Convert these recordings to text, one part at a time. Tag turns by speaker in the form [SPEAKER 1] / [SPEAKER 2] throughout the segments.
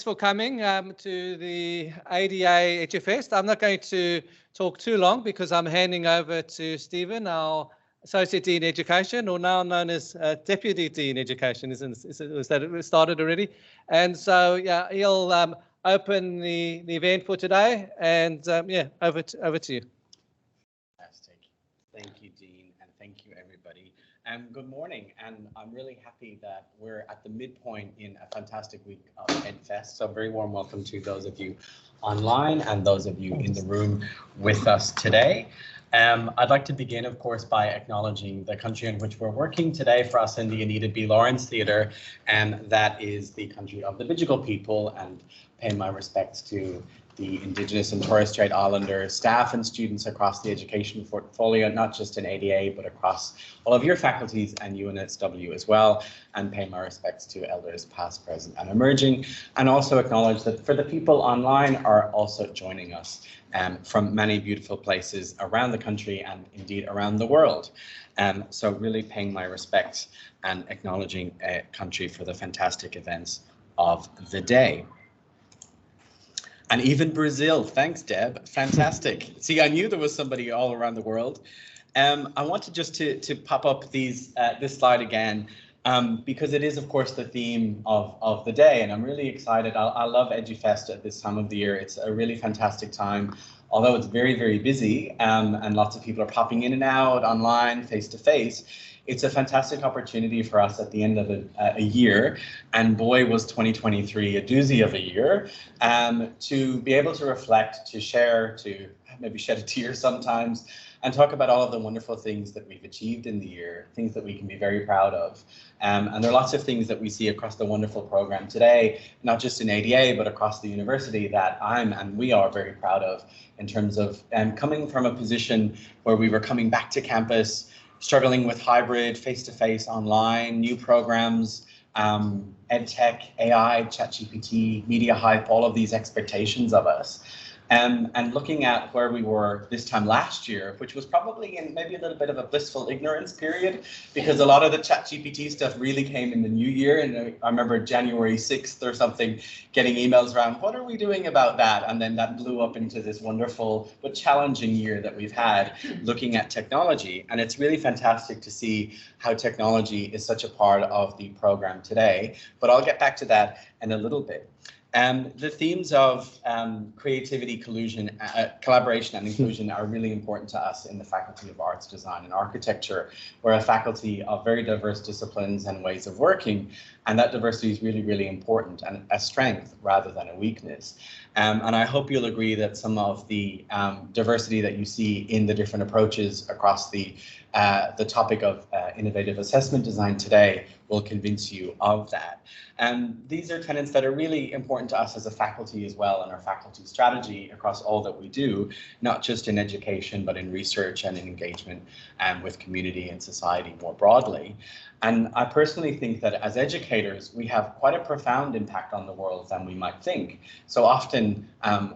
[SPEAKER 1] for coming to the ADA Edu Fest. I'm not going to talk too long because I'm handing over to Stephen, our Associate Dean Education, or now known as Deputy Dean Education. Is that started already? And so, yeah, he'll open the event for today. And yeah, over to you.
[SPEAKER 2] Fantastic. Thank you, Dean, and thank you, everybody. Good morning, and I'm really happy that we're at the midpoint in a fantastic week of EdFest. So very warm welcome to those of you online and those of you in the room with us today. I'd like to begin, of course, by acknowledging the country in which we're working today for us in the Anita B. Lawrence Theatre, and that is the country of the Bidjigal people, and pay my respects to the Indigenous and Torres Strait Islander staff and students across the education portfolio, not just in ADA, but across all of your faculties and UNSW as well, and pay my respects to elders past, present, and emerging, and also acknowledge that for the people online are also joining us from many beautiful places around the country and indeed around the world. So really paying my respects and acknowledging a country for the fantastic events of the day. And even Brazil, thanks Deb, fantastic. See, I knew there was somebody all around the world. I wanted just to pop up this slide again, because it is, of course, the theme of the day, and I'm really excited. I love EduFest at this time of the year. It's a really fantastic time, although it's very, very busy, and lots of people are popping in and out online, face to face. It's a fantastic opportunity for us at the end of a year, and boy was 2023 a doozy of a year, to be able to reflect, to share, to maybe shed a tear sometimes, and talk about all of the wonderful things that we've achieved in the year, things that we can be very proud of. And there are lots of things that we see across the wonderful program today, not just in ADA, but across the university, that I'm and we are very proud of, in terms of coming from a position where we were coming back to campus, struggling with hybrid, face-to-face, online, new programs, EdTech, AI, ChatGPT, media hype, all of these expectations of us. And looking at where we were this time last year, which was probably in maybe a little bit of a blissful ignorance period, because a lot of the ChatGPT stuff really came in the new year. And I remember January 6th or something, getting emails around, what are we doing about that? And then that blew up into this wonderful but challenging year that we've had looking at technology. And it's really fantastic to see how technology is such a part of the program today. But I'll get back to that in a little bit. The themes of creativity, collaboration and inclusion are really important to us in the Faculty of Arts, Design and Architecture. We're a faculty of very diverse disciplines and ways of working, and that diversity is really, really important and a strength rather than a weakness. And I hope you'll agree that some of the diversity that you see in the different approaches across the topic of innovative assessment design today will convince you of that. These are tenets that are really important to us as a faculty as well, and our faculty strategy across all that we do, not just in education, but in research and in engagement with community and society more broadly. And I personally think that as educators, we have quite a profound impact on the world than we might think. So often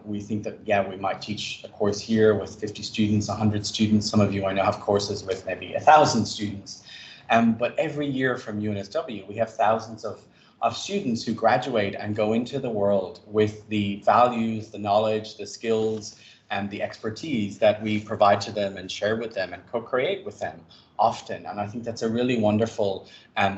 [SPEAKER 2] we think that, yeah, we might teach a course here with 50 students, 100 students. Some of you I know have courses with maybe 1,000 students. But every year from UNSW, we have thousands of students who graduate and go into the world with the values, the knowledge, the skills, and the expertise that we provide to them and share with them and co-create with them often. And I think that's a really wonderful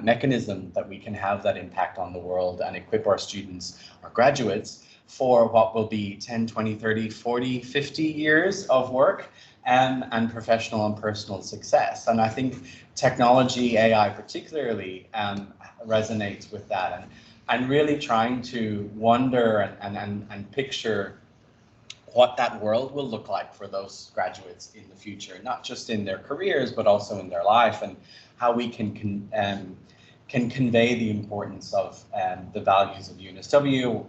[SPEAKER 2] mechanism that we can have that impact on the world and equip our students, our graduates, for what will be 10, 20, 30, 40, 50 years of work and professional and personal success. And I think technology, AI particularly, resonates with that, and really trying to wonder and picture what that world will look like for those graduates in the future, not just in their careers, but also in their life, and how we can convey the importance of the values of UNSW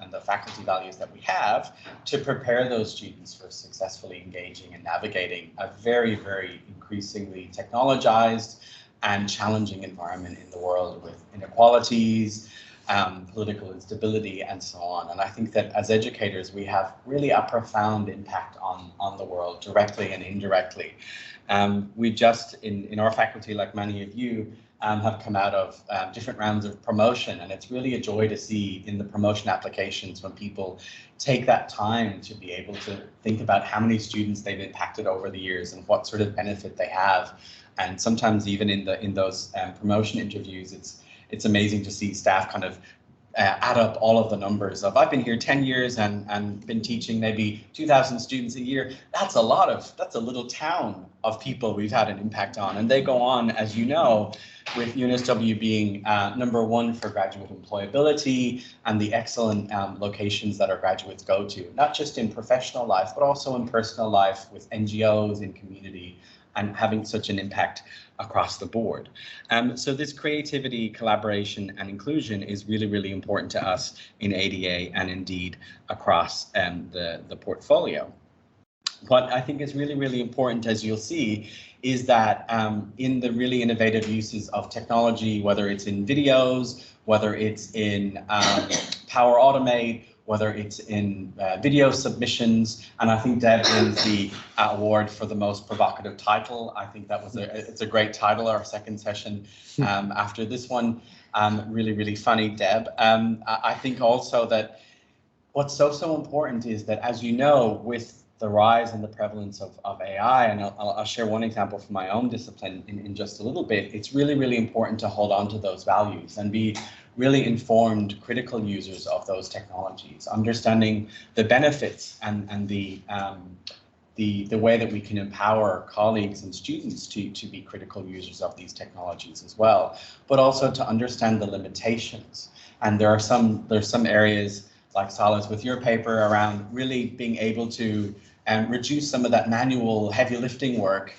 [SPEAKER 2] and the faculty values that we have to prepare those students for successfully engaging and navigating a very, very increasingly technologized and challenging environment in the world with inequalities, political instability, and so on. And I think that as educators, we have really a profound impact on the world, directly and indirectly. We just, in our faculty, like many of you, have come out of different rounds of promotion, and it's really a joy to see in the promotion applications when people take that time to be able to think about how many students they've impacted over the years and what sort of benefit they have. And sometimes even in those promotion interviews, it's amazing to see staff kind of add up all of the numbers of, I've been here 10 years and been teaching maybe 2,000 students a year. That's a little town of people we've had an impact on. And they go on, as you know, with UNSW being #1 for graduate employability and the excellent locations that our graduates go to, not just in professional life, but also in personal life with NGOs, in community, and having such an impact across the board. So this creativity, collaboration, and inclusion is really, really important to us in ADA and indeed across the portfolio. What I think is really, really important, as you'll see, is that in the really innovative uses of technology, whether it's in videos, whether it's in Power Automate, whether it's in video submissions, and I think Deb wins the award for the most provocative title. I think that was it's a great title, our second session after this one. Really, really funny, Deb. I think also that what's so important is that, as you know, with the rise and the prevalence of AI, and I'll share one example from my own discipline in just a little bit, it's really, really important to hold on to those values and be really informed, critical users of those technologies, understanding the benefits and the way that we can empower colleagues and students to be critical users of these technologies as well, but also to understand the limitations. And there's some areas, like Salas with your paper, around really being able to reduce some of that manual heavy lifting work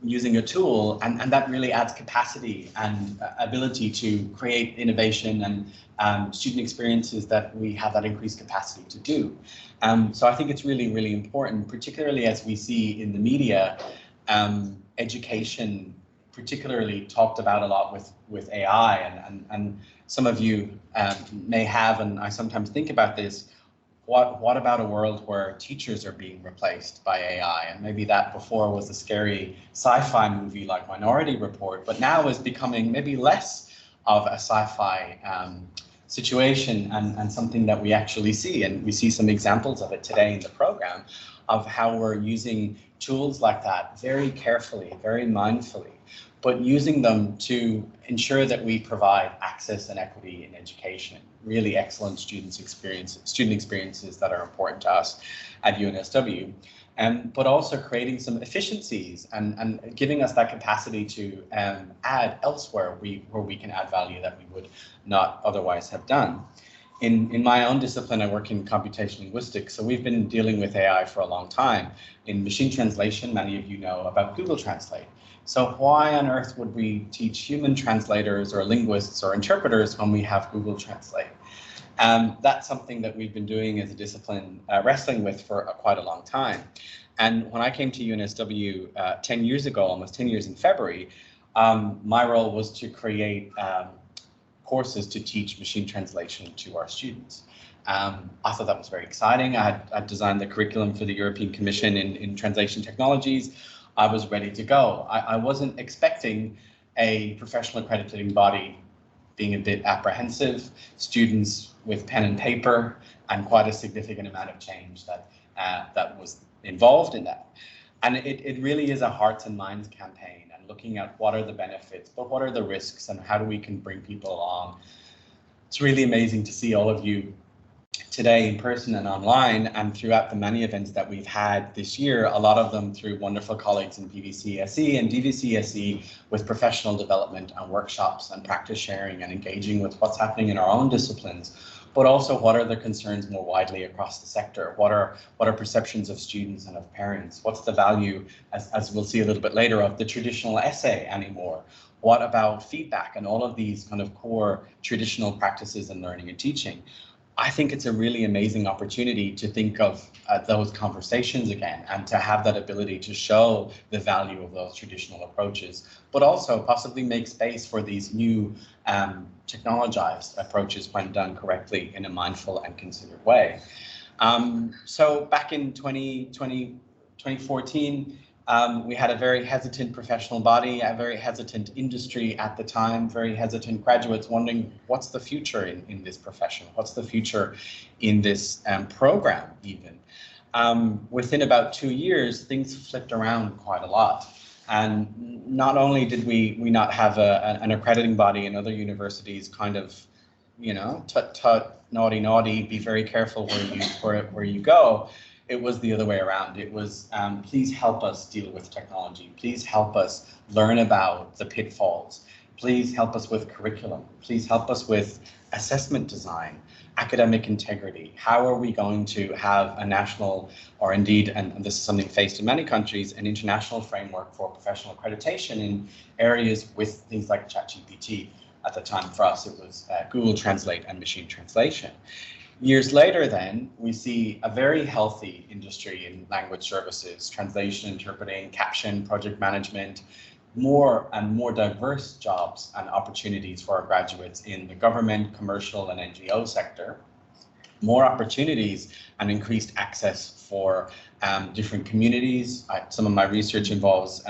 [SPEAKER 2] using a tool, and that really adds capacity and ability to create innovation and student experiences that we have that increased capacity to do. So I think it's really, really important, particularly as we see in the media, education particularly talked about a lot with AI, and some of you may have, and I sometimes think about this, what about a world where teachers are being replaced by AI? And maybe that before was a scary sci-fi movie like Minority Report, but now is becoming maybe less of a sci-fi situation and something that we actually see. And we see some examples of it today in the program of how we're using tools like that very carefully, very mindfully, but using them to ensure that we provide access and equity in education, really excellent student experiences that are important to us at UNSW, but also creating some efficiencies and giving us that capacity to add elsewhere where we can add value that we would not otherwise have done. In my own discipline, I work in computational linguistics, so we've been dealing with AI for a long time. In machine translation, many of you know about Google Translate. So why on earth would we teach human translators or linguists or interpreters when we have Google Translate? That's something that we've been doing as a discipline, wrestling with for quite a long time. And when I came to UNSW 10 years ago, almost 10 years in February, my role was to create courses to teach machine translation to our students. I thought that was very exciting. I designed the curriculum for the European Commission in translation technologies. I was ready to go. I wasn't expecting a professional accrediting body being a bit apprehensive, students with pen and paper, and quite a significant amount of change that was involved in that. And it really is a hearts and minds campaign, and looking at what are the benefits, but what are the risks, and how we can bring people along. It's really amazing to see all of you today in person and online, and throughout the many events that we've had this year, a lot of them through wonderful colleagues in PVCSE and DVCSE with professional development and workshops and practice sharing and engaging with what's happening in our own disciplines, but also what are the concerns more widely across the sector? What are perceptions of students and of parents? What's the value, as we'll see a little bit later, of the traditional essay anymore? What about feedback and all of these kind of core traditional practices in learning and teaching? I think it's a really amazing opportunity to think of those conversations again, and to have that ability to show the value of those traditional approaches, but also possibly make space for these new technologized approaches when done correctly in a mindful and considered way. So back in 2014, We had a very hesitant professional body, a very hesitant industry at the time, very hesitant graduates wondering what's the future in this profession? What's the future in this program even? Within about 2 years, things flipped around quite a lot. And not only did we not have an accrediting body in other universities kind of, you know, tut tut, naughty naughty, be very careful where you go. It was the other way around. It was, please help us deal with technology. Please help us learn about the pitfalls. Please help us with curriculum. Please help us with assessment design, academic integrity. How are we going to have a national, or indeed, and this is something faced in many countries, an international framework for professional accreditation in areas with things like ChatGPT. At the time for us, it was Google Translate and machine translation. Years later then, we see a very healthy industry in language services, translation, interpreting, caption, project management, more and more diverse jobs and opportunities for our graduates in the government, commercial and NGO sector, more opportunities and increased access for different communities. Some of my research involves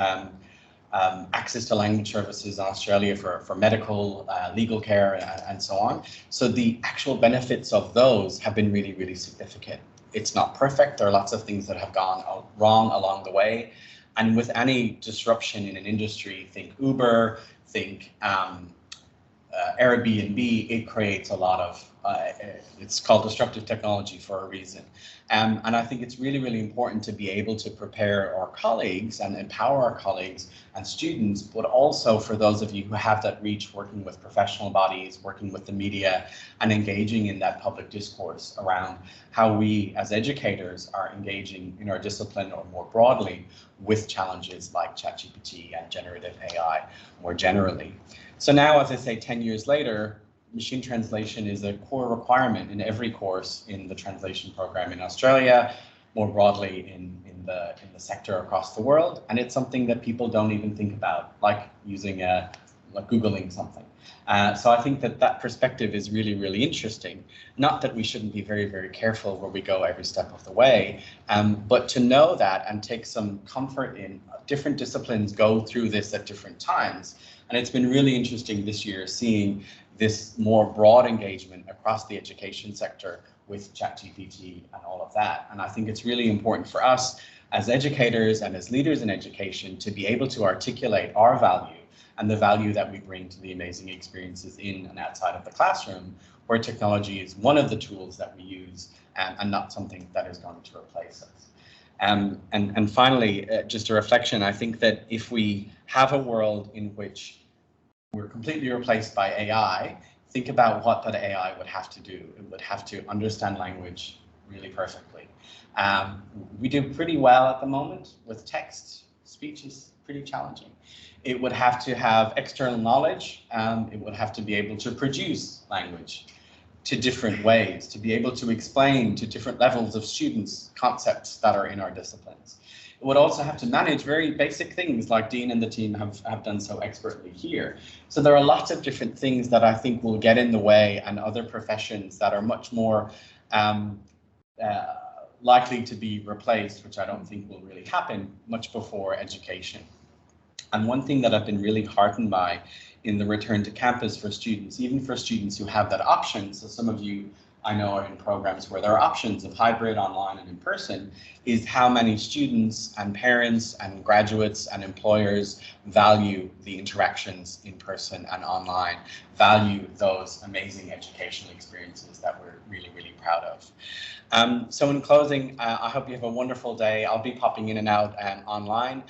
[SPEAKER 2] access to language services in Australia for medical, legal care, and so on. So the actual benefits of those have been really, really significant. It's not perfect. There are lots of things that have gone wrong along the way. And with any disruption in an industry, think Uber, think Airbnb, it creates a lot of, it's called disruptive technology for a reason. And I think it's really, really important to be able to prepare our colleagues and empower our colleagues and students, but also for those of you who have that reach, working with professional bodies, working with the media, and engaging in that public discourse around how we as educators are engaging in our discipline or more broadly with challenges like ChatGPT and generative AI more generally. So now, as I say, 10 years later, machine translation is a core requirement in every course in the translation program in Australia, more broadly in the sector across the world. And it's something that people don't even think about, like using like Googling something. So I think that perspective is really, really interesting. Not that we shouldn't be very, very careful where we go every step of the way, but to know that and take some comfort in different disciplines go through this at different times. And it's been really interesting this year seeing this more broad engagement across the education sector with ChatGPT and all of that. And I think it's really important for us as educators and as leaders in education to be able to articulate our value and the value that we bring to the amazing experiences in and outside of the classroom, where technology is one of the tools that we use and not something that is going to replace us. And finally, just a reflection, I think that if we have a world in which we're completely replaced by AI, think about what that AI would have to do. It would have to understand language really perfectly. We do pretty well at the moment with text. Speech is pretty challenging. It would have to have external knowledge. It would have to be able to produce language to different ways, to be able to explain to different levels of students concepts that are in our disciplines. It would also have to manage very basic things like Dean and the team have done so expertly here. So there are lots of different things that I think will get in the way, and other professions that are much more likely to be replaced, which I don't think will really happen much before education. And one thing that I've been really heartened by in the return to campus for students, even for students who have that option, so some of you I know are in programs where there are options of hybrid, online and in person, is how many students and parents and graduates and employers value the interactions in person and online, value those amazing educational experiences that we're really, really proud of. So in closing, I hope you have a wonderful day. I'll be popping in and out online.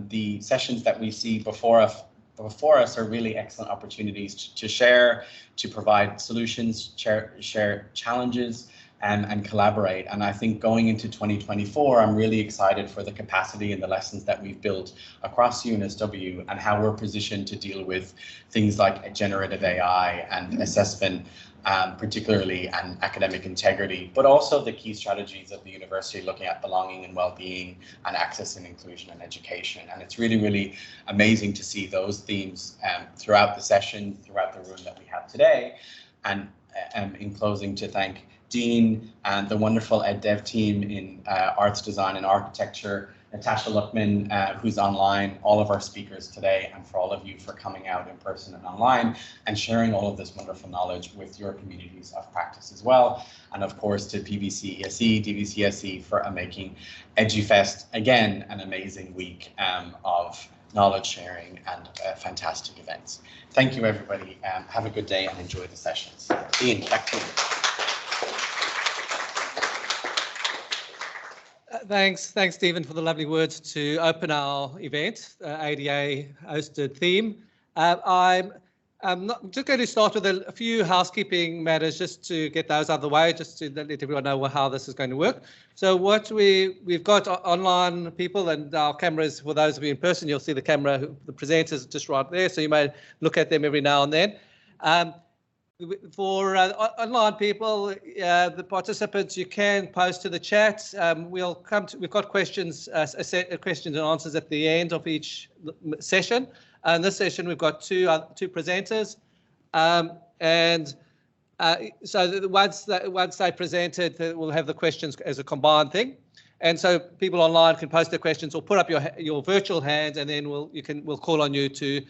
[SPEAKER 2] The sessions that we see before us are really excellent opportunities to share, to provide solutions, share challenges, and collaborate. And I think going into 2024, I'm really excited for the capacity and the lessons that we've built across UNSW and how we're positioned to deal with things like generative AI and assessment, particularly, and academic integrity, but also the key strategies of the university looking at belonging and well-being and access and inclusion and education. And it's really, really amazing to see those themes throughout the session, throughout the room that we have today. And in closing, to thank Dean and the wonderful ed dev team in arts design and architecture, Natasha Luckman, who's online, all of our speakers today, and for all of you for coming out in person and online and sharing all of this wonderful knowledge with your communities of practice as well. And of course to PVC ESE, DVC ESE for making EduFest, again, an amazing week of knowledge sharing and fantastic events. Thank you, everybody. Have a good day and enjoy the sessions. Dean, back to you.
[SPEAKER 1] Thanks, Stephen, for the lovely words to open our event, ADA hosted theme. I'm just going to start with a few housekeeping matters just to get those out of the way, just to let everyone know how this is going to work. So what we've got online people and our cameras, for those of you in person, you'll see the camera, the presenters just right there, so you may look at them every now and then. For online people, the participants, you can post to the chat. We've got questions, a set of questions and answers at the end of each session. And this session, we've got two presenters. So once they presented, we'll have the questions as a combined thing. And so people online can post their questions or put up your virtual hand, and then we'll call on you to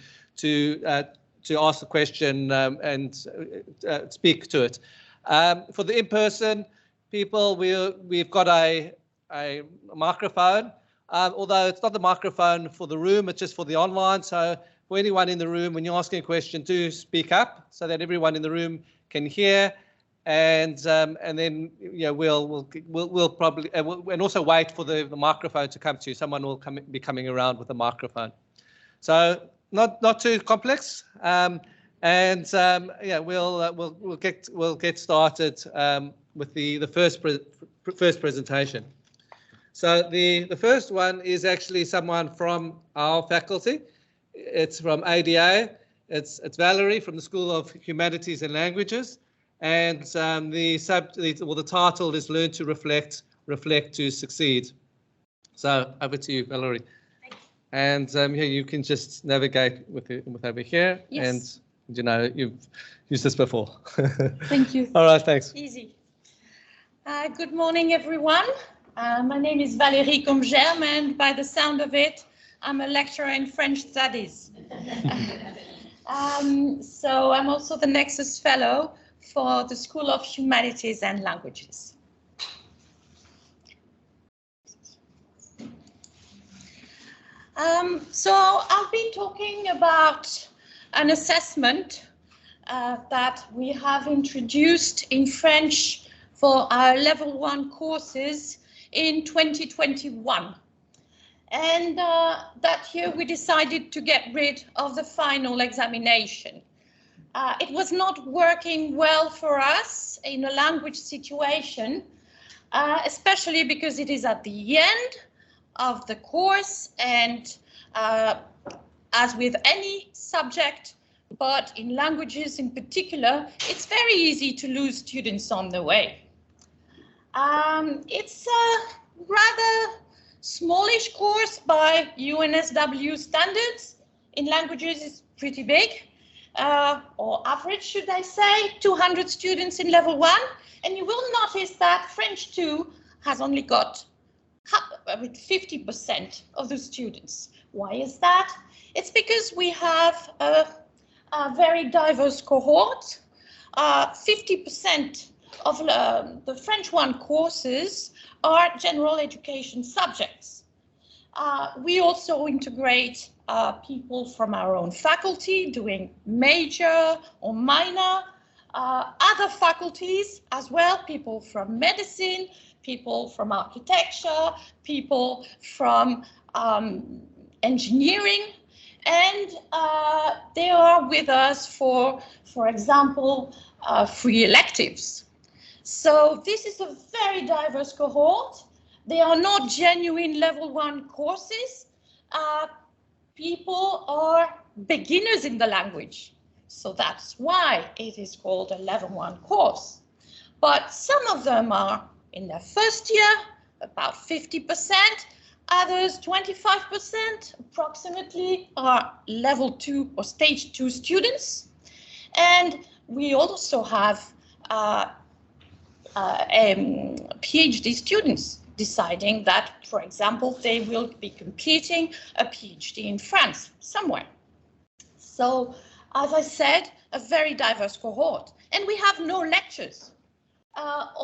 [SPEAKER 1] ask the question and speak to it. For the in-person people, we've got a microphone, although it's not the microphone for the room, it's just for the online. So for anyone in the room, when you're asking a question, do speak up so that everyone in the room can hear. And then we'll probably and also wait for the microphone to come to you. Someone will be coming around with a microphone. So not too complex, yeah, we'll get started with the first presentation. So the first one is actually someone from our faculty. It's from ADA. It's Valerie from the School of Humanities and Languages, and the title is Learn to Reflect to Succeed. So over to you, Valerie. And here you can just navigate with over here. Yes. And you've used this before.
[SPEAKER 3] Thank you.
[SPEAKER 1] All right, thanks.
[SPEAKER 3] Easy. Good morning, everyone. My name is Valérie Comgerme, and by the sound of it, I'm a lecturer in French studies. So I'm also the Nexus Fellow for the School of Humanities and Languages. So I'll be talking about an assessment that we have introduced in French for our level 1 courses in 2021. And that year we decided to get rid of the final examination. It was not working well for us in a language situation, especially because it is at the end of the course, and as with any subject, but in languages in particular, it's very easy to lose students on the way. It's a rather smallish course by UNSW standards. In languages, it's pretty big, or average, should I say, 200 students in level 1. And you will notice that French 2 has only got 50% of the students. Why is that? It's because we have a very diverse cohort. 50% of the French 1 courses are general education subjects. We also integrate people from our own faculty doing major or minor, other faculties as well, people from medicine, people from architecture, people from engineering, and they are with us for example, free electives. So this is a very diverse cohort. They are not genuine level 1 courses. People are beginners in the language. So that's why it is called a level 1 course. But some of them are in their first year, about 50%, others 25% approximately are level 2 or stage 2 students. And we also have PhD students. deciding that, for example, they will be completing a PhD in France somewhere. So, as I said, a very diverse cohort. And we have no lectures.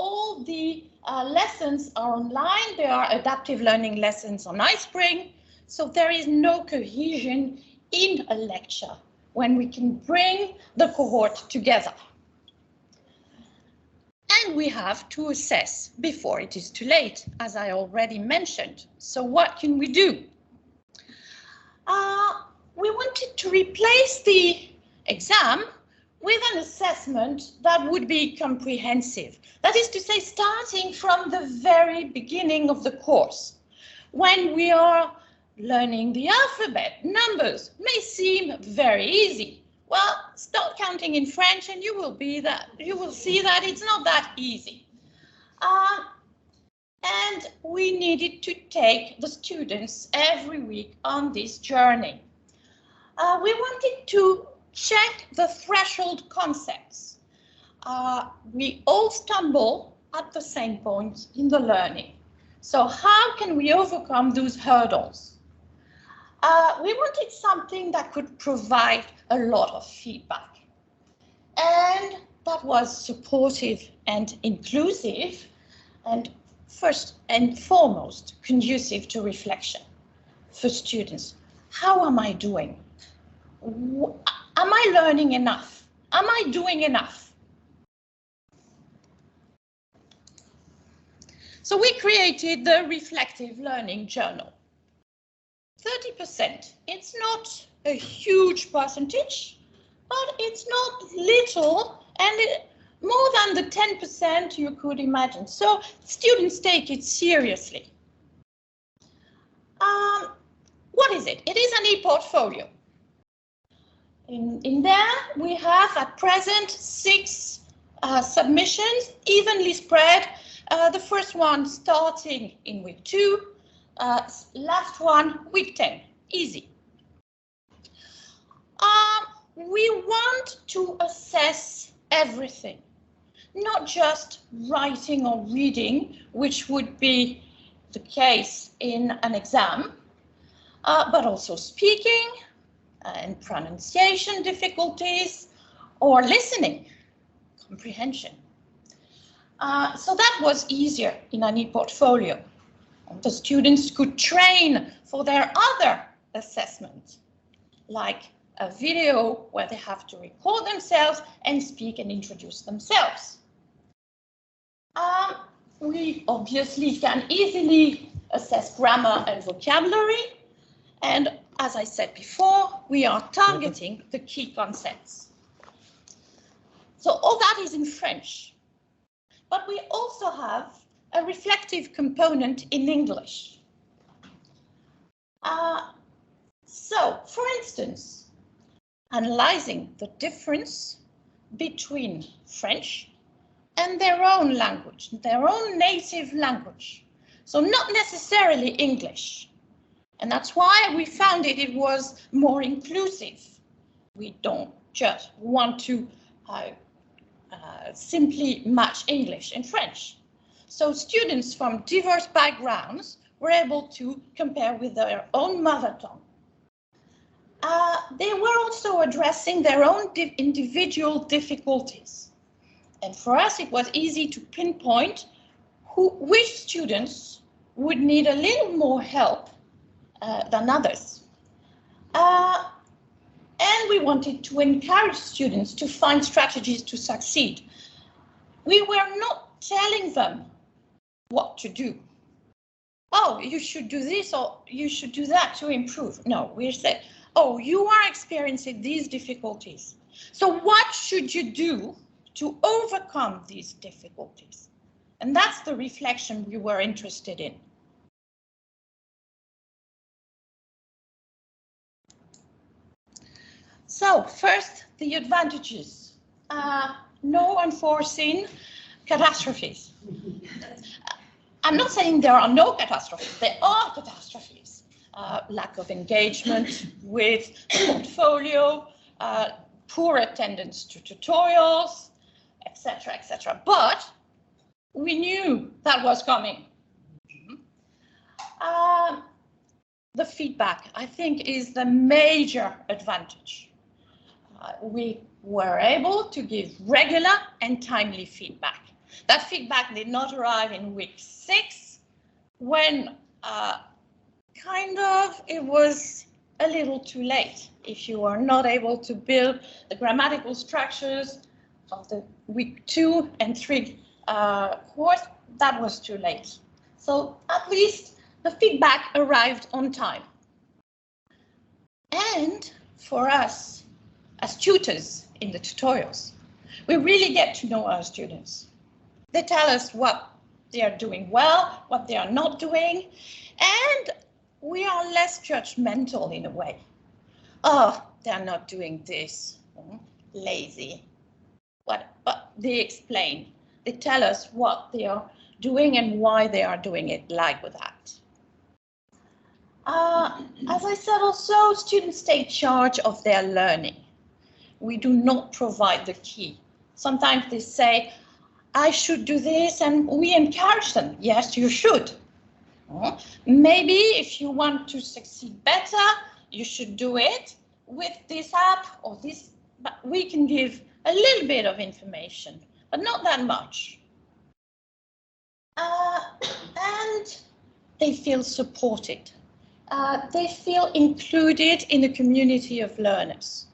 [SPEAKER 3] All the lessons are online. There are adaptive learning lessons on iSpring. So there is no cohesion in a lecture when we can bring the cohort together. And we have to assess before it is too late, as I already mentioned. So what can we do? We wanted to replace the exam with an assessment that would be comprehensive. That is to say, starting from the very beginning of the course. When we are learning the alphabet, numbers may seem very easy. Well, start counting in French and you will see that it's not that easy. And we needed to take the students every week on this journey. We wanted to check the threshold concepts. We all stumble at the same point in the learning. So how can we overcome those hurdles? We wanted something that could provide a lot of feedback and that was supportive and inclusive and first and foremost conducive to reflection for students. How am I doing? Am I learning enough? Am I doing enough? So we created the Reflective Learning Journal. 30%, it's not a huge percentage, but it's not little and more than the 10% you could imagine. So students take it seriously. What is it? It is an ePortfolio. In there, we have at present 6 submissions, evenly spread. The first one starting in week 2, last one week 10, easy. We want to assess everything, not just writing or reading, which would be the case in an exam, but also speaking, and pronunciation difficulties, or listening, comprehension. So that was easier in an ePortfolio. The students could train for their other assessments, like a video where they have to record themselves and speak and introduce themselves. We obviously can easily assess grammar and vocabulary, and as I said before, we are targeting the key concepts. So all that is in French, but we also have a reflective component in English. So, for instance, analyzing the difference between French and their own language, their own native language. So not necessarily English. And that's why we found it was more inclusive. We don't just want to simply match English and French. So students from diverse backgrounds were able to compare with their own mother tongue. They were also addressing their own individual difficulties. And for us, it was easy to pinpoint which students would need a little more help than others. And we wanted to encourage students to find strategies to succeed. We were not telling them what to do. Oh, you should do this or you should do that to improve. No, we said, oh, you are experiencing these difficulties. So what should you do to overcome these difficulties? And that's the reflection we were interested in. So first, the advantages. No unforeseen catastrophes. I'm not saying there are no catastrophes. There are catastrophes. Lack of engagement with the portfolio, poor attendance to tutorials, etc., etc. But we knew that was coming. The feedback, I think, is the major advantage. We were able to give regular and timely feedback. That feedback did not arrive in week 6 when it was a little too late. If you are not able to build the grammatical structures of the week 2 and 3 course, that was too late. So at least the feedback arrived on time. And for us, as tutors in the tutorials, we really get to know our students. They tell us what they are doing well, what they are not doing, and we are less judgmental in a way. Oh, they're not doing this, lazy. But they explain, they tell us what they are doing and why they are doing it like that. As I said also, students take charge of their learning. We do not provide the key. Sometimes they say, I should do this, and we encourage them. Yes, you should. Maybe if you want to succeed better, you should do it with this app or this, but we can give a little bit of information, but not that much. And they feel supported. They feel included in a community of learners.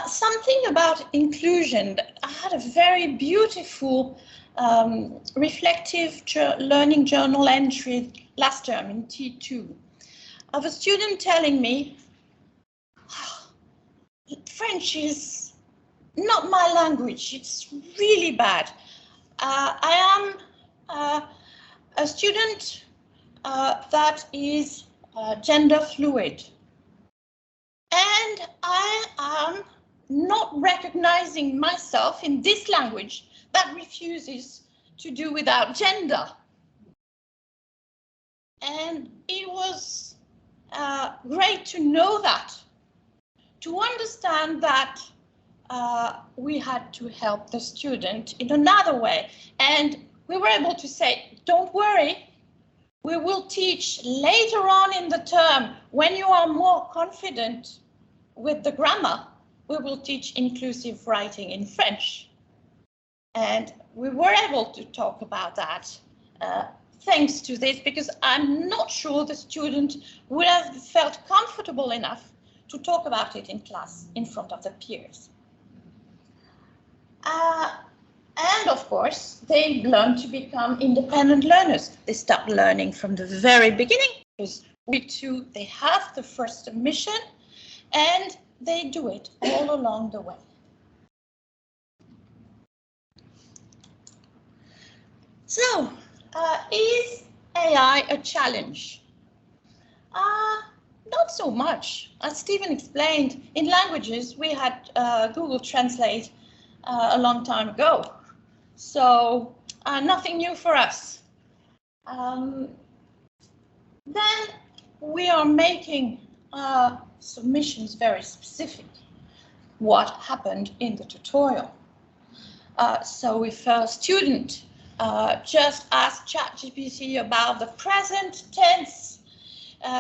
[SPEAKER 3] Something about inclusion, I had a very beautiful reflective learning journal entry last term in T2 of a student telling me, French is not my language, it's really bad. I am a student that is gender fluid. And I am not recognizing myself in this language that refuses to do without gender. And it was great to know that, to understand that we had to help the student in another way. And we were able to say, don't worry, we will teach later on in the term, when you are more confident with the grammar, we will teach inclusive writing in French. And we were able to talk about that thanks to this, because I'm not sure the student would have felt comfortable enough to talk about it in class in front of the peers. And of course, they learn to become independent learners. They start learning from the very beginning, because week 2, they have the first submission and they do it all along the way. So, is AI a challenge? Not so much. As Stephen explained, in languages, we had Google Translate a long time ago. So nothing new for us. Then we are making submissions very specific. What happened in the tutorial? So if a student just asked ChatGPT about the present tense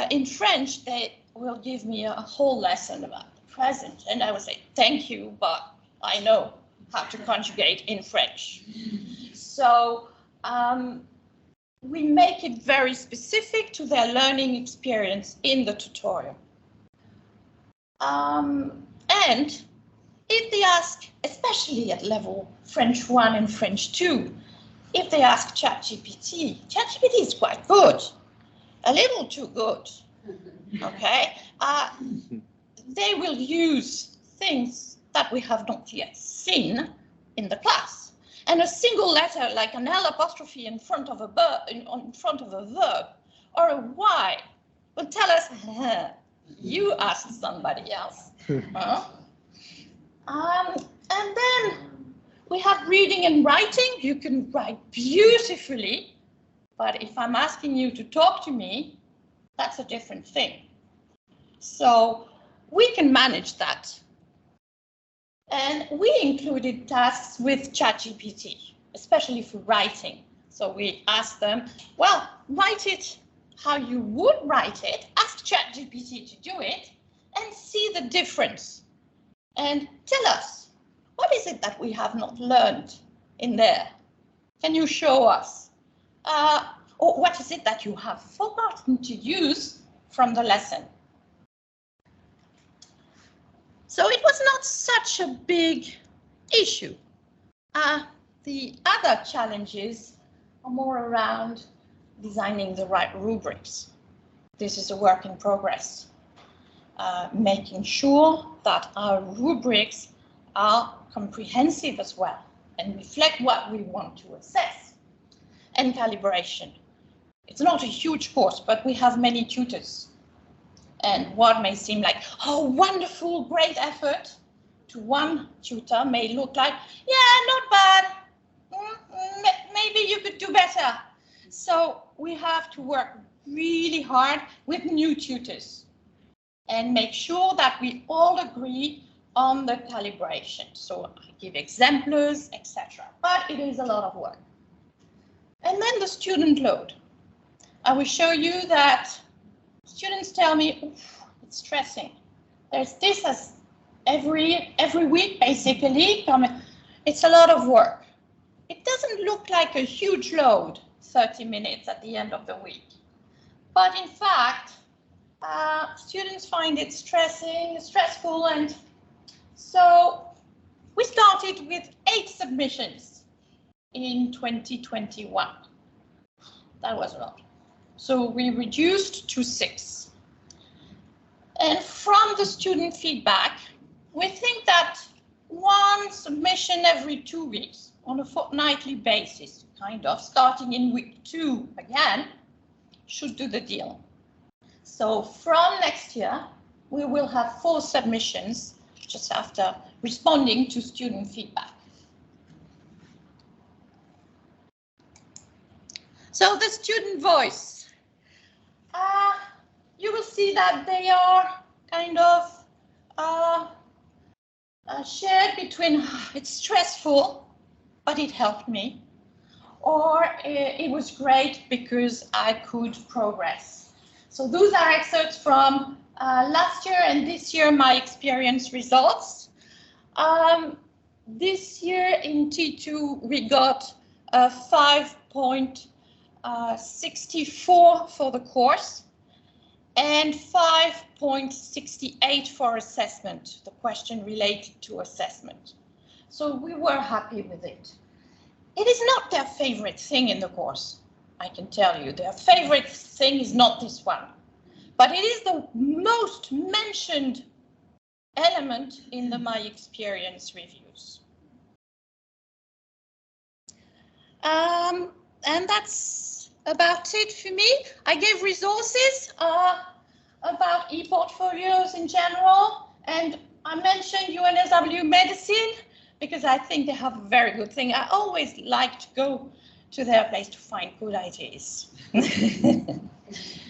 [SPEAKER 3] in French, they will give me a whole lesson about the present. And I will say, thank you, but I know how to conjugate in French. So we make it very specific to their learning experience in the tutorial. And if they ask, especially at level French 1 and French 2, if they ask ChatGPT, ChatGPT is quite good, a little too good, okay? They will use things that we have not yet seen in the class. And a single letter like an L apostrophe in front of a verb or a Y will tell us, you asked somebody else. And then we have reading and writing. You can write beautifully, but if I'm asking you to talk to me, that's a different thing. So we can manage that. And we included tasks with ChatGPT, especially for writing. So we asked them, well, write it how you would write it, ask ChatGPT to do it, and see the difference. And tell us, what is it that we have not learned in there? Can you show us? Or what is it that you have forgotten to use from the lesson? So it was not such a big issue. The other challenges are more around designing the right rubrics. This is a work in progress. Making sure that our rubrics are comprehensive as well and reflect what we want to assess. And calibration. It's not a huge course, but we have many tutors. And what may seem like, oh, wonderful, great effort, to one tutor may look like, yeah, not bad. Maybe you could do better. So we have to work really hard with new tutors and make sure that we all agree on the calibration. So I give exemplars, etc. But it is a lot of work. And then the student load. I will show you that students tell me, it's stressing. There's this as every week, basically. It's a lot of work. It doesn't look like a huge load, 30 minutes at the end of the week. But in fact, students find it stressful, and so we started with 8 submissions in 2021. That was a lot. So we reduced to 6. And from the student feedback, we think that 1 submission every 2 weeks on a fortnightly basis, kind of, starting in week 2 again, should do the deal. So from next year, we will have 4 submissions just after responding to student feedback. So the student voice. You will see that they are kind of shared between it's stressful, but it helped me, or it was great because I could progress. So those are excerpts from last year and this year, my experience results. This year in T2, we got 5.64 for the course and 5.68 for assessment, the question related to assessment. So we were happy with it. It is not their favorite thing in the course, I can tell you. Their favorite thing is not this one, but it is the most mentioned element in the My Experience reviews. And that's about it for me. I gave resources about ePortfolios in general, and I mentioned UNSW Medicine because I think they have a very good thing. I always like to go to their place to find good ideas.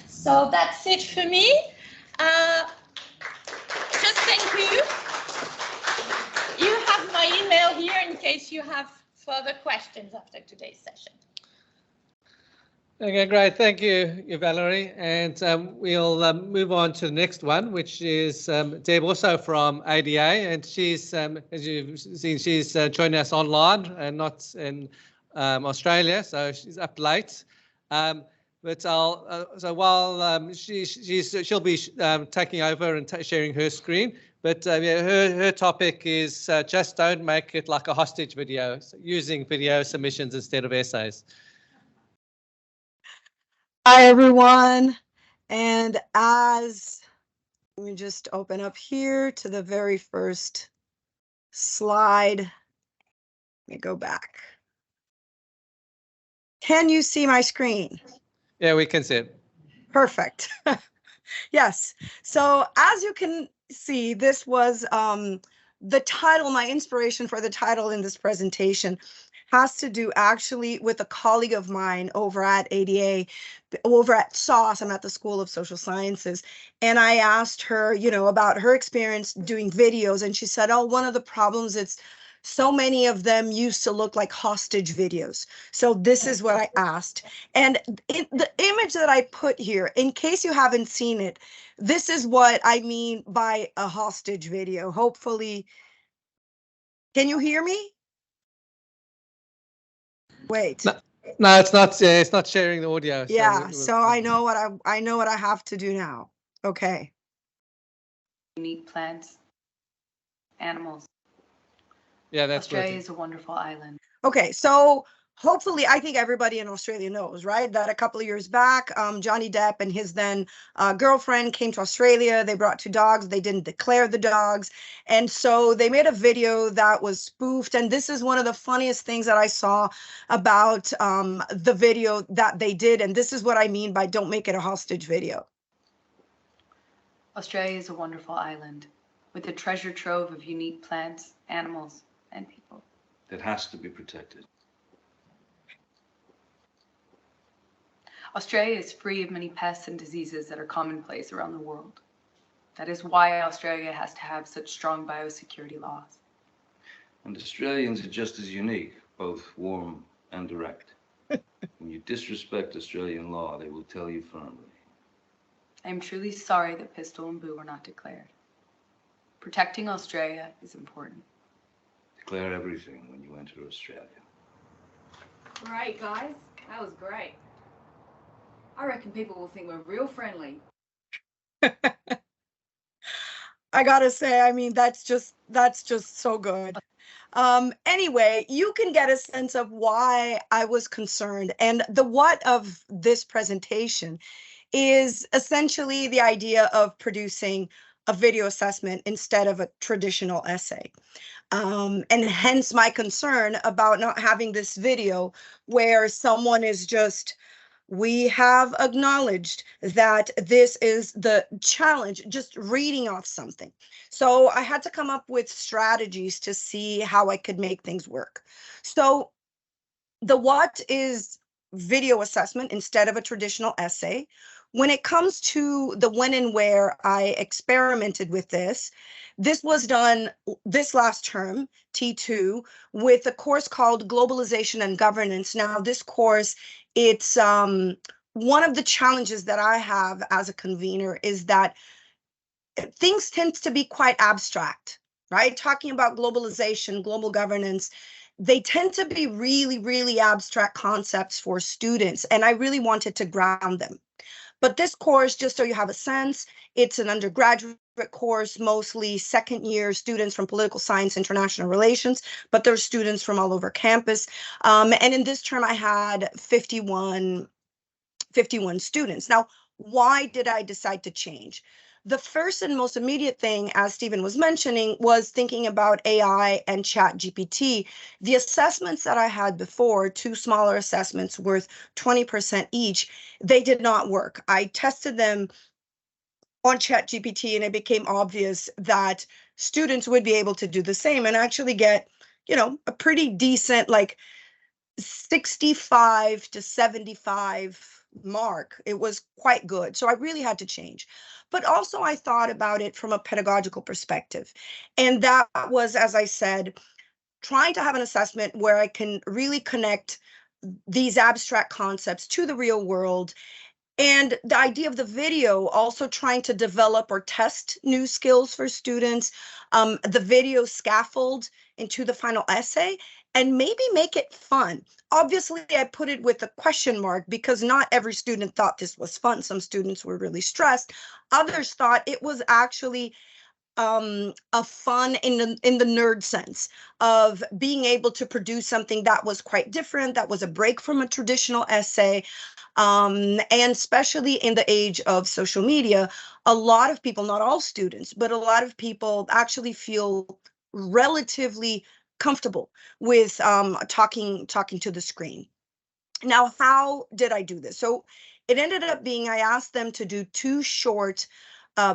[SPEAKER 3] So that's it for me. Just thank you. You have my email here in case you have further questions after today's session.
[SPEAKER 1] Okay, great. Thank you, Valerie. And we'll move on to the next one, which is Deb, also from ADA. And she's, as you've seen, she's joining us online and not in Australia, so she's up late. But so while she'll be taking over and sharing her screen. But yeah, her topic is just don't make it like a hostage video, so using video submissions instead of essays.
[SPEAKER 4] Hi, everyone. And let me just open up here to the very first slide. Let me go back. Can you see my screen?
[SPEAKER 1] Yeah, we can see it.
[SPEAKER 4] Perfect. Yes. So as you can see, this was the title, my inspiration for the title in this presentation has to do actually with a colleague of mine over at ADA, over at SOS. I'm at the School of Social Sciences. And I asked her, about her experience doing videos. And she said, oh, one of the problems is so many of them used to look like hostage videos. So this is what I asked. And the image that I put here, in case you haven't seen it, this is what I mean by a hostage video. Hopefully, can you hear me? Wait.
[SPEAKER 1] No, it's not. It's not sharing the audio.
[SPEAKER 4] Yeah. So I know what I have to do now. Okay.
[SPEAKER 5] Unique plants, animals.
[SPEAKER 1] Yeah, that's
[SPEAKER 5] Australia is a wonderful island.
[SPEAKER 4] Okay, so hopefully, I think everybody in Australia knows, right, that a couple of years back, Johnny Depp and his then girlfriend came to Australia. They brought 2 dogs. They didn't declare the dogs. And so they made a video that was spoofed. And this is one of the funniest things that I saw about the video that they did. And this is what I mean by don't make it a hostage video.
[SPEAKER 5] Australia is a wonderful island with a treasure trove of unique plants, animals, and people.
[SPEAKER 6] That has to be protected.
[SPEAKER 5] Australia is free of many pests and diseases that are commonplace around the world. That is why Australia has to have such strong biosecurity laws.
[SPEAKER 6] And Australians are just as unique, both warm and direct. When you disrespect Australian law, they will tell you firmly.
[SPEAKER 5] I am truly sorry that Pistol and Boo were not declared. Protecting Australia is important.
[SPEAKER 6] Declare everything when you enter Australia.
[SPEAKER 7] Great, guys. That was great. I reckon people will think we're real friendly.
[SPEAKER 4] I gotta say, I mean, that's just so good. Anyway, you can get a sense of why I was concerned. And the what of this presentation is essentially the idea of producing a video assessment instead of a traditional essay. And hence my concern about not having this video where someone is just, we have acknowledged that this is the challenge, just reading off something. So I had to come up with strategies to see how I could make things work. So the what is video assessment instead of a traditional essay. When it comes to the when and where, I experimented with this. This was done this last term, T2, with a course called Globalization and Governance. Now, this course, it's one of the challenges that I have as a convener is that things tend to be quite abstract, right? Talking about globalization, global governance, they tend to be really, really abstract concepts for students, and I really wanted to ground them. But this course, just so you have a sense, it's an undergraduate course, mostly second year students from political science, international relations, but there's students from all over campus. And in this term, I had 51 students. Now, why did I decide to change? The first and most immediate thing, as Stephen was mentioning, was thinking about AI and ChatGPT. The assessments that I had before, 2 smaller assessments worth 20% each, they did not work. I tested them on ChatGPT and it became obvious that students would be able to do the same and actually get, you know, a pretty decent, like 65 to 75 mark. It was quite good. So I really had to change. But also I thought about it from a pedagogical perspective. And that was, as I said, trying to have an assessment where I can really connect these abstract concepts to the real world. And the idea of the video, also trying to develop or test new skills for students, the video scaffold into the final essay, and maybe make it fun. Obviously, I put it with a question mark because not every student thought this was fun. Some students were really stressed. Others thought it was actually a fun in the nerd sense of being able to produce something that was quite different, that was a break from a traditional essay. And especially in the age of social media, a lot of people, not all students, but a lot of people actually feel relatively comfortable with talking to the screen. Now, how did I do this? So it ended up being, I asked them to do 2 short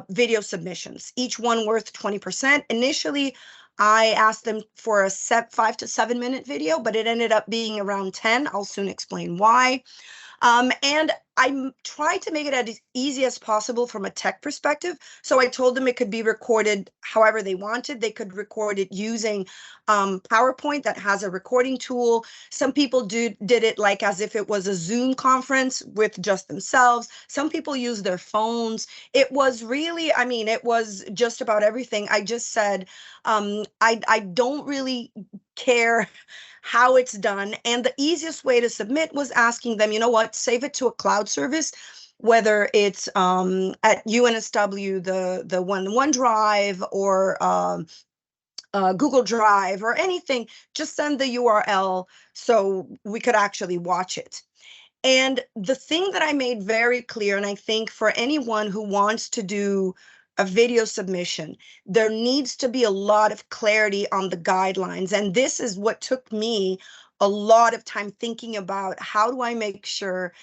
[SPEAKER 4] video submissions, each one worth 20%. Initially, I asked them for a 5 to 7 minute video, but it ended up being around 10. I'll soon explain why. And I tried to make it as easy as possible from a tech perspective. So I told them it could be recorded however they wanted. They could record it using PowerPoint that has a recording tool. Some people did it like as if it was a Zoom conference with just themselves. Some people use their phones. It was really, I mean, it was just about everything. I just said, I don't really care how it's done. And the easiest way to submit was asking them, you know what, save it to a cloud service, whether it's at UNSW, the OneDrive or Google Drive or anything, just send the URL so we could actually watch it. And the thing that I made very clear, and I think for anyone who wants to do a video submission, there needs to be a lot of clarity on the guidelines. And this is what took me a lot of time thinking about: how do I make sure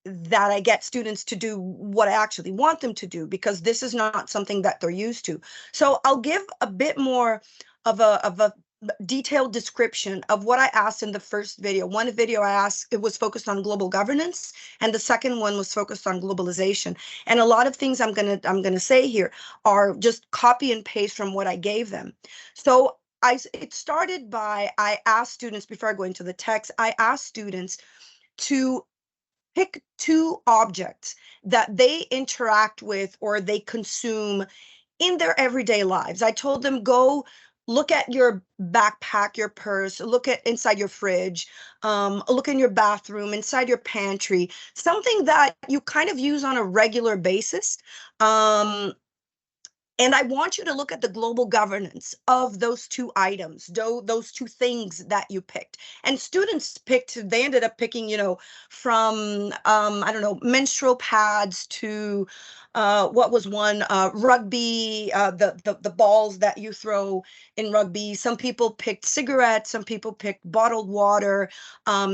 [SPEAKER 4] that I get students to do what I actually want them to do, because this is not something that they're used to. So I'll give a bit more of a detailed description of what I asked in the first video. One video I asked, it was focused on global governance, and the second one was focused on globalization. And a lot of things I'm gonna say here are just copy and paste from what I gave them. So it started by, I asked students, before I go into the text, I asked students to pick 2 objects that they interact with or they consume in their everyday lives. I told them, go look at your backpack, your purse, look at inside your fridge, look in your bathroom, inside your pantry, something that you kind of use on a regular basis. And I want you to look at the global governance of those 2 items, those 2 things that you picked. And students picked, they ended up picking, you know, from, I don't know, menstrual pads to, what was one, rugby, the balls that you throw in rugby. Some people picked cigarettes, some people picked bottled water,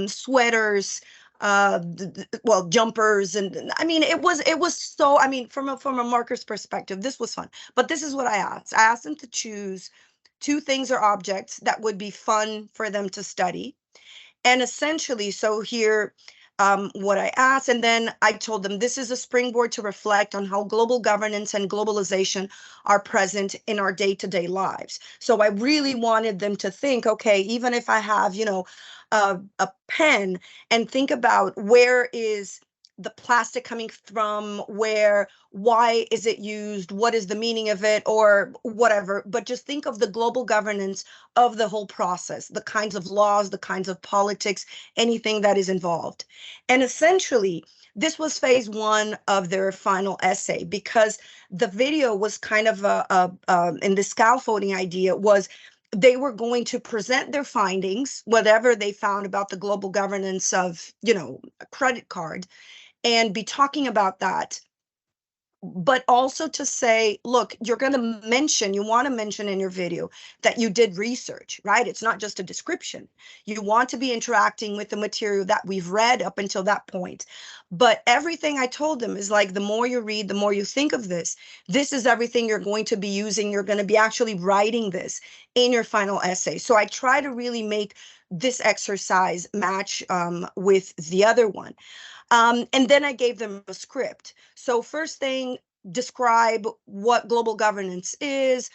[SPEAKER 4] sweaters, well, jumpers. And I mean, it was so, I mean, from a marker's perspective, this was fun. But this is what I asked. I asked them to choose 2 things or objects that would be fun for them to study. And essentially, so here, what I asked, and then I told them this is a springboard to reflect on how global governance and globalization are present in our day-to-day lives. So I really wanted them to think, okay, even if I have, you know, a pen, and think about where is the plastic coming from, why is it used, what is the meaning of it, or whatever. But just think of the global governance of the whole process, the kinds of laws, the kinds of politics, anything that is involved. And essentially, this was phase 1 of their final essay, because the video was kind of in the scaffolding idea was they were going to present their findings, whatever they found about the global governance of, you know, a credit card, and be talking about that. But also to say, look, you're going to mention, you want to mention in your video that you did research, right? It's not just a description. You want to be interacting with the material that we've read up until that point. But everything I told them is like, the more you read, the more you think of this. This is everything you're going to be using. You're going to be actually writing this in your final essay. So I try to really make this exercise match with the other one. And then I gave them a script. So first thing, describe what global governance is,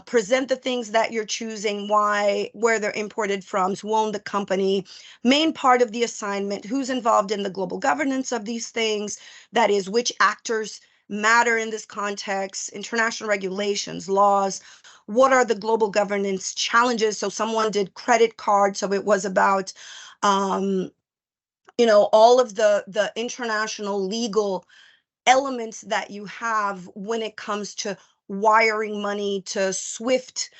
[SPEAKER 4] present the things that you're choosing, why, where they're imported from, who own the company, main part of the assignment, who's involved in the global governance of these things, that is, which actors matter in this context, international regulations, laws, what are the global governance challenges. So someone did credit cards, so it was about you know, all of the international legal elements that you have when it comes to wiring money, to SWIFT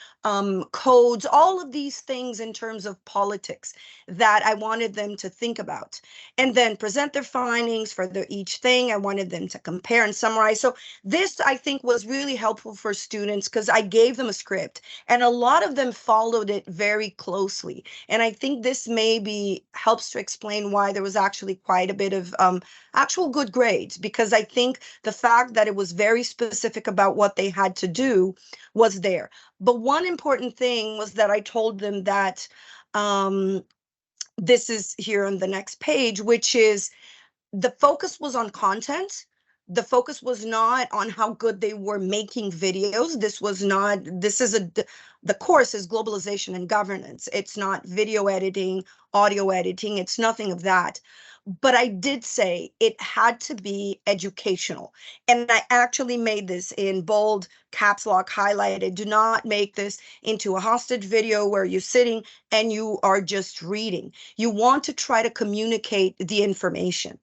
[SPEAKER 4] codes, all of these things in terms of politics that I wanted them to think about, and then present their findings for each thing. I wanted them to compare and summarize. So this, I think, was really helpful for students because I gave them a script and a lot of them followed it very closely. And I think this maybe helps to explain why there was actually quite a bit of actual good grades, because I think the fact that it was very specific about what they had to do was there. But one important thing was that I told them that this is here on the next page, which is the focus was on content. The focus was not on how good they were making videos. The course is globalization and governance. It's not video editing, audio editing. It's nothing of that. But I did say it had to be educational. And I actually made this in bold caps lock highlighted. Do not make this into a hostage video where you're sitting and you are just reading. You want to try to communicate the information.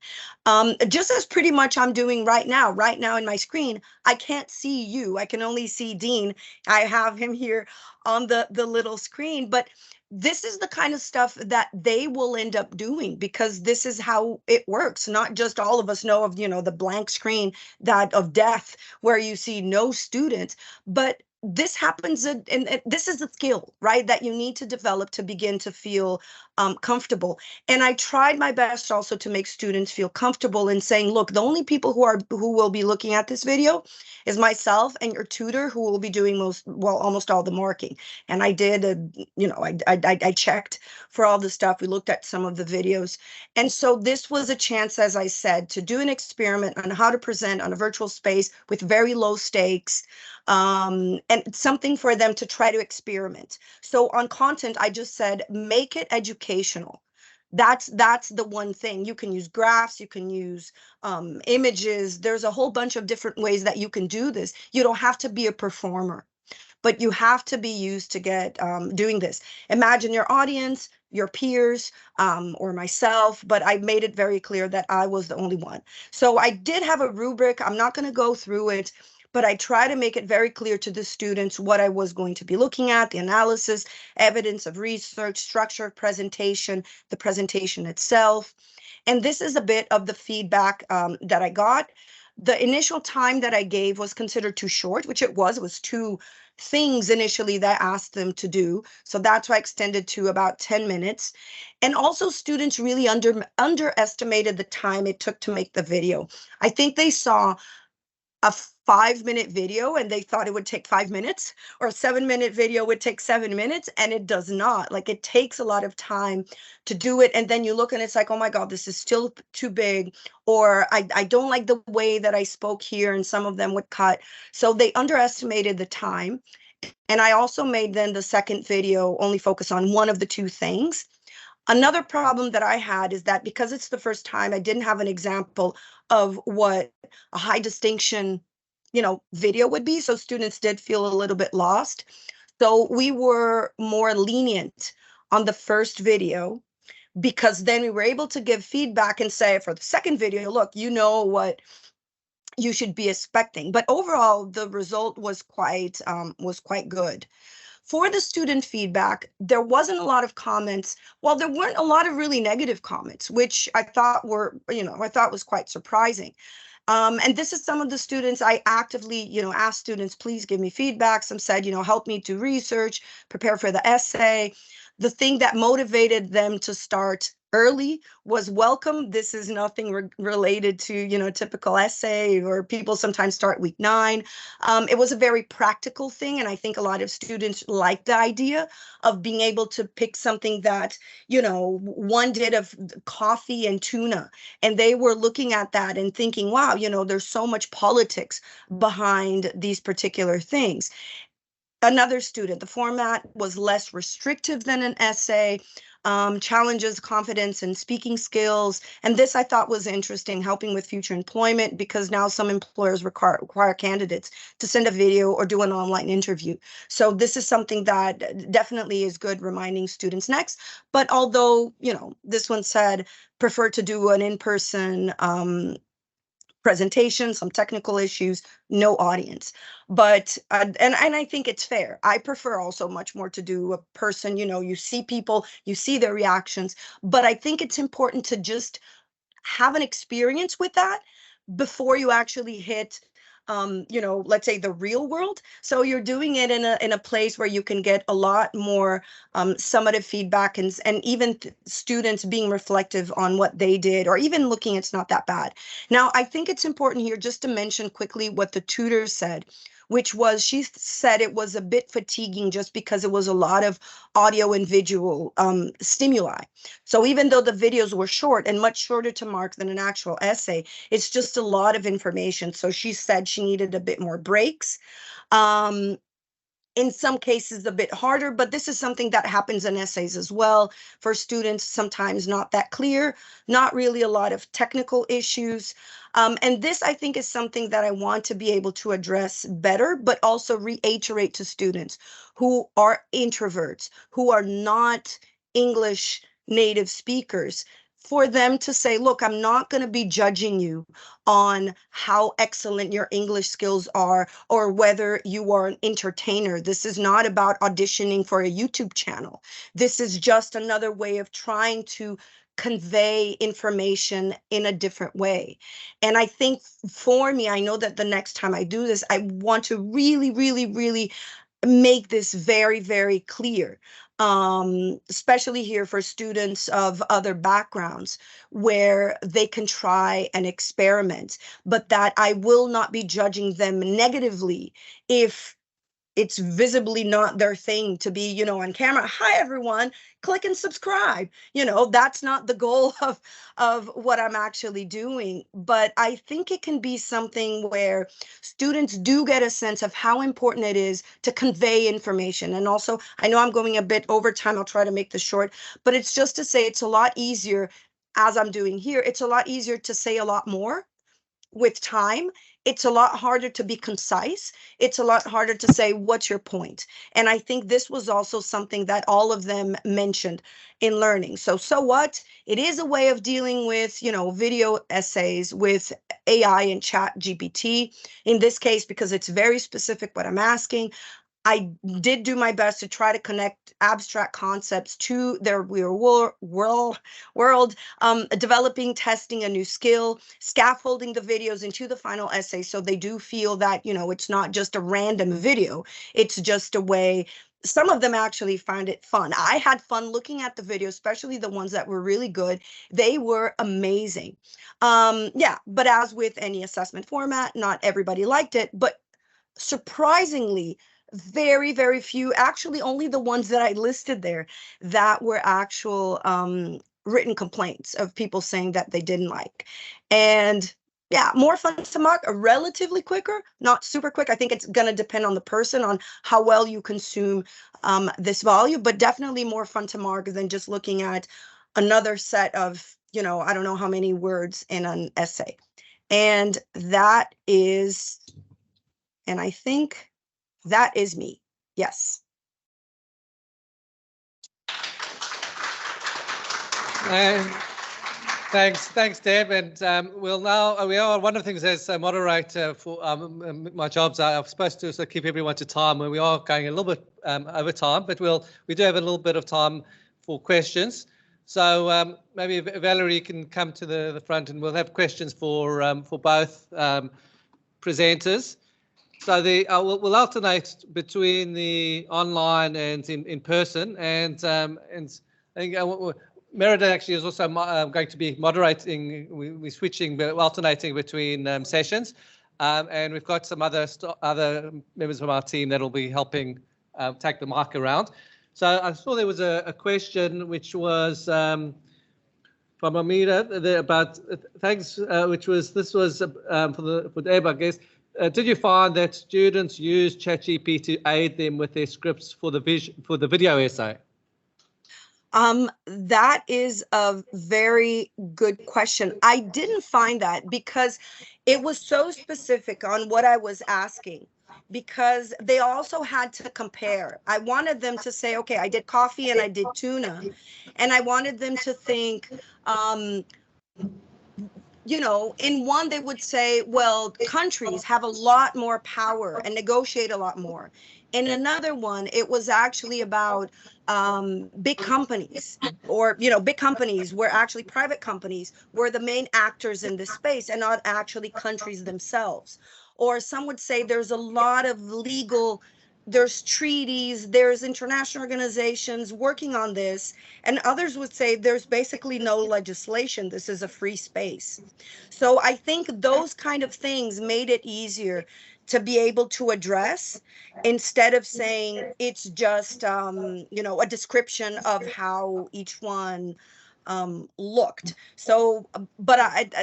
[SPEAKER 4] Just as pretty much I'm doing right now in my screen, I can't see you. I can only see Dean. I have him here on the little screen, but this is the kind of stuff that they will end up doing because this is how it works. Not just all of us know of, the blank screen that of death where you see no students, but this happens and this is a skill, right, that you need to develop to begin to feel comfortable. And I tried my best also to make students feel comfortable in saying, look, the only people who will be looking at this video is myself and your tutor, who will be doing almost all the marking. And I did, I checked for all the stuff. We looked at some of the videos. And so this was a chance, as I said, to do an experiment on how to present on a virtual space with very low stakes, and something for them to try to experiment. So on content, I just said, make it educational. That's the one thing. You can use graphs, you can use images. There's a whole bunch of different ways that you can do this. You don't have to be a performer, but you have to be used to get doing this. Imagine your audience, your peers, or myself, but I made it very clear that I was the only one. So I did have a rubric. I'm not going to go through it, but I try to make it very clear to the students what I was going to be looking at, the analysis, evidence of research, structure of presentation, the presentation itself. And this is a bit of the feedback that I got. The initial time that I gave was considered too short, which it was. It was 2 things initially that I asked them to do. So that's why I extended to about 10 minutes. And also students really underestimated the time it took to make the video. I think they saw a 5-minute video and they thought it would take 5 minutes, or a 7-minute video would take 7 minutes, and it does not. Like, it takes a lot of time to do it, and then you look and it's like, oh my God, this is still too big, or I don't like the way that I spoke here, and some of them would cut. So they underestimated the time. And I also made then the second video only focus on one of the 2 things. Another problem that I had is that because it's the first time, I didn't have an example of what a high distinction, video would be. So students did feel a little bit lost. So we were more lenient on the first video, because then we were able to give feedback and say for the second video, look, you know what you should be expecting. But overall, the result was quite good. For the student feedback, there wasn't a lot of comments. Well, there weren't a lot of really negative comments, which I thought was quite surprising. And this is some of the students I actively, asked students, please give me feedback. Some said, help me do research, prepare for the essay. The thing that motivated them to start early was welcome. This is nothing related to, typical essay, or people sometimes start week 9. It was a very practical thing. And I think a lot of students like the idea of being able to pick something that, one did of coffee and tuna. And they were looking at that and thinking, wow, there's so much politics behind these particular things. Another student, the format was less restrictive than an essay, challenges confidence and speaking skills. And this I thought was interesting, helping with future employment, because now some employers require candidates to send a video or do an online interview. So this is something that definitely is good, reminding students next. But although, this one said, prefer to do an in-person presentation, some technical issues, no audience. But and I think it's fair. I prefer also much more to do a person, you see people, you see their reactions. But I think it's important to just have an experience with that before you actually hit let's say the real world. So you're doing it in a place where you can get a lot more summative feedback, and even students being reflective on what they did, or even looking, it's not that bad. Now, I think it's important here just to mention quickly what the tutors said, which was, she said it was a bit fatiguing just because it was a lot of audio and visual stimuli. So even though the videos were short and much shorter to mark than an actual essay, it's just a lot of information. So she said she needed a bit more breaks. In some cases a bit harder, but this is something that happens in essays as well. For students, sometimes not that clear, not really a lot of technical issues. And this, I think, is something that I want to be able to address better, but also reiterate to students who are introverts, who are not English native speakers, for them to say, look, I'm not going to be judging you on how excellent your English skills are or whether you are an entertainer. This is not about auditioning for a YouTube channel. This is just another way of trying to convey information in a different way. And I think for me, I know that the next time I do this, I want to really, really, really make this very, very clear, especially here for students of other backgrounds where they can try and experiment, but that I will not be judging them negatively if it's visibly not their thing to be, you know, on camera. Hi, everyone, click and subscribe. You know, that's not the goal of what I'm actually doing. But I think it can be something where students do get a sense of how important it is to convey information. And also, I know I'm going a bit over time. I'll try to make this short, but it's just to say it's a lot easier, as I'm doing here, it's a lot easier to say a lot more with time. It's a lot harder to be concise. It's a lot harder to say, what's your point? And I think this was also something that all of them mentioned in learning. So what? It is a way of dealing with, you know, video essays with AI and chat GPT. In this case, because it's very specific what I'm asking, I did do my best to try to connect abstract concepts to their real world, developing, testing a new skill, scaffolding the videos into the final essay so they do feel that, you know, it's not just a random video. It's just a way. Some of them actually find it fun. I had fun looking at the video, especially the ones that were really good. They were amazing. Yeah, but as with any assessment format, not everybody liked it, but surprisingly, very, very few, actually only the ones that I listed there, that were actual written complaints of people saying that they didn't like. And yeah, more fun to mark, relatively quicker, not super quick. I think it's going to depend on the person, on how well you consume this volume, but definitely more fun to mark than just looking at another set of, you know, I don't know how many words in an essay. And that is, and I think that is me. Yes.
[SPEAKER 1] And thanks, Deb. And we'll now, we are one of the things as a moderator for my jobs. I'm supposed to keep everyone to time, and we are going a little bit over time, but we do have a little bit of time for questions. So maybe Valerie can come to the front, and we'll have questions for both presenters. So we'll alternate between the online and in person, and I think Merida actually is also going to be moderating. We're switching, alternating between sessions, and we've got some other members of our team that'll be helping take the mic around. So I saw there was a question which was from Amira about thanks, which was for Deb, I guess. Did you find that students use ChatGPT to aid them with their scripts for the video essay?
[SPEAKER 4] That is a very good question. I didn't find that because it was so specific on what I was asking, because they also had to compare. I wanted them to say, okay, I did coffee and I did tuna, and I wanted them to think, you know, in one, they would say, well, countries have a lot more power and negotiate a lot more. In another one, it was actually about big companies, or, you know, big companies were actually private companies were the main actors in this space and not actually countries themselves. Or some would say there's a lot of legal there's treaties, there's international organizations working on this, and others would say there's basically no legislation. This is a free space. So I think those kind of things made it easier to be able to address, instead of saying it's just you know, a description of how each one looked. So, but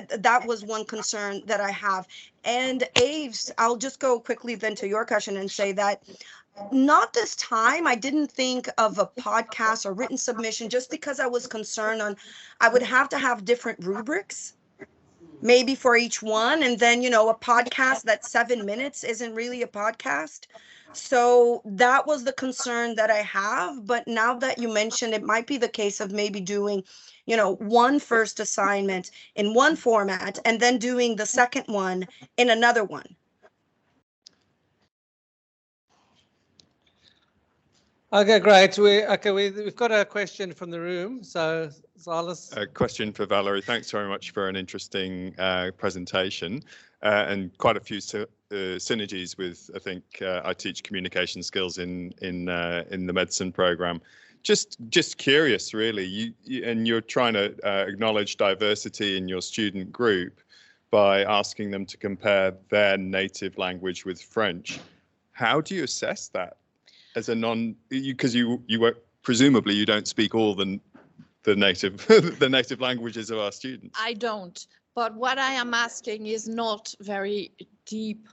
[SPEAKER 4] that was one concern that I have. And Aves, I'll just go quickly then to your question and say that not this time. I didn't think of a podcast or written submission just because I was concerned on, I would have to have different rubrics maybe for each one. And then, you know, a podcast that's 7 minutes isn't really a podcast. So that was the concern that I have. But now that you mentioned, it might be the case of maybe doing, you know, one first assignment in one format and then doing the second one in another one.
[SPEAKER 1] Okay, great. We've got a question from the room. So, Silas.
[SPEAKER 8] A question for Valerie. Thanks very much for an interesting presentation and quite a few synergies with, I think, I teach communication skills in the medicine program. Just curious, really. And you're trying to acknowledge diversity in your student group by asking them to compare their native language with French. How do you assess that? As a because you presumably you don't speak all the native the native languages of our students.
[SPEAKER 3] I don't, but what I am asking is not very deep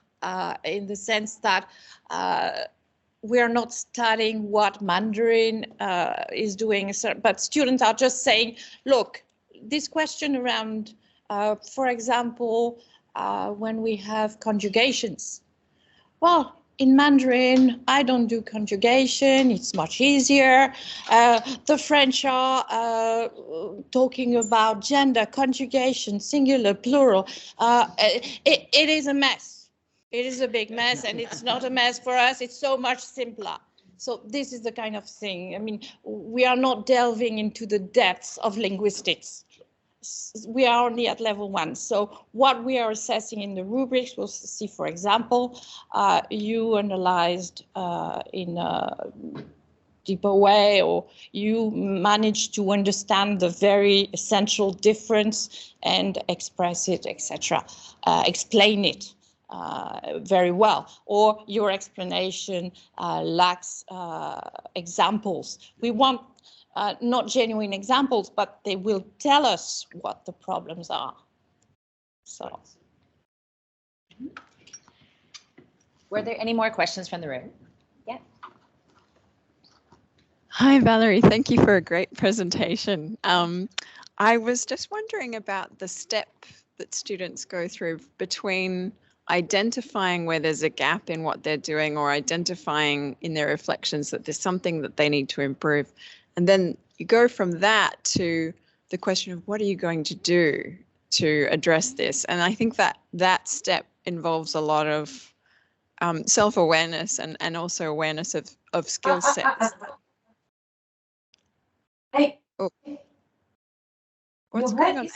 [SPEAKER 3] in the sense that we are not studying what Mandarin is doing, but students are just saying, look, this question around, for example, when we have conjugations, well, in Mandarin, I don't do conjugation. It's much easier. The French are talking about gender, conjugation, singular, plural. It is a mess. It is a big mess, and it's not a mess for us. It's so much simpler. So this is the kind of thing. I mean, we are not delving into the depths of linguistics. We are only at level 1. So what we are assessing in the rubrics, we'll see, for example, you analyzed in a deeper way, or you managed to understand the very essential difference and express it, etc., explain it very well, or your explanation lacks examples. We want not genuine examples, but they will tell us what the problems are. So.
[SPEAKER 9] Were there any more questions from the room? Yeah.
[SPEAKER 10] Hi, Valerie. Thank you for a great presentation. I was just wondering about the step that students go through between identifying where there's a gap in what they're doing, or identifying in their reflections that there's something that they need to improve. And then you go from that to the question of what are you going to do to address this? And I think that that step involves a lot of self-awareness and also awareness of skill sets.
[SPEAKER 11] Hey,
[SPEAKER 10] oh.
[SPEAKER 11] What's going on?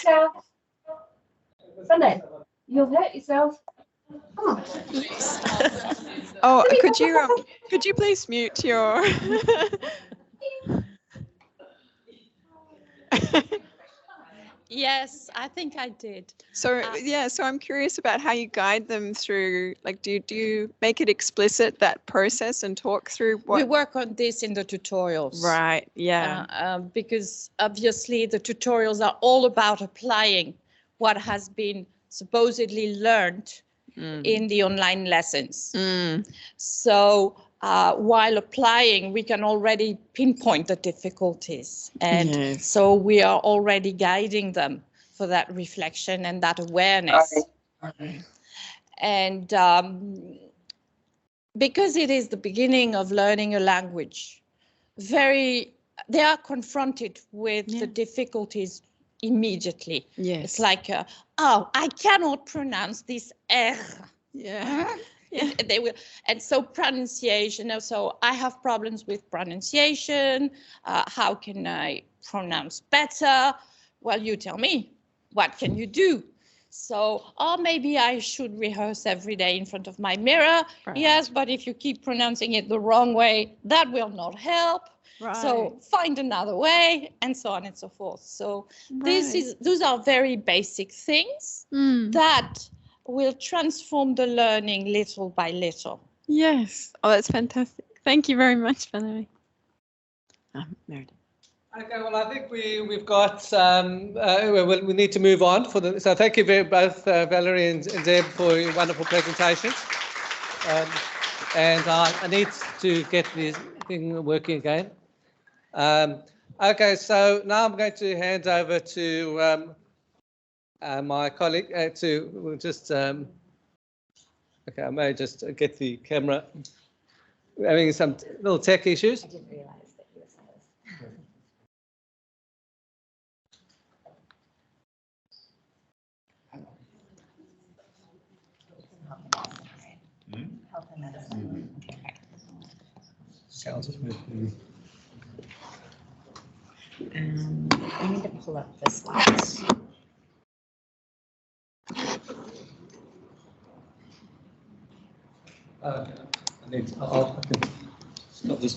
[SPEAKER 11] Sunday, you'll hurt yourself. Come on.
[SPEAKER 10] Oh, could you please mute your
[SPEAKER 3] Yes, I think I did.
[SPEAKER 10] So yeah, so I'm curious about how you guide them through, like, do you make it explicit, that process, and talk through what?
[SPEAKER 3] We work on this in the tutorials.
[SPEAKER 10] Right, yeah.
[SPEAKER 3] Because obviously the tutorials are all about applying what has been supposedly learned in the online lessons. So while applying, we can already pinpoint the difficulties. And so we are already guiding them for that reflection and that awareness. And because it is the beginning of learning a language, they are confronted with the difficulties immediately. It's like, oh, I cannot pronounce this R. They will, and so pronunciation. So I have problems with pronunciation. How can I pronounce better? Well, you tell me. What can you do? So, or maybe I should rehearse every day in front of my mirror.
[SPEAKER 10] Right.
[SPEAKER 3] Yes, but if you keep pronouncing it the wrong way, that will not help.
[SPEAKER 10] Right.
[SPEAKER 3] So find another way, and so on and so forth. So those are very basic things that will transform the learning little by little.
[SPEAKER 10] Yes. Oh, that's fantastic. Thank you very much, Valerie. Meredith.
[SPEAKER 1] Okay, well, I think we've got, we need to move on. So thank you both, Valerie and Zeb, for your wonderful presentations. And I need to get this thing working again. Okay, so now I'm going to hand over to my colleague okay, I may just get the camera. We're having some little tech issues.
[SPEAKER 9] I didn't realize that he was Health and medicine. I need to pull up the slides.
[SPEAKER 1] I'll stop this.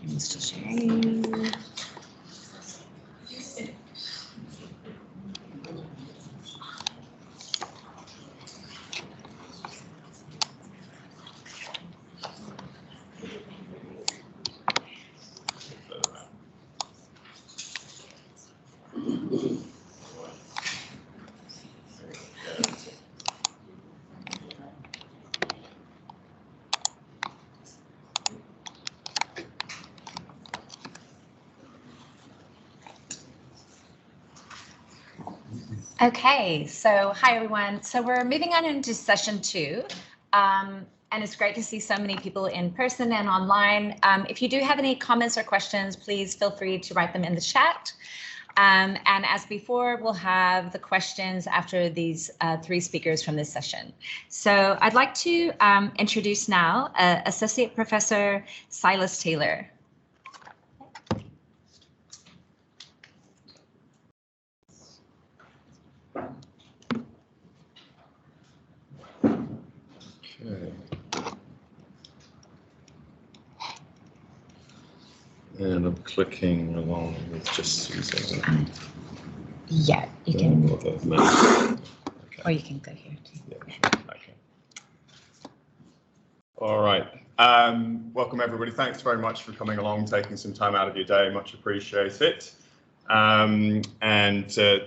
[SPEAKER 9] I'm still sharing. Okay, so hi everyone. So we're moving on into session 2. And it's great to see so many people in person and online. If you do have any comments or questions, please feel free to write them in the chat. And as before, we'll have the questions after these 3 speakers from this session. So I'd like to introduce now Associate Professor Silas Taylor.
[SPEAKER 8] Okay. And I'm clicking along with just Susan.
[SPEAKER 9] Yeah, you can.
[SPEAKER 8] Okay.
[SPEAKER 9] Or you can go here too.
[SPEAKER 8] Yeah, sure. Okay. All right. Welcome everybody. Thanks very much for coming along, taking some time out of your day. Much appreciate it. And to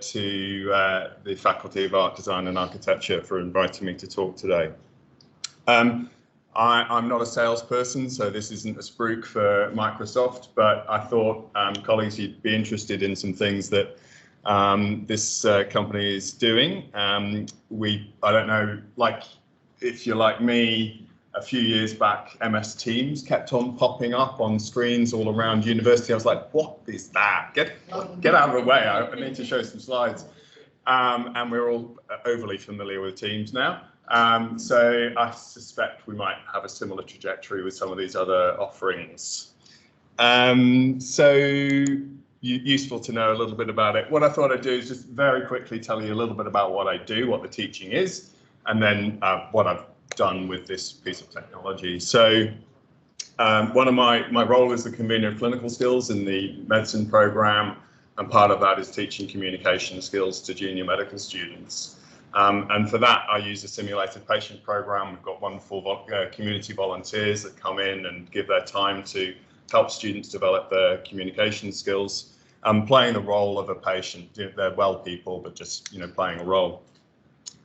[SPEAKER 8] the Faculty of Art, Design and Architecture for inviting me to talk today. I'm not a salesperson, so this isn't a spruik for Microsoft, but I thought, colleagues, you'd be interested in some things that this company is doing. I don't know, like if you're like me, a few years back, MS Teams kept on popping up on screens all around university. I was like, what is that? Get out of the way, I need to show some slides. And we're all overly familiar with Teams now. So I suspect we might have a similar trajectory with some of these other offerings. Useful to know a little bit about it. What I thought I'd do is just very quickly tell you a little bit about what I do, what the teaching is, and then what I've done with this piece of technology. So one of my role is the convener of clinical skills in the medicine program, and part of that is teaching communication skills to junior medical students. And for that, I use a simulated patient program. We've got wonderful community volunteers that come in and give their time to help students develop their communication skills. Playing the role of a patient. They're well people, but just playing a role.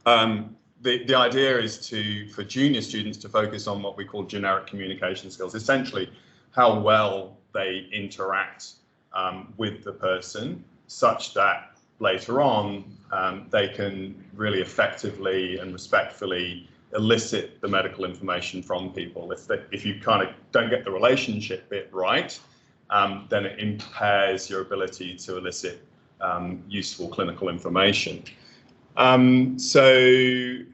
[SPEAKER 8] The idea is for junior students to focus on what we call generic communication skills, essentially how well they interact with the person, such that later on they can really effectively and respectfully elicit the medical information from people. If you kind of don't get the relationship bit right, then it impairs your ability to elicit useful clinical information. That's the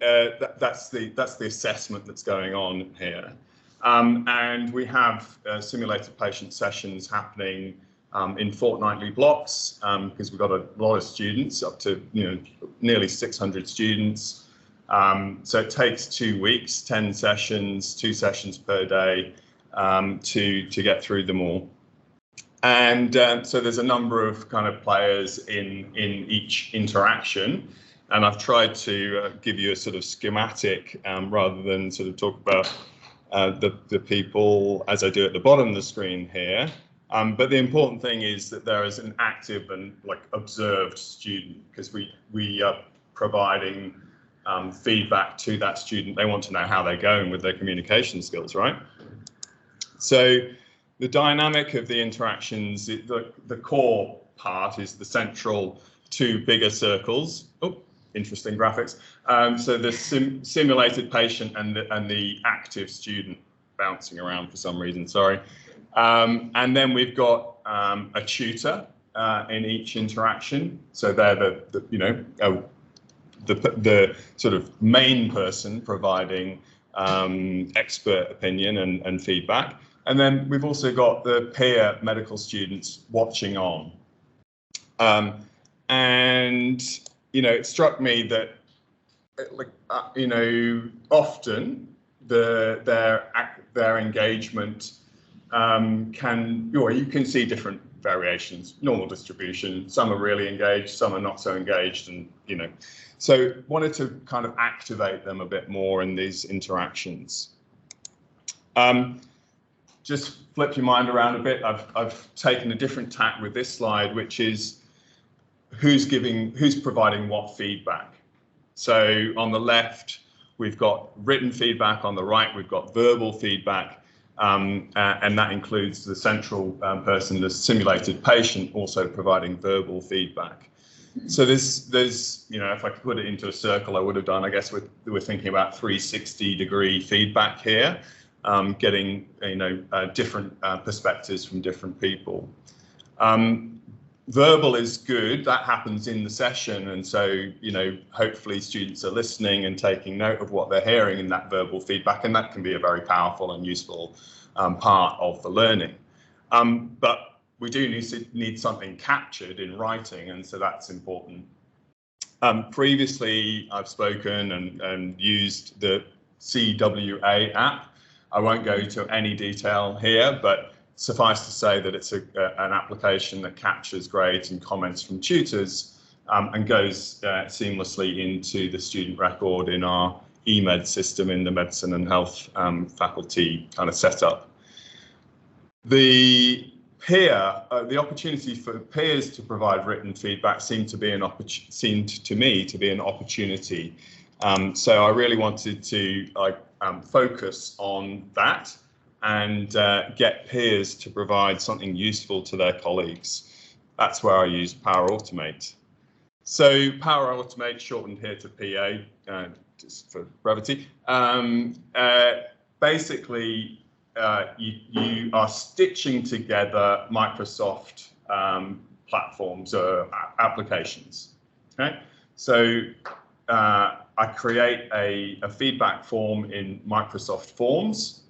[SPEAKER 8] assessment that's going on here. And we have simulated patient sessions happening in fortnightly blocks because we've got a lot of students, up to nearly 600 students. So it takes 2 weeks, 10 sessions, 2 sessions per day to get through them all. And so there's a number of kind of players in each interaction. And I've tried to give you a sort of schematic rather than sort of talk about the people as I do at the bottom of the screen here. But the important thing is that there is an active and observed student, because we are providing feedback to that student. They want to know how they're going with their communication skills, right? So the dynamic of the interactions, the core part is the central 2 bigger circles. Oh, interesting graphics. So the simulated patient and the active student bouncing around for some reason, sorry. And then we've got a tutor in each interaction. So they're the sort of main person providing expert opinion and feedback. And then we've also got the peer medical students watching on. And it struck me that often their engagement you can see different variations, normal distribution. Some are really engaged, some are not so engaged, and so wanted to kind of activate them a bit more in these interactions. Just flip your mind around a bit. I've taken a different tack with this slide, which is who's providing what feedback. So on the left, we've got written feedback. On the right, we've got verbal feedback. And that includes the central person, the simulated patient, also providing verbal feedback. So there's if I could put it into a circle, I would have done, I guess we're thinking about 360-degree feedback here, getting different perspectives from different people. Verbal is good, that happens in the session, and so hopefully students are listening and taking note of what they're hearing in that verbal feedback, and that can be a very powerful and useful part of the learning. But we do need something captured in writing, and so that's important. Previously, I've spoken and used the CWA app. I won't go into any detail here, but suffice to say that it's an application that captures grades and comments from tutors and goes seamlessly into the student record in our eMed system in the medicine and health faculty kind of setup. The opportunity for peers to provide written feedback seemed to me to be an opportunity. So I really wanted to focus on that and get peers to provide something useful to their colleagues. That's where I use Power Automate. So Power Automate, shortened here to PA, just for brevity. Basically, you are stitching together Microsoft platforms or applications. Okay, so I create a feedback form in Microsoft Forms.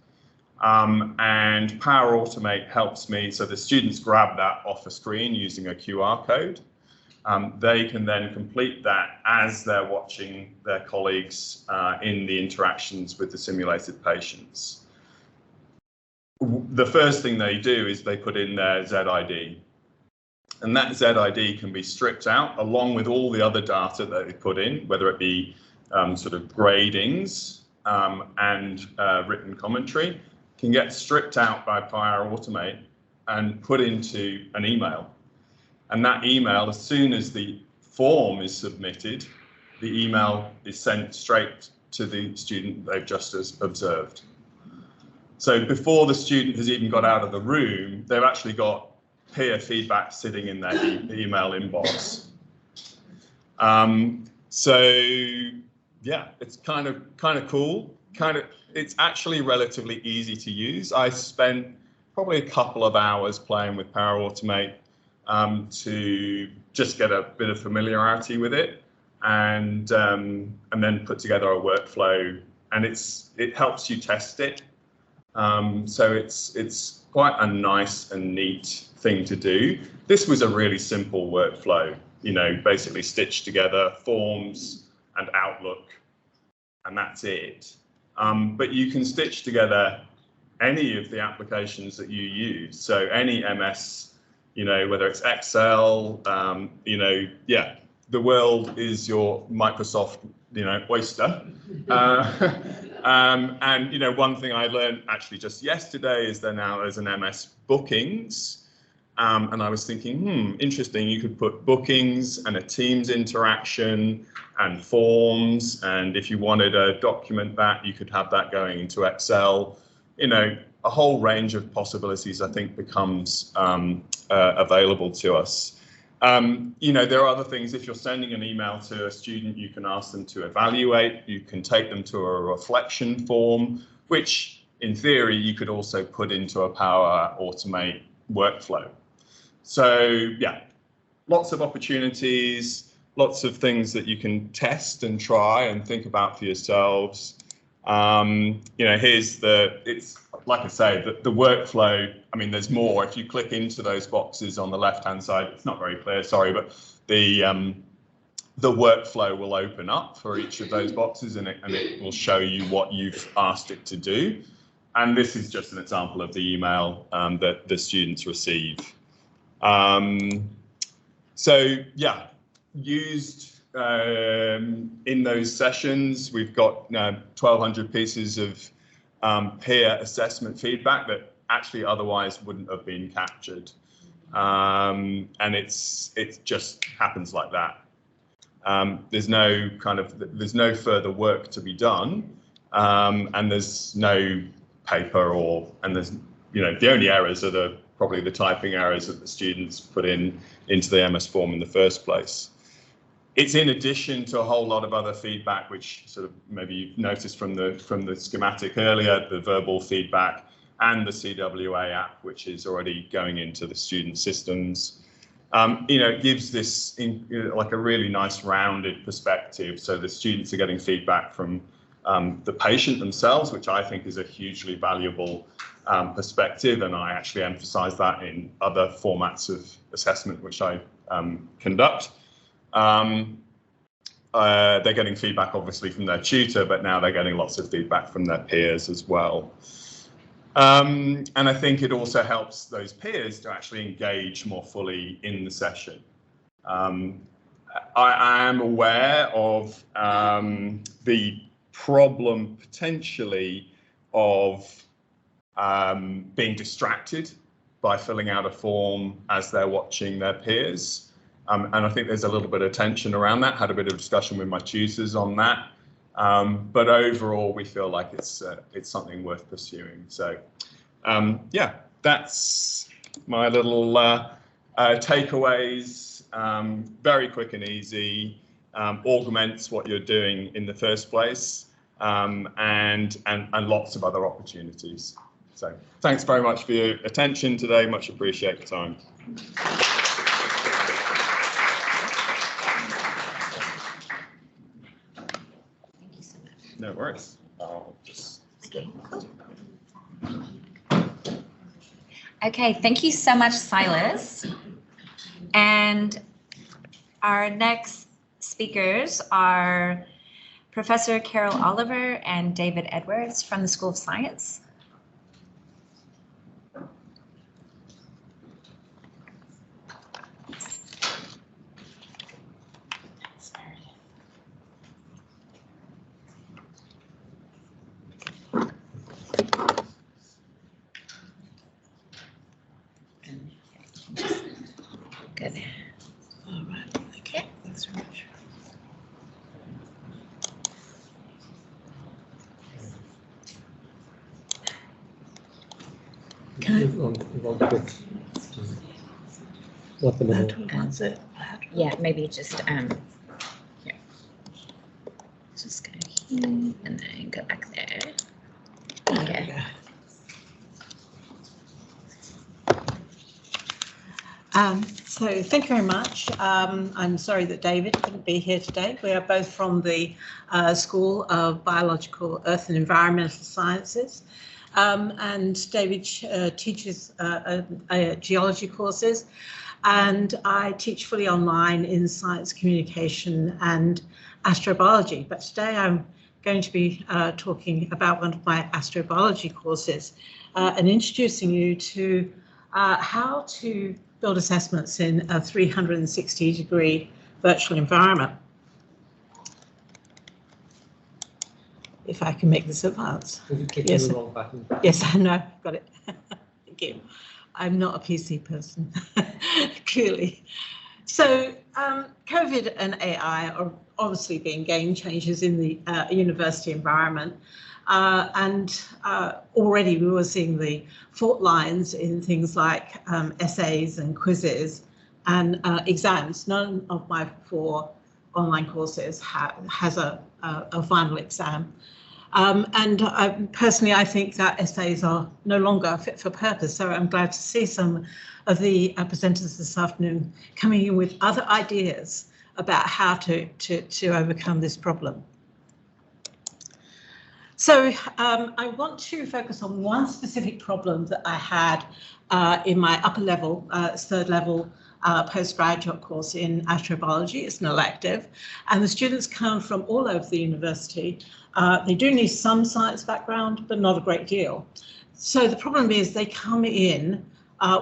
[SPEAKER 8] And Power Automate helps me, so the students grab that off a screen using a QR code. They can then complete that as they're watching their colleagues in the interactions with the simulated patients. The first thing they do is they put in their ZID. And that ZID can be stripped out along with all the other data that they put in, whether it be sort of gradings and written commentary, can get stripped out by Power Automate and put into an email. And that email, as soon as the form is submitted, the email is sent straight to the student they've just observed. So before the student has even got out of the room, they've actually got peer feedback sitting in their email inbox. So yeah, it's kind of cool. It's actually relatively easy to use. I spent probably a couple of hours playing with Power Automate to just get a bit of familiarity with it, and then put together a workflow. And it helps you test it. So it's quite a nice and neat thing to do. This was a really simple workflow, you know, basically stitch together forms and Outlook, and that's it. But you can stitch together any of the applications that you use. So any MS, you know, whether it's Excel, you know, yeah, the world is your Microsoft, you know, oyster. And, you know, one thing I learned actually just yesterday is there's an MS bookings. And I was thinking, interesting, you could put bookings and a Teams interaction and forms. And if you wanted to document that, you could have that going into Excel. You know, a whole range of possibilities, I think, becomes available to us. You know, there are other things. If you're sending an email to a student, you can ask them to evaluate. You can take them to a reflection form, which in theory, you could also put into a Power Automate workflow. So yeah, lots of opportunities, lots of things that you can test and try and think about for yourselves. You know, it's like I say, the workflow, I mean, there's more. If you click into those boxes on the left-hand side, it's not very clear, sorry, but the workflow will open up for each of those boxes and it will show you what you've asked it to do. And this is just an example of the email that the students receive. So yeah, used in those sessions, we've got 1,200 pieces of peer assessment feedback that actually otherwise wouldn't have been captured. And it just happens like that. There's no further work to be done, and there's no paper and there's, you know, the only errors are probably the typing errors that the students put into the MS form in the first place. It's in addition to a whole lot of other feedback, which sort of maybe you've noticed from the schematic earlier, the verbal feedback and the CWA app, which is already going into the student systems. You know, it gives this like a really nice rounded perspective. So the students are getting feedback from the patient themselves, which I think is a hugely valuable perspective. And I actually emphasize that in other formats of assessment, which I conduct. They're getting feedback obviously from their tutor, but now they're getting lots of feedback from their peers as well. And I think it also helps those peers to actually engage more fully in the session. I am aware of the problem potentially of being distracted by filling out a form as they're watching their peers. And I think there's a little bit of tension around that. Had a bit of discussion with my tutors on that. But overall, we feel like it's something worth pursuing. So, yeah, that's my little takeaways. Very quick and easy. Augments what you're doing in the first place, and lots of other opportunities. So, thanks very much for your attention today. Much appreciate your time. No worries. I'll just.
[SPEAKER 9] Okay, thank you so much, Silas. And our next speakers are Professor Carol Oliver and David Edwards from the School of Science. Good. All right. Okay. Thanks very much.
[SPEAKER 12] What the matter?
[SPEAKER 9] Yeah, maybe just here. Just go here and then go back there. Okay.
[SPEAKER 12] So thank you very much. I'm sorry that David couldn't be here today. We are both from the School of Biological, Earth and Environmental Sciences. and David teaches geology courses, and I teach fully online in science communication and astrobiology. But today I'm going to be talking about one of my astrobiology courses and introducing you to how to build assessments in a 360-degree virtual environment. If I can make this advance. Yes, the wrong button. Yes, I know, got it. Thank you. I'm not a PC person, clearly. So COVID and AI are obviously being game changers in the university environment. Already we were seeing the fault lines in things like essays and quizzes and exams. None of my 4 online courses has a final exam. Personally, I think that essays are no longer fit for purpose. So I'm glad to see some of the presenters this afternoon coming in with other ideas about how to overcome this problem. So I want to focus on one specific problem that I had in my upper level, 3rd level postgraduate course in astrobiology. It's an elective, and the students come from all over the university. They do need some science background, but not a great deal. So the problem is they come in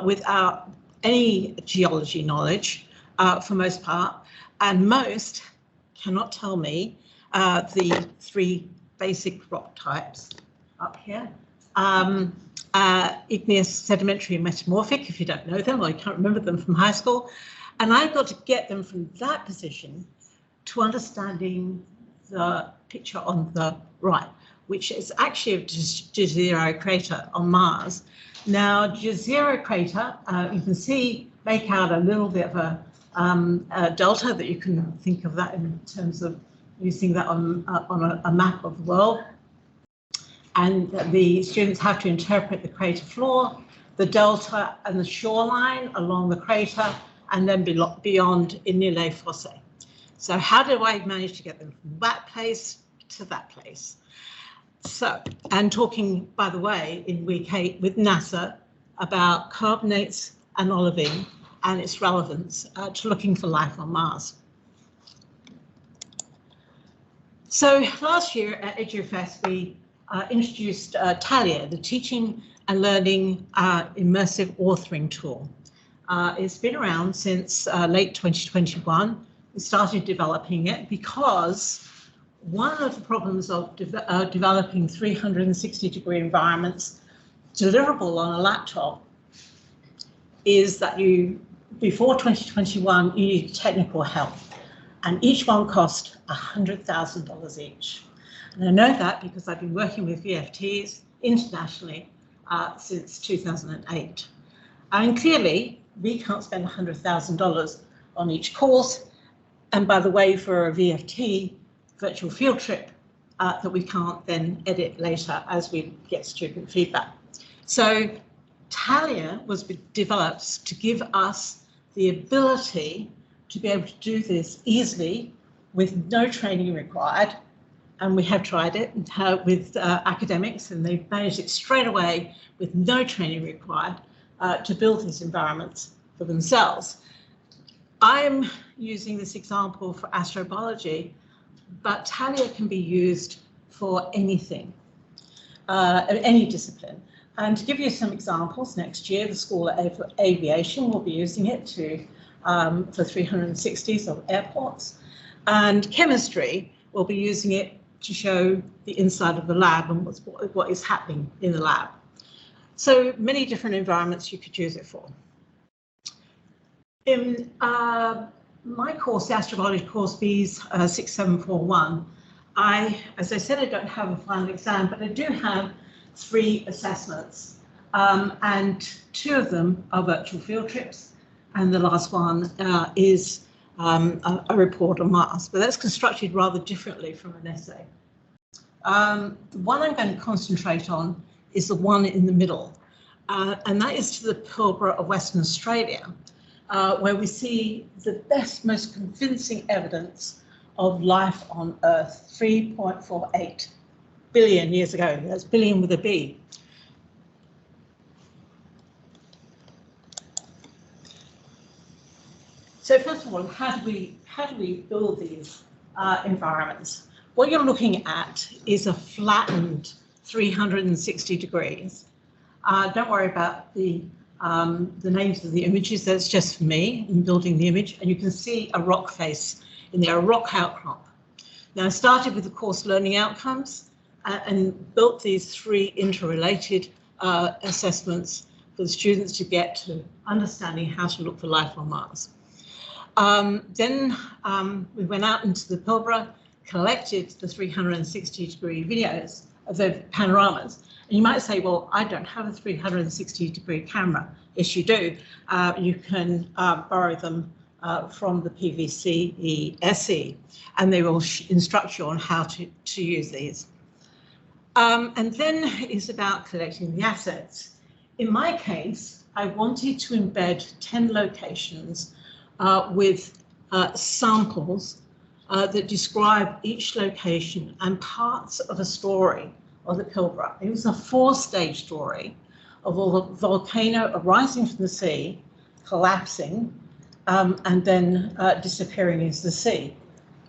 [SPEAKER 12] without any geology knowledge for most part, and most cannot tell me the 3 basic rock types up here. Igneous, sedimentary, and metamorphic, if you don't know them, or you can't remember them from high school. And I've got to get them from that position to understanding the picture on the right, which is actually a Jezero crater on Mars. Now, Jezero crater, you can see, make out a little bit of a delta that you can think of that in terms of using that on a map of the world. And the students have to interpret the crater floor, the delta and the shoreline along the crater, and then beyond in Nile Fosse. So how do I manage to get them from that place to that place? So, and talking, by the way, in week 8 with NASA about carbonates and olivine and its relevance to looking for life on Mars. So last year at Edu Fest, we introduced Talia, the teaching and learning immersive authoring tool. It's been around since late 2021. We started developing it because one of the problems of developing 360-degree environments deliverable on a laptop is that before 2021, you need technical help, and each one cost $100,000 each. And I know that because I've been working with VFTs internationally since 2008. And clearly, we can't spend $100,000 on each course. And by the way, for a VFT virtual field trip that we can't then edit later as we get student feedback. So Talia was developed to give us the ability to be able to do this easily with no training required. And we have tried it with academics, and they've managed it straight away with no training required to build these environments for themselves. I'm using this example for astrobiology, but Talia can be used for anything, any discipline. And to give you some examples, next year the School of Aviation will be using it for 360s of airports, and chemistry will be using it to show the inside of the lab and what is happening in the lab. So many different environments you could use it for. In my course, the astrobiology course B's 6741, as I said, I don't have a final exam, but I do have 3 assessments, and 2 of them are virtual field trips, and the last one is a report on Mars, but that's constructed rather differently from an essay. The one I'm going to concentrate on is the one in the middle, and that is to the Pilbara of Western Australia, where we see the best, most convincing evidence of life on Earth 3.48 billion years ago. That's billion with a B. So first of all, how do we build these environments? What you're looking at is a flattened 360 degrees. Don't worry about the names of the images. That's just for me in building the image. And you can see a rock face in there, a rock outcrop. Now I started with the course learning outcomes and built these three interrelated assessments for the students to get to understanding how to look for life on Mars. Then we went out into the Pilbara, collected the 360-degree videos of the panoramas. And you might say, well, I don't have a 360-degree camera. Yes, you do. You can borrow them from the PVCE SE, and they will instruct you on how to use these. And then it's about collecting the assets. In my case, I wanted to embed 10 locations with samples that describe each location and parts of a story of the Pilbara. It was a 4-stage story of a volcano arising from the sea, collapsing, and then disappearing into the sea.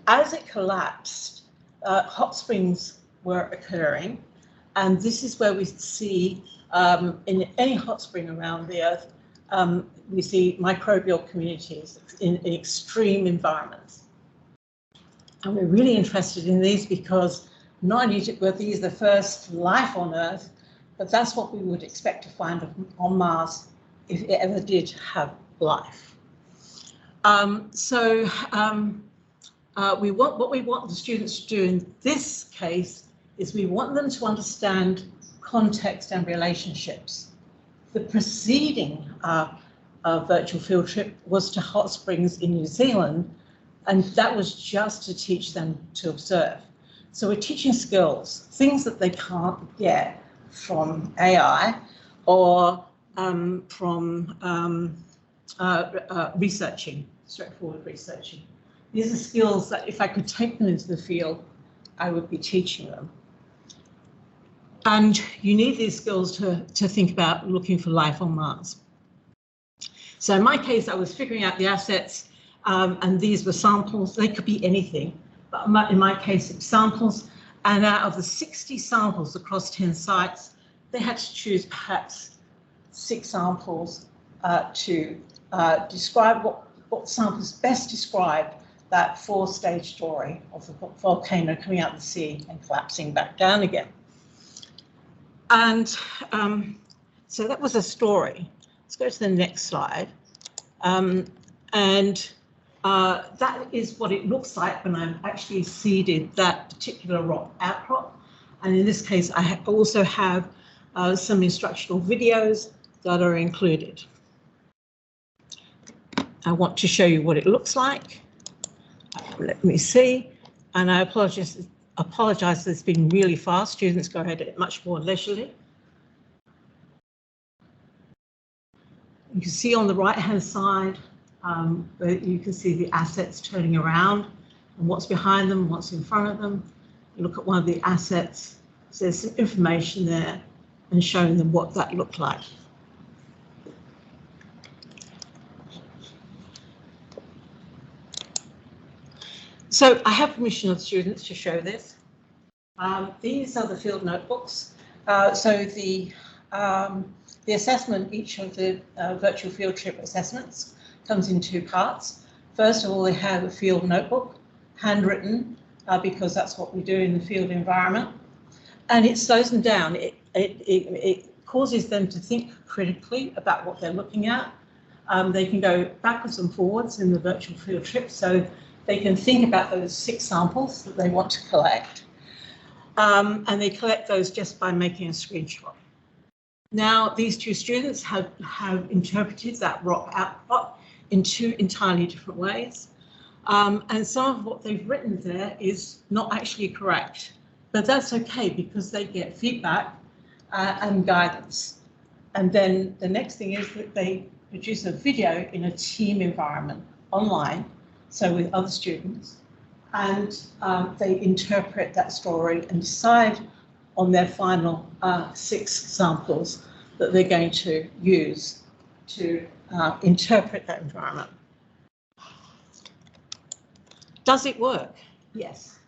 [SPEAKER 12] As it collapsed, hot springs were occurring, and this is where we see in any hot spring around the Earth, we see microbial communities in extreme environments. And we're really interested in these because not only were these the first life on Earth, but that's what we would expect to find on Mars if it ever did have life. What we want the students to do in this case is we want them to understand context and relationships. The preceding virtual field trip was to hot springs in New Zealand, and that was just to teach them to observe. So we're teaching skills, things that they can't get from AI or from researching, straightforward researching. These are skills that if I could take them into the field, I would be teaching them. And you need these skills to think about looking for life on Mars. So in my case, I was figuring out the assets, and these were samples. They could be anything, but in my case, it's samples. And out of the 60 samples across 10 sites, they had to choose perhaps 6 samples to describe what samples best describe that 4-stage story of the volcano coming out of the sea and collapsing back down again. And so that was a story. Let's go to the next slide. That is what it looks like when I've actually seeded that particular rock outcrop. And in this case, I also have some instructional videos that are included. I want to show you what it looks like. Let me see. And I apologize, it's been really fast. Students go ahead much more leisurely. You can see on the right-hand side, you can see the assets turning around and what's behind them, what's in front of them. You look at one of the assets, so there's some information there and showing them what that looked like. So I have permission of students to show this. These are the field notebooks. So the assessment, each of the virtual field trip assessments comes in 2 parts. First of all, they have a field notebook, handwritten, because that's what we do in the field environment. And it slows them down. It causes them to think critically about what they're looking at. They can go backwards and forwards in the virtual field trip, so they can think about those 6 samples that they want to collect. And they collect those just by making a screenshot. Now, these 2 students have interpreted that rock outcrop in 2 entirely different ways. And some of what they've written there is not actually correct, but that's okay because they get feedback and guidance. And then the next thing is that they produce a video in a team environment online, so with other students, and they interpret that story and decide on their final 6 samples that they're going to use to interpret that environment. Does it work? Yes.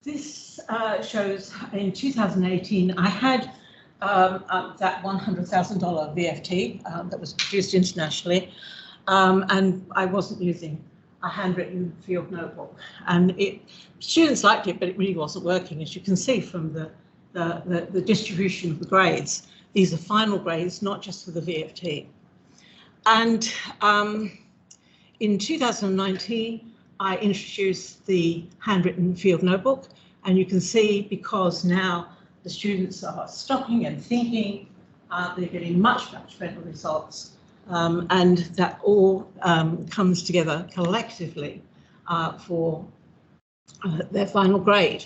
[SPEAKER 12] This shows in 2018, I had that $100,000 VFT that was produced internationally, and I wasn't using a handwritten field notebook. And students liked it, but it really wasn't working. As you can see from the distribution of the grades, these are final grades, not just for the VFT. And in 2019, I introduced the handwritten field notebook, and you can see because now the students are stopping and thinking, they're getting much, much better results, and that all comes together collectively for their final grade.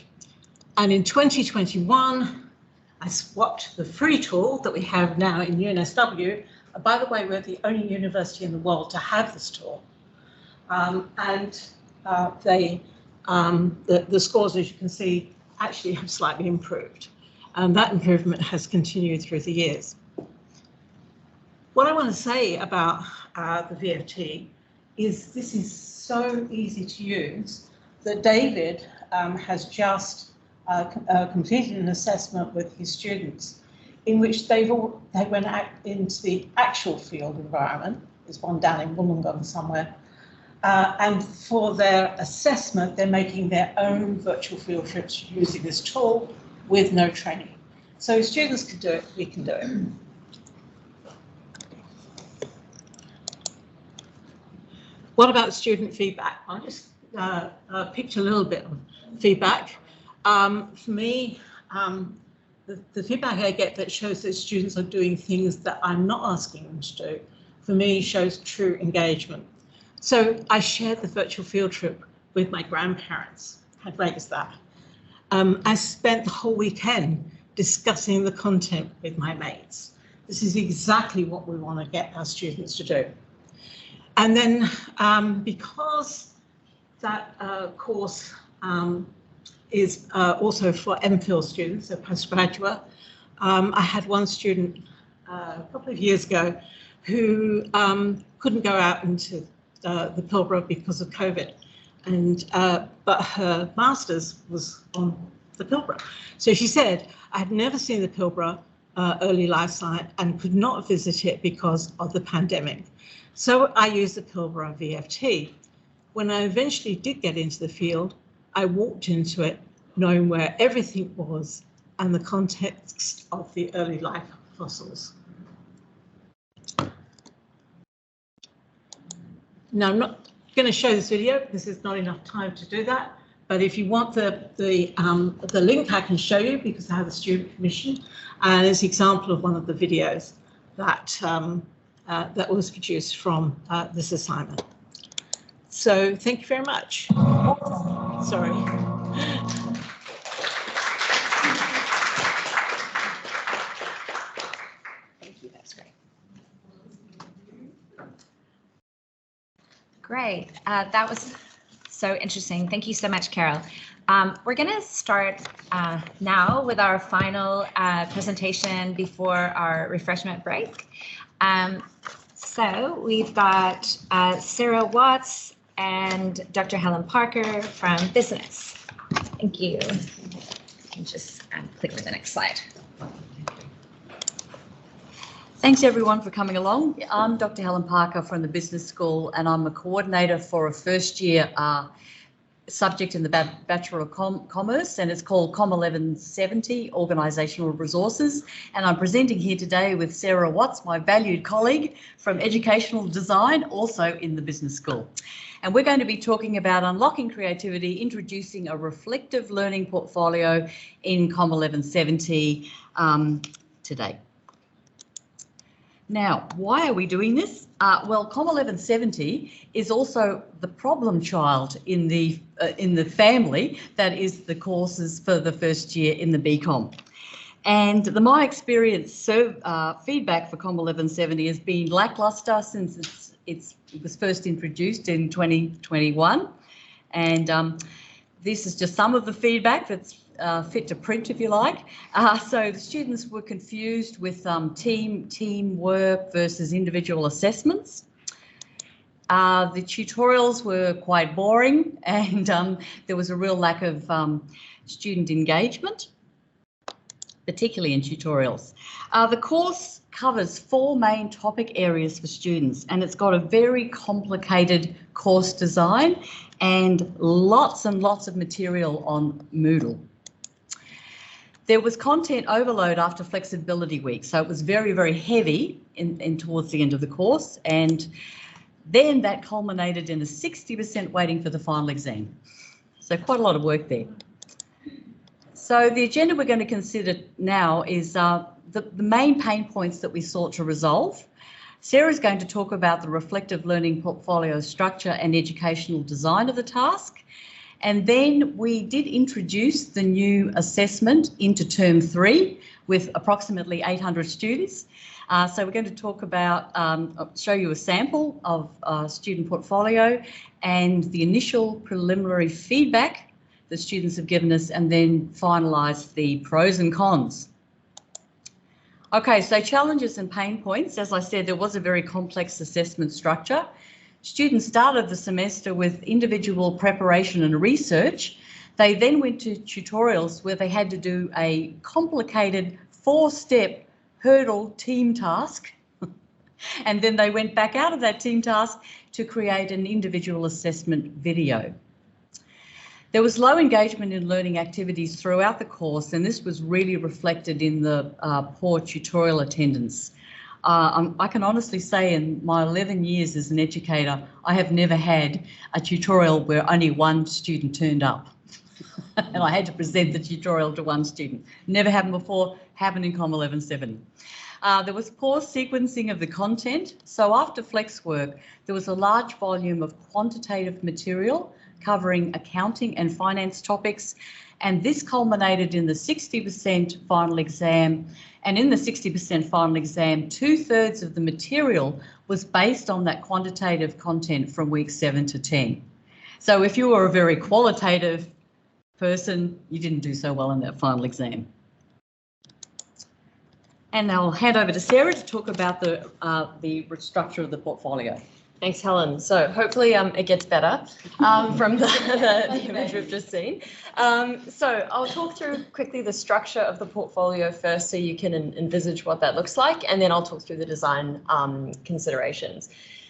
[SPEAKER 12] And in 2021, I swapped the free tool that we have now in UNSW. By the way, we're the only university in the world to have this tool. The scores, as you can see, actually have slightly improved. And that improvement has continued through the years. What I want to say about the VFT is this is so easy to use that David has just completed an assessment with his students in which they went out into the actual field environment. There's one down in Wollongong somewhere. And for their assessment, they're making their own virtual field trips using this tool with no training. So students can do it, we can do it. What about student feedback? I just picked a little bit of feedback. For me, the feedback I get that shows that students are doing things that I'm not asking them to do, for me shows true engagement. So I shared the virtual field trip with my grandparents. How great is that? I spent the whole weekend discussing the content with my mates. This is exactly what we want to get our students to do. And then because that course is also for MPhil students, so postgraduate, I had one student a couple of years ago who couldn't go out into the Pilbara because of COVID, and but her master's was on the Pilbara. So she said, I had never seen the Pilbara early life site and could not visit it because of the pandemic. So I used the Pilbara VFT. When I eventually did get into the field, I walked into it knowing where everything was and the context of the early life fossils. Now, I'm not going to show this video because there's not enough time to do that. But if you want the link, I can show you because I have a student permission. And it's an example of one of the videos that, that was produced from this assignment. So thank you very much. Sorry.
[SPEAKER 9] Thank you, that's great. Great, that was so interesting. Thank you so much, Carol. We're going to start now with our final presentation before our refreshment break. So we've got Sarah Watts and Dr. Helen Parker from Business. Thank you. You can just click to the next slide.
[SPEAKER 13] Thanks everyone for coming along. I'm Dr. Helen Parker from the Business School, and I'm a coordinator for a first year subject in the Bachelor of Commerce, and it's called Com 1170 Organisational Resources. And I'm presenting here today with Sarah Watts, my valued colleague from Educational Design, also in the Business School. And we're going to be talking about unlocking creativity, introducing a reflective learning portfolio in Com 1170 today. Now, why are we doing this? Well, Com 1170 is also the problem child in the family that is the courses for the first year in the BCom. And my experience feedback for Com 1170 has been lackluster since it was first introduced in 2021. And this is just some of the feedback that's fit to print, if you like. So the students were confused with teamwork versus individual assessments. The tutorials were quite boring, and there was a real lack of student engagement, particularly in tutorials. The course covers 4 main topic areas for students, and it's got a very complicated course design and lots of material on Moodle. There was content overload after flexibility week, so it was very heavy in towards the end of the course, and then that culminated in a 60% waiting for the final exam. So quite a lot of work there. So the agenda we're going to consider now is the main pain points that we sought to resolve. Sarah's going to talk about the reflective learning portfolio structure and educational design of the task. And then we did introduce the new assessment into term 3 with approximately 800 students. So we're going to talk about, show you a sample of student portfolio and the initial preliminary feedback the students have given us, and then finalise the pros and cons. Okay, so challenges and pain points. As I said, there was a very complex assessment structure. Students started the semester with individual preparation and research. They then went to tutorials where they had to do a complicated 4-step hurdle team task. And then they went back out of that team task to create an individual assessment video. There was low engagement in learning activities throughout the course, and this was really reflected in the poor tutorial attendance. I can honestly say in my 11 years as an educator, I have never had a tutorial where only one student turned up. And I had to present the tutorial to one student. Never happened before, happened in COM 1170. There was poor sequencing of the content. So after flex work, there was a large volume of quantitative material covering accounting and finance topics, and this culminated in the 60% final exam. And in the 60% final exam, 2/3 of the material was based on that quantitative content from weeks 7 to 10. So if you were a very qualitative person, you didn't do so well in that final exam. And I'll hand over to Sarah to talk about the structure of the portfolio.
[SPEAKER 14] Thanks, Helen. So hopefully it gets better from the image we've just seen. So I'll talk through quickly the structure of the portfolio first so you can envisage what that looks like, and then I'll talk through the design considerations.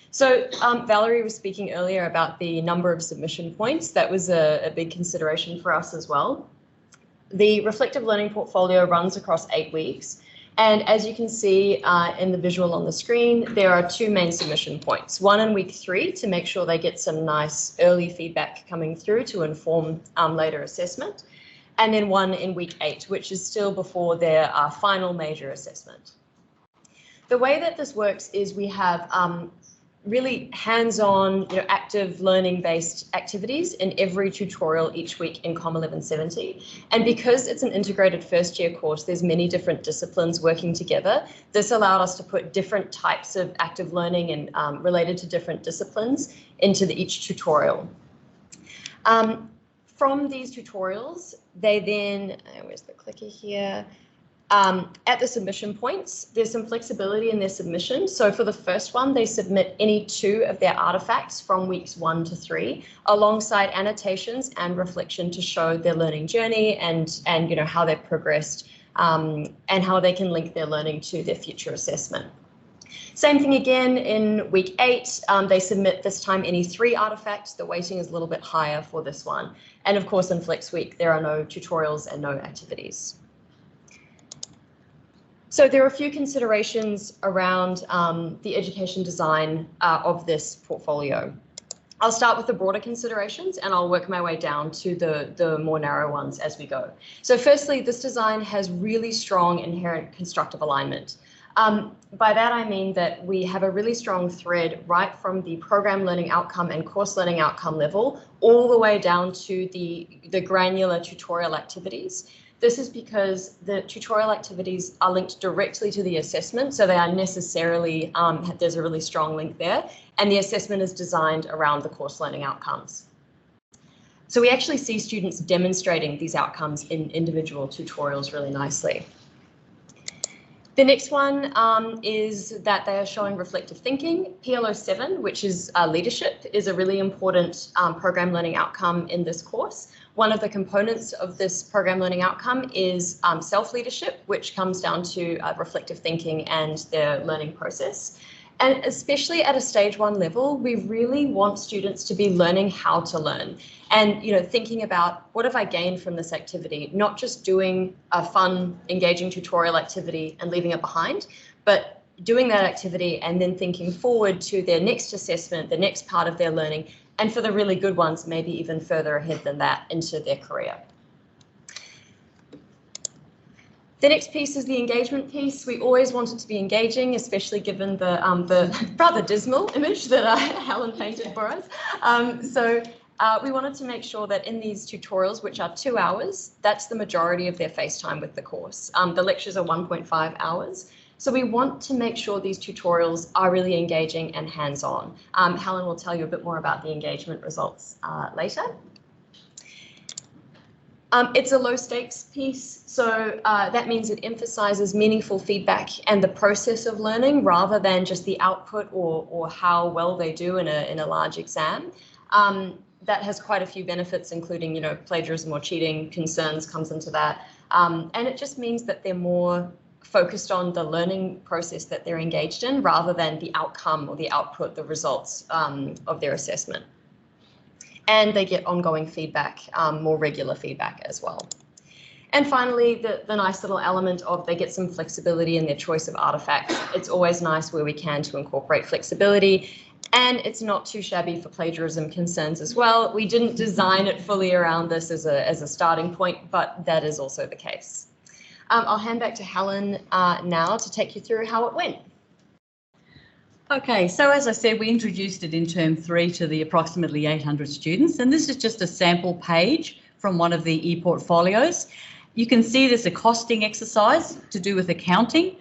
[SPEAKER 14] So Valerie was speaking earlier about the number of submission points. That was a big consideration for us as well. The reflective learning portfolio runs across 8 weeks. And as you can see in the visual on the screen, there are 2 main submission points. One in week 3 to make sure they get some nice early feedback coming through to inform later assessment. And then one in week 8, which is still before their final major assessment. The way that this works is we have really hands-on, active learning-based activities in every tutorial each week in COM 1170. And because it's an integrated first-year course, there's many different disciplines working together. This allowed us to put different types of active learning and related to different disciplines into each tutorial. From these tutorials, they then, where's the clicker here? At the submission points, there's some flexibility in their submission. So for the first one, they submit any 2 of their artifacts from weeks 1 to 3, alongside annotations and reflection to show their learning journey and how they've progressed and how they can link their learning to their future assessment. Same thing again in week 8, they submit this time any 3 artifacts. The weighting is a little bit higher for this one. And of course, in Flex Week, there are no tutorials and no activities. So there are a few considerations around the education design of this portfolio. I'll start with the broader considerations and I'll work my way down to the more narrow ones as we go. So firstly, this design has really strong inherent constructive alignment. By that I mean that we have a really strong thread right from the program learning outcome and course learning outcome level all the way down to the granular tutorial activities. This is because the tutorial activities are linked directly to the assessment, so they are necessarily, there's a really strong link there, and the assessment is designed around the course learning outcomes. So we actually see students demonstrating these outcomes in individual tutorials really nicely. The next one is that they are showing reflective thinking. PLO7, which is leadership, is a really important program learning outcome in this course. One of the components of this program learning outcome is self-leadership, which comes down to reflective thinking and their learning process. And especially at a stage 1 level, we really want students to be learning how to learn and, thinking about what have I gained from this activity, not just doing a fun, engaging tutorial activity and leaving it behind, but doing that activity and then thinking forward to their next assessment, the next part of their learning, and for the really good ones, maybe even further ahead than that into their career. The next piece is the engagement piece. We always want it to be engaging, especially given the rather dismal image that Helen painted for us. We wanted to make sure that in these tutorials, which are 2 hours, that's the majority of their face time with the course. The lectures are 1.5 hours. So we want to make sure these tutorials are really engaging and hands-on. Helen will tell you a bit more about the engagement results later. It's a low stakes piece, so that means it emphasizes meaningful feedback and the process of learning rather than just the output or how well they do in a large exam. That has quite a few benefits, including, plagiarism or cheating concerns comes into that. And it just means that they're more focused on the learning process that they're engaged in rather than the outcome or the output, the results of their assessment. And they get ongoing feedback, more regular feedback as well. And finally, the nice little element of they get some flexibility in their choice of artifacts. It's always nice where we can to incorporate flexibility, and it's not too shabby for plagiarism concerns as well. We didn't design it fully around this as a starting point, but that is also the case. I'll hand back to Helen now to take you through how it went.
[SPEAKER 13] Okay, so as I said, we introduced it in term 3 to the approximately 800 students, and this is just a sample page from one of the ePortfolios. You can see there's a costing exercise to do with accounting,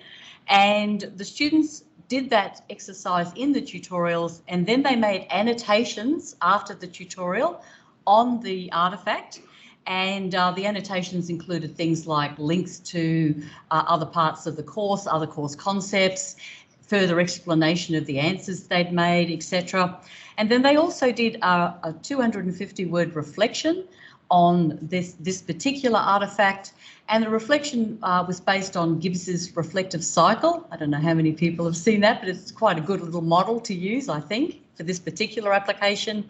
[SPEAKER 13] and the students did that exercise in the tutorials, and then they made annotations after the tutorial on the artifact. And the annotations included things like links to other parts of the course, other course concepts, further explanation of the answers they'd made, etc. And then they also did a 250-word reflection on this particular artifact, and the reflection was based on Gibbs's reflective cycle. I don't know how many people have seen that, but it's quite a good little model to use, I think, for this particular application.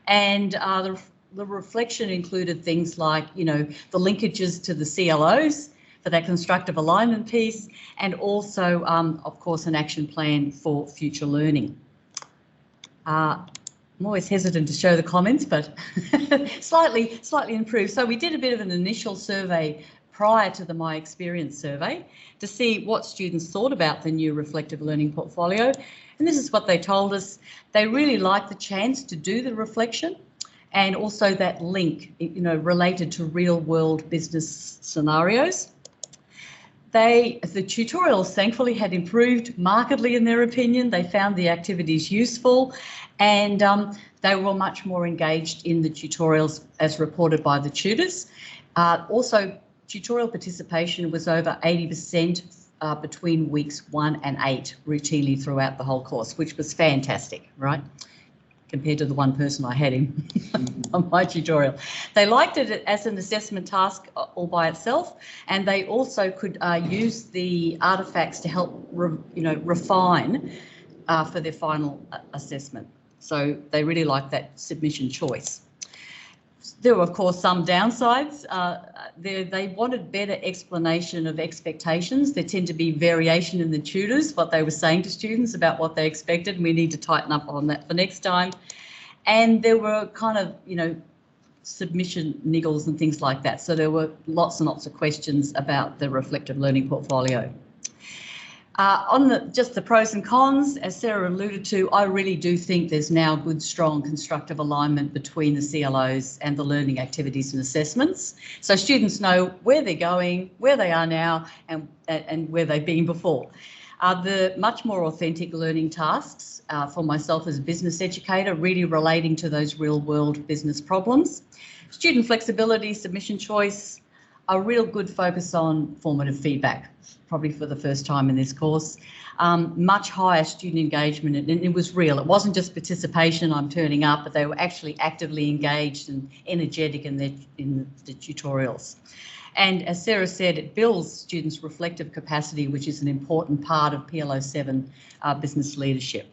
[SPEAKER 13] And the reflection included things like, the linkages to the CLOs for that constructive alignment piece, and also, of course, an action plan for future learning. I'm always hesitant to show the comments, but slightly improved. So we did a bit of an initial survey prior to the My Experience survey to see what students thought about the new reflective learning portfolio. And this is what they told us. They really liked the chance to do the reflection, and also that link, related to real world business scenarios. The tutorials thankfully had improved markedly in their opinion. They found the activities useful, and they were much more engaged in the tutorials as reported by the tutors. Also, tutorial participation was over 80% between weeks 1 and 8 routinely throughout the whole course, which was fantastic, right? Compared to the one person I had in on my tutorial. They liked it as an assessment task all by itself, and they also could use the artifacts to help refine for their final assessment. So they really liked that submission choice. There were, of course, some downsides. They wanted better explanation of expectations. There tend to be variation in the tutors, what they were saying to students about what they expected, and we need to tighten up on that for next time. And there were kind of, submission niggles and things like that. So there were lots and lots of questions about the reflective learning portfolio. On just the pros and cons, as Sarah alluded to, I really do think there's now good, strong constructive alignment between the CLOs and the learning activities and assessments. So students know where they're going, where they are now, and where they've been before. The much more authentic learning tasks for myself as a business educator, really relating to those real world business problems. Student flexibility, submission choice, a real good focus on formative feedback, probably for the first time in this course. Much higher student engagement, and it was real. It wasn't just participation, I'm turning up, but they were actually actively engaged and energetic in the tutorials. And as Sarah said, it builds students' reflective capacity, which is an important part of PLO7 business leadership.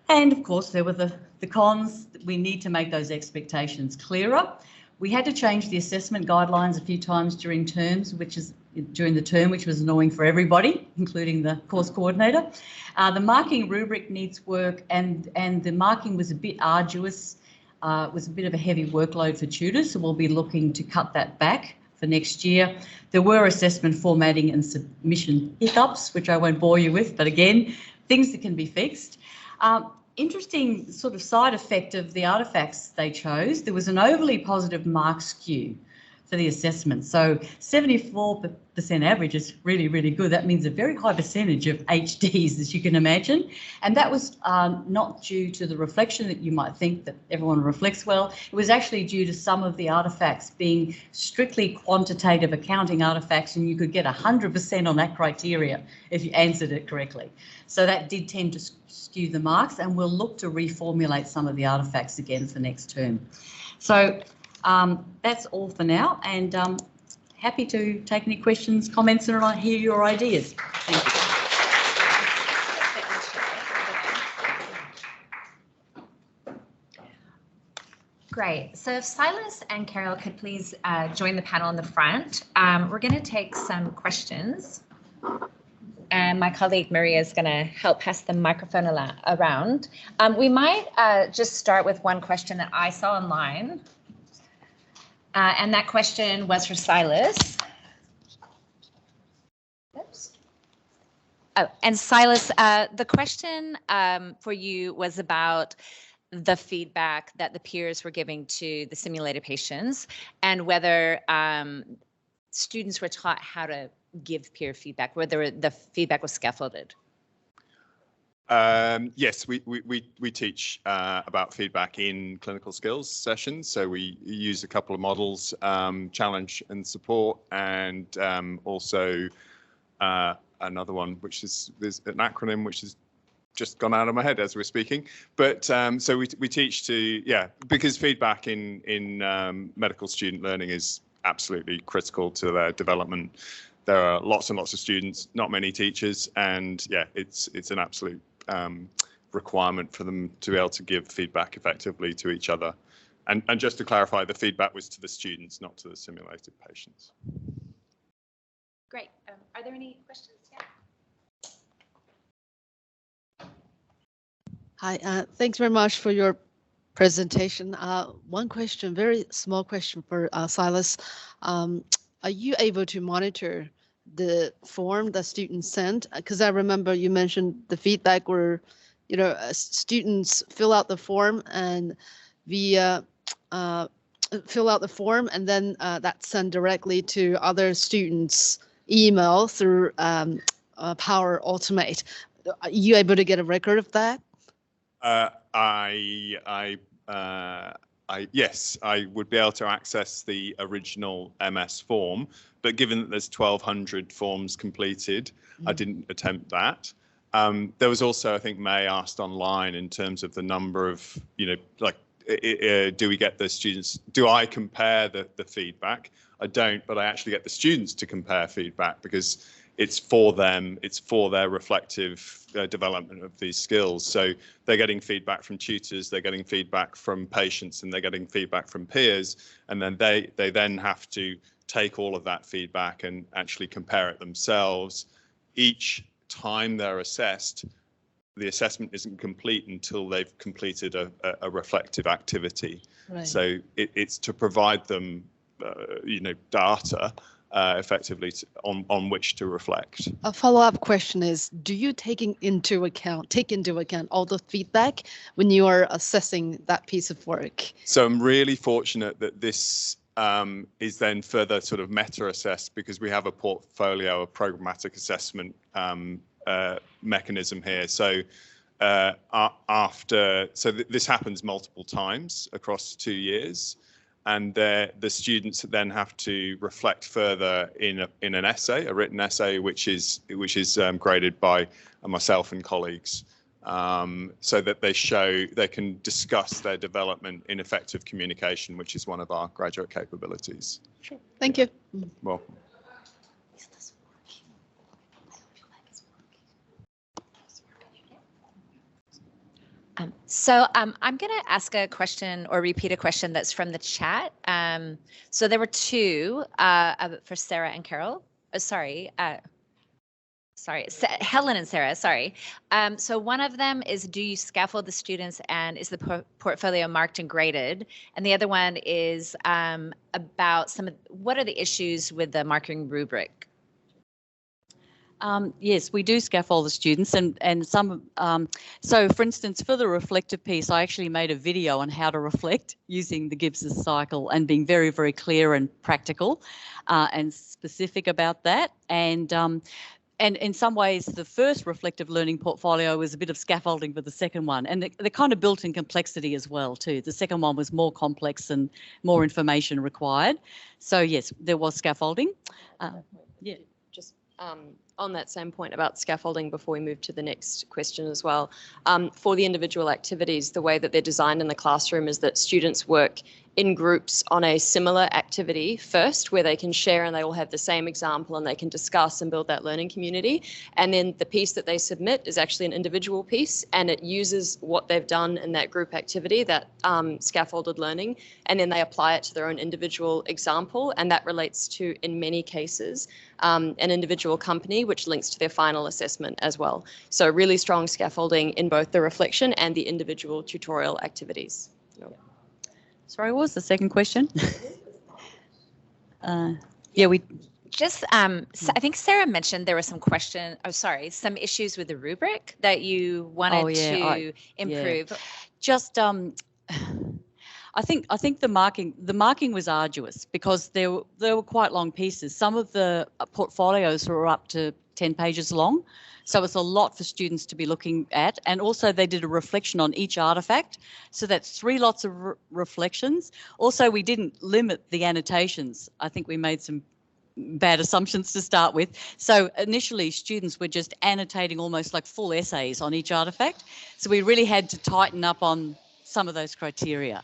[SPEAKER 13] And of course, there were the cons. We need to make those expectations clearer. We had to change the assessment guidelines a few times during the term, which was annoying for everybody, including the course coordinator. The marking rubric needs work, and the marking was a bit arduous. It was a bit of a heavy workload for tutors, so we'll be looking to cut that back for next year. There were assessment formatting and submission hiccups, which I won't bore you with, but again, things that can be fixed. Interesting sort of side effect of the artefacts they chose, there was an overly positive mark skew for the assessment. So 74% average is really, really good. That means a very high percentage of HDs, as you can imagine. And that was not due to the reflection that you might think that everyone reflects well. It was actually due to some of the artefacts being strictly quantitative accounting artefacts, and you could get 100% on that criteria if you answered it correctly. So that did tend to skew the marks, and we'll look to reformulate some of the artefacts again for next term. So that's all for now, and happy to take any questions, comments, and hear your ideas. Thank you.
[SPEAKER 9] Great. So if Silas and Carol could please join the panel in the front, we're going to take some questions. And my colleague Maria is going to help pass the microphone around. We might just start with one question that I saw online. And that question was for Silas. Oops. Oh, and Silas, the question for you was about the feedback that the peers were giving to the simulated patients and whether students were taught how to give peer feedback, whether the feedback was scaffolded.
[SPEAKER 8] Yes, we teach about feedback in clinical skills sessions. So we use a couple of models, challenge and support, and also another one, which there's an acronym which has just gone out of my head as we're speaking. But so we teach because feedback in medical student learning is absolutely critical to their development. There are lots and lots of students, not many teachers, and yeah, it's an absolute requirement for them to be able to give feedback effectively to each other. And just to clarify, the feedback was to the students, not to the simulated patients.
[SPEAKER 9] Great. Are there any questions? Yeah.
[SPEAKER 15] Hi, thanks very much for your presentation. One question, very small question for Silas. Are you able to monitor the form the students sent? Because I remember you mentioned the feedback where, students fill out the form and fill out the form, and then that's sent directly to other students' email through Power Automate. Are you able to get a record of that?
[SPEAKER 8] Yes, I would be able to access the original MS form, but given that there's 1,200 forms completed, I didn't attempt that. There was also, I think May asked online in terms of the number of, do we get the students, do I compare the feedback? I don't, but I actually get the students to compare feedback because it's for them, it's for their reflective development of these skills. So they're getting feedback from tutors, they're getting feedback from patients, and they're getting feedback from peers. And then they then have to take all of that feedback and actually compare it themselves. Each time they're assessed, the assessment isn't complete until they've completed a reflective activity. Right. So it's to provide them, data effectively on which to reflect.
[SPEAKER 15] A follow-up question is, do you take into account all the feedback when you are assessing that piece of work?
[SPEAKER 8] So I'm really fortunate that this is then further sort of meta-assessed because we have a portfolio of programmatic assessment mechanism here. So this happens multiple times across 2 years. and the students then have to reflect further in an essay, a written essay, which is graded by myself and colleagues, so that they can discuss their development in effective communication, which is one of our graduate capabilities.
[SPEAKER 15] Sure. Thank you.
[SPEAKER 8] Welcome.
[SPEAKER 9] I'm going to ask a question or repeat a question that's from the chat. So there were two for Sarah and Carol. Helen and Sarah, sorry. So one of them is, do you scaffold the students and is the portfolio marked and graded? And the other one is about what are the issues with the marking rubric?
[SPEAKER 13] Yes, we do scaffold the students and some, so for instance, for the reflective piece, I actually made a video on how to reflect using the Gibbs's cycle and being very, very clear and practical and specific about that. And in some ways, the first reflective learning portfolio was a bit of scaffolding for the second one. And they're kind of built in complexity as well, too. The second one was more complex and more information required. So yes, there was scaffolding. Yeah.
[SPEAKER 14] Just on that same point about scaffolding before we move to the next question as well, for the individual activities, the way that they're designed in the classroom is that students work in groups on a similar activity first, where they can share and they all have the same example and they can discuss and build that learning community. And then the piece that they submit is actually an individual piece, and it uses what they've done in that group activity, that scaffolded learning, and then they apply it to their own individual example. And that relates to, in many cases, an individual company, which links to their final assessment as well. So really strong scaffolding in both the reflection and the individual tutorial activities.
[SPEAKER 13] Sorry, what was the second question? Yeah, we
[SPEAKER 9] just, so I think Sarah mentioned there was some issues with the rubric that you wanted to improve.
[SPEAKER 13] Yeah. Just, I think the marking was arduous because there were quite long pieces. Some of the portfolios were up to 10 pages long. So it's a lot for students to be looking at. And also they did a reflection on each artifact. So that's 3 lots of reflections. Also, we didn't limit the annotations. I think we made some bad assumptions to start with. So initially students were just annotating almost like full essays on each artifact. So we really had to tighten up on some of those criteria.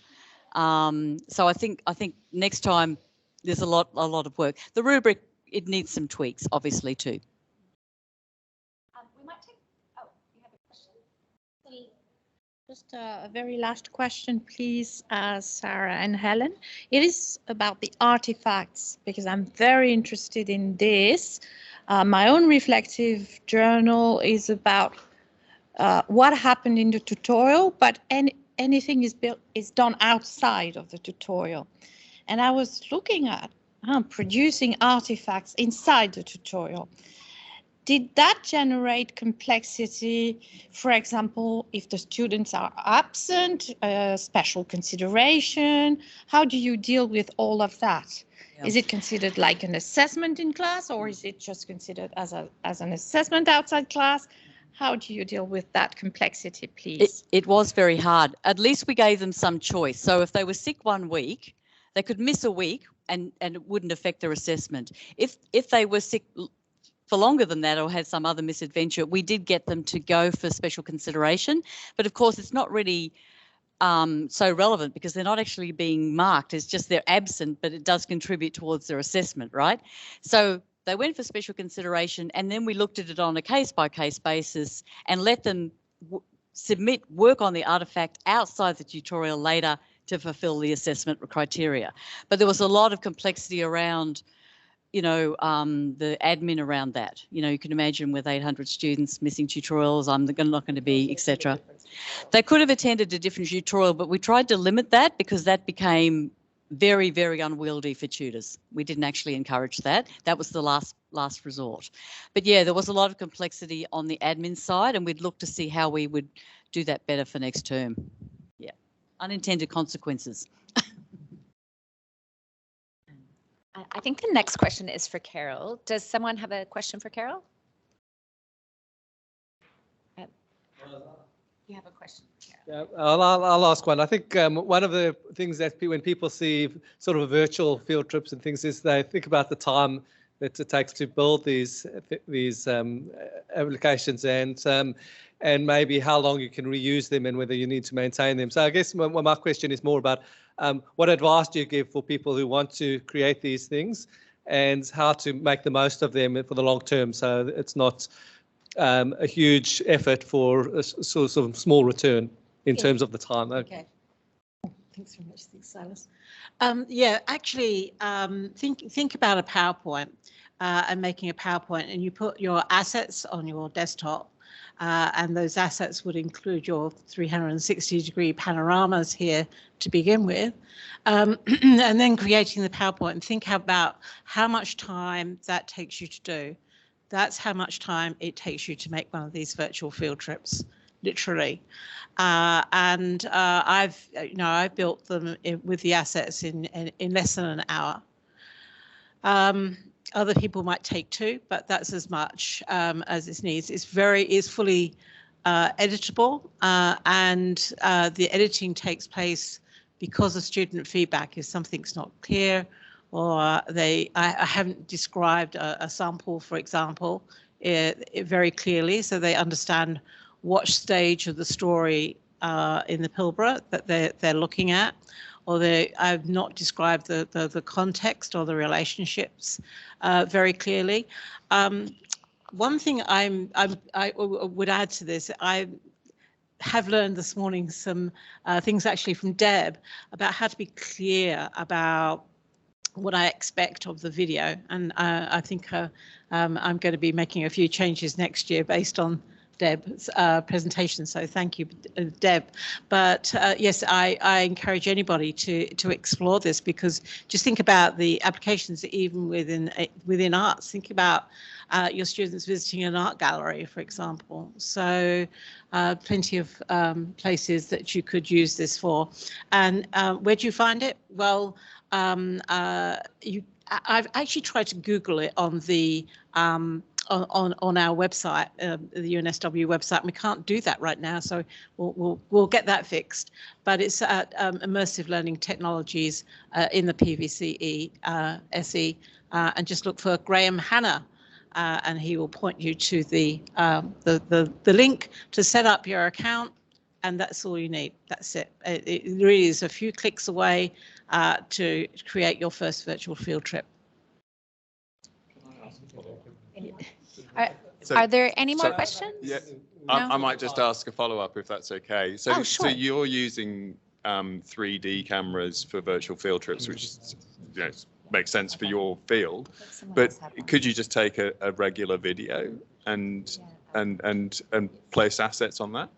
[SPEAKER 13] So I think next time there's a lot of work. The rubric, it needs some tweaks, obviously, too.
[SPEAKER 9] We might take, you have a question?
[SPEAKER 3] Just a very last question, please, Sarah and Helen. It is about the artifacts, because I'm very interested in this. My own reflective journal is about what happened in the tutorial, but anything is done outside of the tutorial. And I was looking at producing artifacts inside the tutorial. Did that generate complexity? For example, if the students are absent, special consideration, how do you deal with all of that? Yeah. Is it considered like an assessment in class, or is it just considered as an assessment outside class? How do you deal with that complexity, please?
[SPEAKER 13] It was very hard. At least we gave them some choice. So if they were sick one week, they could miss a week and it wouldn't affect their assessment. If they were sick for longer than that or had some other misadventure, we did get them to go for special consideration. But of course, it's not really so relevant because they're not actually being marked. It's just they're absent, but it does contribute towards their assessment, right? So they went for special consideration, and then we looked at it on a case-by-case basis and let them submit work on the artifact outside the tutorial later to fulfill the assessment criteria. But there was a lot of complexity around, the admin around that. You can imagine with 800 students missing tutorials, I'm not going to be, etc. They could have attended a different tutorial, but we tried to limit that because that became very, very unwieldy for tutors. We didn't actually encourage that. That was the last resort. But yeah, there was a lot of complexity on the admin side, and we'd look to see how we would do that better for next term. Yeah, unintended consequences.
[SPEAKER 9] I think the next question is for Carol. Does someone have a question for Carol? You have a question?
[SPEAKER 1] Yeah, I'll ask one. I think one of the things that when people see sort of virtual field trips and things is they think about the time that it takes to build these applications and maybe how long you can reuse them and whether you need to maintain them. So I guess my question is more about what advice do you give for people who want to create these things and how to make the most of them for the long term, so it's not a huge effort for a sort of small return in terms of the time.
[SPEAKER 12] Okay. Thanks very much. Thanks, Silas. Yeah, actually, think about a PowerPoint and making a PowerPoint, and you put your assets on your desktop, and those assets would include your 360-degree panoramas here to begin with, and then creating the PowerPoint, and think about how much time that takes you to do. That's how much time it takes you to make one of these virtual field trips, literally. And I've built them with the assets in less than an hour. Other people might take 2, but that's as much as it needs. It's fully editable, and the editing takes place because of student feedback. If something's not clear, or I haven't described a sample, for example, very clearly, so they understand what stage of the story in the Pilbara that they're looking at, or I've not described the context or the relationships very clearly. One thing I would add to this, I have learned this morning some things actually from Deb about how to be clear about what I expect of the video, and I think I'm going to be making a few changes next year based on Deb's presentation, so thank you, Deb. But yes, I encourage anybody to explore this, because just think about the applications even within arts. Think about your students visiting an art gallery, for example. So plenty of places that you could use this for. And where do you find it? Well, I've actually tried to Google it on the on our website, the UNSW website. We can't do that right now, so we'll get that fixed. But it's at Immersive Learning Technologies in the PVCE SE, and just look for Graham Hanna, and he will point you to the link to set up your account, and that's all you need. That's it. It really is a few clicks away to create your first virtual field trip.
[SPEAKER 9] Are there any more questions?
[SPEAKER 8] Yeah,
[SPEAKER 9] No?
[SPEAKER 8] I might just ask a follow-up if that's okay. So,
[SPEAKER 9] Oh, sure.
[SPEAKER 8] so you're using 3D cameras for virtual field trips, which makes sense for your field. But could you just take a regular video and place assets on that?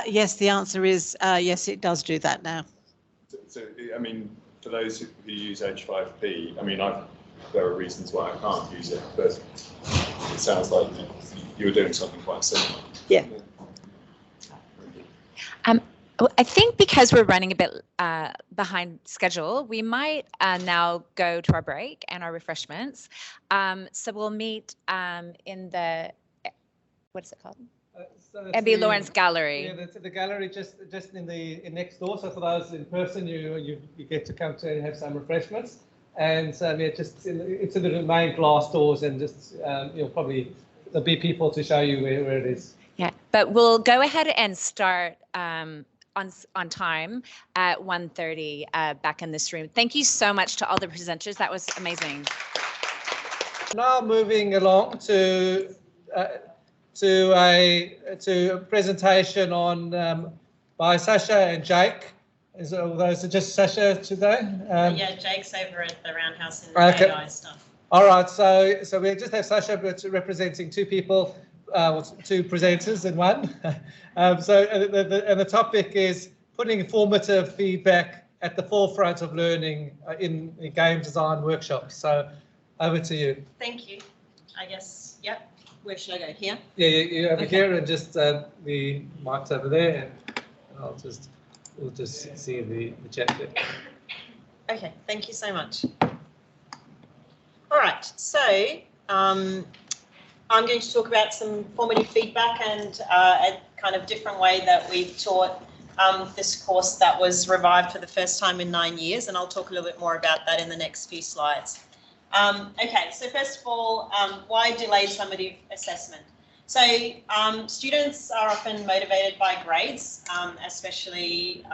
[SPEAKER 12] Yes, the answer is yes, it does do that now.
[SPEAKER 8] So I mean, for those who use Edge 5P, I mean, there are reasons why I can't use it, but it sounds like you were doing something quite similar.
[SPEAKER 12] Yeah.
[SPEAKER 9] I think because we're running a bit behind schedule, we might now go to our break and our refreshments. So we'll meet in the, what is it called? Abby Lawrence Gallery.
[SPEAKER 1] Yeah, the gallery just in next door. So for those in person, you get to come to and have some refreshments. And yeah, just it's in the main glass doors, and just probably there'll be people to show you where it is.
[SPEAKER 9] Yeah, but we'll go ahead and start on time at 1:30 back in this room. Thank you so much to all the presenters. That was amazing.
[SPEAKER 1] Now moving along to a presentation on by Sasha and Jake. Those are just Sasha today?
[SPEAKER 16] Yeah, Jake's over at the Roundhouse in the AI stuff.
[SPEAKER 1] All right, so we just have Sasha, but representing two people, two presenters in one. So the topic is putting formative feedback at the forefront of learning in game design workshops. So over to you.
[SPEAKER 16] Thank you. I guess, yep. Where should I go? Here?
[SPEAKER 1] Yeah, you over here, and just the mic's over there, and we'll just see the chat there.
[SPEAKER 16] Okay, thank you so much. All right, so I I'm going to talk about some formative feedback and a kind of different way that we've taught this course that was revived for the first time in 9 years, and I'll talk a little bit more about that in the next few slides. Okay, so first of all, why delayed summative assessment? So students are often motivated by grades, especially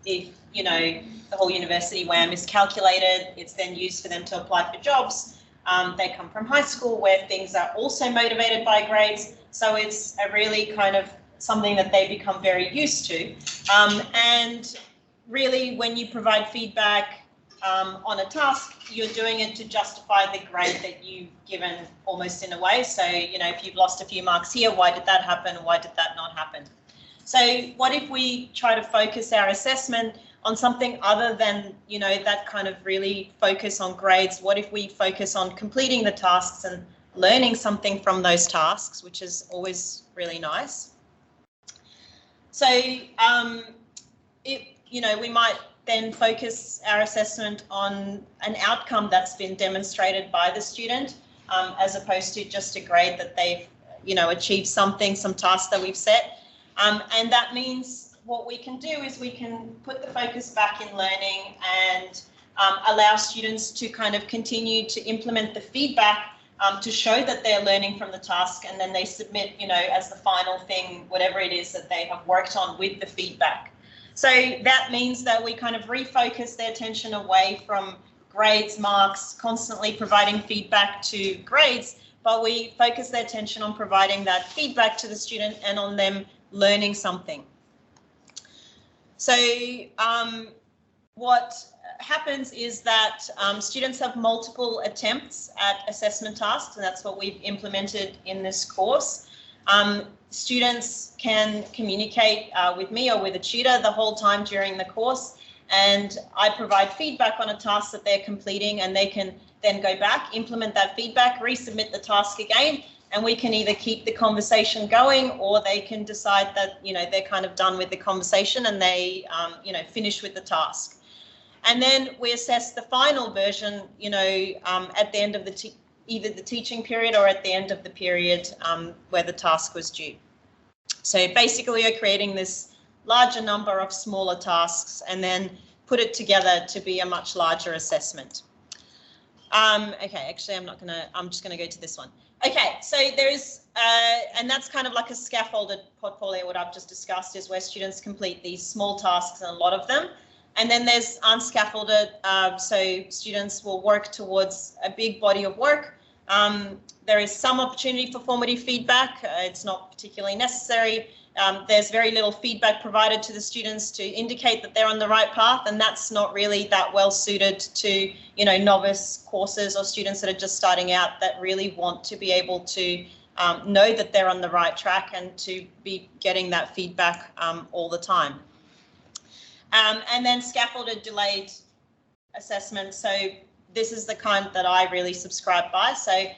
[SPEAKER 16] if, you know, the whole university WAM is calculated, it's then used for them to apply for jobs. They come from high school where things are also motivated by grades, so it's a really kind of something that they become very used to. And really, when you provide feedback on a task, you're doing it to justify the grade that you've given almost in a way. So, you know, if you've lost a few marks here, why did that happen? Why did that not happen? So what if we try to focus our assessment on something other than, you know, that kind of really focus on grades? What if we focus on completing the tasks and learning something from those tasks, which is always really nice? So, you know, we might then focus our assessment on an outcome that's been demonstrated by the student, as opposed to just a grade that they've, you know, achieved something, some task that we've set. And that means what we can do is we can put the focus back in learning and allow students to kind of continue to implement the feedback to show that they're learning from the task, and then they submit, you know, as the final thing, whatever it is that they have worked on with the feedback. So that means that we kind of refocus their attention away from grades, marks, constantly providing feedback to grades, but we focus their attention on providing that feedback to the student and on them learning something. So what happens is that students have multiple attempts at assessment tasks, and that's what we've implemented in this course. Students can communicate with me or with a tutor the whole time during the course, and I provide feedback on a task that they're completing, and they can then go back, implement that feedback, resubmit the task again, and we can either keep the conversation going, or they can decide that, you know, they're kind of done with the conversation and they, you know, finish with the task. And then we assess the final version, you know, at the end of either the teaching period or at the end of the period where the task was due. So basically you're creating this larger number of smaller tasks and then put it together to be a much larger assessment. Okay, actually I'm just gonna go to this one. Okay, so there's, and that's kind of like a scaffolded portfolio. What I've just discussed is where students complete these small tasks, and a lot of them. And then there's unscaffolded, so students will work towards a big body of work. There is some opportunity for formative feedback. It's not particularly necessary. There's very little feedback provided to the students to indicate that they're on the right path, and that's not really that well suited to, you know, novice courses or students that are just starting out that really want to be able to know that they're on the right track and to be getting that feedback all the time. And then scaffolded delayed assessment. So this is the kind that I really subscribe by. So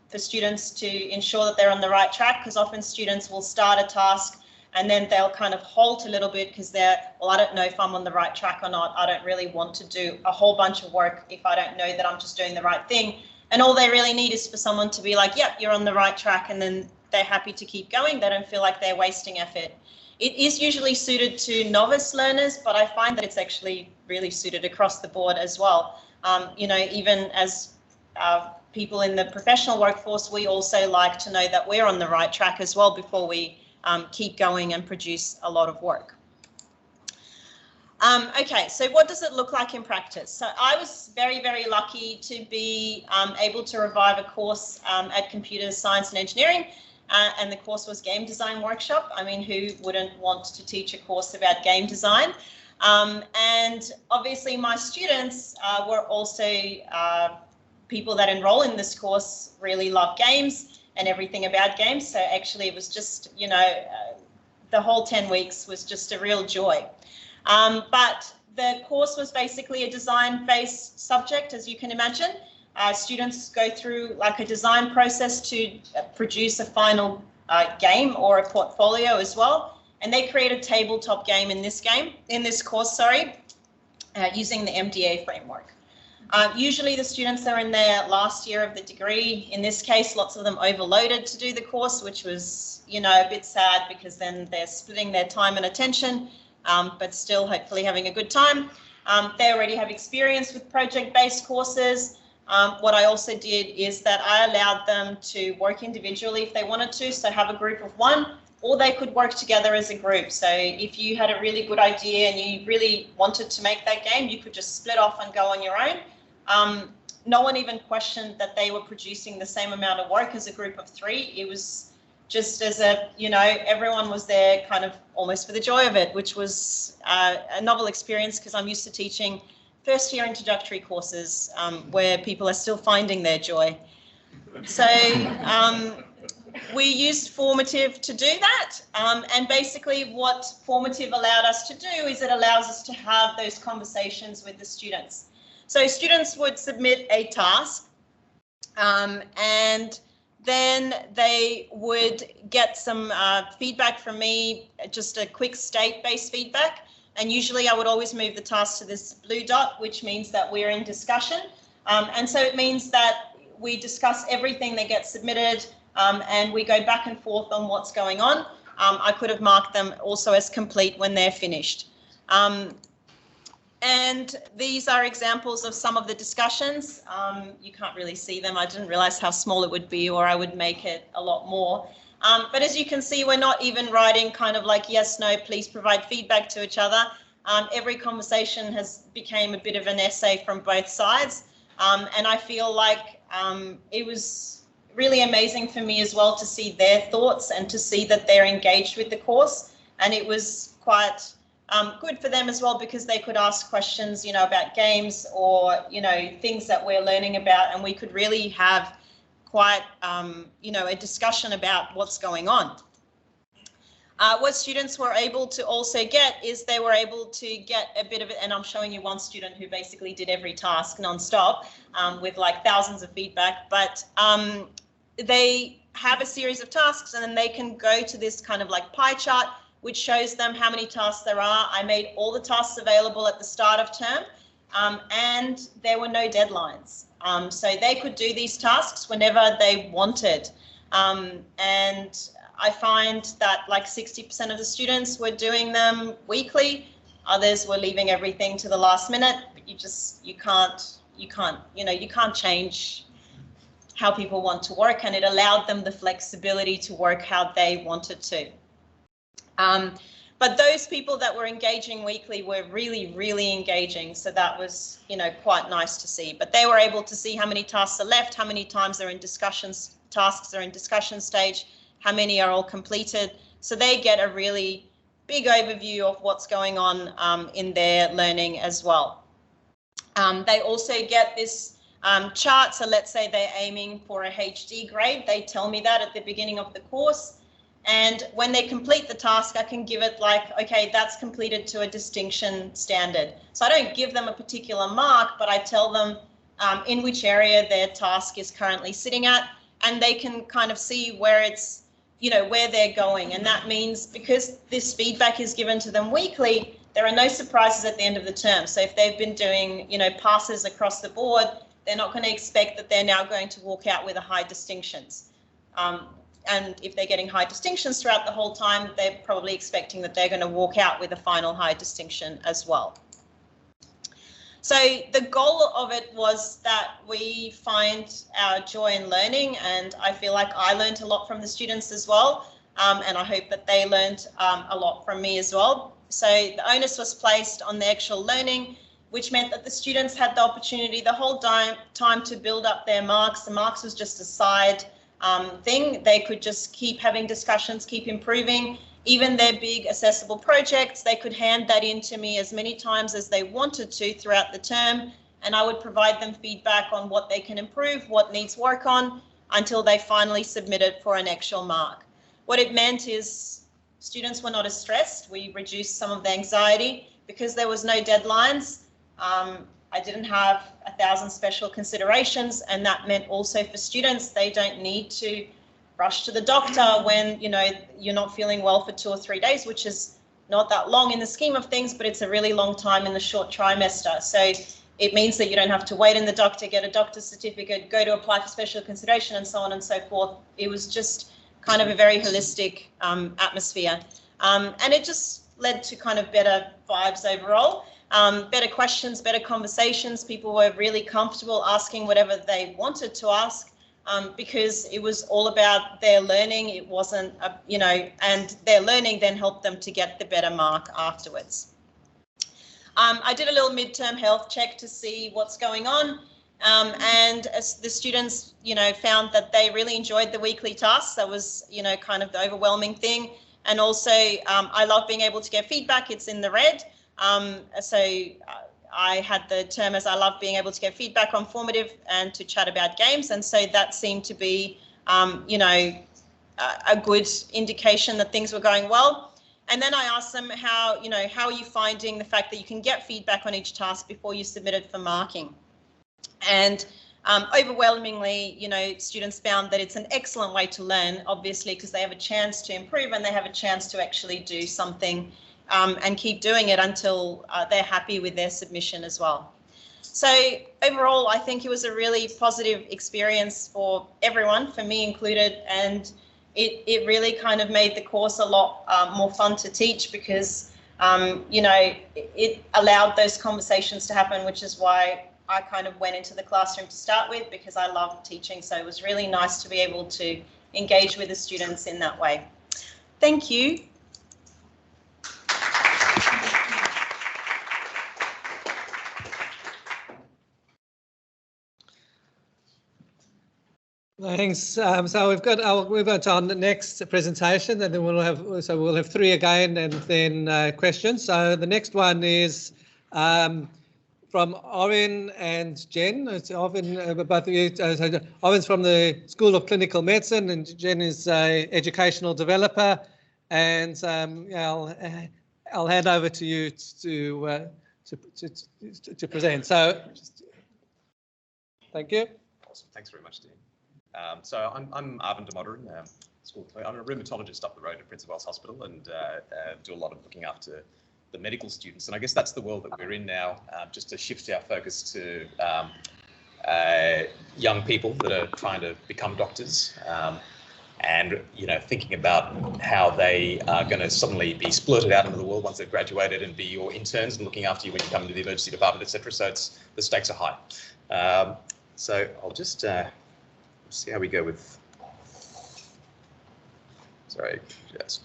[SPEAKER 16] for students to ensure that they're on the right track, because often students will start a task and then they'll kind of halt a little bit because they're, well, I don't know if I'm on the right track or not. I don't really want to do a whole bunch of work if I don't know that I'm just doing the right thing. And all they really need is for someone to be like, yep, you're on the right track, and then they're happy to keep going. They don't feel like they're wasting effort. It is usually suited to novice learners, but I find that it's actually really suited across the board as well. You know, even as people in the professional workforce, we also like to know that we're on the right track as well before we keep going and produce a lot of work. Okay, so what does it look like in practice? So I was very, very lucky to be able to revive a course at Computer Science and Engineering, and the course was Game Design Workshop. I mean, who wouldn't want to teach a course about game design? And obviously my students were also people that enroll in this course really love games and everything about games. So actually it was just, you know, the whole 10 weeks was just a real joy. But the course was basically a design-based subject, as you can imagine. Students go through like a design process to produce a final game or a portfolio as well. And they create a tabletop game in this course, using the MDA framework. Usually the students are in their last year of the degree. In this case, lots of them overloaded to do the course, which was, you know, a bit sad because then they're splitting their time and attention, but still hopefully having a good time. They already have experience with project-based courses. What I also did is that I allowed them to work individually if they wanted to, so have a group of one, or they could work together as a group. So if you had a really good idea and you really wanted to make that game, you could just split off and go on your own. No one even questioned that they were producing the same amount of work as a group of three. It was just as a, you know, everyone was there kind of almost for the joy of it, which was a novel experience because I'm used to teaching first year introductory courses where people are still finding their joy. So we used formative to do that. And basically what formative allowed us to do is it allows us to have those conversations with the students. So students would submit a task and then they would get some feedback from me, just a quick state-based feedback. And usually I would always move the task to this blue dot, which means that we're in discussion. And so it means that we discuss everything that gets submitted and we go back and forth on what's going on. I could have marked them also as complete when they're finished. And these are examples of some of the discussions. You can't really see them. I didn't realize how small it would be, or I would make it a lot more. But as you can see, we're not even writing kind of like yes, no, please provide feedback to each other. Every conversation has become a bit of an essay from both sides. And I feel like it was really amazing for me as well to see their thoughts and to see that they're engaged with the course. And it was quite good for them as well because they could ask questions, you know, about games or, you know, things that we're learning about, and we could really have quite, you know, a discussion about what's going on. What students were able to also get is they were able to get a bit of it, and I'm showing you one student who basically did every task non-stop with like thousands of feedback, but they have a series of tasks and then they can go to this kind of like pie chart which shows them how many tasks there are. I made all the tasks available at the start of term and there were no deadlines. So they could do these tasks whenever they wanted. And I find that like 60% of the students were doing them weekly. Others were leaving everything to the last minute, but you can't change how people want to work, and it allowed them the flexibility to work how they wanted to. But those people that were engaging weekly were really, really engaging. So that was, you know, quite nice to see. But they were able to see how many tasks are left, how many times they're in discussions, tasks are in discussion stage, how many are all completed. So they get a really big overview of what's going on in their learning as well. They also get this chart. So let's say they're aiming for a HD grade. They tell me that at the beginning of the course. And when they complete the task, I can give it like, okay, that's completed to a distinction standard. So I don't give them a particular mark, but I tell them in which area their task is currently sitting at, and they can kind of see where it's, you know, where they're going. And that means because this feedback is given to them weekly, there are no surprises at the end of the term. So if they've been doing, you know, passes across the board, they're not going to expect that they're now going to walk out with a high distinctions. And if they're getting high distinctions throughout the whole time, they're probably expecting that they're going to walk out with a final high distinction as well. So the goal of it was that we find our joy in learning, and I feel like I learned a lot from the students as well, and I hope that they learned a lot from me as well. So the onus was placed on the actual learning, which meant that the students had the opportunity the whole time to build up their marks. The marks was just a side thing. They could just keep having discussions, keep improving. Even their big accessible projects, they could hand that in to me as many times as they wanted to throughout the term, and I would provide them feedback on what they can improve, what needs work on, until they finally submit it for an actual mark. What it meant is students were not as stressed. We reduced some of the anxiety because there was no deadlines. I didn't have 1,000 special considerations, and that meant also for students, they don't need to rush to the doctor when, you know, you're not feeling well for 2 or 3 days, which is not that long in the scheme of things, but it's a really long time in the short trimester. So It means that you don't have to wait in the doctor, get a doctor's certificate, go to apply for special consideration and so on and so forth. It was just kind of a very holistic atmosphere. And it just led to kind of better vibes overall, better questions, better conversations. People were really comfortable asking whatever they wanted to ask because it was all about their learning. It wasn't, and their learning then helped them to get the better mark afterwards. I did a little midterm health check to see what's going on. And as the students, found that they really enjoyed the weekly tasks. That was, kind of the overwhelming thing. And also, I love being able to get feedback. It's in the red. So I had the term as I love being able to get feedback on formative and to chat about games. And so that seemed to be, a good indication that things were going well. And then I asked them how are you finding the fact that you can get feedback on each task before you submit it for marking? And overwhelmingly, students found that it's an excellent way to learn, obviously, because they have a chance to improve and they have a chance to actually do something and keep doing it until they're happy with their submission as well. So overall, I think it was a really positive experience for everyone, for me included, and it really kind of made the course a lot more fun to teach because, it allowed those conversations to happen, which is why I kind of went into the classroom to start with, because I love teaching. So it was really nice to be able to engage with the students in that way. Thank you.
[SPEAKER 1] Thanks. So we've got we've got on the next presentation, and then we'll have three again, and then questions. So the next one is from Owen and Jen. It's Owen, both of you. Owen's from the School of Clinical Medicine, and Jen is an educational developer. And I'll hand over to you to present. So, thank you.
[SPEAKER 17] Awesome. Thanks very much, Dean. So I'm Arvind Damodaran. I'm a rheumatologist up the road at Prince of Wales Hospital, and do a lot of looking after the medical students. And I guess that's the world that we're in now, just to shift our focus to young people that are trying to become doctors, and thinking about how they are going to suddenly be splurted out into the world once they've graduated and be your interns and looking after you when you come into the emergency department, etc. So the stakes are high. So I'll just see how we go with. Sorry, yes.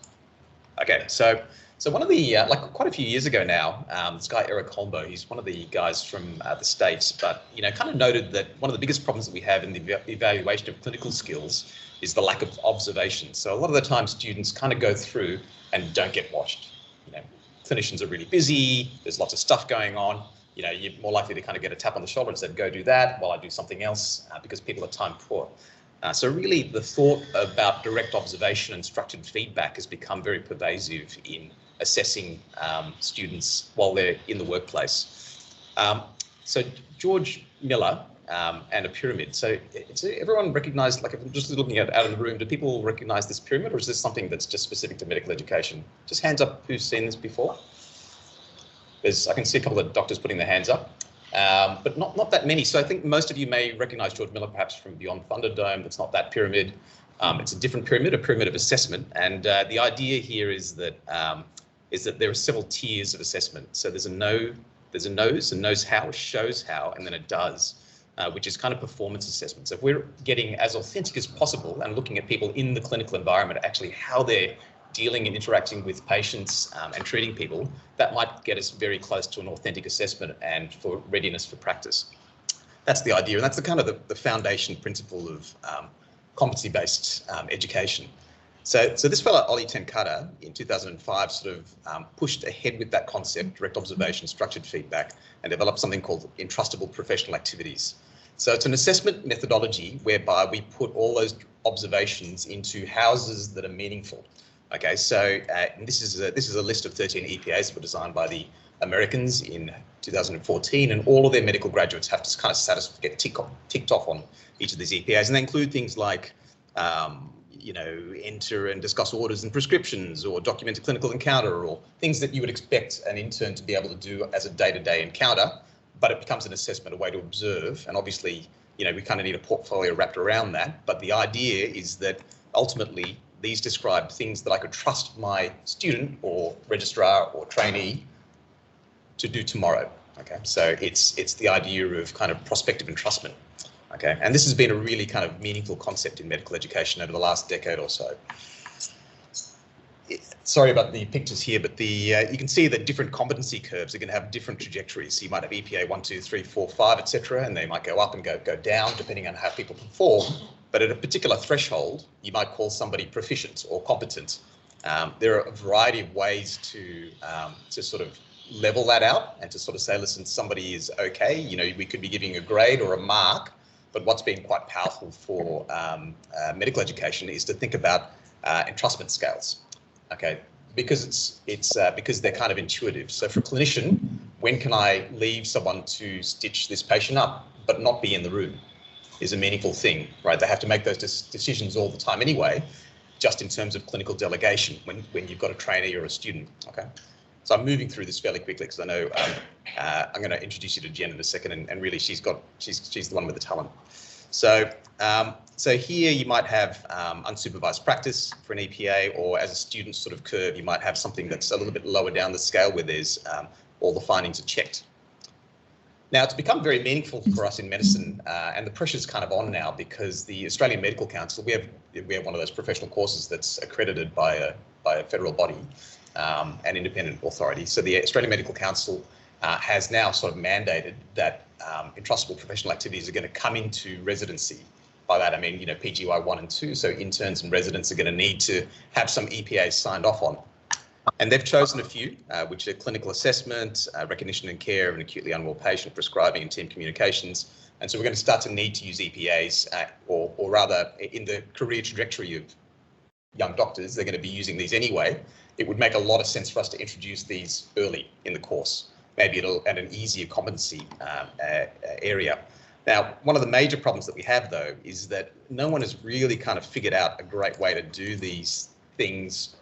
[SPEAKER 17] Okay, so one of the, quite a few years ago now, this guy Eric Holmbo, he's one of the guys from the States, but kind of noted that one of the biggest problems that we have in the evaluation of clinical skills is the lack of observation. So a lot of the time students kind of go through and don't get watched. Clinicians are really busy, there's lots of stuff going on. You're more likely to kind of get a tap on the shoulder and say, go do that while I do something else, because people are time poor. So really the thought about direct observation and structured feedback has become very pervasive in assessing students while they're in the workplace. So George Miller and a pyramid. So everyone recognise, like if I'm just looking at out in the room, do people recognise this pyramid, or is this something that's just specific to medical education? Just hands up who's seen this before. I can see a couple of doctors putting their hands up, but not that many. So I think most of you may recognise George Miller perhaps from Beyond Thunderdome. That's not that pyramid. It's a different pyramid, a pyramid of assessment. And the idea here is that there are several tiers of assessment. So there's a knows how, shows how, and then a does, which is kind of performance assessment. So if we're getting as authentic as possible and looking at people in the clinical environment, actually how they're dealing and interacting with patients and treating people, that might get us very close to an authentic assessment and for readiness for practice. That's the idea, and that's the kind of the foundation principle of competency-based education. So this fellow, Ollie Tenkata, in 2005 sort of pushed ahead with that concept, direct observation, structured feedback, and developed something called entrustable professional activities. So it's an assessment methodology whereby we put all those observations into houses that are meaningful. Okay, so this is a list of 13 EPAs that were designed by the Americans in 2014, and all of their medical graduates have to kind of get ticked off on each of these EPAs, and they include things like, enter and discuss orders and prescriptions, or document a clinical encounter, or things that you would expect an intern to be able to do as a day-to-day encounter, but it becomes an assessment, a way to observe. And obviously, we kind of need a portfolio wrapped around that. But the idea is that ultimately these describe things that I could trust my student or registrar or trainee to do tomorrow. Okay, so it's the idea of kind of prospective entrustment. Okay, and this has been a really kind of meaningful concept in medical education over the last decade or so. Sorry about the pictures here, but you can see that different competency curves are going to have different trajectories. So you might have EPA 1, 2, 3, 4, 5, etc., and they might go up and go down depending on how people perform. But at a particular threshold, you might call somebody proficient or competent. There are a variety of ways to sort of level that out and to sort of say, listen, somebody is okay. We could be giving a grade or a mark, but what's been quite powerful for medical education is to think about entrustment scales. Okay, because because they're kind of intuitive. So for a clinician, when can I leave someone to stitch this patient up but not be in the room is a meaningful thing, right? They have to make those decisions all the time anyway, just in terms of clinical delegation when you've got a trainee or a student. Okay, so I'm moving through this fairly quickly because I know I'm going to introduce you to Jen in a second, and really she's the one with the talent. So so here you might have unsupervised practice for an EPA, or as a student sort of curve, you might have something that's a little bit lower down the scale where there's all the findings are checked. Now, it's become very meaningful for us in medicine, and the pressure's kind of on now because the Australian Medical Council, we have one of those professional courses that's accredited by a federal body, an independent authority. So the Australian Medical Council has now sort of mandated that entrustable professional activities are going to come into residency. By that I mean, PGY 1 and 2, so interns and residents are going to need to have some EPAs signed off on. And they've chosen a few, which are clinical assessment, recognition and care of an acutely unwell patient, prescribing and team communications. And so we're going to start to need to use EPAs, or rather in the career trajectory of young doctors, they're going to be using these anyway. It would make a lot of sense for us to introduce these early in the course, maybe at an easier competency area. Now, one of the major problems that we have, though, is that no one has really kind of figured out a great way to do these things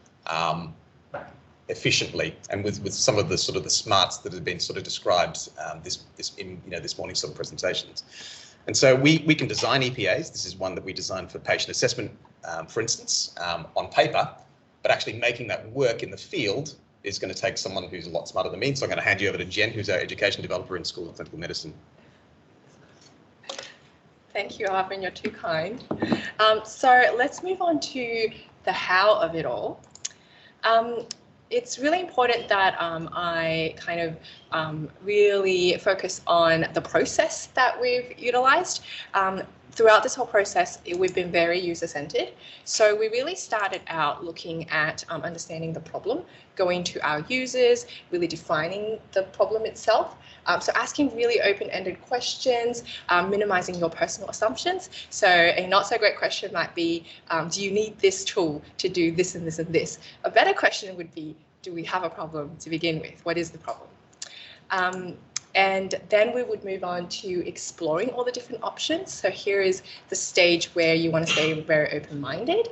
[SPEAKER 17] efficiently, and with some of the sort of the smarts that have been sort of described this morning's sort of presentations. And so we can design EPAs. This is one that we designed for patient assessment, for instance, on paper, but actually making that work in the field is going to take someone who's a lot smarter than me. So I'm going to hand you over to Jen, who's our education developer in School of Clinical Medicine.
[SPEAKER 18] Thank you, Arvin, you're too kind. So let's move on to the how of it all. It's really important that I kind of really focus on the process that we've utilized. Throughout this whole process, we've been very user-centered. So we really started out looking at understanding the problem, going to our users, really defining the problem itself. So asking really open-ended questions, minimizing your personal assumptions. So a not so great question might be, do you need this tool to do this and this and this? A better question would be, do we have a problem to begin with? What is the problem? And then we would move on to exploring all the different options. So here is the stage where you want to stay very open-minded,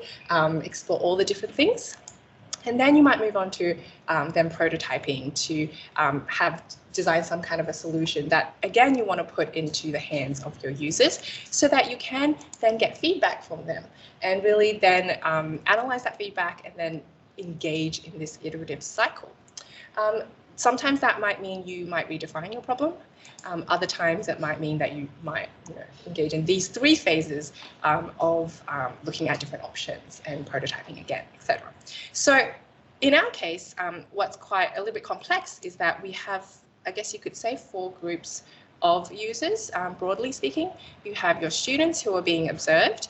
[SPEAKER 18] explore all the different things. And then you might move on to then prototyping to design some kind of a solution that, again, you want to put into the hands of your users so that you can then get feedback from them and really then analyze that feedback and then engage in this iterative cycle. Sometimes that might mean you might redefine your problem. Other times it might mean that you might engage in these three phases of looking at different options and prototyping again, etc. So in our case, what's quite a little bit complex is that we have, I guess you could say, 4 groups of users, broadly speaking. You have your students who are being observed.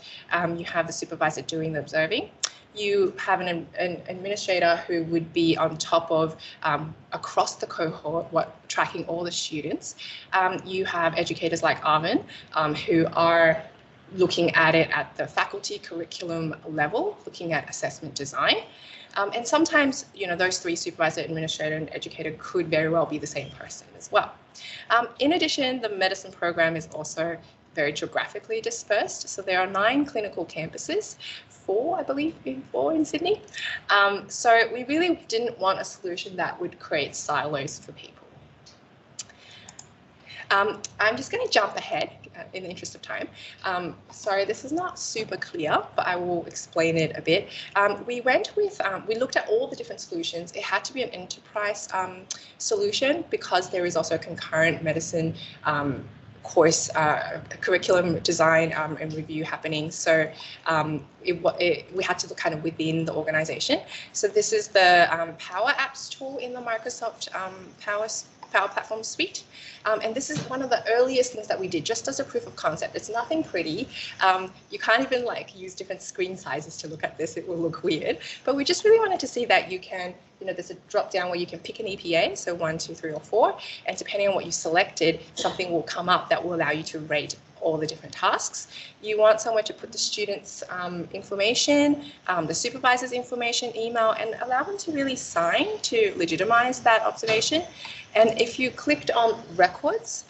[SPEAKER 18] You have the supervisor doing the observing. You have an administrator who would be on top of across the cohort, tracking all the students. You have educators like Arvin, who are looking at it at the faculty curriculum level, looking at assessment design. And sometimes, those 3, supervisor, administrator, and educator, could very well be the same person as well. In addition, the medicine program is also very geographically dispersed. So there are 9 clinical campuses, 4, I believe, 4 in Sydney. So we really didn't want a solution that would create silos for people. I'm just going to jump ahead in the interest of time. Sorry, this is not super clear, but I will explain it a bit. We looked at all the different solutions. It had to be an enterprise solution because there is also a concurrent medicine course curriculum design and review happening. So we had to look kind of within the organization. So this is the Power Apps tool in the Microsoft Power Platform suite. And this is one of the earliest things that we did just as a proof of concept. It's nothing pretty. You can't even like use different screen sizes to look at this. It will look weird. But we just really wanted to see that you can, there's a drop down where you can pick an EPA, so 1, 2, 3, or 4. And depending on what you selected, something will come up that will allow you to rate all the different tasks. You want somewhere to put the students' information, the supervisor's information, email, and allow them to really sign to legitimize that observation. And if you clicked on records,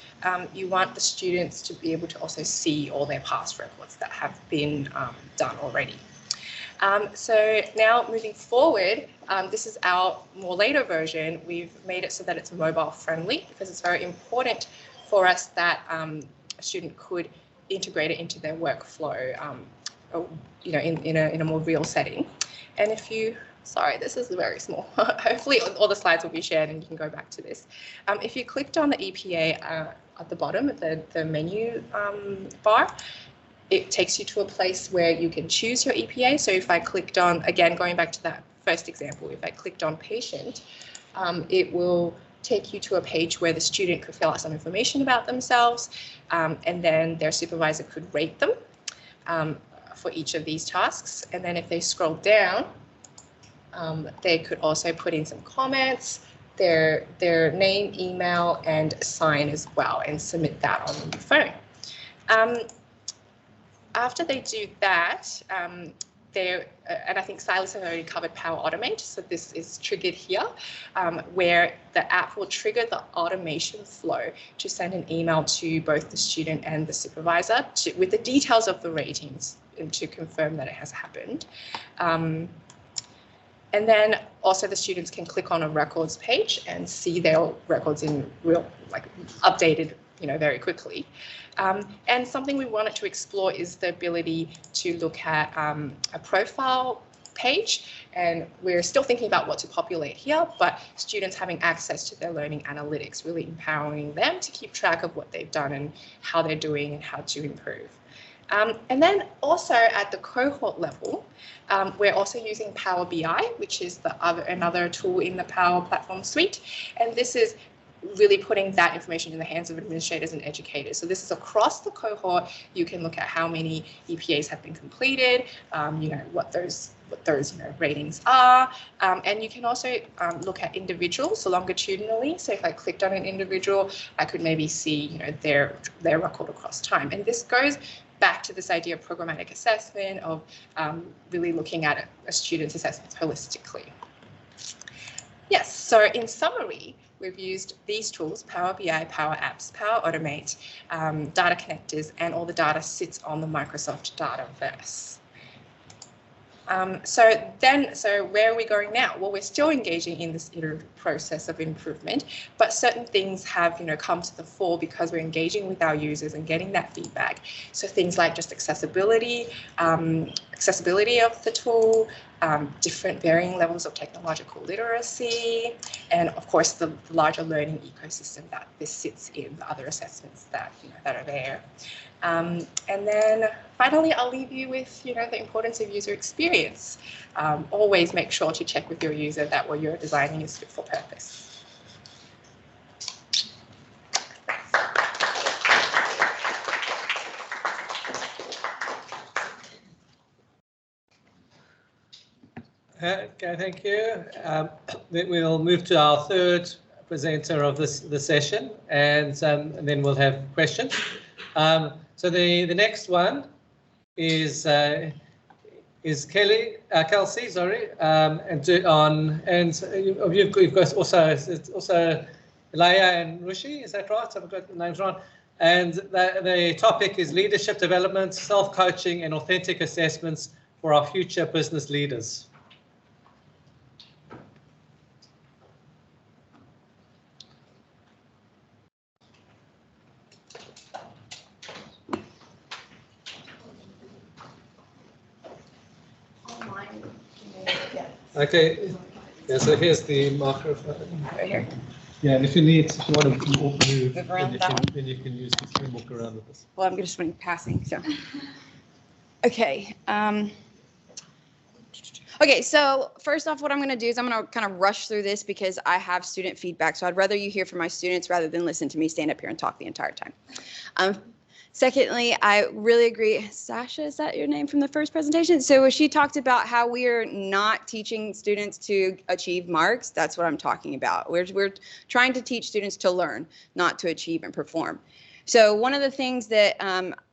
[SPEAKER 18] you want the students to be able to also see all their past records that have been done already. So now moving forward, this is our more later version. We've made it so that it's mobile friendly because it's very important for us that a student could integrate it into their workflow, in a more real setting. And if you, sorry, this is very small. Hopefully all the slides will be shared and you can go back to this. If you clicked on the EPA at the bottom, the menu bar, it takes you to a place where you can choose your EPA. So if I clicked on, again, going back to that first example, if I clicked on patient, it will take you to a page where the student could fill out some information about themselves, and then their supervisor could rate them for each of these tasks. And then if they scroll down, they could also put in some comments, their name, email, and sign as well, and submit that on the phone. After they do that, and I think Silas has already covered Power Automate, so this is triggered here, where the app will trigger the automation flow to send an email to both the student and the supervisor with the details of the ratings and to confirm that it has happened. And then also the students can click on a records page and see their records in real, like updated, very quickly. And something we wanted to explore is the ability to look at a profile page, and we're still thinking about what to populate here, but students having access to their learning analytics, really empowering them to keep track of what they've done and how they're doing and how to improve. And then also at the cohort level, we're also using Power BI, which is another tool in the Power Platform suite, and this is really putting that information in the hands of administrators and educators. So this is across the cohort. You can look at how many EPAs have been completed, what those ratings are, and you can also look at individuals, so longitudinally. So if I clicked on an individual, I could maybe see their record across time. And this goes back to this idea of programmatic assessment, of really looking at a student's assessments holistically. Yes, so in summary, we've used these tools, Power BI, Power Apps, Power Automate, data connectors, and all the data sits on the Microsoft Dataverse. So where are we going now? Well, we're still engaging in this iterative process of improvement, but certain things have, come to the fore because we're engaging with our users and getting that feedback. So things like just accessibility of the tool, different varying levels of technological literacy, and of course the larger learning ecosystem that this sits in, the other assessments that that are there. And then finally, I'll leave you with the importance of user experience. Always make sure to check with your user that what you're designing is fit for purpose.
[SPEAKER 1] Okay, thank you. Then we'll move to our third presenter of the session, and then we'll have questions. So the next one is Kelsey, sorry, and you've got also Leia and Rushi, is that right? I've got the names wrong. And the topic is leadership development, self-coaching, and authentic assessments for our future business leaders. Okay. Yeah, so here's the microphone.
[SPEAKER 14] Right here.
[SPEAKER 1] Yeah, and if you want to move
[SPEAKER 14] around
[SPEAKER 1] then you can use this and walk around with this.
[SPEAKER 14] Well, I'm just going passing, so. Okay. Okay, so first off, what I'm going to do is I'm going to kind of rush through this because I have student feedback. So I'd rather you hear from my students rather than listen to me stand up here and talk the entire time. Secondly, I really agree. Sasha, is that your name from the first presentation? So she talked about how we are not teaching students to achieve marks. That's what I'm talking about. We're trying to teach students to learn, not to achieve and perform. So one of the things that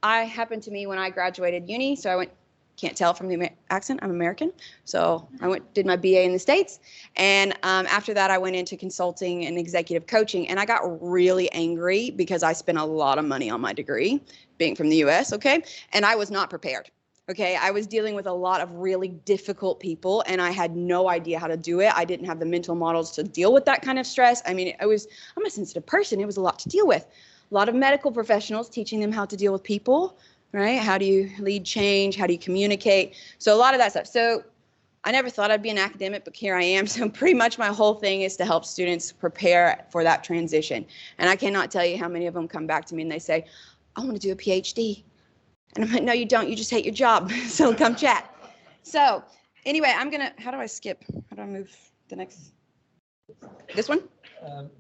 [SPEAKER 14] happened to me when I graduated uni, so I went, can't tell from the accent, I'm American. So I did my BA in the States. And after that, I went into consulting and executive coaching. And I got really angry because I spent a lot of money on my degree, being from the US, okay? And I was not prepared, okay? I was dealing with a lot of really difficult people and I had no idea how to do it. I didn't have the mental models to deal with that kind of stress. I mean, I'm a sensitive person. It was a lot to deal with. A lot of medical professionals teaching them how to deal with people, right? How do you lead change? How do you communicate? So a lot of that stuff. So I never thought I'd be an academic, but here I am. So pretty much my whole thing is to help students prepare for that transition. And I cannot tell you how many of them come back to me and they say, I want to do a PhD. And I'm like, no, you don't. You just hate your job. So come chat. So anyway, how do I skip? How do I move the next? This one?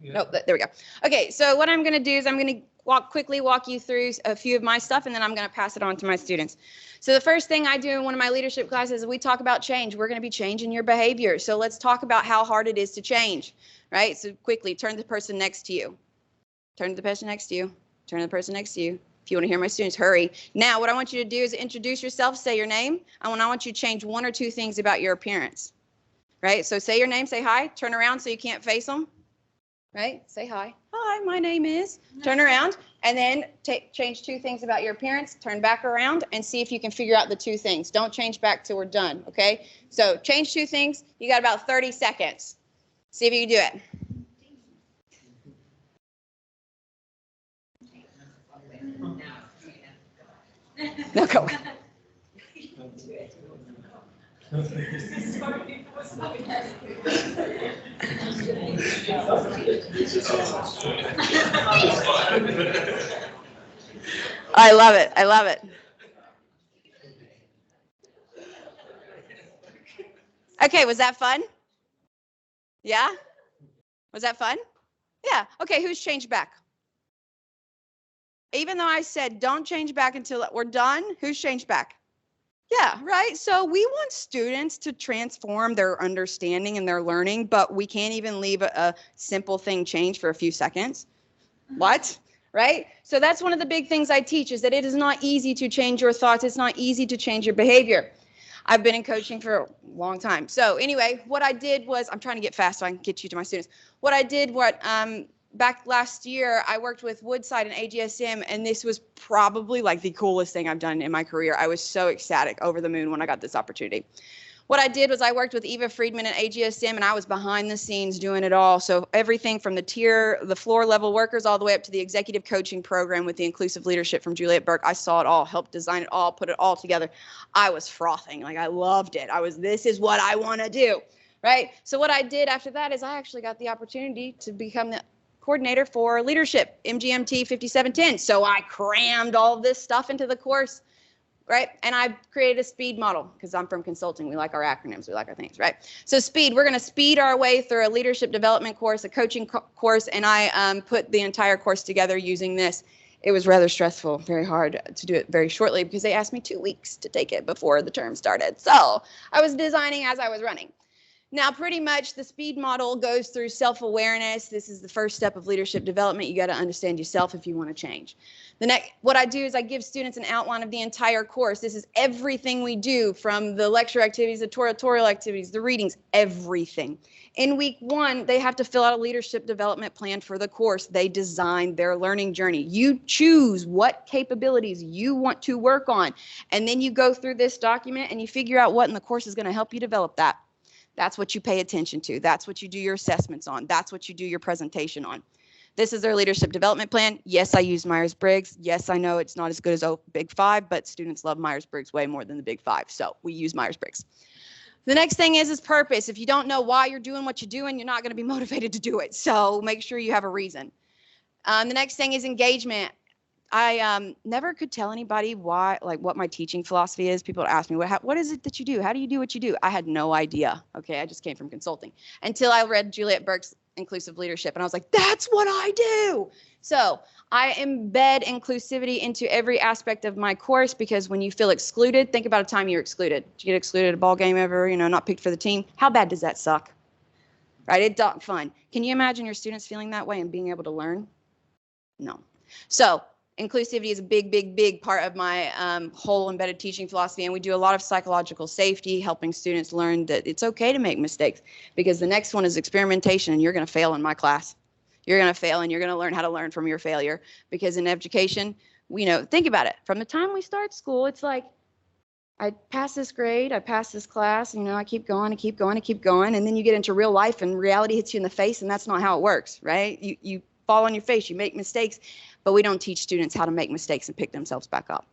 [SPEAKER 1] Yeah.
[SPEAKER 14] No, there we go. Okay, so what I'm going to do is I'm going to quickly walk you through a few of my stuff, and then I'm going to pass it on to my students. So the first thing I do in one of my leadership classes is we talk about change. We're going to be changing your behavior. So let's talk about how hard it is to change, right? So quickly, turn to the person next to you. Turn to the person next to you. Turn to the person next to you. If you want to hear my students, hurry. Now, what I want you to do is introduce yourself, say your name. I want you to change one or two things about your appearance, right? So say your name, say hi, turn around so you can't face them. Right? Say hi. Hi, my name is. Turn around and then change two things about your appearance. Turn back around and see if you can figure out the two things. Don't change back till we're done. Okay? So change two things. You got about 30 seconds. See if you can do it. No, go. I love it. I love it. Okay, was that fun? Yeah? Was that fun? Yeah. Okay, who's changed back? Even though I said don't change back until we're done, who's changed back? Yeah, right. So we want students to transform their understanding and their learning, but we can't even leave a simple thing change for a few seconds. What? Right? So that's one of the big things I teach is that it is not easy to change your thoughts. It's not easy to change your behavior. I've been in coaching for a long time. So anyway, what I did was, I'm trying to get fast so I can get you to my students. What I did, back last year, I worked with Woodside and AGSM, and this was probably like the coolest thing I've done in my career. I was so ecstatic, over the moon when I got this opportunity. What I did was I worked with Eva Friedman and AGSM, and I was behind the scenes doing it all. So everything from the floor level workers all the way up to the executive coaching program with the inclusive leadership from Juliet Burke. I saw it all, helped design it all, put it all together. I was frothing, like I loved it. This is what I want to do, right? So what I did after that is I actually got the opportunity to become the coordinator for leadership, MGMT 5710. So I crammed all of this stuff into the course, right? And I created a speed model because I'm from consulting. We like our acronyms, we like our things, right? So speed, we're going to speed our way through a leadership development course, a coaching course, and I put the entire course together using this. It was rather stressful, very hard to do it very shortly because they asked me 2 weeks to take it before the term started. So I was designing as I was running. Now, pretty much the speed model goes through self-awareness. This is the first step of leadership development. You got to understand yourself if you want to change. What I do is I give students an outline of the entire course. This is everything we do, from the lecture activities, the tutorial activities, the readings, everything. In week 1, they have to fill out a leadership development plan for the course. They design their learning journey. You choose what capabilities you want to work on, and then you go through this document and you figure out what in the course is going to help you develop that. That's what you pay attention to. That's what you do your assessments on. That's what you do your presentation on. This is their leadership development plan. Yes, I use Myers-Briggs. Yes, I know it's not as good as Big 5, but students love Myers-Briggs way more than the Big 5. So we use Myers-Briggs.
[SPEAKER 19] The next thing is purpose. If you don't know why you're doing what you're doing, you're not going to be motivated to do it. So make sure you have a reason. The next thing is engagement. I never could tell anybody why, like what my teaching philosophy is. People would ask me, what is it that you do? How do you do what you do? I had no idea. Okay, I just came from consulting until I read Juliet Burke's Inclusive Leadership. And I was like, that's what I do. So I embed inclusivity into every aspect of my course, because when you feel excluded, think about a time you're excluded. Did you get excluded at a ball game ever, not picked for the team? How bad does that suck? Right? It's not fun. Can you imagine your students feeling that way and being able to learn? No. So inclusivity is a big, big, big part of my whole embedded teaching philosophy. And we do a lot of psychological safety, helping students learn that it's okay to make mistakes, because the next one is experimentation, and you're going to fail in my class. You're going to fail, and you're going to learn how to learn from your failure, because in education, think about it. From the time we start school, it's like, I pass this grade, I pass this class, I keep going, I keep going, I keep going. And then you get into real life and reality hits you in the face, and that's not how it works, right? You fall on your face, you make mistakes, but we don't teach students how to make mistakes and pick themselves back up.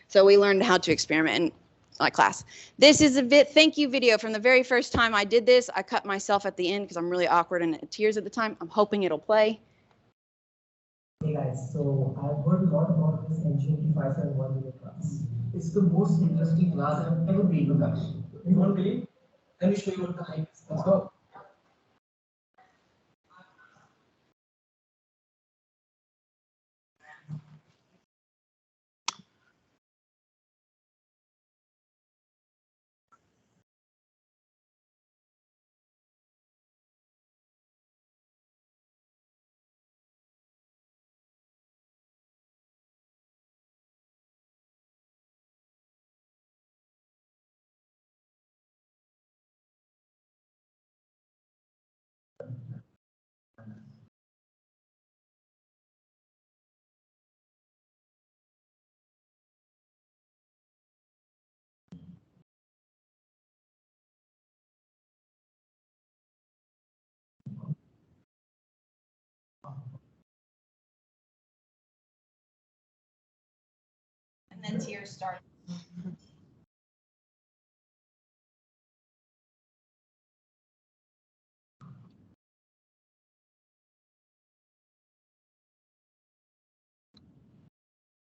[SPEAKER 19] So we learned how to experiment in my class. This is a thank you video from the very first time I did this. I cut myself at the end because I'm really awkward and tears at the time. I'm hoping it'll play.
[SPEAKER 20] Hey guys, so I've heard a lot about this ancient device and one-minute class. It's the most interesting class I've ever been to. You won't believe? Let me show you what the hype is. Let's go.
[SPEAKER 19] And then tears start.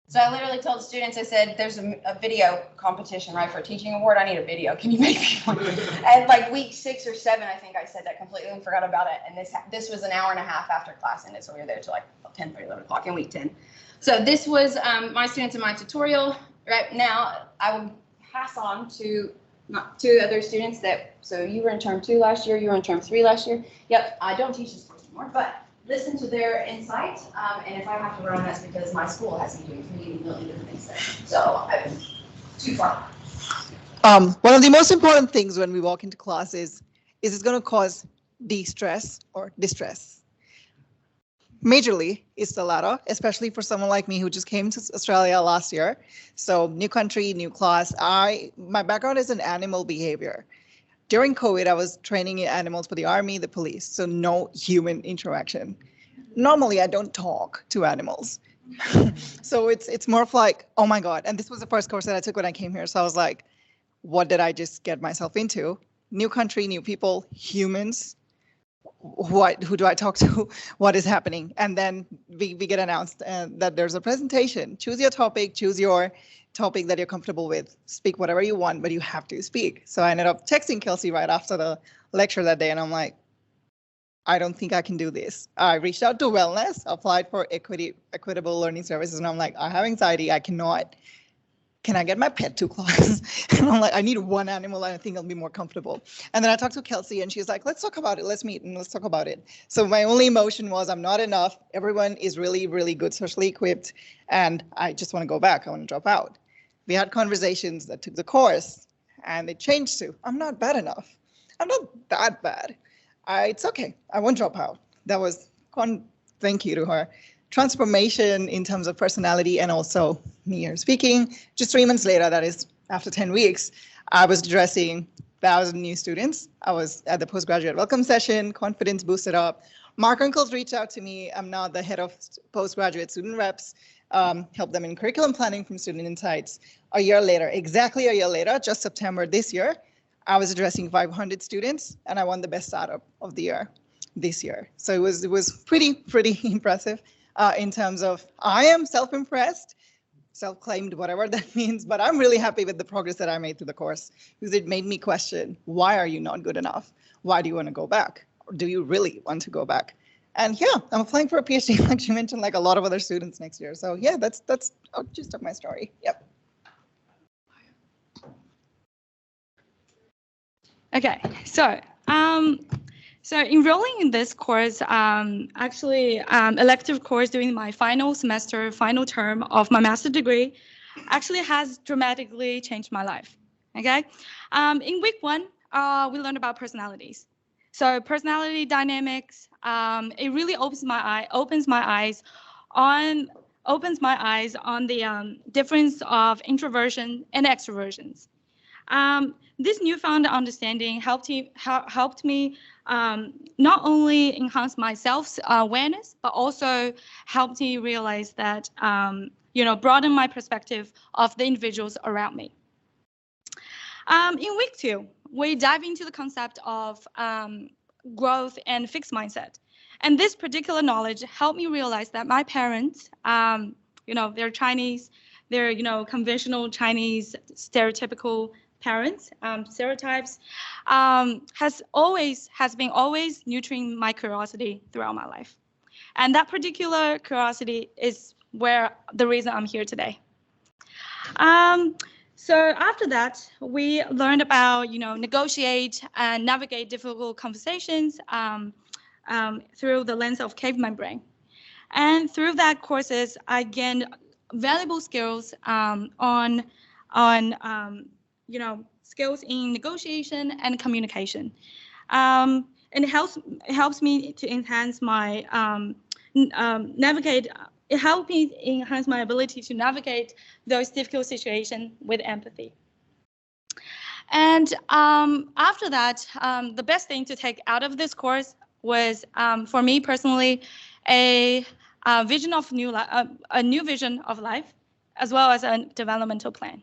[SPEAKER 19] So I literally told students, I said, there's a video competition, right, for a teaching award. I need a video. Can you make me one? And like week 6 or 7, I think I said that completely and forgot about it. And this was an hour and a half after class ended. So we were there till like 10:30, 11 o'clock in week 10. So this was my students in my tutorial. Right now, I would pass on to 2 other students so you were in term 2 last year, you were in term 3 last year. Yep, I don't teach this course anymore, but listen to their insight, and if I have to run, that's because my school has me doing 3 million different things there. So I'm too far.
[SPEAKER 21] One of the most important things when we walk into class is it's going to cause de-stress or distress. Majorly, it's the latter, especially for someone like me who just came to Australia last year. So new country, new class. My background is in animal behavior. During COVID, I was training animals for the army, the police, so no human interaction. Normally, I don't talk to animals. So it's more of like, oh my God. And this was the first course that I took when I came here. So I was like, what did I just get myself into? New country, new people, humans. Who do I talk to? What is happening? And then we get announced that there's a presentation. Choose your topic, choose your topic that you're comfortable with. Speak whatever you want, but you have to speak. So I ended up texting Kelsey right after the lecture that day, and I'm like, I don't think I can do this. I reached out to Wellness, applied for equitable learning services, and I'm like, I have anxiety, I cannot. Can I get my pet to class? And I'm like, I need one animal, and I think I'll be more comfortable. And then I talked to Kelsey, and she's like, let's talk about it. Let's meet and let's talk about it. So my only emotion was I'm not enough. Everyone is really, really good, socially equipped, and I just want to go back. I want to drop out. We had conversations that took the course, and it changed to, I'm not bad enough. I'm not that bad. It's okay. I won't drop out. That was, thank you to her. Transformation in terms of personality and also me here speaking. Just 3 months later, that is after 10 weeks, I was addressing 1,000 new students. I was at the postgraduate welcome session, confidence boosted up. Mark Uncles reached out to me. I'm now the head of postgraduate student reps, help them in curriculum planning from Student Insights. A year later, exactly a year later, just September this year, I was addressing 500 students, and I won the best startup of the year this year. So it was pretty impressive in terms of I am self-impressed, self-claimed, whatever that means, but I'm really happy with the progress that I made through the course because it made me question, why are you not good enough? Why do you want to go back? Or do you really want to go back? And yeah, I'm applying for a PhD, like you mentioned, like a lot of other students next year. So yeah, that's just of my story. Yep.
[SPEAKER 2] Okay, so enrolling in this course, actually elective course during my final semester, final term of my master's degree, actually has dramatically changed my life. Okay, in week 1, we learned about personalities. So personality dynamics, it really opens my eyes on the difference of introversion and extroversions. This newfound understanding helped me not only enhance my self-awareness, but also helped me realize that, broaden my perspective of the individuals around me. In week 2, we dive into the concept of growth and fixed mindset. And this particular knowledge helped me realize that my parents, they're Chinese, they're, conventional Chinese stereotypical parents, stereotypes, has been always nurturing my curiosity throughout my life. And that particular curiosity is the reason I'm here today. So after that, we learned about, negotiate and navigate difficult conversations through the lens of caveman brain. And through that courses, I gained valuable skills on skills in negotiation and communication. And it helps me to enhance my It helped me enhance my ability to navigate those difficult situations with empathy. And after that, the best thing to take out of this course was, for me personally, a new vision of life, as well as a developmental plan.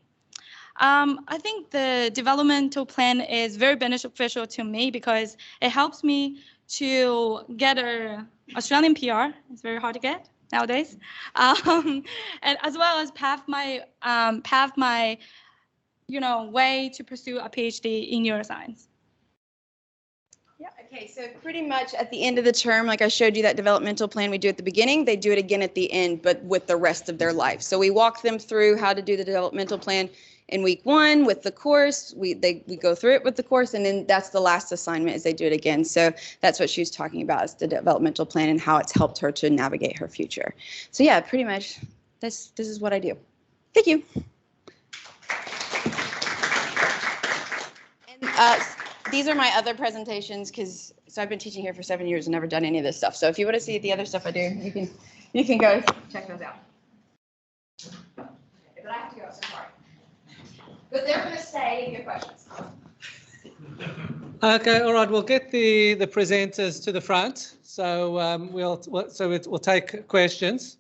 [SPEAKER 2] I think the developmental plan is very beneficial to me because it helps me to get an Australian PR. It's very hard to get nowadays, and as well as path my way to pursue a PhD in neuroscience.
[SPEAKER 19] Yeah. Okay, so pretty much at the end of the term, like I showed you that developmental plan we do at the beginning, they do it again at the end, but with the rest of their life. So we walk them through how to do the developmental plan in week 1 with the course. We go through it with the course, and then that's the last assignment is they do it again. So that's what she was talking about, is the developmental plan and how it's helped her to navigate her future. So yeah, pretty much this is what I do. Thank you. And these are my other presentations so I've been teaching here for 7 years and never done any of this stuff. So if you want to see the other stuff I do, you can go check those out. But I have to go, so sorry. But they're going to stay and get questions.
[SPEAKER 1] Okay, all right. We'll get the presenters to the front. So we'll take questions.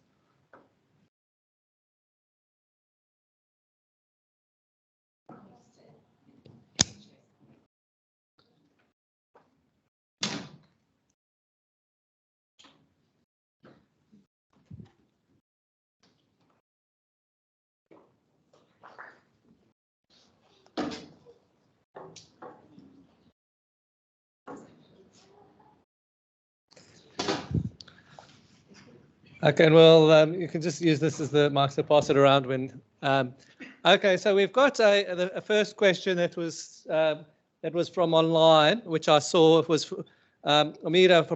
[SPEAKER 1] Okay, well, you can just use this as the mic to pass it around when. Okay, so we've got a first question that was from online, which I saw. It was Amira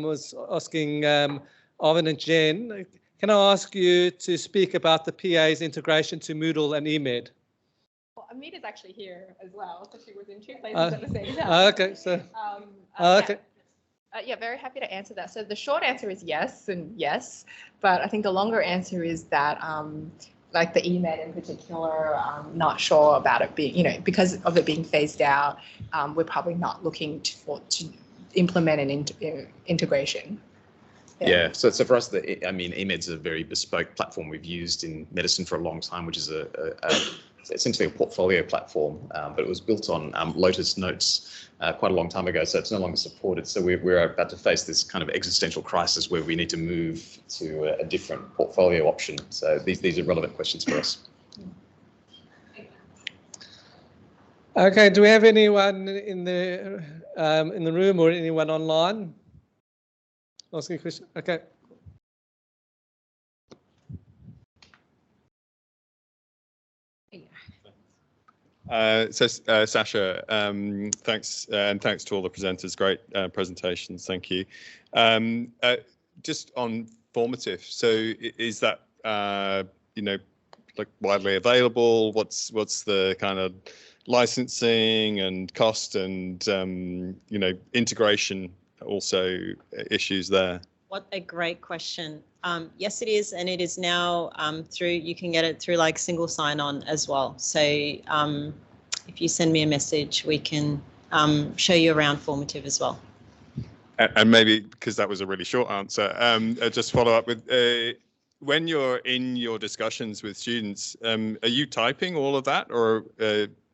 [SPEAKER 1] was asking Arvin and Jen. Can I ask you to speak about the PA's integration to Moodle and eMed?
[SPEAKER 18] Well, Amita's actually here as well, so she was in 2 places at the same time.
[SPEAKER 1] Okay, so. Okay.
[SPEAKER 18] Yeah, very happy to answer that. So the short answer is yes and yes, but I think the longer answer is that like the eMed in particular, I'm not sure about it being, because of it being phased out, we're probably not looking to implement an integration.
[SPEAKER 17] Yeah. So for us, eMed's a very bespoke platform we've used in medicine for a long time, which is a essentially a portfolio platform, but it was built on Lotus Notes quite a long time ago, so it's no longer supported. So we're about to face this kind of existential crisis where we need to move to a different portfolio option. So these are relevant questions for us.
[SPEAKER 1] Okay, do we have anyone in the room or anyone online asking a question? Okay.
[SPEAKER 8] Sasha, thanks, and thanks to all the presenters. Great presentations. Thank you. Just on formative, so is that like widely available? What's the kind of licensing and cost and integration also issues there?
[SPEAKER 16] What a great question. Yes, it is, and it is now you can get it through like single sign-on as well. So if you send me a message, we can show you around formative as well.
[SPEAKER 8] And maybe, because that was a really short answer, just follow up with, when you're in your discussions with students, are you typing all of that, or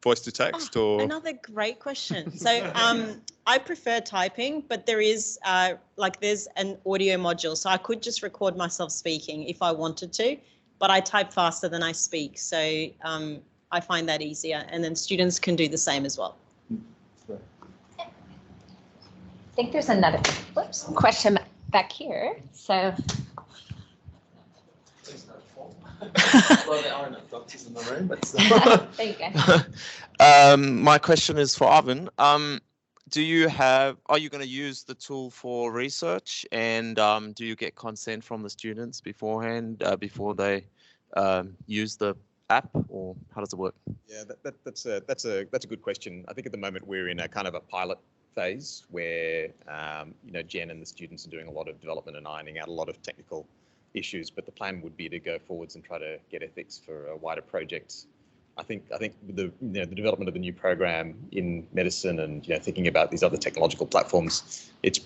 [SPEAKER 8] voice to text? Or
[SPEAKER 16] another great question. So I prefer typing, but there is there's an audio module, so I could just record myself speaking if I wanted to, but I type faster than I speak, so I find that easier, and then students can do the same as well.
[SPEAKER 9] I think there's another question back here. So.
[SPEAKER 5] Well, there are no doctors in the room, but
[SPEAKER 9] there you go.
[SPEAKER 5] My question is for Arvin. Are you going to use the tool for research, and do you get consent from the students beforehand before they use the app, or how does it work?
[SPEAKER 17] Yeah, that's a good question. I think at the moment we're in a kind of a pilot phase where Jen and the students are doing a lot of development and ironing out a lot of technical issues, but the plan would be to go forwards and try to get ethics for a wider project. I think the development of the new program in medicine and thinking about these other technological platforms, it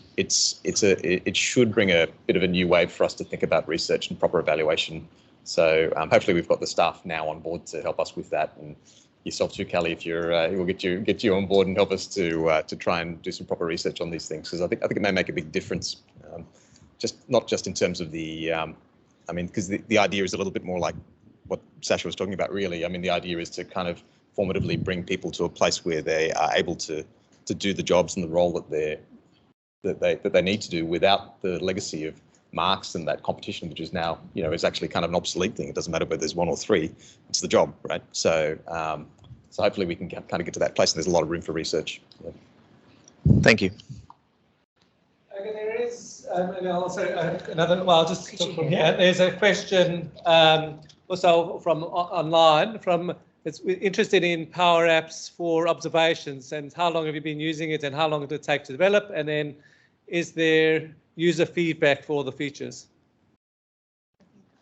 [SPEAKER 17] should bring a bit of a new wave for us to think about research and proper evaluation. So hopefully we've got the staff now on board to help us with that, and yourself too, Kelly, if you're we'll get you on board and help us to try and do some proper research on these things, because I think it may make a big difference. Not just in terms of the, because the idea is a little bit more like what Sasha was talking about, really. I mean, the idea is to kind of formatively bring people to a place where they are able to do the jobs and the role that they need to do without the legacy of marks and that competition, which is now, is actually kind of an obsolete thing. It doesn't matter whether there's one or three, it's the job, right? So, so hopefully we can kind of get to that place, and there's a lot of room for research. Yeah.
[SPEAKER 5] Thank you.
[SPEAKER 1] Okay, there is also another. Well, I'll just talk from here. There's a question also from online. It's interested in Power Apps for observations, and how long have you been using it, and how long did it take to develop, and then is there user feedback for the features?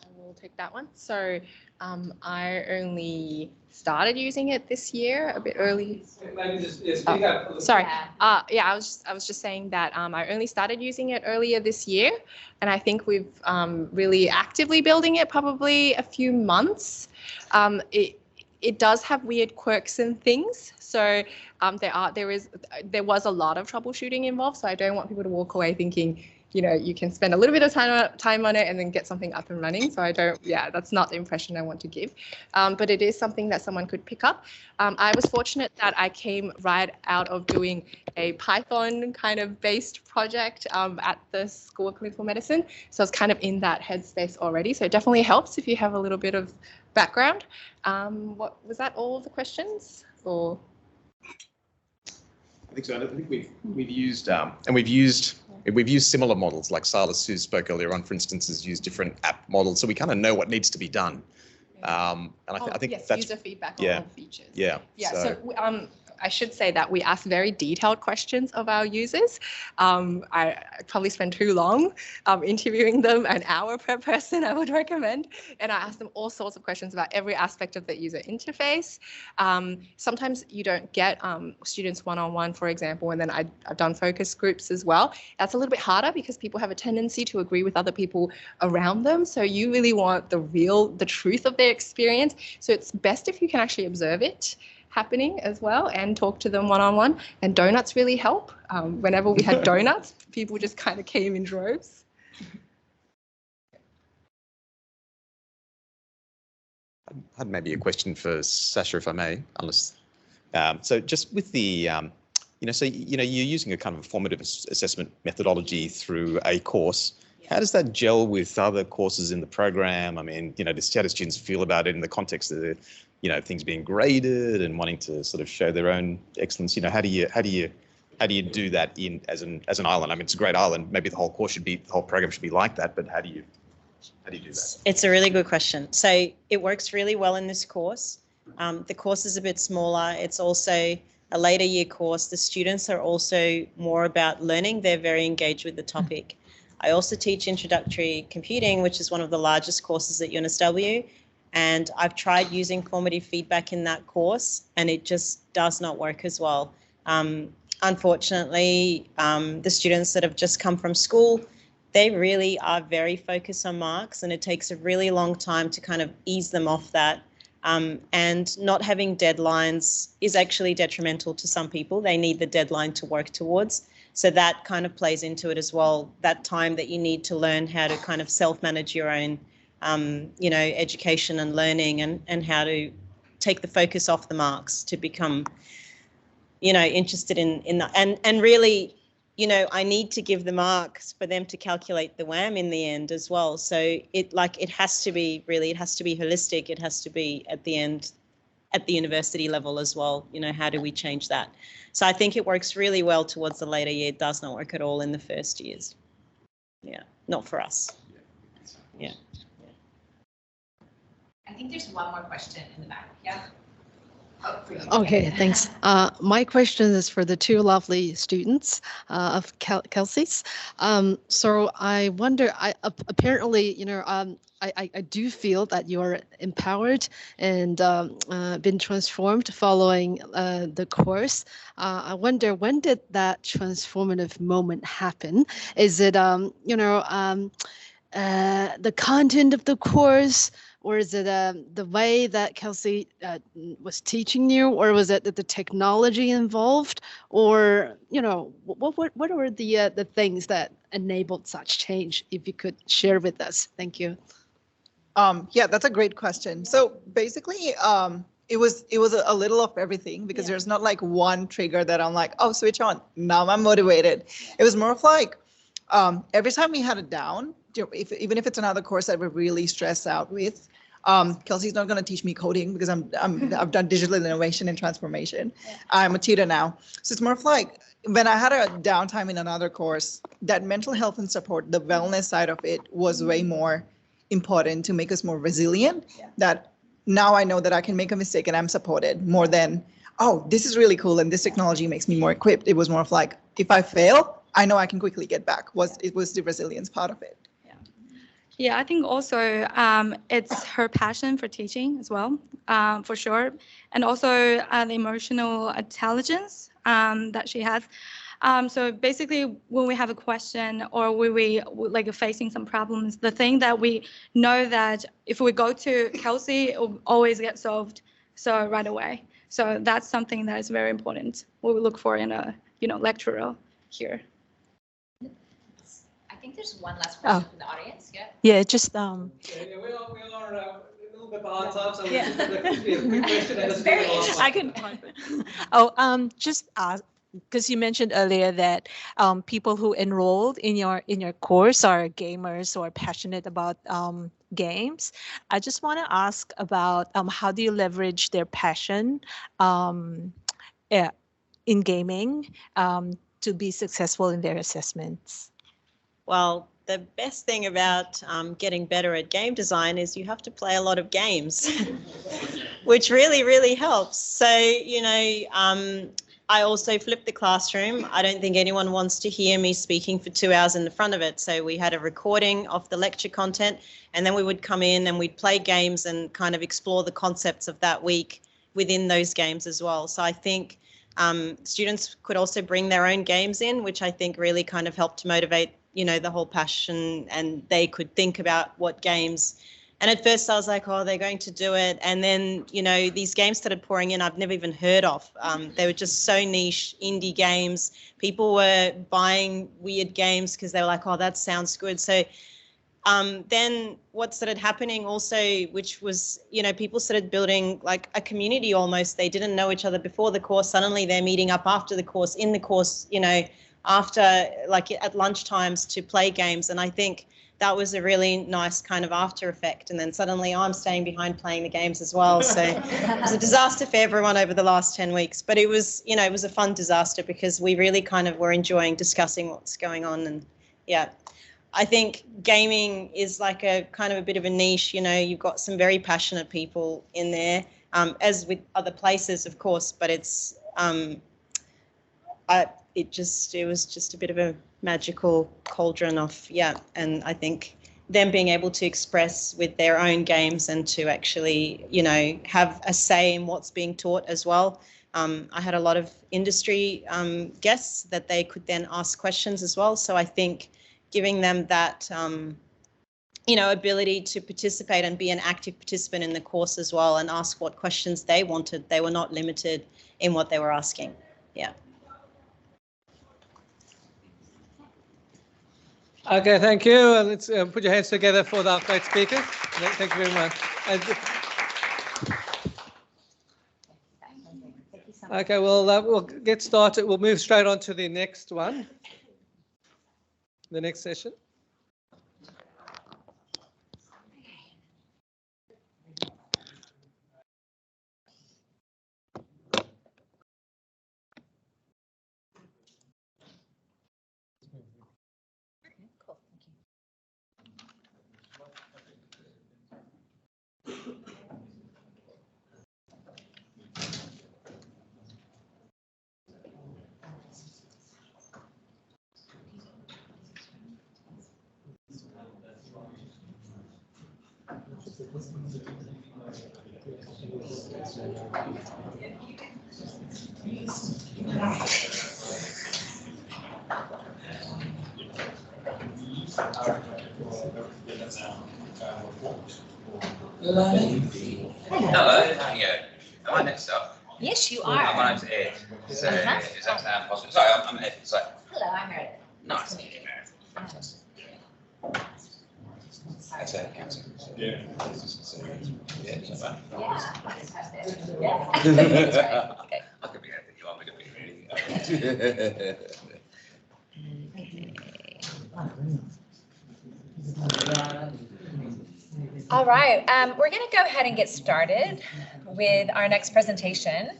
[SPEAKER 18] I will take that one. So I only started using it this year, a bit early.
[SPEAKER 1] Maybe just speak up.
[SPEAKER 18] Sorry. Yeah, I was just saying that I only started using it earlier this year, and I think we've really actively building it probably a few months. It does have weird quirks and things, so there was a lot of troubleshooting involved. So I don't want people to walk away thinking, you can spend a little bit of time on it and then get something up and running. So that's not the impression I want to give. But it is something that someone could pick up. I was fortunate that I came right out of doing a Python kind of based project at the School of Clinical Medicine. So I was kind of in that headspace already. So it definitely helps if you have a little bit of background. What was that? All of the questions, or?
[SPEAKER 17] I think so. I think we've used similar models, like Silas, who spoke earlier on, for instance, has used different app models, so we kind of know what needs to be done. And I think
[SPEAKER 18] yes,
[SPEAKER 17] that's
[SPEAKER 18] user feedback
[SPEAKER 17] yeah,
[SPEAKER 18] on all features.
[SPEAKER 17] Yeah.
[SPEAKER 18] Yeah. So I should say that we ask very detailed questions of our users. I probably spend too long interviewing them, an hour per person I would recommend. And I ask them all sorts of questions about every aspect of the user interface. Sometimes you don't get students one-on-one, for example, and then I've done focus groups as well. That's a little bit harder because people have a tendency to agree with other people around them. So you really want the truth of their experience. So it's best if you can actually observe it happening as well and talk to them one-on-one. And donuts really help. Whenever we had donuts, people just kind of came in droves.
[SPEAKER 17] I had maybe a question for Sasha, if I may, unless, so just with the, you're using a kind of a formative assessment methodology through a course. How does that gel with other courses in the program? I mean, how do students feel about it in the context of, things being graded and wanting to sort of show their own excellence? How do you do that as an island? I mean, it's a great island. Maybe the whole program should be like that, but how do you do that?
[SPEAKER 16] It's a really good question. So it works really well in this course. The course is a bit smaller. It's also a later year course. The students are also more about learning. They're very engaged with the topic. I also teach introductory computing, which is one of the largest courses at UNSW. And I've tried using formative feedback in that course, and it just does not work as well. Unfortunately, the students that have just come from school, they really are very focused on marks, and it takes a really long time to kind of ease them off that. And not having deadlines is actually detrimental to some people. They need the deadline to work towards. So that kind of plays into it as well, that time that you need to learn how to kind of self-manage your own, education and learning, and how to take the focus off the marks to become, interested in that. And really, I need to give the marks for them to calculate the WAM in the end as well. So it has to be holistic. It has to be at the end, at the university level as well. How do we change that? So I think it works really well towards the later year. It does not work at all in the first years. Yeah, not for us. Yeah.
[SPEAKER 9] I think there's one more question in the back. Yeah. Oh,
[SPEAKER 15] okay, thanks. My question is for the two lovely students of Kelsey's. So I wonder, apparently, I do feel that you're empowered and been transformed following the course. I wonder, when did that transformative moment happen? Is it, the content of the course? Or is it the way that Kelsey was teaching you, or was it the technology involved, or what were the things that enabled such change? If you could share with us, thank you.
[SPEAKER 21] Yeah, that's a great question. So basically, it was a little of everything, because there's not like one trigger that I'm like, oh, switch on, now I'm motivated. It was more of like every time we had a down. Even if it's another course that we're really stressed out with, Kelsey's not going to teach me coding because I've done digital innovation and transformation. I'm a tutor now. So it's more of like when I had a downtime in another course, that mental health and support, the wellness side of it was way more important to make us more resilient. That now I know that I can make a mistake and I'm supported more than, oh, this is really cool and this technology makes me more equipped. It was more of like, if I fail, I know I can quickly get back. It was the resilience part of it.
[SPEAKER 2] Yeah, I think also it's her passion for teaching as well, for sure. And also the emotional intelligence that she has. So basically, when we have a question or we like facing some problems, the thing that we know that if we go to Kelsey, it will always get solved right away. So that's something that is very important. What we look for in a lecturer here.
[SPEAKER 9] I think there's one last question from the audience. Yeah.
[SPEAKER 6] Yeah, just
[SPEAKER 1] we are a little bit behind time, so
[SPEAKER 6] yeah.
[SPEAKER 1] It's very interesting.
[SPEAKER 6] I can. Oh, just because you mentioned earlier that people who enrolled in your course are gamers or passionate about games. I just want to ask about how do you leverage their passion in gaming to be successful in their assessments?
[SPEAKER 16] Well, the best thing about getting better at game design is you have to play a lot of games. which really, really helps. So, you know, I also flipped the classroom. I don't think anyone wants to hear me speaking for 2 hours in the front of it. So we had a recording of the lecture content, and then we would come in and we'd play games and kind of explore the concepts of that week within those games as well. So I think students could also bring their own games in, which I think really kind of helped to motivate, you know, the whole passion, and they could think about what games. And at first I was like, oh, they're going to do it. And then, you know, these games started pouring in I've never even heard of. They were just so niche, indie games. People were buying weird games because they were like, oh, that sounds good. So then what started happening also, which was, you know, people started building like a community almost. They didn't know each other before the course. Suddenly they're meeting up after the course, in the course, you know, after like at lunchtimes to play games. And I think that was a really nice kind of after effect. And then suddenly I'm staying behind playing the games as well. So it was a disaster for everyone over the last 10 weeks. But it was, you know, it was a fun disaster because we really kind of were enjoying discussing what's going on. And yeah, I think gaming is like a kind of a bit of a niche. You know, you've got some very passionate people in there, as with other places, of course. But it's it was just a bit of a magical cauldron of, yeah. And I think them being able to express with their own games and to actually, you know, have a say in what's being taught as well. I had a lot of industry guests that they could then ask questions as well. So I think giving them that, you know, ability to participate and be an active participant in the course as well and ask what questions they wanted. They were not limited in what they were asking. Yeah.
[SPEAKER 1] Okay, thank you. And let's put your hands together for our great speakers. Thank you very much. Okay, we'll get started. We'll move straight on to the next one, the next session.
[SPEAKER 7] Hello, how are you? Am I next up?
[SPEAKER 9] Yes, you are.
[SPEAKER 7] My name's Ed. So, is that sound possible? Sorry, I'm Ed. So,
[SPEAKER 9] Hello, I'm Meredith.
[SPEAKER 7] nice to meet you, Meredith. Fantastic. That's it, council. Yeah. Yeah, is that right?
[SPEAKER 9] Yeah.
[SPEAKER 7] Okay. I could be anything you want me to be, really.
[SPEAKER 9] All right, we're going to go ahead and get started with our next presentation.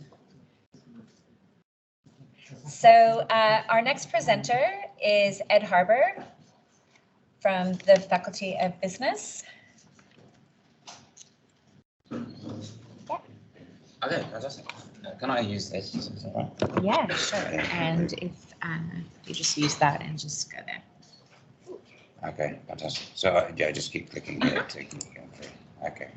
[SPEAKER 9] So our next presenter is Ed Harbour from the Faculty of Business.
[SPEAKER 7] Okay, fantastic. Can I use this? Is that right?
[SPEAKER 9] Yeah, sure. And if you just use that and just go there.
[SPEAKER 7] Okay, fantastic. So, yeah, just keep clicking here to keep going through. Okay.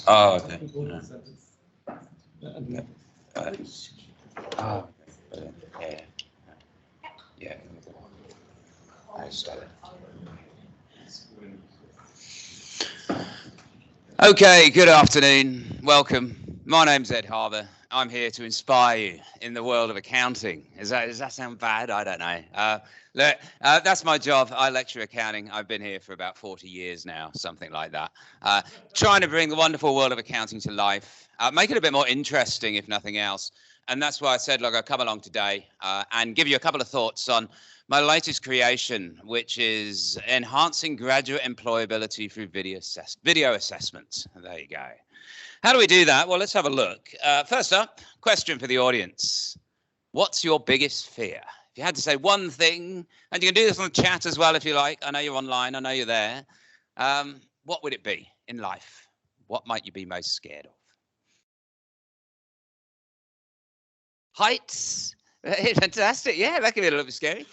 [SPEAKER 7] Oh, okay. Yeah. Oh, yeah. Yeah. I started. Okay, good afternoon. Welcome. My name's Ed Harbour. I'm here to inspire you in the world of accounting. Does that sound bad? I don't know. Look, that's my job. I lecture accounting. I've been here for about 40 years now, something like that. Trying to bring the wonderful world of accounting to life, make it a bit more interesting, if nothing else. And that's why I said, look, I'll come along today and give you a couple of thoughts on my latest creation, which is enhancing graduate employability through video assessment. There you go. How do we do that? Well, let's have a look. First up, question for the audience. What's your biggest fear? If you had to say one thing, and you can do this on the chat as well if you like. I know you're online. I know you're there. What would it be in life? What might you be most scared of? Heights. Fantastic. Yeah, that could be a little bit scary.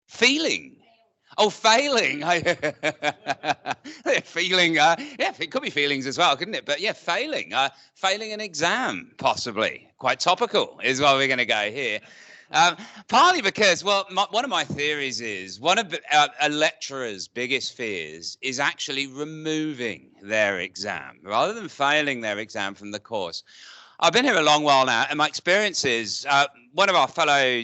[SPEAKER 7] Feeling. Oh, failing. Feeling. Yeah, it could be feelings as well, couldn't it? But yeah, failing. Failing an exam, possibly. Quite topical is what we're going to go here. Partly because, well, one of my theories is one of a lecturer's biggest fears is actually removing their exam rather than failing their exam from the course. I've been here a long while now, and my experience is one of our fellow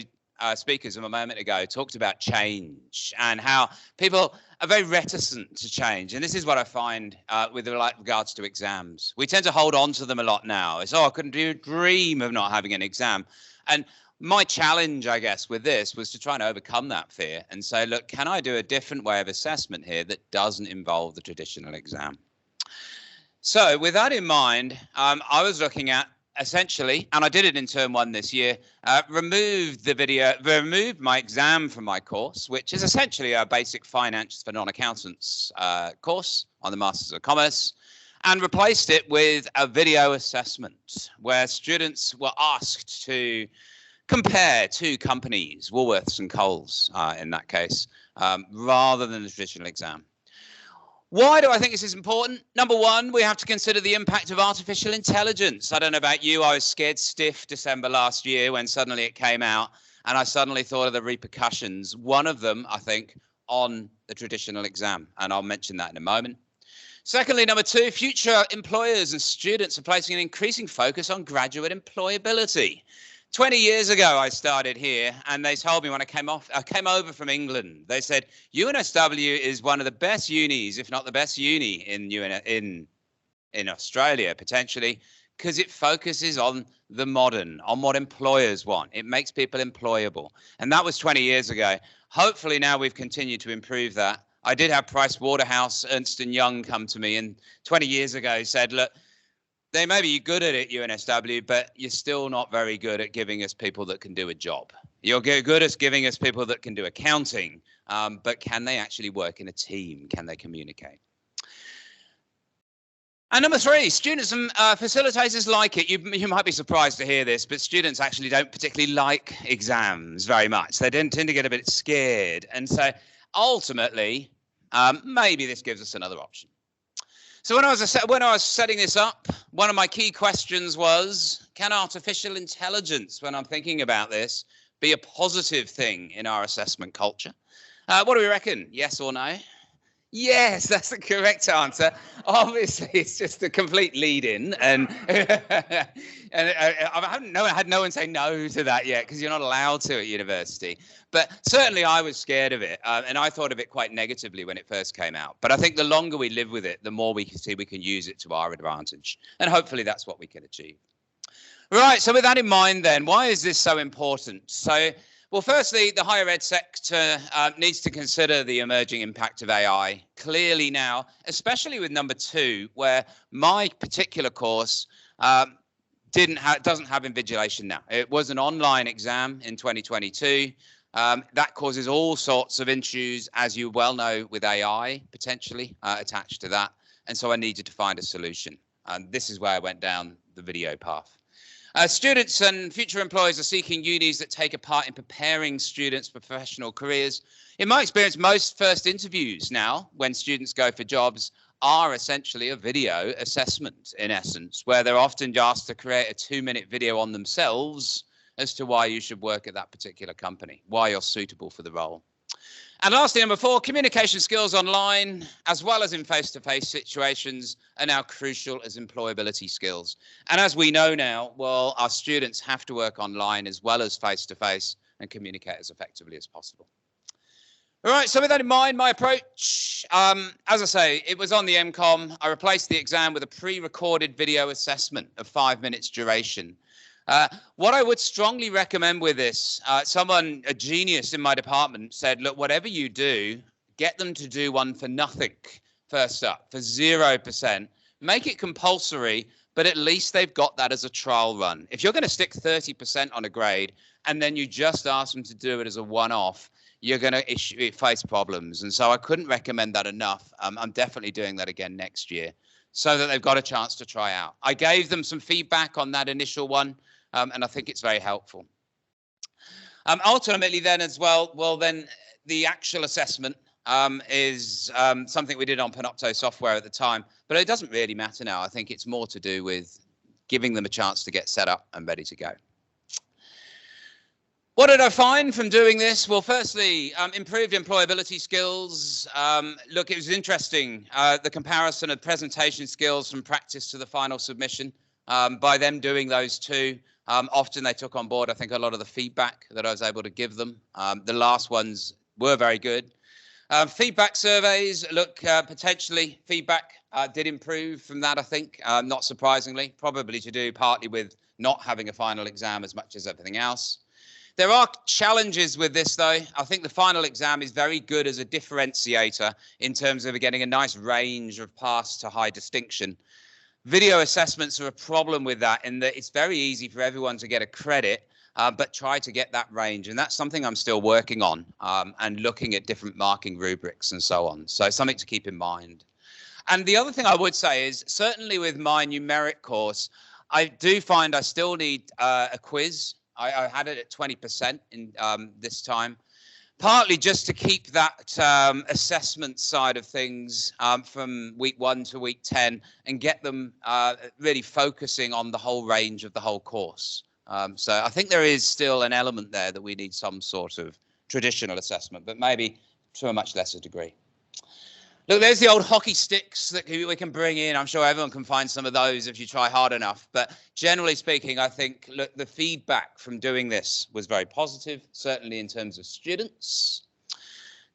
[SPEAKER 7] speakers a moment ago talked about change and how people are very reticent to change. And this is what I find with regards to exams. We tend to hold on to them a lot now. It's, oh, I couldn't dream of not having an exam. And my challenge, I guess, with this was to try and overcome that fear and say, look, can I do a different way of assessment here that doesn't involve the traditional exam? So with that in mind, I was looking at essentially, and I did it in term 1 this year, removed my exam from my course, which is essentially a basic finance for non-accountants course on the Masters of Commerce, and replaced it with a video assessment where students were asked to compare 2 companies, Woolworths and Coles in that case, rather than the traditional exam. Why do I think this is important? Number one, we have to consider the impact of artificial intelligence. I don't know about you, I was scared stiff December last year when suddenly it came out and I suddenly thought of the repercussions. One of them, I think, on the traditional exam, and I'll mention that in a moment. Secondly, number two, future employers and students are placing an increasing focus on graduate employability. 20 years ago, I started here, and they told me when I came over from England, they said, UNSW is one of the best unis, if not the best uni in Australia, potentially, because it focuses on the modern, on what employers want. It makes people employable. And that was 20 years ago. Hopefully now we've continued to improve that. I did have Price Waterhouse, Ernst & Young come to me, and 20 years ago said, look, they may be good at it, UNSW, but you're still not very good at giving us people that can do a job. You're good at giving us people that can do accounting, but can they actually work in a team? Can they communicate? And number three, students and facilitators like it. You might be surprised to hear this, but students actually don't particularly like exams very much. They tend to get a bit scared. And so ultimately, maybe this gives us another option. So when I was setting this up, one of my key questions was, can artificial intelligence, when I'm thinking about this, be a positive thing in our assessment culture? What do we reckon? Yes or no? Yes, that's the correct answer. Obviously, it's just a complete lead-in, and I haven't had no one say no to that yet because you're not allowed to at university. But certainly, I was scared of it, and I thought of it quite negatively when it first came out. But I think the longer we live with it, the more we can see we can use it to our advantage, and hopefully, that's what we can achieve. Right. So with that in mind, then, why is this so important? So. Well, firstly, the higher ed sector needs to consider the emerging impact of AI clearly now, especially with number two, where my particular course doesn't have invigilation now. It was an online exam in 2022. That causes all sorts of issues, as you well know, with AI potentially attached to that. And so I needed to find a solution. And this is where I went down the video path. Students and future employers are seeking unis that take a part in preparing students for professional careers. In my experience, most first interviews now, when students go for jobs, are essentially a video assessment, in essence, where they're often asked to create a 2-minute video on themselves as to why you should work at that particular company, why you're suitable for the role. And lastly, number four, communication skills online, as well as in face-to-face situations, are now crucial as employability skills. And as we know now, well, our students have to work online as well as face-to-face and communicate as effectively as possible. All right, so with that in mind, my approach, as I say, it was on the MCOM. I replaced the exam with a pre-recorded video assessment of 5 minutes duration. What I would strongly recommend with this, a genius in my department said, look, whatever you do, get them to do one for nothing first up, for 0%. Make it compulsory, but at least they've got that as a trial run. If you're going to stick 30% on a grade and then you just ask them to do it as a one-off, you're going to face problems. And so I couldn't recommend that enough. I'm definitely doing that again next year so that they've got a chance to try out. I gave them some feedback on that initial one, and I think it's very helpful. Ultimately then as well, then the actual assessment is something we did on Panopto software at the time, but it doesn't really matter now. I think it's more to do with giving them a chance to get set up and ready to go. What did I find from doing this? Well, firstly, improved employability skills. Look, it was interesting, the comparison of presentation skills from practice to the final submission. By them doing those two, often they took on board, I think, a lot of the feedback that I was able to give them. The last ones were very good. Feedback surveys, look, potentially feedback did improve from that, I think, not surprisingly, probably to do partly with not having a final exam as much as everything else. There are challenges with this, though. I think the final exam is very good as a differentiator in terms of getting a nice range of pass to high distinction. Video assessments are a problem with that in that it's very easy for everyone to get a credit, but try to get that range. And that's something I'm still working on and looking at different marking rubrics and so on. So something to keep in mind. And the other thing I would say is certainly with my numeric course, I do find I still need a quiz. I had it at 20% in this time, partly just to keep that assessment side of things from week 1 to week 10 and get them really focusing on the whole range of the whole course. So I think there is still an element there that we need some sort of traditional assessment, but maybe to a much lesser degree. Look, there's the old hockey sticks that we can bring in. I'm sure everyone can find some of those if you try hard enough. But generally speaking, I think, look, the feedback from doing this was very positive, certainly in terms of students.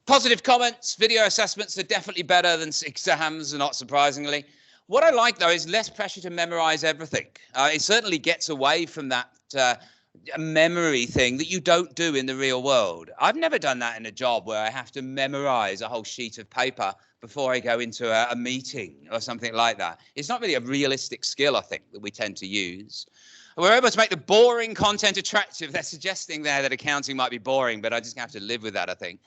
[SPEAKER 7] Positive comments, video assessments are definitely better than exams, not surprisingly. What I like, though, is less pressure to memorize everything. It certainly gets away from that memory thing that you don't do in the real world. I've never done that in a job where I have to memorize a whole sheet of paper before I go into a meeting or something like that. It's not really a realistic skill, I think, that we tend to use. We're able to make the boring content attractive. They're suggesting there that accounting might be boring, but I just have to live with that, I think.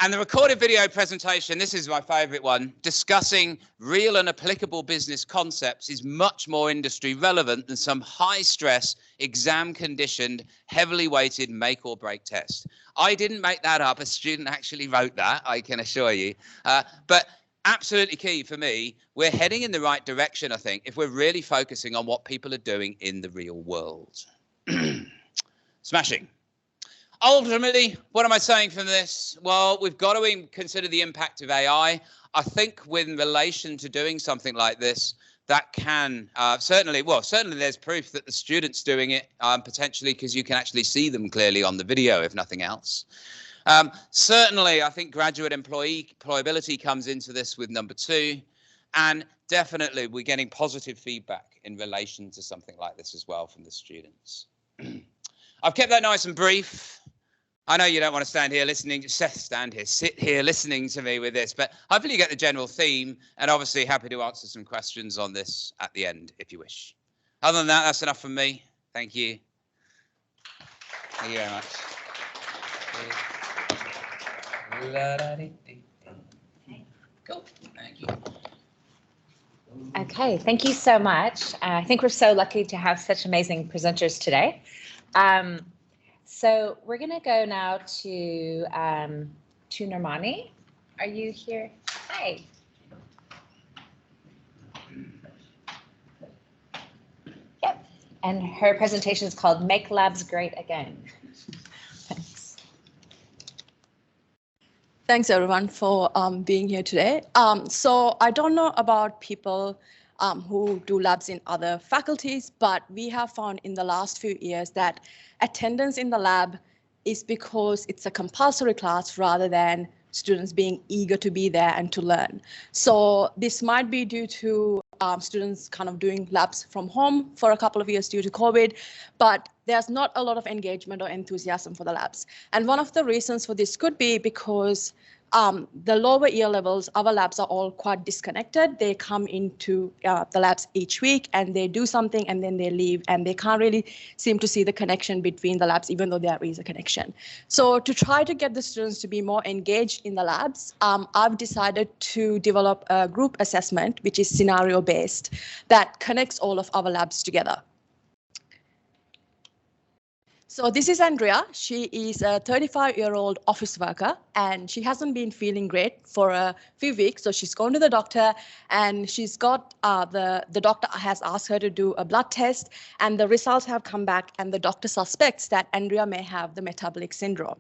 [SPEAKER 7] And the recorded video presentation, this is my favorite one, discussing real and applicable business concepts is much more industry relevant than some high stress, exam conditioned, heavily weighted make or break test. I didn't make that up. A student actually wrote that, I can assure you. But absolutely key for me, we're heading in the right direction, I think, if we're really focusing on what people are doing in the real world. Smashing. Ultimately, what am I saying from this? Well, we've got to consider the impact of AI. I think with relation to doing something like this, that can certainly there's proof that the student's doing it potentially because you can actually see them clearly on the video, if nothing else. Certainly, I think graduate employability comes into this with number 2. And definitely, we're getting positive feedback in relation to something like this as well from the students. I've kept that nice and brief. I know you don't want to stand here listening, sit here listening to me with this, but hopefully you get the general theme, and obviously happy to answer some questions on this at the end if you wish. Other than that, that's enough from me. Thank you. Thank you very much.
[SPEAKER 9] Cool. Thank you. Okay, thank you so much. I think we're so lucky to have such amazing presenters today. So we're going to go now to Normani. Are you here? Hi. Yep. And her presentation is called Make Labs Great Again. Thanks.
[SPEAKER 4] Thanks everyone for being here today. So I don't know about people who do labs in other faculties, but we have found in the last few years that attendance in the lab is because it's a compulsory class rather than students being eager to be there and to learn. So this might be due to students kind of doing labs from home for a couple of years due to COVID, but there's not a lot of engagement or enthusiasm for the labs. And one of the reasons for this could be because The lower year levels, our labs are all quite disconnected. They come into the labs each week and they do something and then they leave, and they can't really seem to see the connection between the labs, even though there is a connection. So to try to get the students to be more engaged in the labs, I've decided to develop a group assessment, which is scenario based, that connects all of our labs together. So this is Andrea. She is a 35-year-old office worker, and she hasn't been feeling great for a few weeks. So she's gone to the doctor, and she's got the doctor has asked her to do a blood test, and the results have come back, and the doctor suspects that Andrea may have the metabolic syndrome.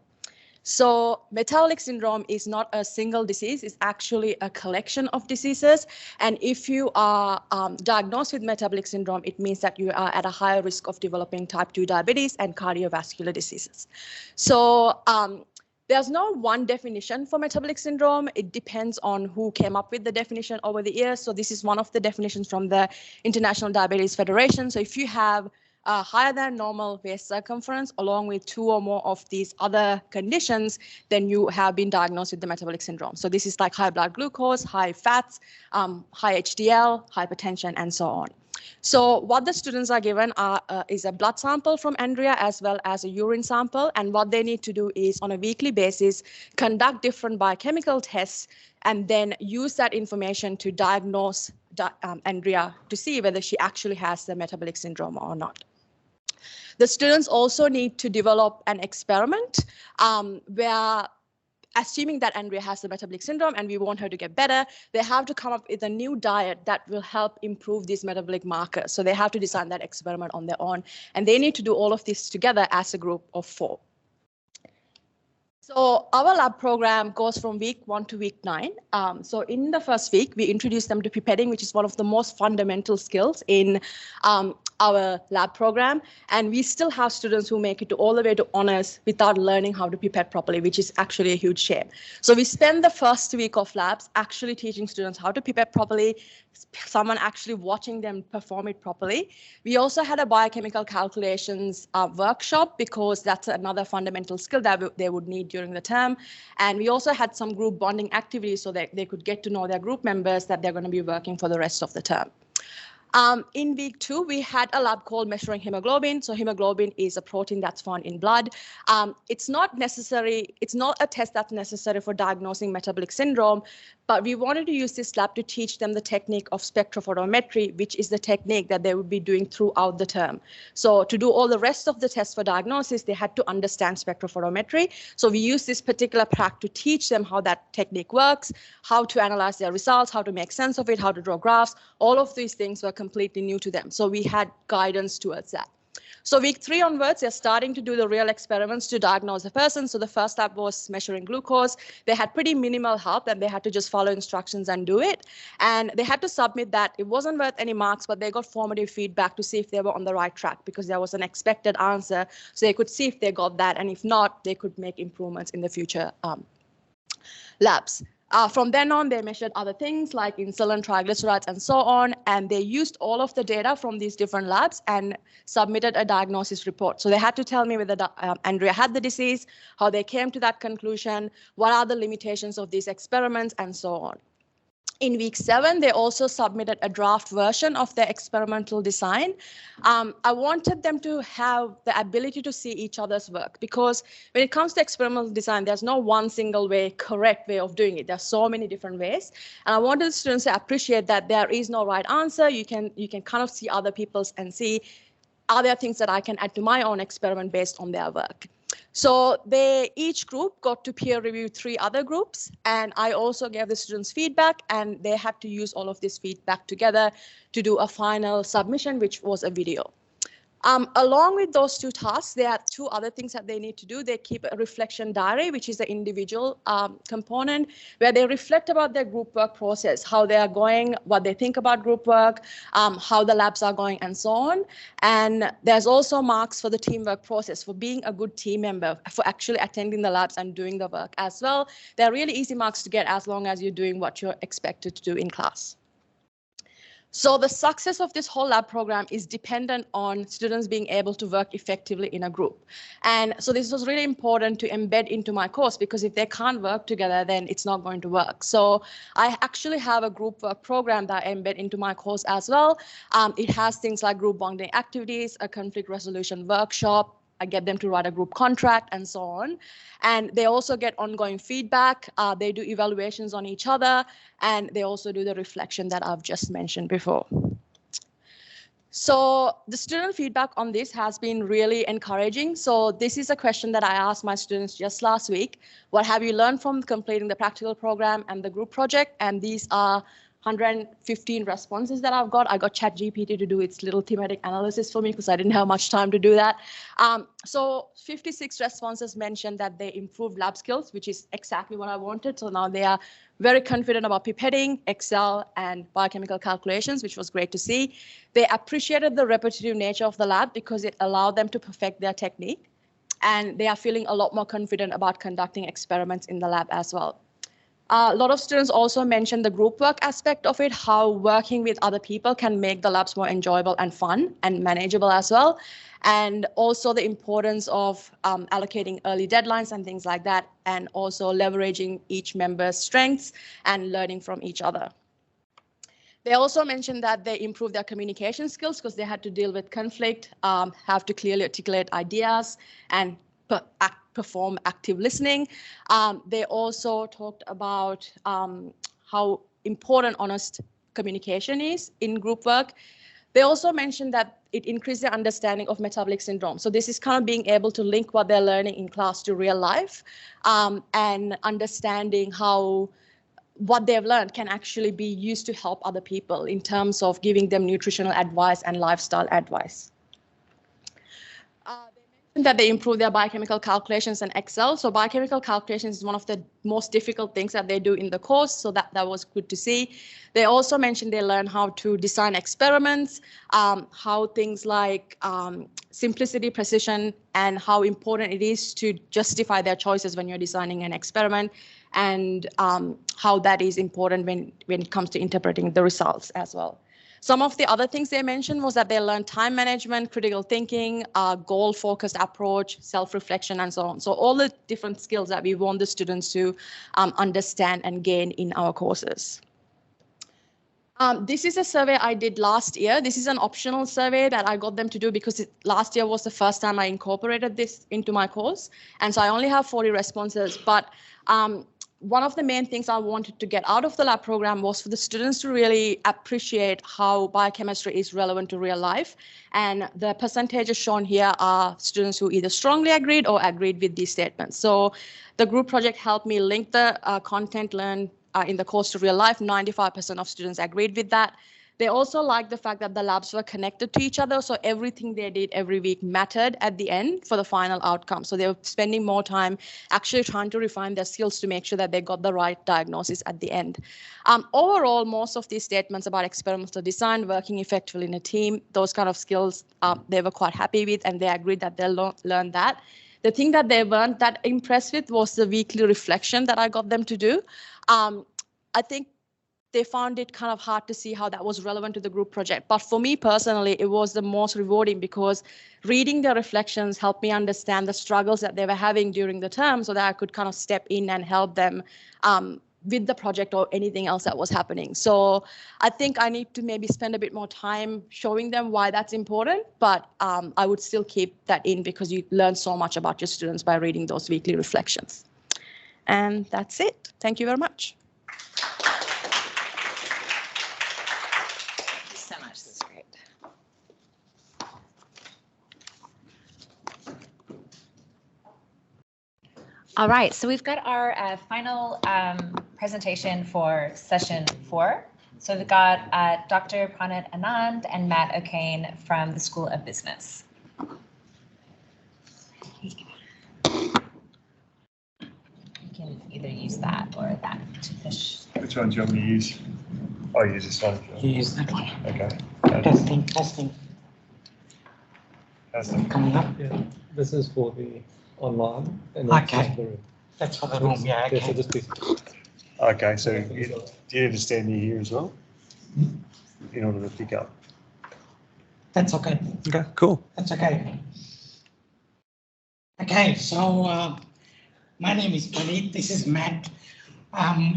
[SPEAKER 4] So metabolic syndrome is not a single disease, it's actually a collection of diseases. And if you are diagnosed with metabolic syndrome, it means that you are at a higher risk of developing type 2 diabetes and cardiovascular diseases. So there's no one definition for metabolic syndrome. It depends on who came up with the definition over the years. So this is one of the definitions from the International Diabetes Federation. So if you have higher than normal waist circumference, along with 2 or more of these other conditions, then you have been diagnosed with the metabolic syndrome. So this is like high blood glucose, high fats, high HDL, hypertension, and so on. So what the students are given is a blood sample from Andrea as well as a urine sample. And what they need to do is on a weekly basis, conduct different biochemical tests and then use that information to diagnose Andrea to see whether she actually has the metabolic syndrome or not. The students also need to develop an experiment where, assuming that Andrea has the metabolic syndrome and we want her to get better, they have to come up with a new diet that will help improve these metabolic markers. So they have to design that experiment on their own, and they need to do all of this together as a group of 4. So our lab program goes from week 1 to week 9. So in the first week, we introduce them to pipetting, which is one of the most fundamental skills in our lab program. And we still have students who make it all the way to honors without learning how to pipette properly, which is actually a huge shame. So we spend the first week of labs actually teaching students how to pipette properly, someone actually watching them perform it properly. We also had a biochemical calculations workshop, because that's another fundamental skill that they would need during the term. And we also had some group bonding activities so that they could get to know their group members that they're going to be working for the rest of the term. In week 2, we had a lab called measuring hemoglobin. So hemoglobin is a protein that's found in blood. It's not a test that's necessary for diagnosing metabolic syndrome, but we wanted to use this lab to teach them the technique of spectrophotometry, which is the technique that they would be doing throughout the term. So to do all the rest of the tests for diagnosis, they had to understand spectrophotometry. So we used this particular prac to teach them how that technique works, how to analyze their results, how to make sense of it, how to draw graphs. All of these things were completely new to them. So we had guidance towards that. So week 3 onwards, they're starting to do the real experiments to diagnose a person. So the first lab was measuring glucose. They had pretty minimal help and they had to just follow instructions and do it. And they had to submit that. It wasn't worth any marks, but they got formative feedback to see if they were on the right track, because there was an expected answer. So they could see if they got that. And if not, they could make improvements in the future labs. From then on, they measured other things like insulin, triglycerides, and so on. And they used all of the data from these different labs and submitted a diagnosis report. So they had to tell me whether Andrea had the disease, how they came to that conclusion, what are the limitations of these experiments, and so on. In week 7, they also submitted a draft version of their experimental design. I wanted them to have the ability to see each other's work, because when it comes to experimental design, there's no one single correct way of doing it. There's so many different ways. And I wanted the students to appreciate that there is no right answer. You can kind of see other people's and see, are there things that I can add to my own experiment based on their work? So each group got to peer review 3 other groups, and I also gave the students feedback, and they had to use all of this feedback together to do a final submission, which was a video. Along with those 2 tasks, there are 2 other things that they need to do. They keep a reflection diary, which is the individual component, where they reflect about their group work process, how they are going, what they think about group work, how the labs are going, and so on. And there's also marks for the teamwork process, for being a good team member, for actually attending the labs and doing the work as well. They're really easy marks to get as long as you're doing what you're expected to do in class. So the success of this whole lab program is dependent on students being able to work effectively in a group. And so this was really important to embed into my course, because if they can't work together, then it's not going to work. So I actually have a group work program that I embed into my course as well. It has things like group bonding activities, a conflict resolution workshop. I get them to write a group contract and so on. And they also get ongoing feedback. They do evaluations on each other, and they also do the reflection that I've just mentioned before. So the student feedback on this has been really encouraging. So this is a question that I asked my students just last week. What have you learned from completing the practical program and the group project? And these are 115 responses that I've got. I got ChatGPT to do its little thematic analysis for me because I didn't have much time to do that. So 56 responses mentioned that they improved lab skills, which is exactly what I wanted. So now they are very confident about pipetting, Excel, and biochemical calculations, which was great to see. They appreciated the repetitive nature of the lab because it allowed them to perfect their technique. And they are feeling a lot more confident about conducting experiments in the lab as well. A lot of students also mentioned the group work aspect of it, how working with other people can make the labs more enjoyable and fun and manageable as well. And also the importance of allocating early deadlines and things like that, and also leveraging each member's strengths and learning from each other. They also mentioned that they improved their communication skills because they had to deal with conflict, have to clearly articulate ideas, and perform active listening. They also talked about how important honest communication is in group work. They also mentioned that it increased their understanding of metabolic syndrome. So this is kind of being able to link what they're learning in class to real life, and understanding how what they've learned can actually be used to help other people in terms of giving them nutritional advice and lifestyle advice. That they improve their biochemical calculations and Excel. So biochemical calculations is one of the most difficult things that they do in the course. So that was good to see. They also mentioned they learn how to design experiments, how things like simplicity, precision, and how important it is to justify their choices when you're designing an experiment, and how that is important when it comes to interpreting the results as well. Some of the other things they mentioned was that they learned time management, critical thinking, goal-focused approach, self-reflection, and so on. So all the different skills that we want the students to understand and gain in our courses. This is a survey I did last year. This is an optional survey that I got them to do because last year was the first time I incorporated this into my course. And so I only have 40 responses. But one of the main things I wanted to get out of the lab program was for the students to really appreciate how biochemistry is relevant to real life. And the percentages shown here are students who either strongly agreed or agreed with these statements. So the group project helped me link the content learned in the course to real life. 95% of students agreed with that. They also liked the fact that the labs were connected to each other, so everything they did every week mattered at the end for the final outcome. So they were spending more time actually trying to refine their skills to make sure that they got the right diagnosis at the end. Overall, most of these statements about experimental design, working effectively in a team, those kind of skills, they were quite happy with, and they agreed that they'll learn that. The thing that they weren't that impressed with was the weekly reflection that I got them to do. I think they found it kind of hard to see how that was relevant to the group project. But for me personally, it was the most rewarding because reading their reflections helped me understand the struggles that they were having during the term so that I could kind of step in and help them with the project or anything else that was happening. So I think I need to maybe spend a bit more time showing them why that's important, but I would still keep that in because you learn so much about your students by reading those weekly reflections. And that's it. Thank you very much.
[SPEAKER 9] So much. This is great. All right, so we've got our final presentation for session 4. So we've got Dr. Pranit Anand and Matt O'Kane from the School of Business. You can either use that or that to push.
[SPEAKER 11] Which one do you want me to use? I'll use this one.
[SPEAKER 22] You use that one.
[SPEAKER 11] Okay.
[SPEAKER 22] Testing. Coming up?
[SPEAKER 23] Yeah, this is for the online. And
[SPEAKER 22] Okay.
[SPEAKER 23] For the room.
[SPEAKER 22] That's for the room, yeah, okay.
[SPEAKER 11] Okay, so do you need to stand near here as well? in order to pick up.
[SPEAKER 22] That's okay.
[SPEAKER 8] Okay, cool.
[SPEAKER 22] That's okay. Okay, so my name is Praneeth. This is Matt.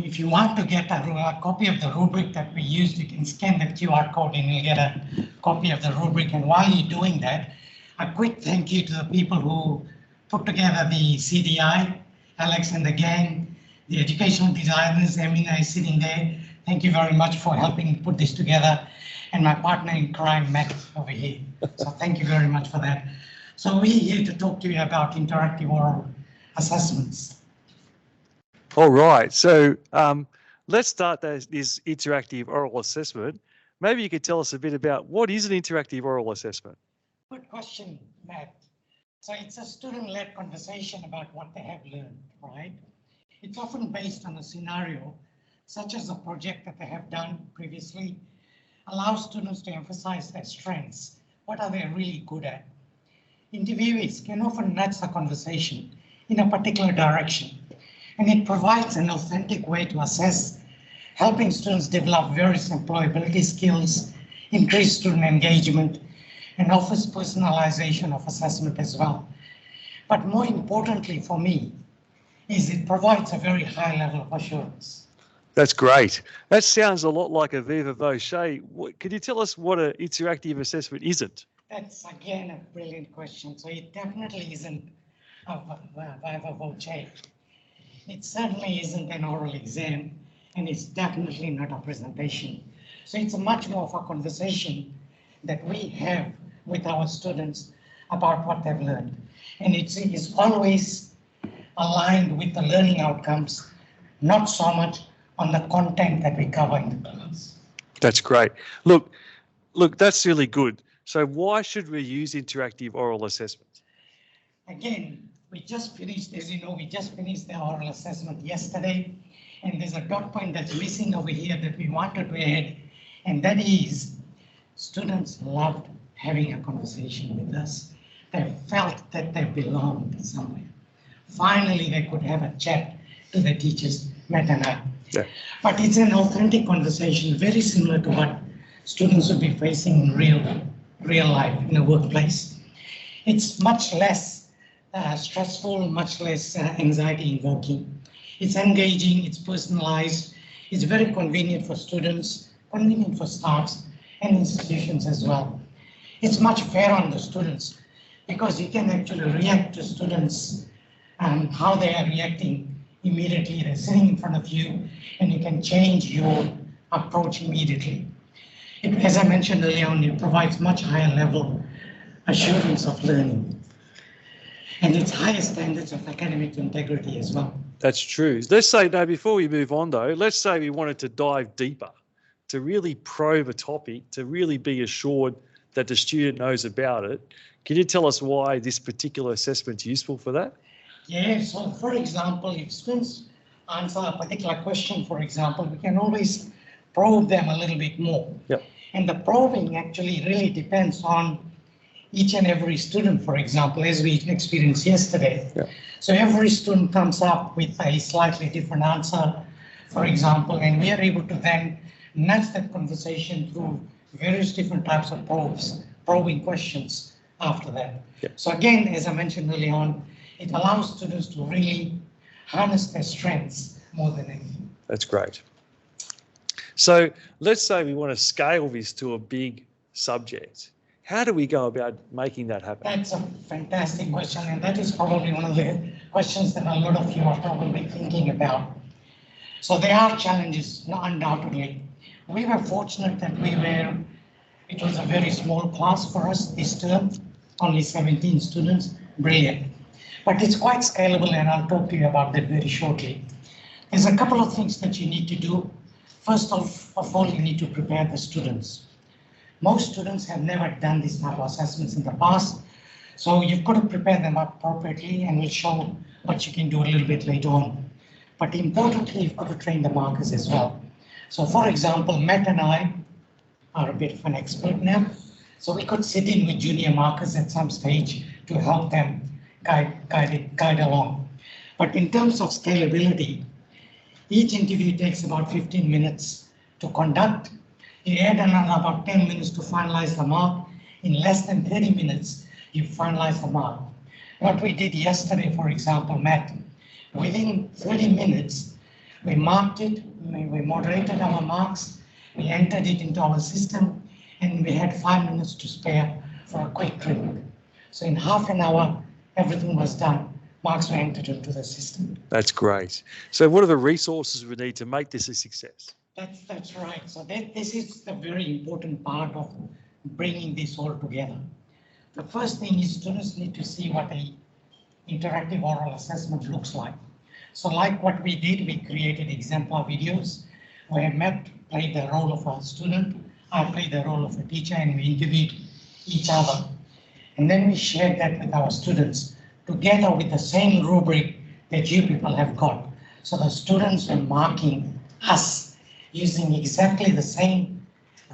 [SPEAKER 22] If you want to get a copy of the rubric that we used, you can scan the QR code and you'll get a copy of the rubric. And while you're doing that, a quick thank you to the people who put together the CDI, Alex and the gang, the educational designers, Emina is sitting there. Thank you very much for helping put this together. And my partner in crime, Matt, over here. So thank you very much for that. So we're here to talk to you about interactive oral assessments.
[SPEAKER 3] All right, so let's start this interactive oral assessment. Maybe you could tell us a bit about what is an interactive oral assessment?
[SPEAKER 22] Good question, Matt. So it's a student-led conversation about what they have learned, right? It's often based on a scenario, such as a project that they have done previously, allows students to emphasize their strengths. What are they really good at? Interviewees can often nudge the conversation in a particular direction, and it provides an authentic way to assess, helping students develop various employability skills, increase student engagement, and offers personalization of assessment as well. But more importantly for me, is it provides a very high level of assurance.
[SPEAKER 3] That's great. That sounds a lot like a viva voce. Could you tell us what an interactive assessment isn't?
[SPEAKER 22] That's again a brilliant question. So it definitely isn't a viva voce. It certainly isn't an oral exam, and it's definitely not a presentation. So it's much more of a conversation that we have with our students about what they've learned. And it's always aligned with the learning outcomes, not so much on the content that we cover in the class.
[SPEAKER 3] That's great. Look, that's really good. So why should we use interactive oral assessment?
[SPEAKER 22] Again, we just finished, as you know, we just finished the oral assessment yesterday, and there's a dot point that's missing over here that we wanted to add, and that is students loved having a conversation with us. They felt that they belonged somewhere. Finally, they could have a chat to the teachers, Matt and I.
[SPEAKER 3] Yeah.
[SPEAKER 22] But it's an authentic conversation, very similar to what students would be facing in real life in a workplace. It's much less stressful, much less anxiety invoking. It's engaging, it's personalized, it's very convenient for students, convenient for staffs and institutions as well. It's much fairer on the students because you can actually react to students and how they are reacting immediately. They're sitting in front of you and you can change your approach immediately. As I mentioned earlier on, it provides much higher level assurance of learning. And it's higher standards of academic integrity as well.
[SPEAKER 3] That's true. Let's say, now before we move on though, let's say we wanted to dive deeper, to really probe a topic, to really be assured that the student knows about it. Can you tell us why this particular assessment is useful for that?
[SPEAKER 22] Yeah, so for example, if students answer a particular question, for example, we can always probe them a little bit more.
[SPEAKER 3] Yep.
[SPEAKER 22] And the probing actually really depends on each and every student, for example, as we experienced yesterday.
[SPEAKER 3] Yep.
[SPEAKER 22] So every student comes up with a slightly different answer, for example, and we are able to then nudge that conversation through various different types of probing questions after that.
[SPEAKER 3] Yep.
[SPEAKER 22] So again, as I mentioned earlier on, it allows students to really harness their strengths more than anything.
[SPEAKER 3] That's great. So let's say we want to scale this to a big subject. How do we go about making that happen?
[SPEAKER 22] That's a fantastic question, and that is probably one of the questions that a lot of you are probably thinking about. So there are challenges, undoubtedly. We were fortunate that it was a very small class for us this term, only 17 students, brilliant. But it's quite scalable, and I'll talk to you about that very shortly. There's a couple of things that you need to do. First of all, you need to prepare the students. Most students have never done these type of assessments in the past, so you've got to prepare them appropriately, and we'll show what you can do a little bit later on. But importantly, you've got to train the markers as well. So for example, Matt and I are a bit of an expert now, so we could sit in with junior markers at some stage to help them guide along. But in terms of scalability, each interview takes about 15 minutes to conduct. You add another about 10 minutes to finalize the mark. In less than 30 minutes, you finalize the mark. What we did yesterday, for example, Matt, within 30 minutes, we marked it, we moderated our marks, we entered it into our system, and we had 5 minutes to spare for a quick drink. So in half an hour, everything was done. Marks were entered into the system.
[SPEAKER 3] That's great. So what are the resources we need to make this a success?
[SPEAKER 22] That's right. So this is the very important part of bringing this all together. The first thing is students need to see what an interactive oral assessment looks like. So like what we did, we created exemplar videos where Matt played the role of a student, I played the role of a teacher, and we interviewed each other. And then we shared that with our students together with the same rubric that you people have got. So the students were marking us using exactly the same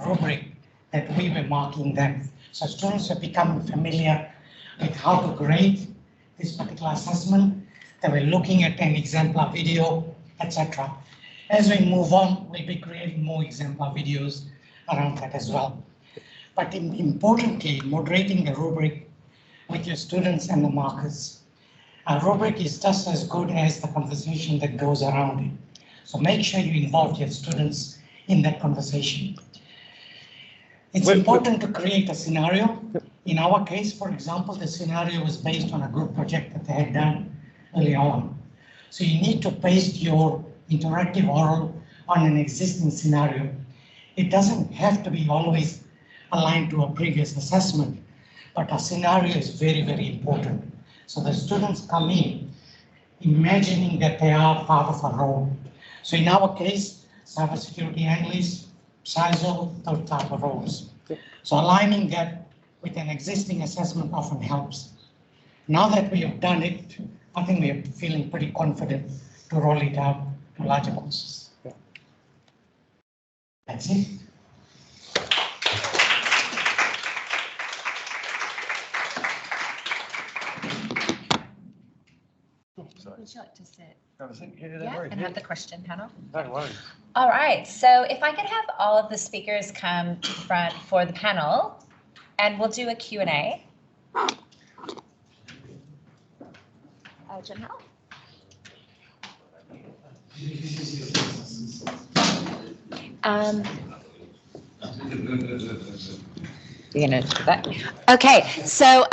[SPEAKER 22] rubric that we were marking them. So students are becoming familiar with how to grade this particular assessment. They were looking at an exemplar video, etc. As we move on, we'll be creating more exemplar videos around that as well. But importantly, moderating the rubric with your students and the markers. A rubric is just as good as the conversation that goes around it. So make sure you involve your students in that conversation. It's important to create a scenario. In our case, for example, the scenario was based on a group project that they had done early on. So you need to base your interactive oral on an existing scenario. It doesn't have to be always aligned to a previous assessment, but a scenario is very, very important. So the students come in imagining that they are part of a role. So in our case, cybersecurity analysts, CISO, those type of roles. So aligning that with an existing assessment often helps. Now that we have done it, I think we are feeling pretty confident to roll it out to larger courses. That's it.
[SPEAKER 9] Would you like to sit?
[SPEAKER 3] Yeah,
[SPEAKER 9] And have the question panel?
[SPEAKER 3] No worries.
[SPEAKER 9] All right, so if I could have all of the speakers come to the front for the panel, and we'll do a Q&A. Janelle? You're gonna do that? Okay, so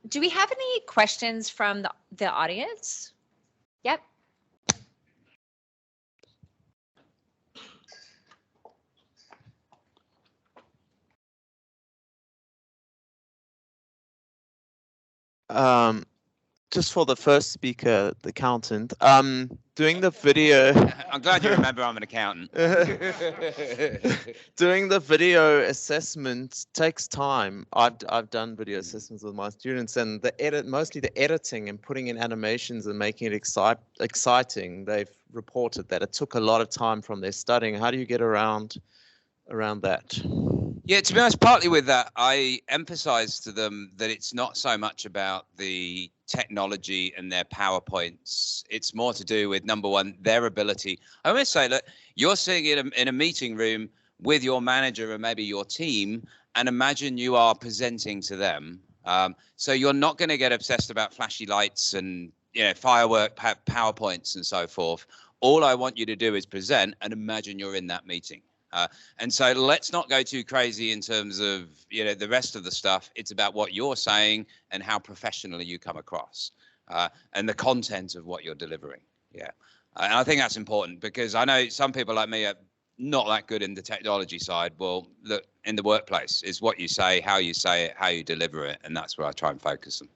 [SPEAKER 9] do we have any questions from the audience? Yep.
[SPEAKER 5] Just for the first speaker, the accountant, doing the video.
[SPEAKER 7] I'm glad you remember I'm an accountant.
[SPEAKER 5] Doing the video assessment takes time. I've done video assessments with my students, and mostly the editing and putting in animations and making it exciting. They've reported that it took a lot of time from their studying. How do you get around that?
[SPEAKER 7] Yeah, to be honest, partly with that, I emphasize to them that it's not so much about the technology and their PowerPoints. It's more to do with, number one, their ability. I always say, look, you're sitting in a meeting room with your manager and maybe your team, and imagine you are presenting to them. So you're not going to get obsessed about flashy lights and firework PowerPoints and so forth. All I want you to do is present and imagine you're in that meeting. And so let's not go too crazy in terms of the rest of the stuff. It's about what you're saying and how professionally you come across, and the content of what you're delivering. Yeah, and I think that's important because I know some people like me are not that good in the technology side. Well, look, in the workplace is what you say, how you say it, how you deliver it, and that's where I try and focus them.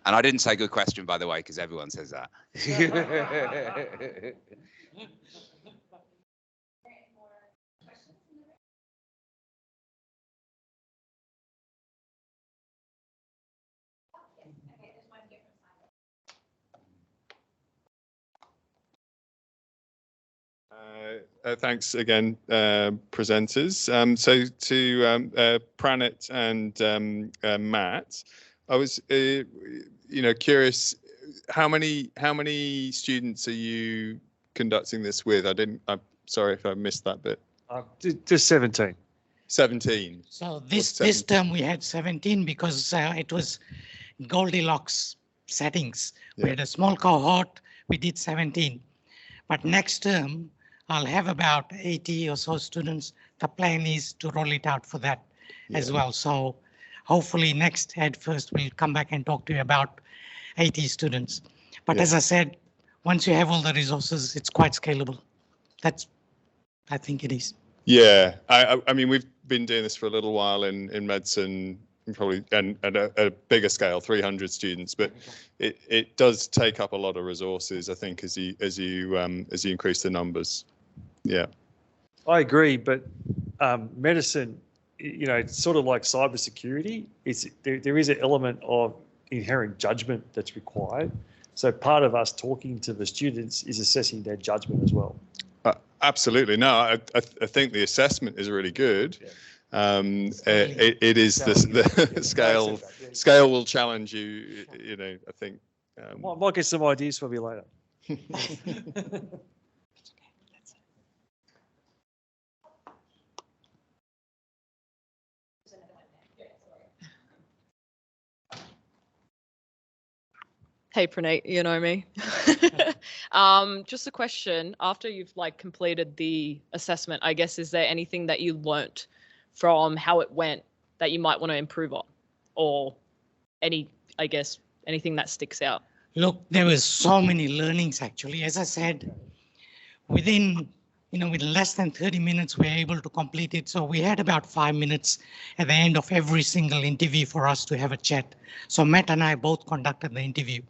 [SPEAKER 7] And I didn't say good question, by the way, because everyone says that.
[SPEAKER 8] Thanks again, presenters. So to Pranit and Matt, I was curious, how many students are you conducting this with? Sorry if I missed that bit.
[SPEAKER 3] Just 17.
[SPEAKER 8] 17.
[SPEAKER 22] So this term we had 17 because it was Goldilocks settings. We had a small cohort, we did 17. But next term, I'll have about 80 or so students. The plan is to roll it out for that as well. So hopefully next EdFest we'll come back and talk to you about 80 students. But as I said, once you have all the resources, it's quite scalable. I think it is.
[SPEAKER 8] Yeah, I mean, we've been doing this for a little while in medicine, probably and at a bigger scale, 300 students, but it does take up a lot of resources, I think, as you increase the numbers. Yeah,
[SPEAKER 3] I agree, but medicine, it's sort of like cybersecurity. There is an element of inherent judgment that's required. So part of us talking to the students is assessing their judgment as well.
[SPEAKER 8] Absolutely. No, I think the assessment is really good. It is the scale will challenge you. I think.
[SPEAKER 3] Might get some ideas from you later.
[SPEAKER 10] Hey, Praneet, you know me. Just a question. After you've completed the assessment, I guess, is there anything that you learnt from how it went that you might want to improve on, or anything that sticks out?
[SPEAKER 22] Look, there was so many learnings actually. As I said, within with less than 30 minutes, we were able to complete it. So we had about 5 minutes at the end of every single interview for us to have a chat. So Matt and I both conducted the interview.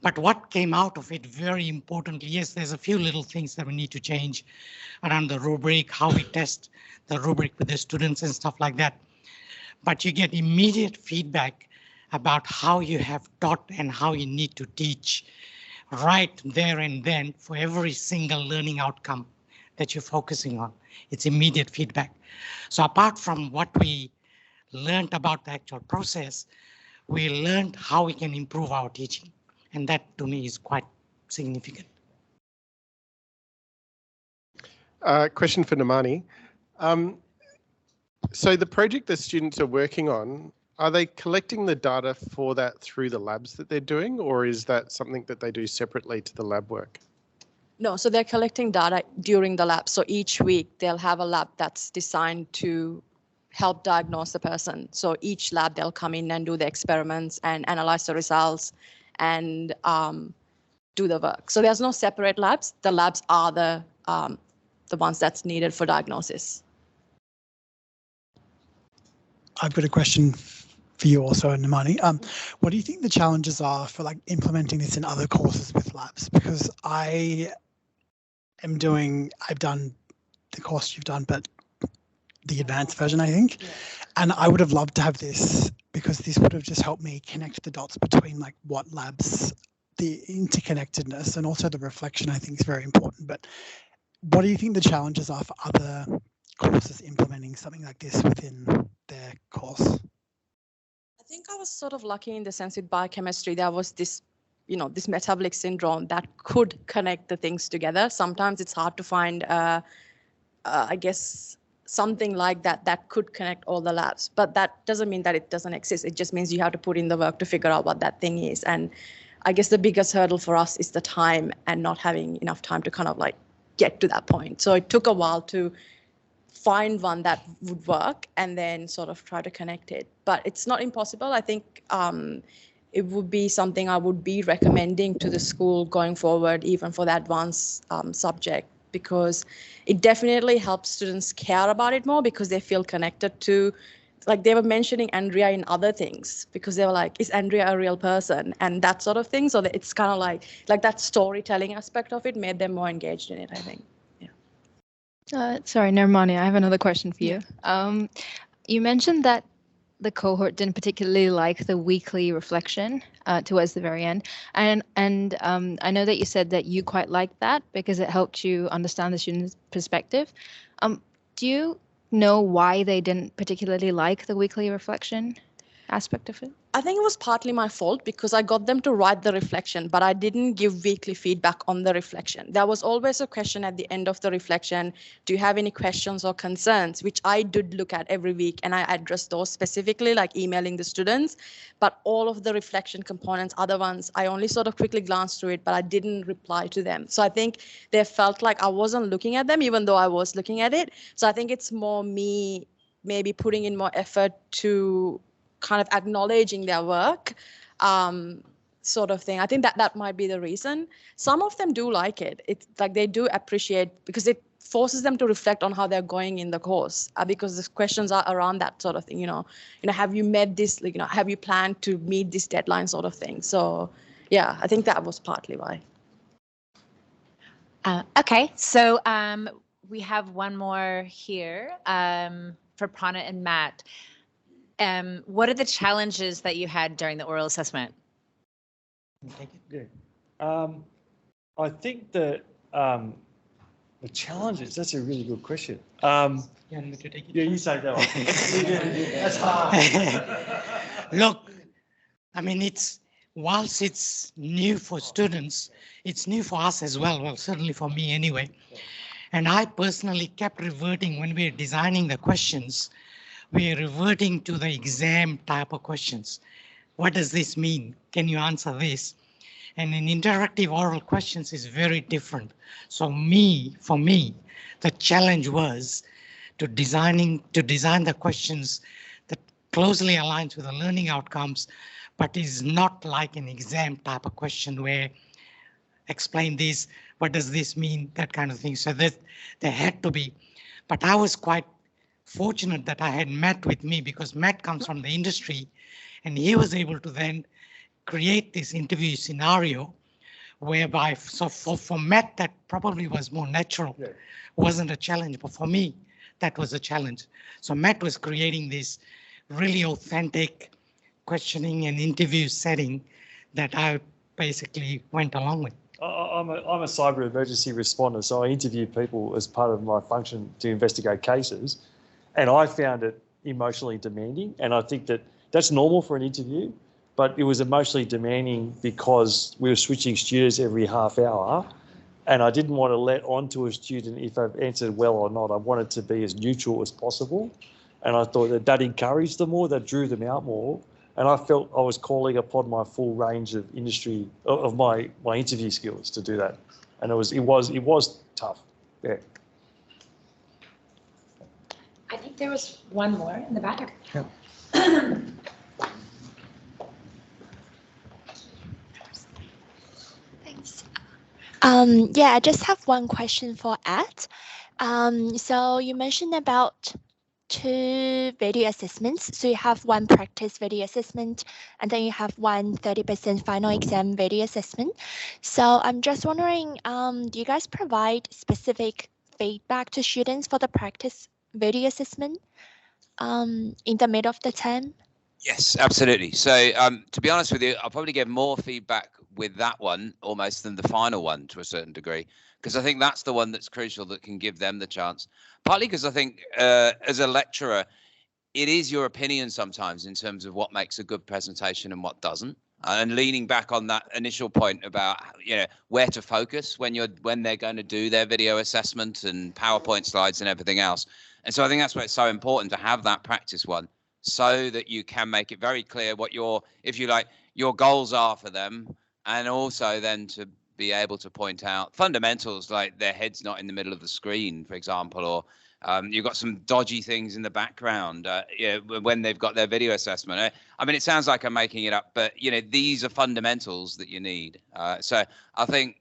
[SPEAKER 22] But what came out of it, very importantly, yes, there's a few little things that we need to change around the rubric, how we test the rubric with the students and stuff like that. But you get immediate feedback about how you have taught and how you need to teach right there and then for every single learning outcome that you're focusing on. It's immediate feedback. So apart from what we learned about the actual process, we learned how we can improve our teaching. And that to me is quite significant.
[SPEAKER 12] Question for Namani. So the project the students are working on, are they collecting the data for that through the labs that they're doing, or is that something that they do separately to the lab work?
[SPEAKER 4] No, so they're collecting data during the lab. So each week they'll have a lab that's designed to help diagnose the person. So each lab they'll come in and do the experiments and analyze the results and do the work. So there's no separate labs. The labs are the ones that's needed for diagnosis.
[SPEAKER 13] I've got a question for you also, Namani. What do you think the challenges are for implementing this in other courses with labs? Because I've done the course you've done, but the advanced version, I think. Yeah. And I would have loved to have this because this would have just helped me connect the dots between what labs, the interconnectedness, and also the reflection I think is very important. But what do you think the challenges are for other courses implementing something like this within their course?
[SPEAKER 4] I think I was sort of lucky in the sense with biochemistry, there was this, this metabolic syndrome that could connect the things together. Sometimes it's hard to find, I guess, something like that could connect all the labs, but that doesn't mean that it doesn't exist. It just means you have to put in the work to figure out what that thing is. And I guess the biggest hurdle for us is the time and not having enough time to kind of get to that point. So it took a while to find one that would work and then sort of try to connect it. But it's not impossible. I think it would be something I would be recommending to the school going forward, even for the advanced subject, because it definitely helps students care about it more because they feel connected to, they were mentioning Andrea in other things because they were like, is Andrea a real person? And that sort of thing. So that it's kind of like that storytelling aspect of it made them more engaged in it, I think.
[SPEAKER 24] Sorry, Nirmani, I have another question for you. You mentioned that the cohort didn't particularly like the weekly reflection towards the very end. And I know that you said that you quite liked that because it helped you understand the student's perspective. Do you know why they didn't particularly like the weekly reflection? aspect of it?
[SPEAKER 4] I think it was partly my fault because I got them to write the reflection, but I didn't give weekly feedback on the reflection. There was always a question at the end of the reflection. Do you have any questions or concerns? Which I did look at every week, and I addressed those specifically, like emailing the students. But all of the reflection components, other ones, I only sort of quickly glanced through it, but I didn't reply to them. So I think they felt like I wasn't looking at them, even though I was looking at it. So I think it's more me maybe putting in more effort to kind of acknowledging their work, sort of thing. I think that might be the reason. Some of them do like it. It's like they do appreciate, because it forces them to reflect on how they're going in the course, because the questions are around that sort of thing. Have you met this? Like, have you planned to meet this deadline, sort of thing. So, yeah, I think that was partly why.
[SPEAKER 9] Okay, so we have one more here for Prana and Matt. What are the challenges that you had during the oral assessment?
[SPEAKER 3] Yeah. I think that the challenges, that's a really good question.
[SPEAKER 22] You want me to take it?
[SPEAKER 3] Yeah, you say that one.
[SPEAKER 22] That's hard. Look, I mean, whilst it's new for students, it's new for us as well. Well, certainly for me anyway. And I personally kept reverting when we were designing the questions. We are reverting to the exam type of questions. What does this mean? Can you answer this? And in interactive oral questions is very different. So for me, the challenge was to design the questions that closely aligns with the learning outcomes, but is not like an exam type of question where explain this, what does this mean, that kind of thing. So that there had to be, but I was quite fortunate that I had Matt with me, because Matt comes from the industry and he was able to then create this interview scenario whereby, so for Matt, that probably was more natural, wasn't a challenge, but for me, that was a challenge. So Matt was creating this really authentic questioning and interview setting that I basically went along with.
[SPEAKER 3] I'm a cyber emergency responder, so I interview people as part of my function to investigate cases. And I found it emotionally demanding. And I think that that's normal for an interview, but it was emotionally demanding because we were switching students every half hour. And I didn't want to let on to a student if they've answered well or not. I wanted to be as neutral as possible. And I thought that encouraged them more, that drew them out more. And I felt I was calling upon my full range of my interview skills to do that. And it was tough. Yeah.
[SPEAKER 9] I think there was one more in the back.
[SPEAKER 3] Yeah.
[SPEAKER 14] Thanks. Yeah, I just have one question for Ed. So you mentioned about 2 video assessments. So you have one practice video assessment, and then you have one 30% final exam video assessment. So I'm just wondering, do you guys provide specific feedback to students for the practice video assessment in the middle of the term?
[SPEAKER 7] Yes, absolutely. So to be honest with you, I'll probably get more feedback with that one almost than the final one to a certain degree, because I think that's the one that's crucial, that can give them the chance. Partly because I think as a lecturer, it is your opinion sometimes in terms of what makes a good presentation and what doesn't. And leaning back on that initial point about where to focus when they're going to do their video assessment and PowerPoint slides and everything else. And so I think that's why it's so important to have that practice one, so that you can make it very clear what your goals are for them, and also then to be able to point out fundamentals like their head's not in the middle of the screen, for example, or you've got some dodgy things in the background when they've got their video assessment. I mean, it sounds like I'm making it up, but these are fundamentals that you need. So I think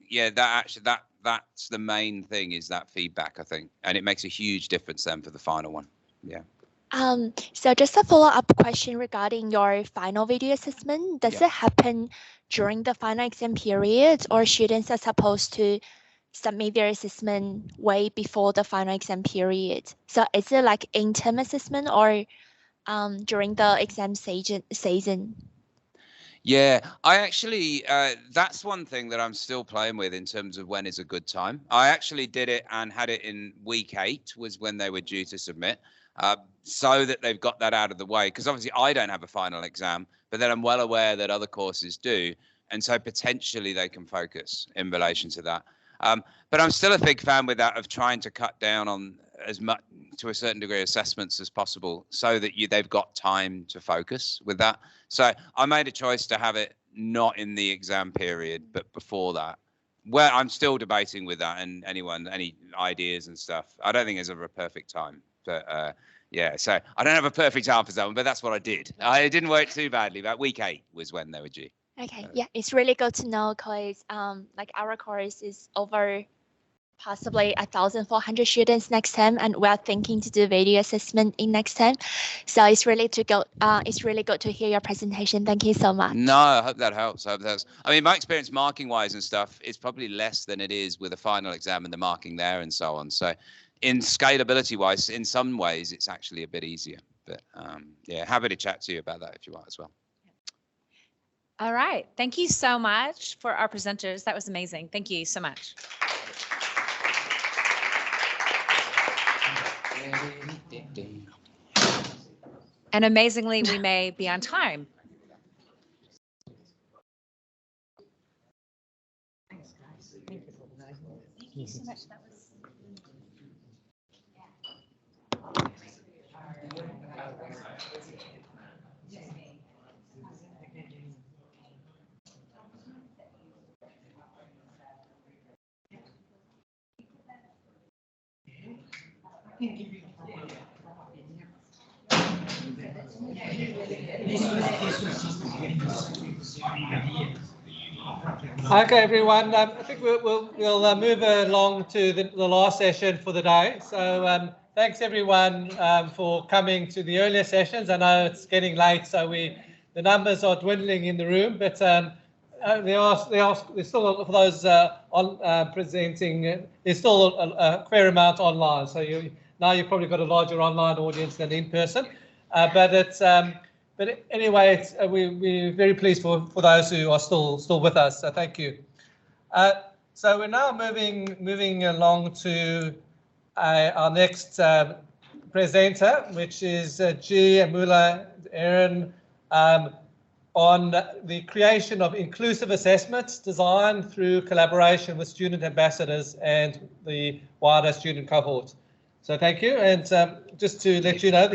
[SPEAKER 7] that's the main thing, is that feedback, I think, and it makes a huge difference then for the final one. Yeah.
[SPEAKER 14] So just a follow-up question regarding your final video assessment. Does it happen during the final exam period, or students are supposed to submit their assessment way before the final exam period? So is it like interim assessment or during the exam season?
[SPEAKER 7] Yeah, I actually, that's one thing that I'm still playing with in terms of when is a good time. I actually did it and had it in week 8 was when they were due to submit. so that they've got that out of the way. Because obviously I don't have a final exam, but then I'm well aware that other courses do. And so potentially they can focus in relation to that. But I'm still a big fan with that of trying to cut down on as much to a certain degree assessments as possible so that they've got time to focus with that. So I made a choice to have it not in the exam period, but before that. Well, I'm still debating with that, and any ideas and stuff. I don't think there's ever a perfect time, but yeah, so I don't have a perfect answer for that one, but that's what I did. It didn't work too badly. About week 8 was when they were due.
[SPEAKER 14] Okay, yeah, it's really good to know because like our course is over possibly 1,400 students next term, and we're thinking to do video assessment in next term. So it's really good to hear your presentation. Thank you so much.
[SPEAKER 7] No, I hope that helps. I mean, my experience marking wise and stuff is probably less than it is with a final exam and the marking there and so on. So in scalability wise, in some ways, it's actually a bit easier. But yeah, happy to chat to you about that if you want as well.
[SPEAKER 9] All right. Thank you so much for our presenters. That was amazing. Thank you so much. And amazingly, we may be on time. Thanks, guys. Thank you so much. That was...
[SPEAKER 1] Okay, everyone. I think we'll move along to the last session for the day. So thanks everyone for coming to the earlier sessions. I know it's getting late, so the numbers are dwindling in the room, but there's still for those presenting. There's still a fair amount online. So now you've probably got a larger online audience than in person, But anyway, we're very pleased for those who are still with us. So thank you. So we're now moving along to our next presenter, which is G. Amula Aaron, on the creation of inclusive assessments designed through collaboration with student ambassadors and the wider student cohort. So thank you. And just to let you know,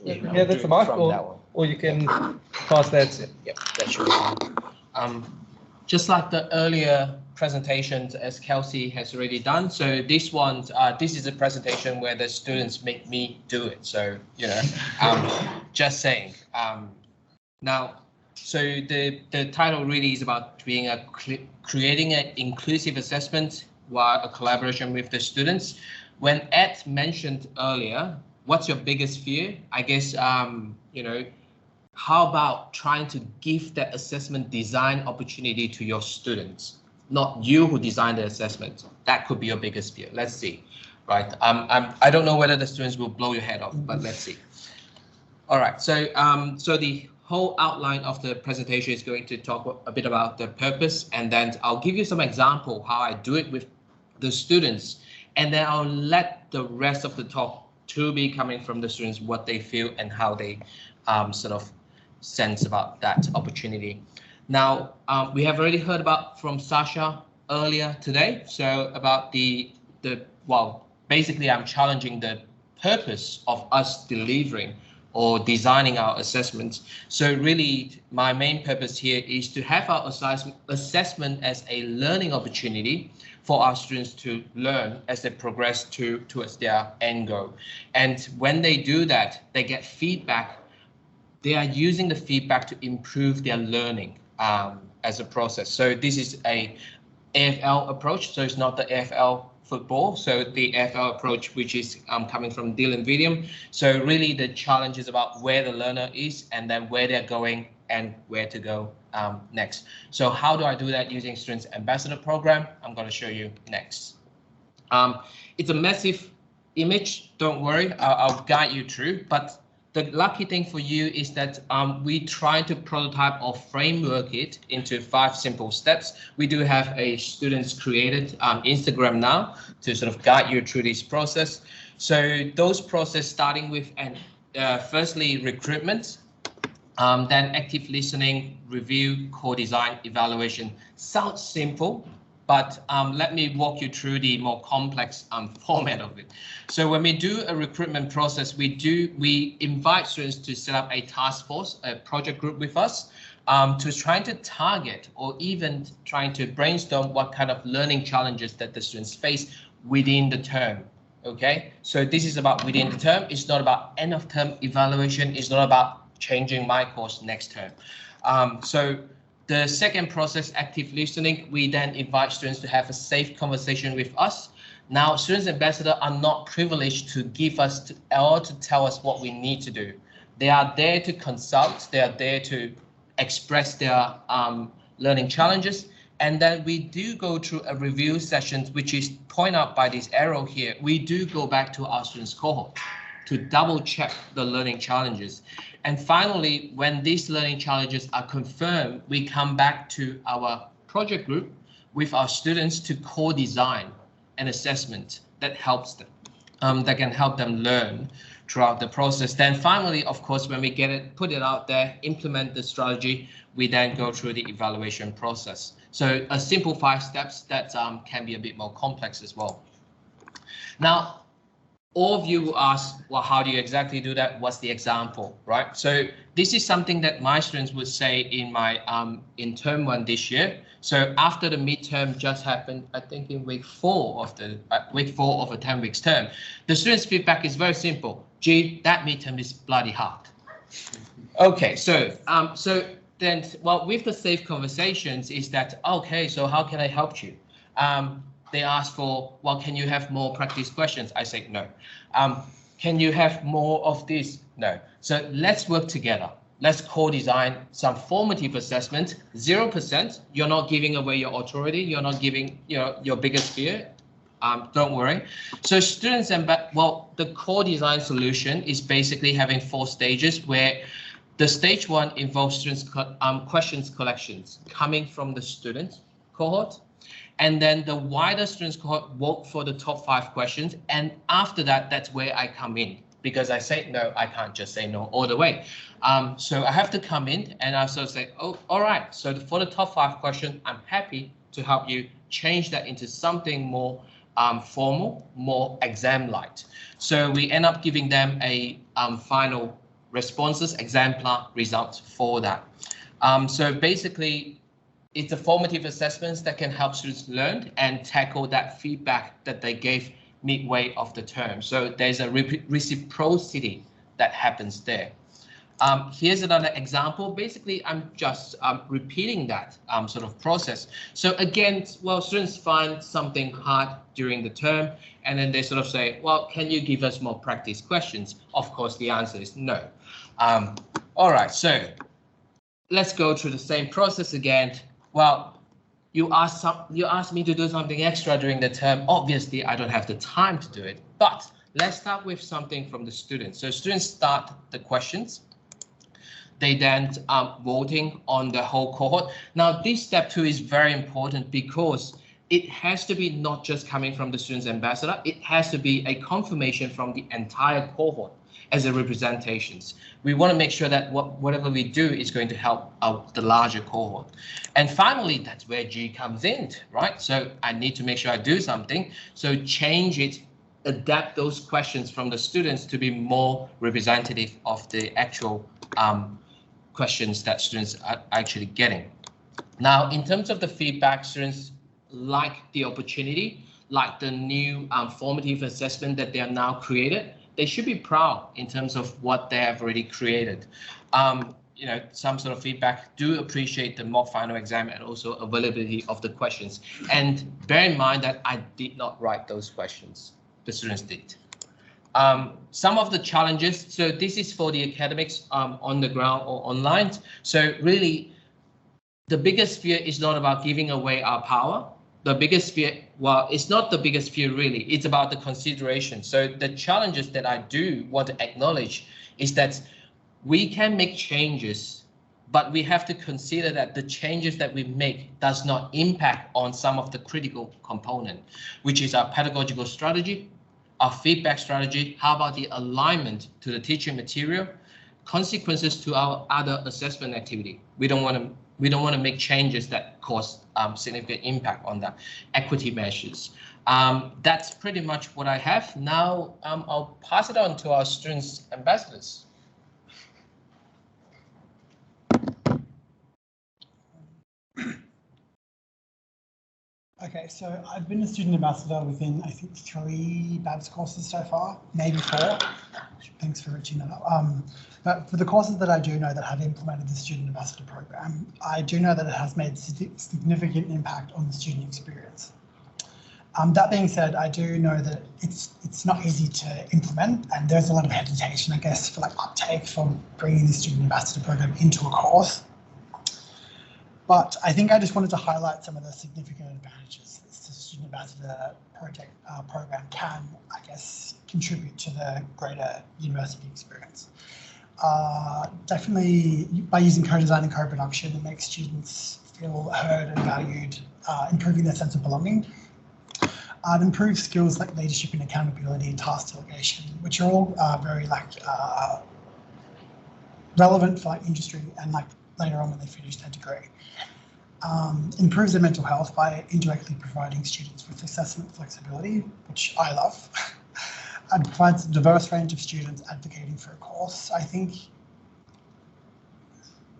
[SPEAKER 1] yeah, that's the mic, or you can pass that.
[SPEAKER 17] Yeah, that should be fine. Just like the earlier presentations, as Kelsey has already done, so this one, this is a presentation where the students make me do it. So, you know, just saying. Now, so the title really is about creating an inclusive assessment while a collaboration with the students. When Ed mentioned earlier, what's your biggest fear? I guess, you know, how about trying to give that assessment design opportunity to your students, not you who design the assessment? That could be your biggest fear. Let's see, right? I don't know whether the students will blow your head off, but let's see. All right, so so the whole outline of the presentation is going to talk a bit about the purpose, and then I'll give you some example how I do it with the students, and then I'll let the rest of the talk to be coming from the students, what they feel and how they sort of sense about that opportunity. Now, we have already heard about from Sasha earlier today. So about well, basically I'm challenging the purpose of us delivering or designing our assessments. So really my main purpose here is to have our assessment as a learning opportunity for our students to learn as they progress towards their end goal. And when they do that, they get feedback. They are using the feedback to improve their learning as a process. So this is a AFL approach. So it's not the AFL football. So the AFL approach, which is coming from Dylan Vidium. So really the challenge is about where the learner is and then where they're going and where to go next. So how do I do that using Students Ambassador Program? I'm going to show you next. It's a massive image. Don't worry, I'll guide you through. But the lucky thing for you is that we try to prototype or framework it into 5 simple steps. We do have a students created Instagram now to sort of guide you through this process. So those process starting with an firstly recruitment, then active listening, review, co-design, evaluation. Sounds simple, but let me walk you through the more complex format of it. So when we do a recruitment process, we invite students to set up a task force, a project group with us, to trying to target or even trying to brainstorm what kind of learning challenges that the students face within the term. Okay, so this is about within the term. It's not about end of term evaluation. It's not about changing my course next term. So the second process, active listening, we then invite students to have a safe conversation with us. Now, students ambassadors are not privileged to give us or to tell us what we need to do. They are there to consult. They are there to express their learning challenges. And then we do go through a review session, which is pointed out by this arrow here. We do go back to our students' cohort to double check the learning challenges. And finally, when these learning challenges are confirmed, we come back to our project group with our students to co-design an assessment that helps them, that can help them learn throughout the process. Then finally, of course, when we get it, put it out there, implement the strategy, we then go through the evaluation process. So a simple 5 steps that can be a bit more complex as well. Now, all of you will ask, well, how do you exactly do that? What's the example, right? So this is something that my students would say in my in term 1 this year. So after the midterm just happened, I think in week 4 of the a 10 weeks term, the students' feedback is very simple. Gee, that midterm is bloody hard. Okay, so then, well, with the safe conversations is that, okay, so how can I help you? They ask for, well, can you have more practice questions? I say no. Can you have more of this? No. So let's work together. Let's co-design some formative assessment. 0%. You're not giving away your authority. You're not giving your biggest fear. Don't worry. So students, the co-design solution is basically having 4 stages where the stage 1 involves students questions collections coming from the student cohort. And then the wider students cohort vote for the top 5 questions. And after that, that's where I come in, because I say no, I can't just say no all the way. So I have to come in and I sort of say, oh, all right. So for the top 5 questions, I'm happy to help you change that into something more formal, more exam-like. So we end up giving them a final responses, exemplar results for that. So basically, it's a formative assessments that can help students learn and tackle that feedback that they gave midway of the term. So there's a reciprocity that happens there. Here's another example. Basically, I'm just repeating that sort of process. So again, well, students find something hard during the term, and then they sort of say, well, can you give us more practice questions? Of course, the answer is no. All right, so let's go through the same process again. Well, you asked me to do something extra during the term. Obviously, I don't have the time to do it, but let's start with something from the students. So students start the questions. They then voting on the whole cohort. Now, this step 2 is very important because it has to be not just coming from the students ambassador. It has to be a confirmation from the entire cohort as a representations. We want to make sure that whatever we do is going to help out the larger cohort. And finally, that's where G comes in, right? So I need to make sure I do something. So change it, adapt those questions from the students to be more representative of the actual questions that students are actually getting. Now, in terms of the feedback, students like the opportunity, like the new formative assessment that they are now created. They should be proud in terms of what they have already created. Some sort of feedback, do appreciate the mock final exam and also availability of the questions. And bear in mind that I did not write those questions, the students did. Some of the challenges, so this is for the academics on the ground or online. So really, the biggest fear is not about giving away our power. The biggest fear, well, it's not the biggest fear really, it's about the consideration. So the challenges that I do want to acknowledge is that we can make changes, but we have to consider that the changes that we make does not impact on some of the critical component, which is our pedagogical strategy, our feedback strategy, how about the alignment to the teaching material, consequences to our other assessment activity. We don't want to make changes that cause significant impact on that. Equity measures. That's pretty much what I have. Now I'll pass it on to our students ambassadors.
[SPEAKER 13] Okay, so I've been a student ambassador within, I think, 3 BABS courses so far, maybe 4. Thanks for reaching that up. But for the courses that I do know that have implemented the student ambassador program, I do know that it has made significant impact on the student experience. That being said, I do know that it's not easy to implement, and there's a lot of hesitation, I guess, for like uptake from bringing the student ambassador program into a course. But I think I just wanted to highlight some of the significant advantages that the student ambassador program can, I guess, contribute to the greater university experience. Definitely by using co-design and co-production, it makes students feel heard and valued, improving their sense of belonging. It improves skills like leadership and accountability and task delegation, which are all very relevant for like industry and like later on when they finish their degree. Improves their mental health by indirectly providing students with assessment flexibility, which I love. And provides a diverse range of students advocating for a course. I think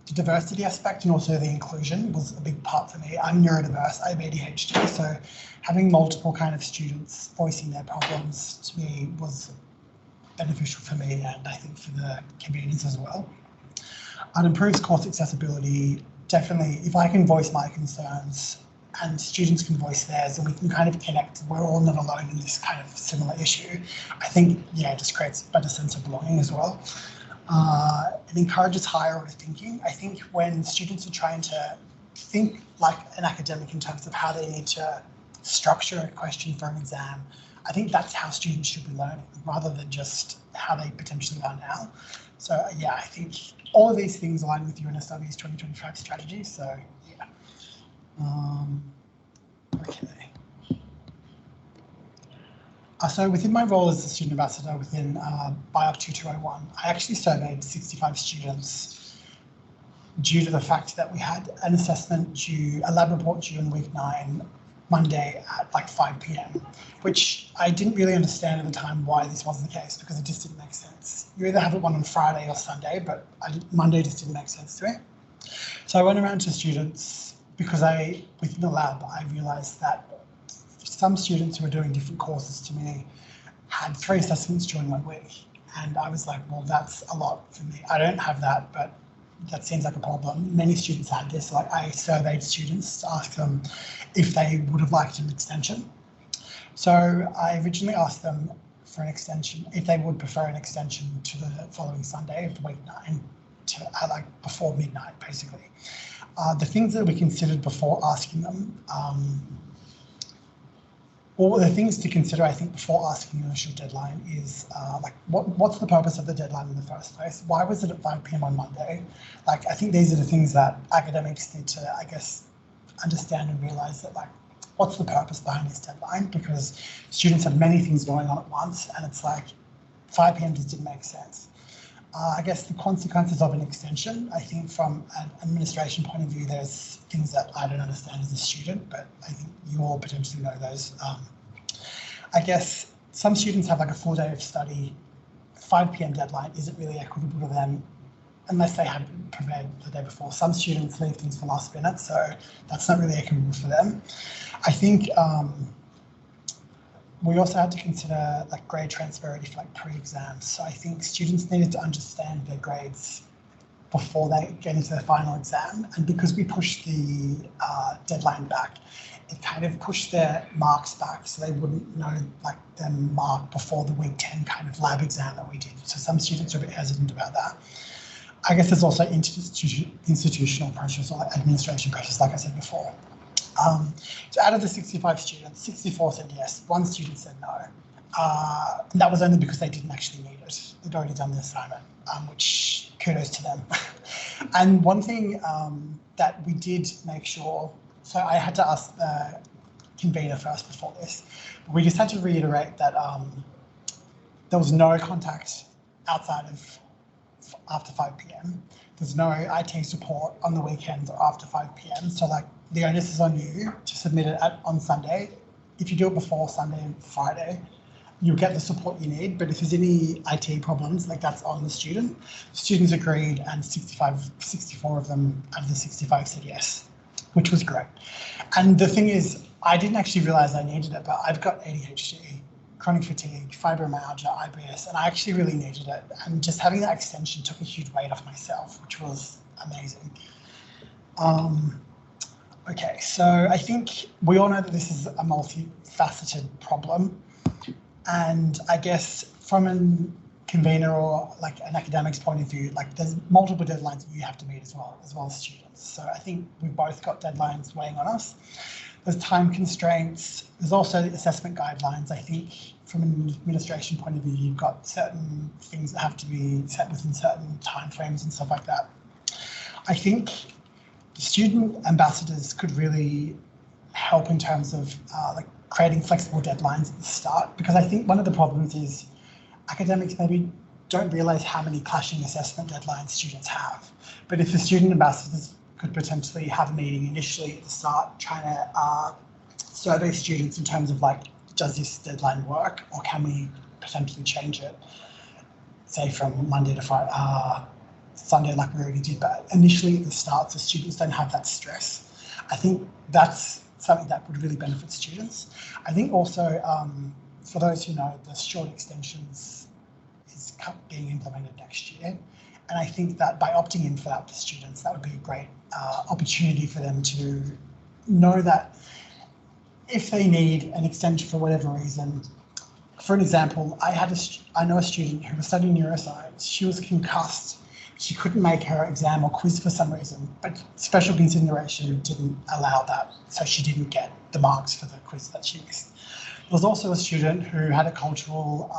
[SPEAKER 13] the diversity aspect and also the inclusion was a big part for me. I'm neurodiverse, I have ADHD, so having multiple kind of students voicing their problems to me was beneficial for me and I think for the communities as well. It improves course accessibility. Definitely, if I can voice my concerns and students can voice theirs and we can kind of connect, we're all not alone in this kind of similar issue. I think, yeah, it just creates a better sense of belonging as well. It encourages higher order thinking. I think when students are trying to think like an academic in terms of how they need to structure a question for an exam, I think that's how students should be learning rather than just how they potentially are now. So yeah, I think all of these things align with UNSW's 2025 strategy. So yeah. Okay. So within my role as a student ambassador within BIOP 2201, I actually surveyed 65 students due to the fact that we had an assessment due, a lab report due in week 9, Monday at like 5 p.m, which I didn't really understand at the time why this wasn't the case because it just didn't make sense. You either have it one on Friday or Sunday, but Monday just didn't make sense to me. So I went around to students because within the lab, I realized that some students who were doing different courses to me had 3 assessments during 1 week. And I was like, well, that's a lot for me. I don't have that, but that seems like a problem. Many students had this. Like I surveyed students to ask them if they would have liked an extension. So I originally asked them for an extension, if they would prefer an extension to the following Sunday of week 9, to like before midnight, basically. The things that we considered before asking them, or the things to consider, I think, before asking the initial deadline is like, what's the purpose of the deadline in the first place? Why was it at 5 p.m. on Monday? Like, I think these are the things that academics need to, I guess, understand and realize that, like, what's the purpose behind this deadline? Because students have many things going on at once, and it's like 5 p.m. just didn't make sense. I guess the consequences of an extension, I think from an administration point of view, there's things that I don't understand as a student, but I think you all potentially know those. I guess some students have like a full day of study. 5 p.m. deadline isn't really equitable to them unless they had prepared the day before. Some students leave things for last minute, so that's not really equitable for them. I think we also had to consider like grade transferability for like pre-exams. So I think students needed to understand their grades before they get into their final exam. And because we pushed the deadline back, it kind of pushed their marks back so they wouldn't know like their mark before the week 10 kind of lab exam that we did. So some students are a bit hesitant about that. I guess there's also institutional pressures or like administration pressures, like I said before. So out of the 65 students, 64 said yes, 1 student said no. And that was only because they didn't actually need it. They'd already done the assignment, which kudos to them. And one thing that we did make sure, so I had to ask the convener first before this, we just had to reiterate that there was no contact outside of after 5 p.m. There's no IT support on the weekends or after 5 p.m. So like the onus is on you to submit it on Sunday. If you do it before Sunday and Friday, you'll get the support you need. But if there's any IT problems, like that's on the student. Students agreed, and 64 of them out of the 65 said yes, which was great. And the thing is, I didn't actually realize I needed it, but I've got ADHD, chronic fatigue, fibromyalgia, IBS, and I actually really needed it. And just having that extension took a huge weight off myself, which was amazing. Okay, so I think we all know that this is a multifaceted problem. And I guess from a convener or like an academic's point of view, like there's multiple deadlines that you have to meet as well as students. So I think we've both got deadlines weighing on us. There's time constraints. There's also the assessment guidelines. I think from an administration point of view, you've got certain things that have to be set within certain timeframes and stuff like that. I think student ambassadors could really help in terms of like creating flexible deadlines at the start, because I think one of the problems is academics maybe don't realise how many clashing assessment deadlines students have. But if the student ambassadors could potentially have a meeting initially at the start, trying to survey students in terms of like, does this deadline work, or can we potentially change it, say from Monday to Friday, Sunday like we already did, but initially at the start so students don't have that stress. I think that's something that would really benefit students. I think also, for those who know, the short extensions is being implemented next year. And I think that by opting in for that for students, that would be a great opportunity for them to know that if they need an extension for whatever reason. For an example, I know a student who was studying neuroscience. She was concussed. She couldn't make her exam or quiz for some reason, but special consideration didn't allow that, so she didn't get the marks for the quiz that she missed. There was also a student who had a cultural,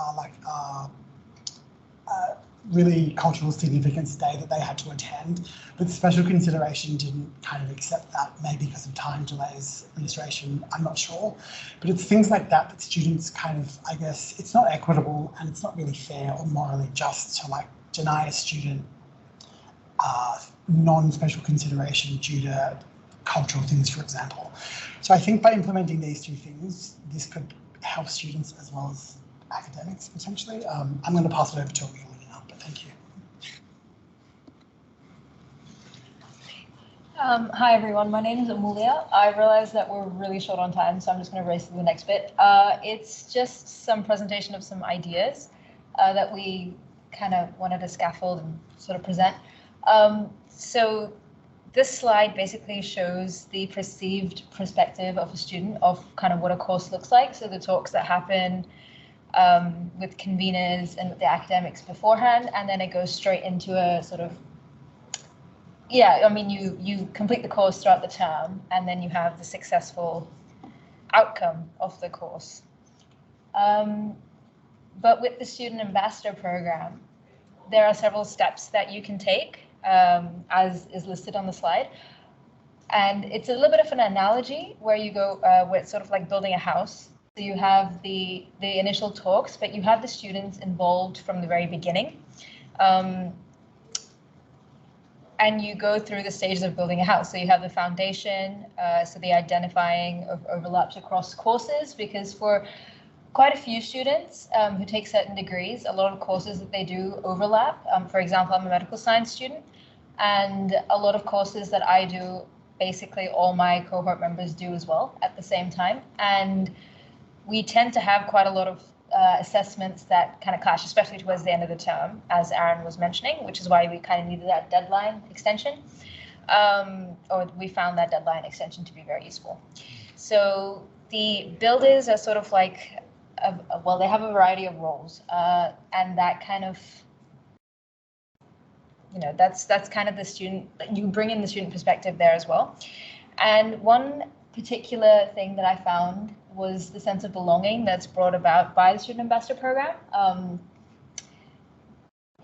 [SPEAKER 13] really cultural significance day that they had to attend, but special consideration didn't kind of accept that, maybe because of time delays, administration, I'm not sure. But it's things like that that students kind of, I guess, it's not equitable and it's not really fair or morally just to like deny a student non-special consideration due to cultural things, for example. So I think by implementing these two things, this could help students as well as academics potentially. I'm going to pass it over to Amelia now, but thank you.
[SPEAKER 15] Hi everyone, my name is Amelia. I realize that we're really short on time, so I'm just going to race to the next bit. It's just some presentation of some ideas that we kind of wanted to scaffold and sort of present. So this slide basically shows the perceived perspective of a student of kind of what a course looks like. So the talks that happen with conveners and with the academics beforehand, and then it goes straight into a sort of, yeah, I mean, you complete the course throughout the term, and then you have the successful outcome of the course. But with the Student Ambassador Program, there are several steps that you can take, as is listed on the slide. And it's a little bit of an analogy where you go, where it's sort of like building a house. So you have the initial talks, but you have the students involved from the very beginning. And you go through the stages of building a house. So you have the foundation, so the identifying of overlaps across courses, because for quite a few students who take certain degrees, a lot of courses that they do overlap. For example, I'm a medical science student, and a lot of courses that I do, basically all my cohort members do as well at the same time. And we tend to have quite a lot of assessments that kind of clash, especially towards the end of the term, as Aaron was mentioning, which is why we kind of needed that deadline extension, or we found that deadline extension to be very useful. So the builders are sort of like, well, they have a variety of roles, and that kind of, you know, that's kind of the student, you bring in the student perspective there as well. And one particular thing that I found was the sense of belonging that's brought about by the Student Ambassador Program.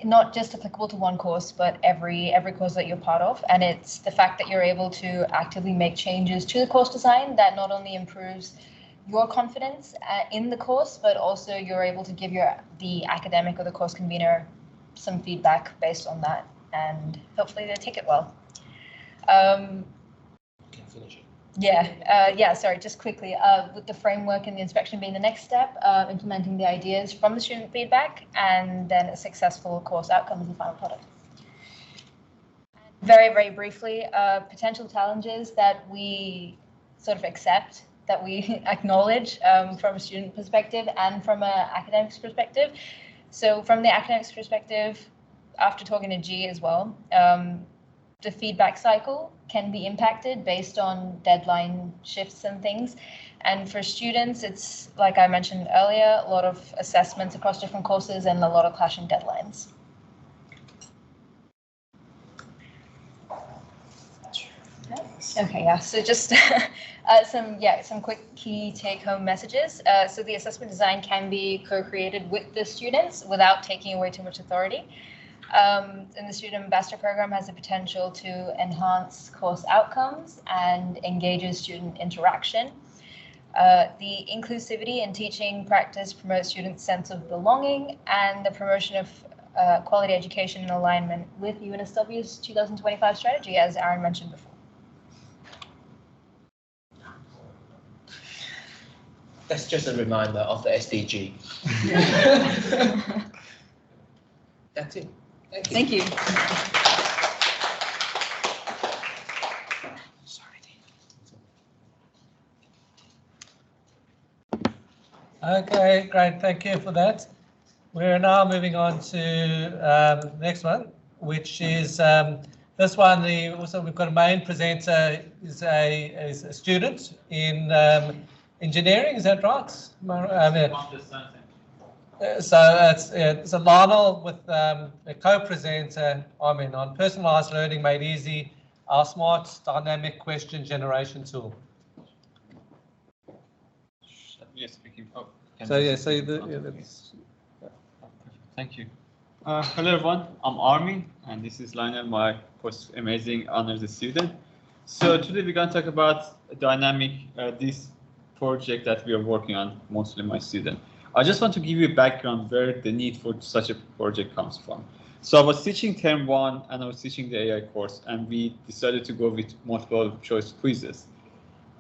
[SPEAKER 15] Not just applicable to one course, but every course that you're part of. And it's the fact that you're able to actively make changes to the course design that not only improves your confidence in the course, but also you're able to give the academic or the course convener some feedback based on that, and hopefully they take it well. Sorry, just quickly, with the framework and the inspection being the next step, implementing the ideas from the student feedback, and then a successful course outcome as the final product. Very, very briefly, potential challenges that we sort of accept, that we acknowledge from a student perspective and from an academics perspective. So from the academics perspective, after talking to G as well, the feedback cycle can be impacted based on deadline shifts and things. And for students, it's, like I mentioned earlier, a lot of assessments across different courses and a lot of clashing deadlines. Okay, yeah, so just some quick key take-home messages. So the assessment design can be co-created with the students without taking away too much authority. And the Student Ambassador Program has the potential to enhance course outcomes and engages student interaction. The inclusivity in teaching practice promotes students' sense of belonging, and the promotion of quality education in alignment with UNSW's 2025 strategy, as Aaron mentioned before.
[SPEAKER 17] That's just a reminder of the SDG. That's it.
[SPEAKER 15] Thank you.
[SPEAKER 1] Okay, great. Thank you for that. We're now moving on to the next one, which is this one. Also, we've got a main presenter is a student in engineering. Is that right? So it's a Lionel with a co-presenter, on personalized learning made easy, our smart dynamic question generation tool.
[SPEAKER 18] Yes, speaking. Thank you. Hello everyone, I'm Armin, and this is Lionel, my post amazing honors student. So today we're going to talk about dynamic, this project that we are working on, mostly my student. I just want to give you a background where the need for such a project comes from. So I was teaching term 1 and I was teaching the AI course, and we decided to go with multiple choice quizzes.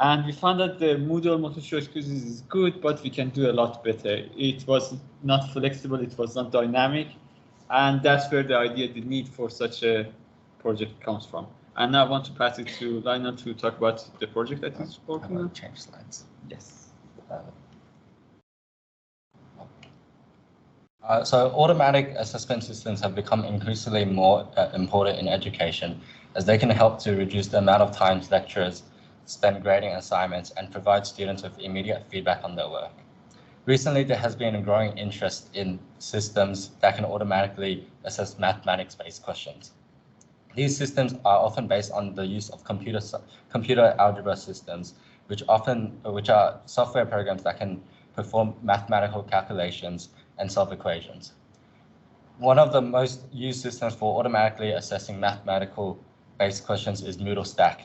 [SPEAKER 18] And we found that the Moodle multiple choice quizzes is good, but we can do a lot better. It was not flexible, it was not dynamic, and that's where the idea, the need for such a project comes from. And now I want to pass it to Lionel to talk about the project that he's working on.
[SPEAKER 19] Change slides.
[SPEAKER 18] Yes.
[SPEAKER 19] So automatic assessment systems have become increasingly more important in education, as they can help to reduce the amount of time lecturers spend grading assignments and provide students with immediate feedback on their work. Recently, there has been a growing interest in systems that can automatically assess mathematics-based questions. These systems are often based on the use of computer algebra systems, which are software programs that can perform mathematical calculations and solve equations. One of the most used systems for automatically assessing mathematical-based questions is Moodle Stack.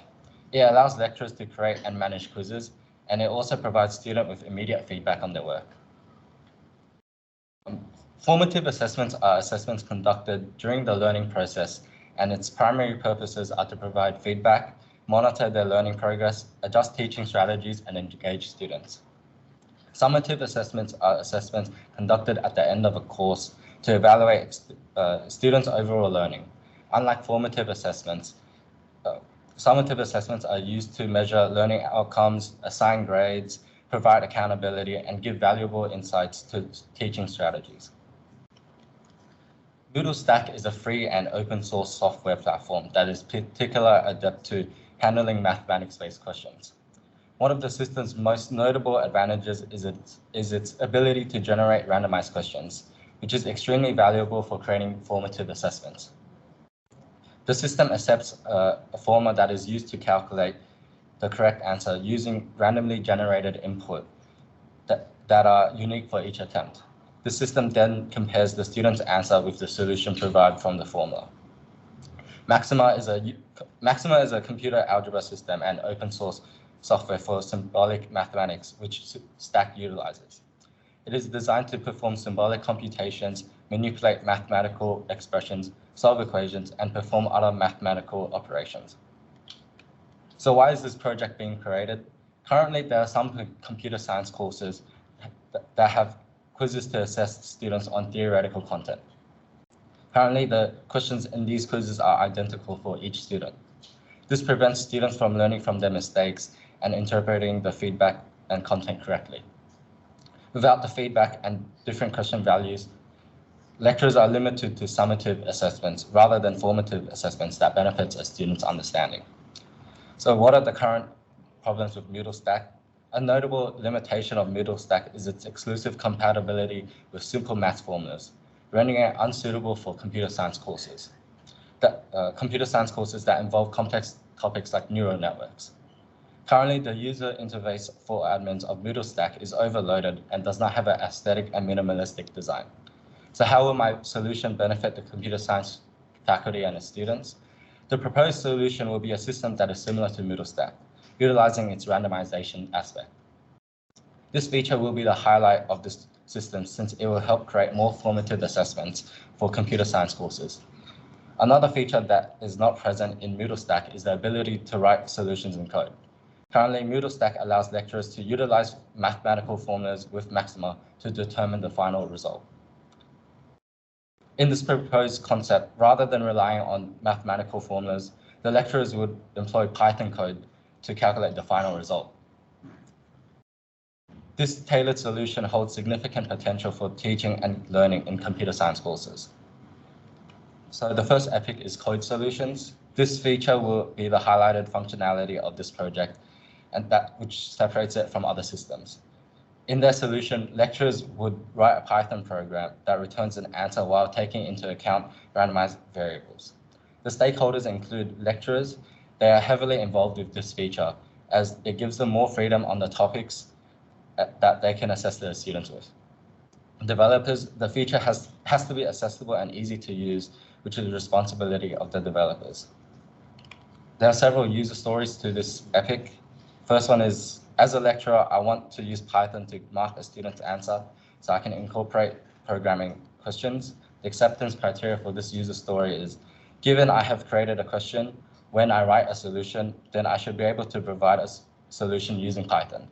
[SPEAKER 19] It allows lecturers to create and manage quizzes, and it also provides students with immediate feedback on their work. Formative assessments are assessments conducted during the learning process, and its primary purposes are to provide feedback, monitor their learning progress, adjust teaching strategies, and engage students. Summative assessments are assessments conducted at the end of a course to evaluate students' overall learning. Unlike formative assessments, summative assessments are used to measure learning outcomes, assign grades, provide accountability, and give valuable insights to teaching strategies. Moodle Stack is a free and open source software platform that is particularly adept to handling mathematics-based questions. One of the system's most notable advantages is its ability to generate randomized questions, which is extremely valuable for creating formative assessments. The system accepts a formula that is used to calculate the correct answer using randomly generated input that are unique for each attempt. The system then compares the student's answer with the solution provided from the formula. Maxima is a computer algebra system and open source software for symbolic mathematics, which Stack utilizes. It is designed to perform symbolic computations, manipulate mathematical expressions, solve equations, and perform other mathematical operations. So why is this project being created? Currently, there are some computer science courses that have quizzes to assess students on theoretical content. Currently, the questions in these quizzes are identical for each student. This prevents students from learning from their mistakes and interpreting the feedback and content correctly. Without the feedback and different question values, lecturers are limited to summative assessments rather than formative assessments that benefits a student's understanding. So what are the current problems with Moodle Stack? A notable limitation of Moodle Stack is its exclusive compatibility with simple math formulas, rendering it unsuitable for computer science courses. Computer science courses that involve complex topics like neural networks. Currently, the user interface for admins of Moodle Stack is overloaded and does not have an aesthetic and minimalistic design. So how will my solution benefit the computer science faculty and its students? The proposed solution will be a system that is similar to Moodle Stack, utilizing its randomization aspect. This feature will be the highlight of this system since it will help create more formative assessments for computer science courses. Another feature that is not present in Moodle Stack is the ability to write solutions in code. Currently, Moodle Stack allows lecturers to utilize mathematical formulas with maxima to determine the final result. In this proposed concept, rather than relying on mathematical formulas, the lecturers would employ Python code to calculate the final result. This tailored solution holds significant potential for teaching and learning in computer science courses. So the first epic is code solutions. This feature will be the highlighted functionality of this project and that which separates it from other systems. In their solution, lecturers would write a Python program that returns an answer while taking into account randomized variables. The stakeholders include lecturers. They are heavily involved with this feature as it gives them more freedom on the topics that they can assess their students with. Developers, the feature has to be accessible and easy to use, which is the responsibility of the developers. There are several user stories to this epic. First one is, as a lecturer, I want to use Python to mark a student's answer so I can incorporate programming questions. The acceptance criteria for this user story is, given I have created a question, when I write a solution, then I should be able to provide a solution using Python.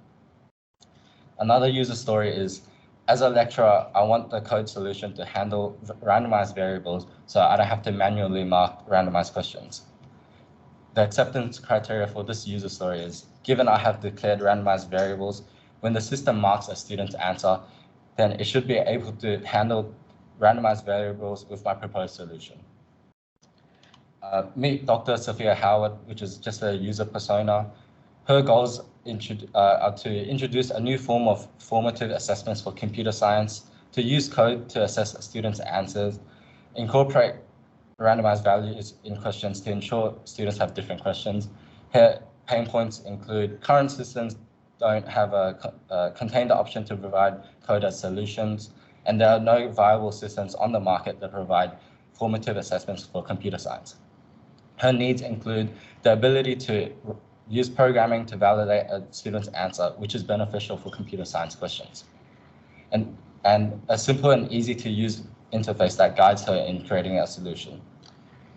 [SPEAKER 19] Another user story is, as a lecturer, I want the code solution to handle randomized variables so I don't have to manually mark randomized questions. The acceptance criteria for this user story is, given I have declared randomized variables, when the system marks a student's answer, then it should be able to handle randomized variables with my proposed solution. Meet Dr. Sophia Howard, which is just a user persona. Her goals are to introduce a new form of formative assessments for computer science, to use code to assess students' answers, incorporate randomized values in questions to ensure students have different questions. Her pain points include current systems don't have a contain the option to provide code as solutions, and there are no viable systems on the market that provide formative assessments for computer science. Her needs include the ability to use programming to validate a student's answer, which is beneficial for computer science questions, and a simple and easy to use interface that guides her in creating a solution.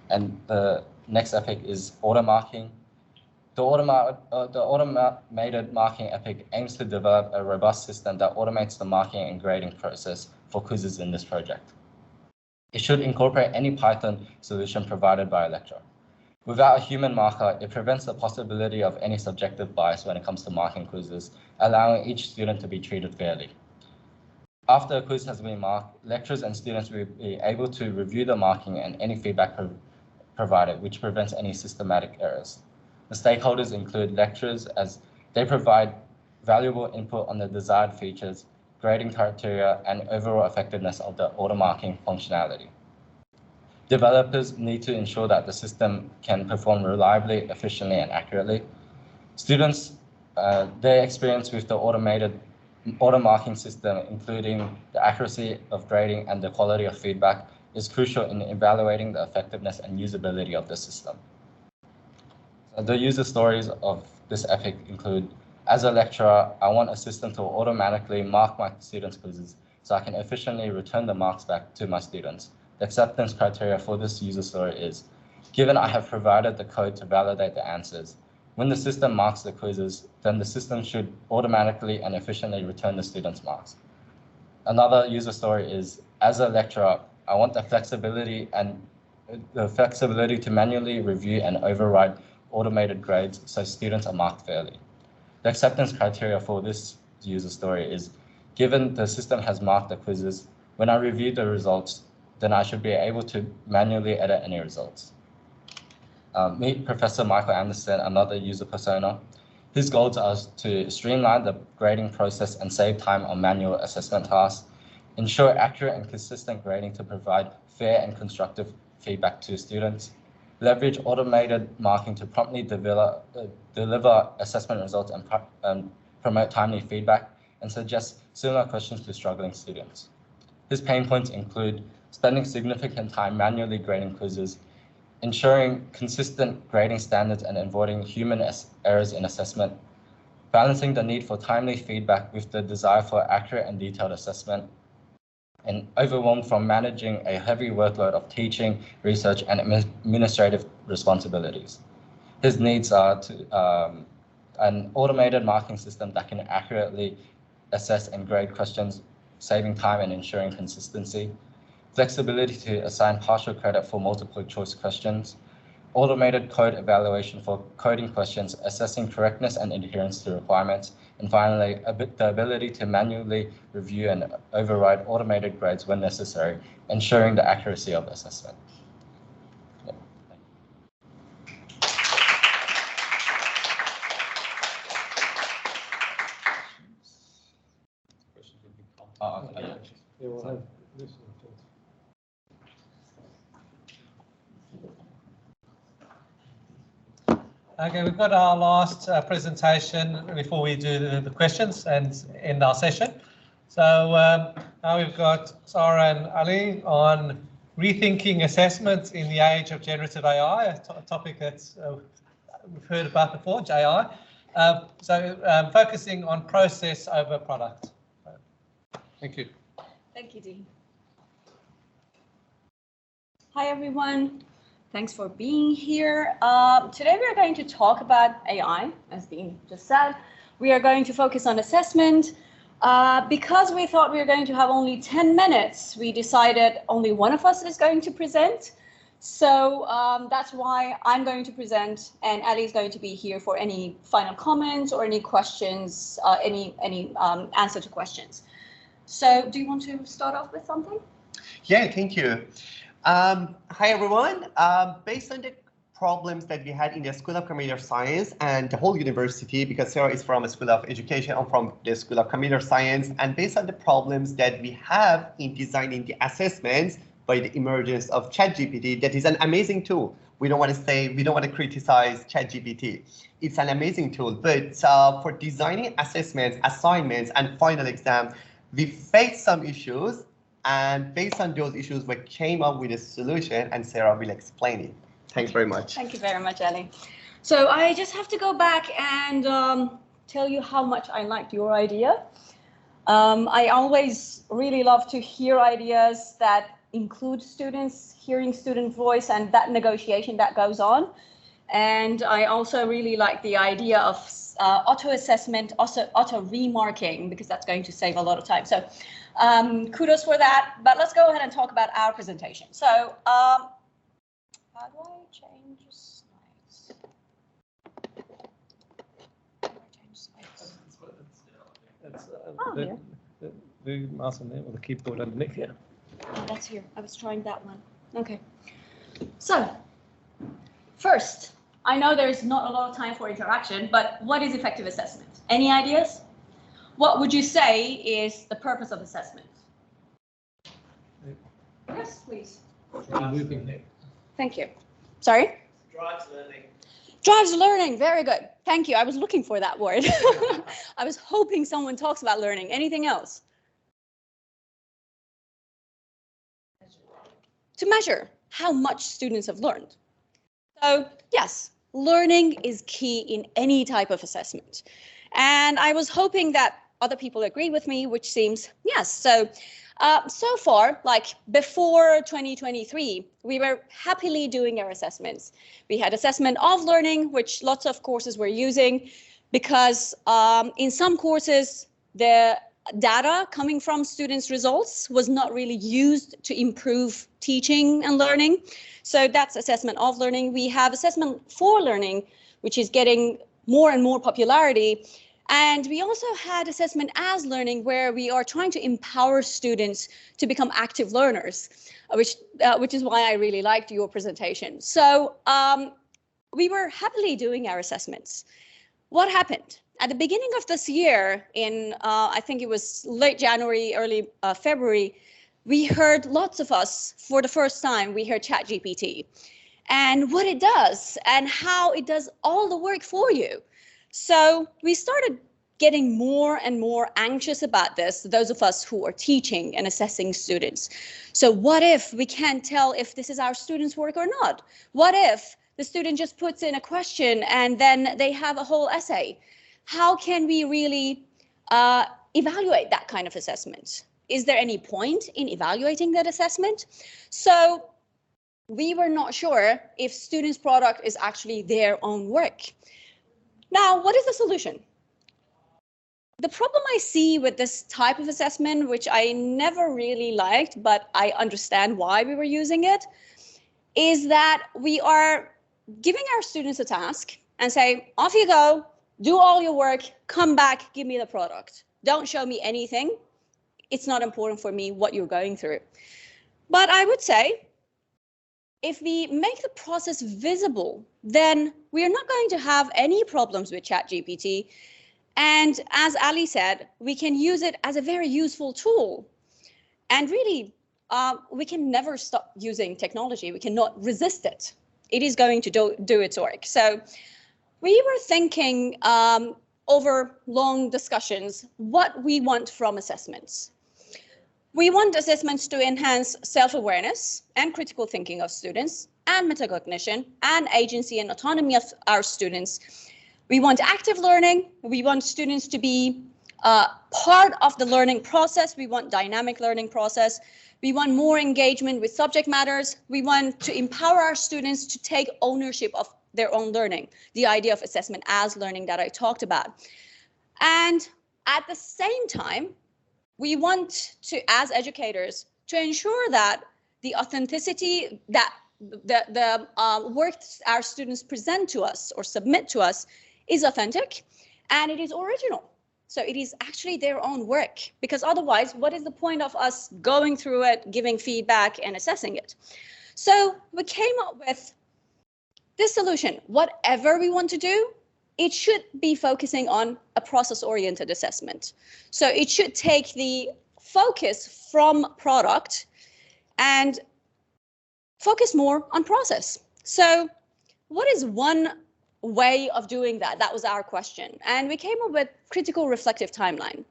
[SPEAKER 19] And the next epic is auto marking. The automated marking epic aims to develop a robust system that automates the marking and grading process for quizzes in this project. It should incorporate any Python solution provided by a lecturer. Without a human marker, it prevents the possibility of any subjective bias when it comes to marking quizzes, allowing each student to be treated fairly. After a quiz has been marked, lecturers and students will be able to review the marking and any feedback provided, which prevents any systematic errors. The stakeholders include lecturers as they provide valuable input on the desired features, grading criteria, and overall effectiveness of the auto marking functionality. Developers need to ensure that the system can perform reliably, efficiently, and accurately. Students, their experience with the automated auto marking system, including the accuracy of grading and the quality of feedback, is crucial in evaluating the effectiveness and usability of the system. So the user stories of this ethic include, as a lecturer, I want a system to automatically mark my students' quizzes so I can efficiently return the marks back to my students. The acceptance criteria for this user story is, given I have provided the code to validate the answers, when the system marks the quizzes, then the system should automatically and efficiently return the students' marks. Another user story is, as a lecturer, I want the flexibility to manually review and override automated grades so students are marked fairly. The acceptance criteria for this user story is, given the system has marked the quizzes, when I review the results, then I should be able to manually edit any results. Meet Professor Michael Anderson, another user persona. His goals are to streamline the grading process and save time on manual assessment tasks, ensure accurate and consistent grading to provide fair and constructive feedback to students, leverage automated marking to promptly deliver assessment results and promote timely feedback, and suggest similar questions to struggling students. His pain points include spending significant time manually grading quizzes, ensuring consistent grading standards and avoiding human errors in assessment, balancing the need for timely feedback with the desire for accurate and detailed assessment, and overwhelmed from managing a heavy workload of teaching, research, and administrative responsibilities. His needs are an automated marking system that can accurately assess and grade questions, saving time and ensuring consistency, flexibility to assign partial credit for multiple choice questions, automated code evaluation for coding questions, assessing correctness and adherence to requirements, and finally, the ability to manually review and override automated grades when necessary, ensuring the accuracy of assessment.
[SPEAKER 1] Okay, we've got our last presentation before we do the questions and end our session. So now we've got Sarah and Ali on rethinking assessment in the age of generative AI, a topic that's we've heard about before, AI. Focusing on process over product. Thank you.
[SPEAKER 4] Thank you, Dean. Hi, everyone. Thanks for being here. Today we are going to talk about AI, as Dean just said. We are going to focus on assessment. Because we thought we were going to have only 10 minutes, we decided only one of us is going to present. So that's why I'm going to present, and Ali is going to be here for any final comments or any questions, any answer to questions. So do you want to start off with something?
[SPEAKER 2] Yeah, thank you. Hi, everyone. Based on the problems that we had in the School of Computer Science and the whole university, because Sarah is from a School of Education, I'm from the School of Computer Science, and based on the problems that we have in designing the assessments by the emergence of ChatGPT, that is an amazing tool. We don't want to criticize ChatGPT. It's an amazing tool, but for designing assessments, assignments, and final exams, we faced some issues. And based on those issues, we came up with a solution, and Sarah will explain it. Thanks very much.
[SPEAKER 4] Thank you very much, Ali. So I just have to go back and tell you how much I liked your idea. I always really love to hear ideas that include students, hearing student voice, and that negotiation that goes on. And I also really like the idea of auto-assessment, also auto-remarking, because that's going to save a lot of time. So kudos for that, but let's go ahead and talk about our presentation. So how do I change slides?
[SPEAKER 1] The mouse on there or the keyboard underneath here.
[SPEAKER 4] Oh, that's here. I was trying that one. Okay. So first, I know there's not a lot of time for interaction, but what is effective assessment? Any ideas? What would you say is the purpose of assessment? Yes, please. Thank you. Sorry?
[SPEAKER 2] Drives learning.
[SPEAKER 4] Drives learning. Very good. Thank you. I was looking for that word. I was hoping someone talks about learning. Anything else? To measure how much students have learned. So yes,
[SPEAKER 6] learning is key in any type of assessment. And I was hoping that other people agree with me, which seems yes. So so far, like before 2023, we were happily doing our assessments. We had assessment of learning, which lots of courses were using, because in some courses, the data coming from students' results was not really used to improve teaching and learning. So that's assessment of learning. We have assessment for learning, which is getting more and more popularity. And we also had assessment as learning, where we are trying to empower students to become active learners, which is why I really liked your presentation. So we were happily doing our assessments. What happened? At the beginning of this year, in I think it was late January, early February, we heard lots of us, for the first time, we heard ChatGPT and what it does and how it does all the work for you. So we started getting more and more anxious about this, those of us who are teaching and assessing students. So what if we can't tell if this is our students' work or not? What if the student just puts in a question and then they have a whole essay? How can we really evaluate that kind of assessment? Is there any point in evaluating that assessment? So we were not sure if students' product is actually their own work. Now, what is the solution? The problem I see with this type of assessment, which I never really liked, but I understand why we were using it, is that we are giving our students a task and say, off you go, do all your work, come back, give me the product. Don't show me anything. It's not important for me what you're going through. But I would say, if we make the process visible, then we are not going to have any problems with ChatGPT. And as Ali said, we can use it as a very useful tool. And really, we can never stop using technology. We cannot resist it. It is going to do its work. So we were thinking over long discussions what we want from assessments. We want assessments to enhance self-awareness and critical thinking of students, and metacognition and agency and autonomy of our students. We want active learning. We want students to be part of the learning process. We want dynamic learning process. We want more engagement with subject matters. We want to empower our students to take ownership of their own learning, the idea of assessment as learning that I talked about. And at the same time, we want to, as educators, to ensure that the authenticity, that the work our students present to us or submit to us is authentic and it is original. So it is actually their own work, because otherwise, what is the point of us going through it, giving feedback and assessing it? So we came up with this solution. Whatever we want to do, it should be focusing on a process-oriented assessment. So it should take the focus from product and focus more on process. So what is one way of doing that? That was our question. And we came up with critical reflective timeline.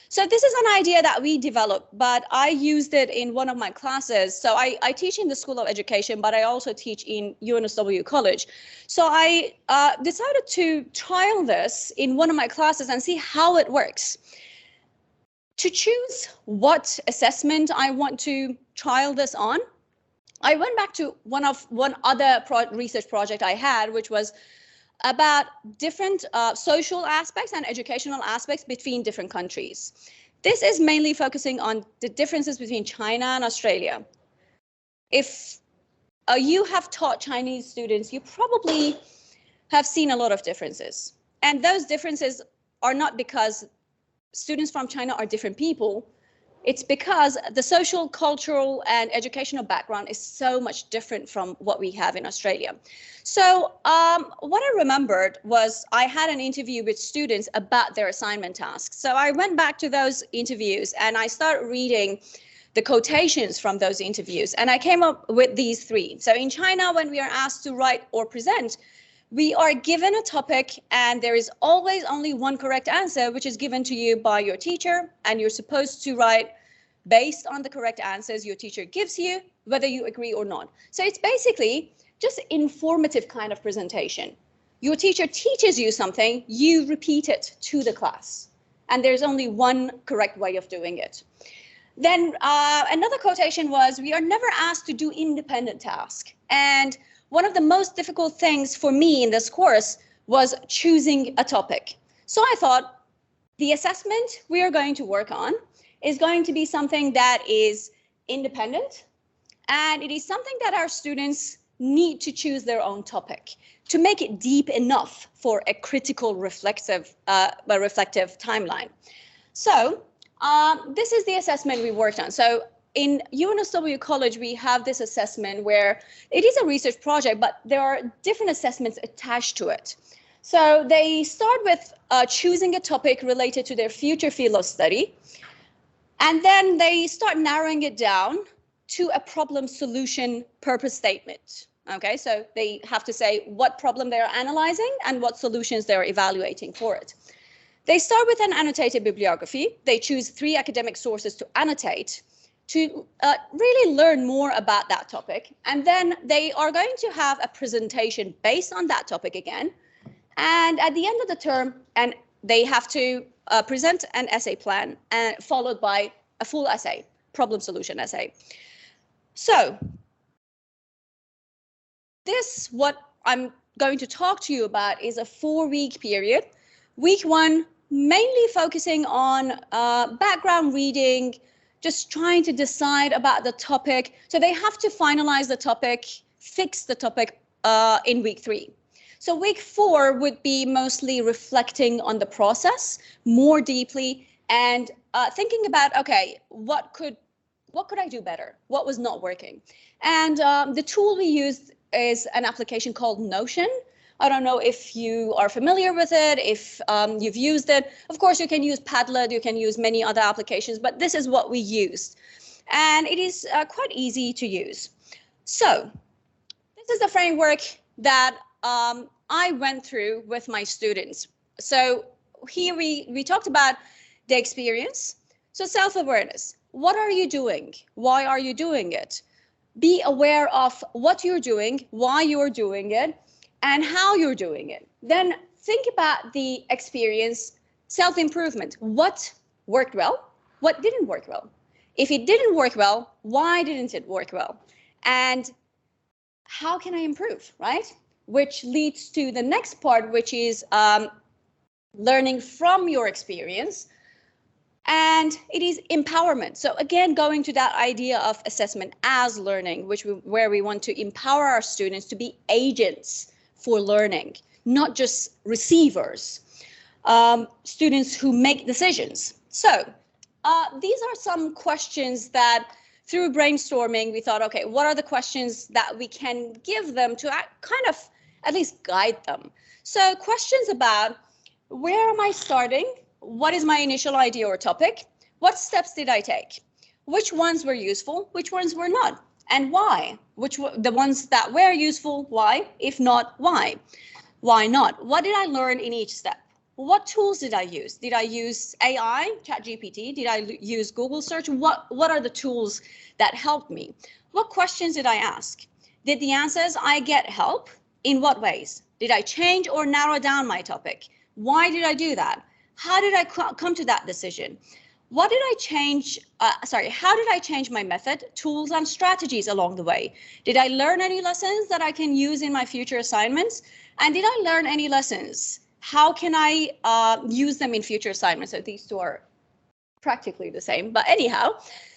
[SPEAKER 6] So this is an idea that we developed, but I used it in one of my classes. So I teach in the School of Education, but I also teach in UNSW College. So I decided to trial this in one of my classes and see how it works. To choose what assessment I want to trial this on, I went back to one other research project I had, which was about different social aspects and educational aspects between different countries. This is mainly focusing on the differences between China and Australia. If you have taught Chinese students, you probably have seen a lot of differences. And those differences are not because students from China are different people. It's because the social, cultural, and educational background is so much different from what we have in Australia. So what I remembered was I had an interview with students about their assignment tasks. So I went back to those interviews and I started reading the quotations from those interviews. And I came up with these three. So in China, when we are asked to write or present, we are given a topic and there is always only one correct answer, which is given to you by your teacher, and you're supposed to write based on the correct answers your teacher gives you, whether you agree or not. So it's basically just informative kind of presentation. your teacher teaches you something, you repeat it to the class. And there's only one correct way of doing it. Then another quotation was, we are never asked to do independent tasks. And one of the most difficult things for me in this course was choosing a topic. So I thought the assessment we are going to work on is going to be something that is independent, and it is something that our students need to choose their own topic to make it deep enough for a critical reflective timeline. So this is the assessment we worked on. So in UNSW College, we have this assessment where it is a research project, but there are different assessments attached to it. So they start with choosing a topic related to their future field of study, and then they start narrowing it down to a problem solution purpose statement. Okay, so they have to say what problem they are analyzing and what solutions they are evaluating for it. They start with an annotated bibliography. They choose 3 academic sources to annotate to really learn more about that topic. And then they are going to have a presentation based on that topic again. And at the end of the term, and they have to present an essay plan followed by a full essay, problem solution essay. So this, what I'm going to talk to you about, is a 4-week period. Week 1, mainly focusing on background reading, just trying to decide about the topic. So they have to finalize the topic, fix the topic in week 3. So week 4 would be mostly reflecting on the process more deeply and thinking about, okay, what could I do better? What was not working? And the tool we used is an application called Notion. I don't know if you are familiar with it, if you've used it. Of course, you can use Padlet, you can use many other applications, but this is what we used. And it is quite easy to use. So this is the framework that I went through with my students. So here we talked about the experience. So self-awareness. What are you doing? Why are you doing it? Be aware of what you're doing, why you're doing it, and how you're doing it. Then think about the experience, self-improvement. What worked well? What didn't work well? If it didn't work well, why didn't it work well? And how can I improve, right? Which leads to the next part, which is learning from your experience. And it is empowerment. So again, going to that idea of assessment as learning, where we want to empower our students to be agents for learning, not just receivers, students who make decisions. So these are some questions that through brainstorming, we thought, okay, what are the questions that we can give them to kind of at least guide them? So questions about, where am I starting? What is my initial idea or topic? What steps did I take? Which ones were useful? Which ones were not? And why? Which were the ones that were useful? Why? If not, why? Why not? What did I learn in each step? What tools did I use? Did I use AI, ChatGPT? Did I use Google search? What are the tools that helped me? What questions did I ask? Did the answers I get help? In what ways? Did I change or narrow down my topic? Why did I do that? How did I come to that decision? What did I change? How did I change my method, tools, and strategies along the way? Did I learn any lessons that I can use in my future assignments? And did I learn any lessons? How can I use them in future assignments? So these two are practically the same, but anyhow.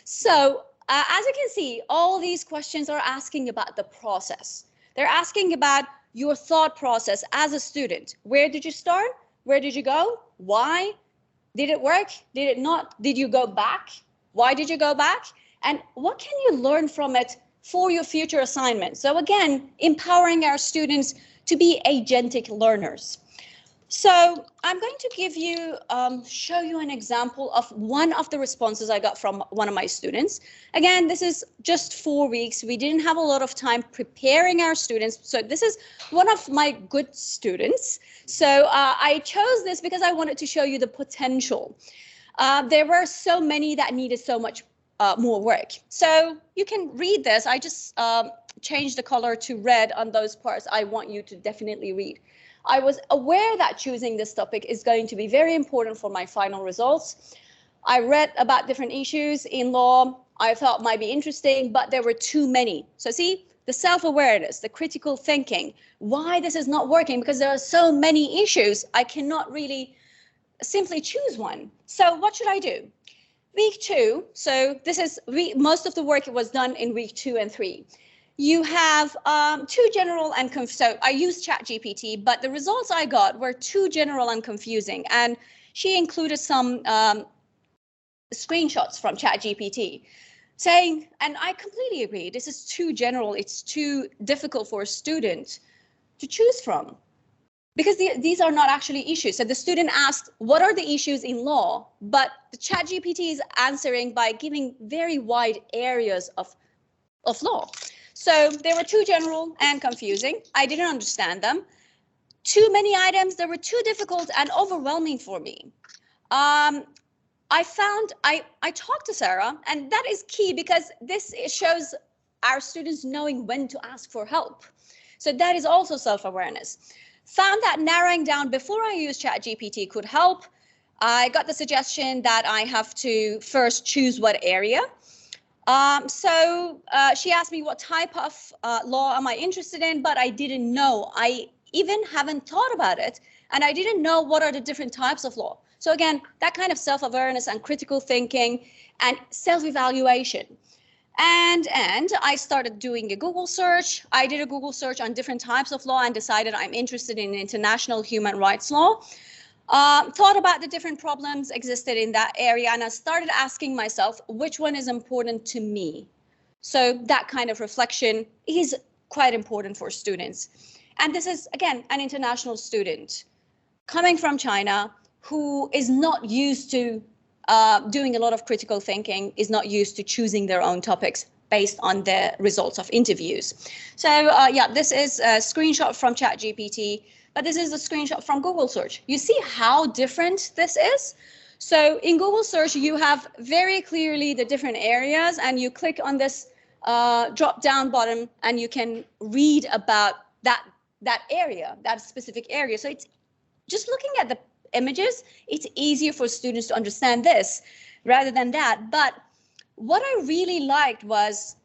[SPEAKER 6] So as you can see, all these questions are asking about the process. They're asking about your thought process as a student. Where did you start? Where did you go? Why? Did it work? Did it not? Did you go back? Why did you go back? And what can you learn from it for your future assignments? So again, empowering our students to be agentic learners. So I'm going to give you, show you an example of one of the responses I got from one of my students. Again, this is just 4 weeks. We didn't have a lot of time preparing our students. So this is one of my good students. So I chose this because I wanted to show you the potential. There were so many that needed so much more work. So you can read this. I just changed the color to red on those parts I want you to definitely read. I was aware that choosing this topic is going to be very important for my final results. I read about different issues in law I thought might be interesting, but there were too many. So see, the self-awareness, the critical thinking, why this is not working, because there are so many issues, I cannot really simply choose one. So what should I do? Week 2, so this is, most of the work was done in week 2 and 3. You have too general and so I used ChatGPT, but the results I got were too general and confusing. And she included some screenshots from ChatGPT saying, and I completely agree, this is too general, it's too difficult for a student to choose from. Because these are not actually issues. So the student asked, what are the issues in law? But the ChatGPT is answering by giving very wide areas of law. So they were too general and confusing. I didn't understand them. Too many items, they were too difficult and overwhelming for me. I talked to Sarah, and that is key because this shows our students knowing when to ask for help. So that is also self-awareness. Found that narrowing down before I use ChatGPT could help. I got the suggestion that I have to first choose what area. She asked me what type of law am I interested in, but I didn't know. I even haven't thought about it, and I didn't know what are the different types of law. So again, that kind of self-awareness and critical thinking and self-evaluation. And I started doing a Google search. I did a Google search on different types of law and decided I'm interested in international human rights law. Thought about the different problems existed in that area, and I started asking myself, which one is important to me? So that kind of reflection is quite important for students. And this is, again, an international student coming from China who is not used to doing a lot of critical thinking, is not used to choosing their own topics based on the results of interviews. So yeah, this is a screenshot from ChatGPT, but this is a screenshot from Google search. You see how different this is? So in Google search, you have very clearly the different areas, and you click on this drop down bottom and you can read about that area, that specific area. So it's just looking at the images, it's easier for students to understand this rather than that. But what I really liked was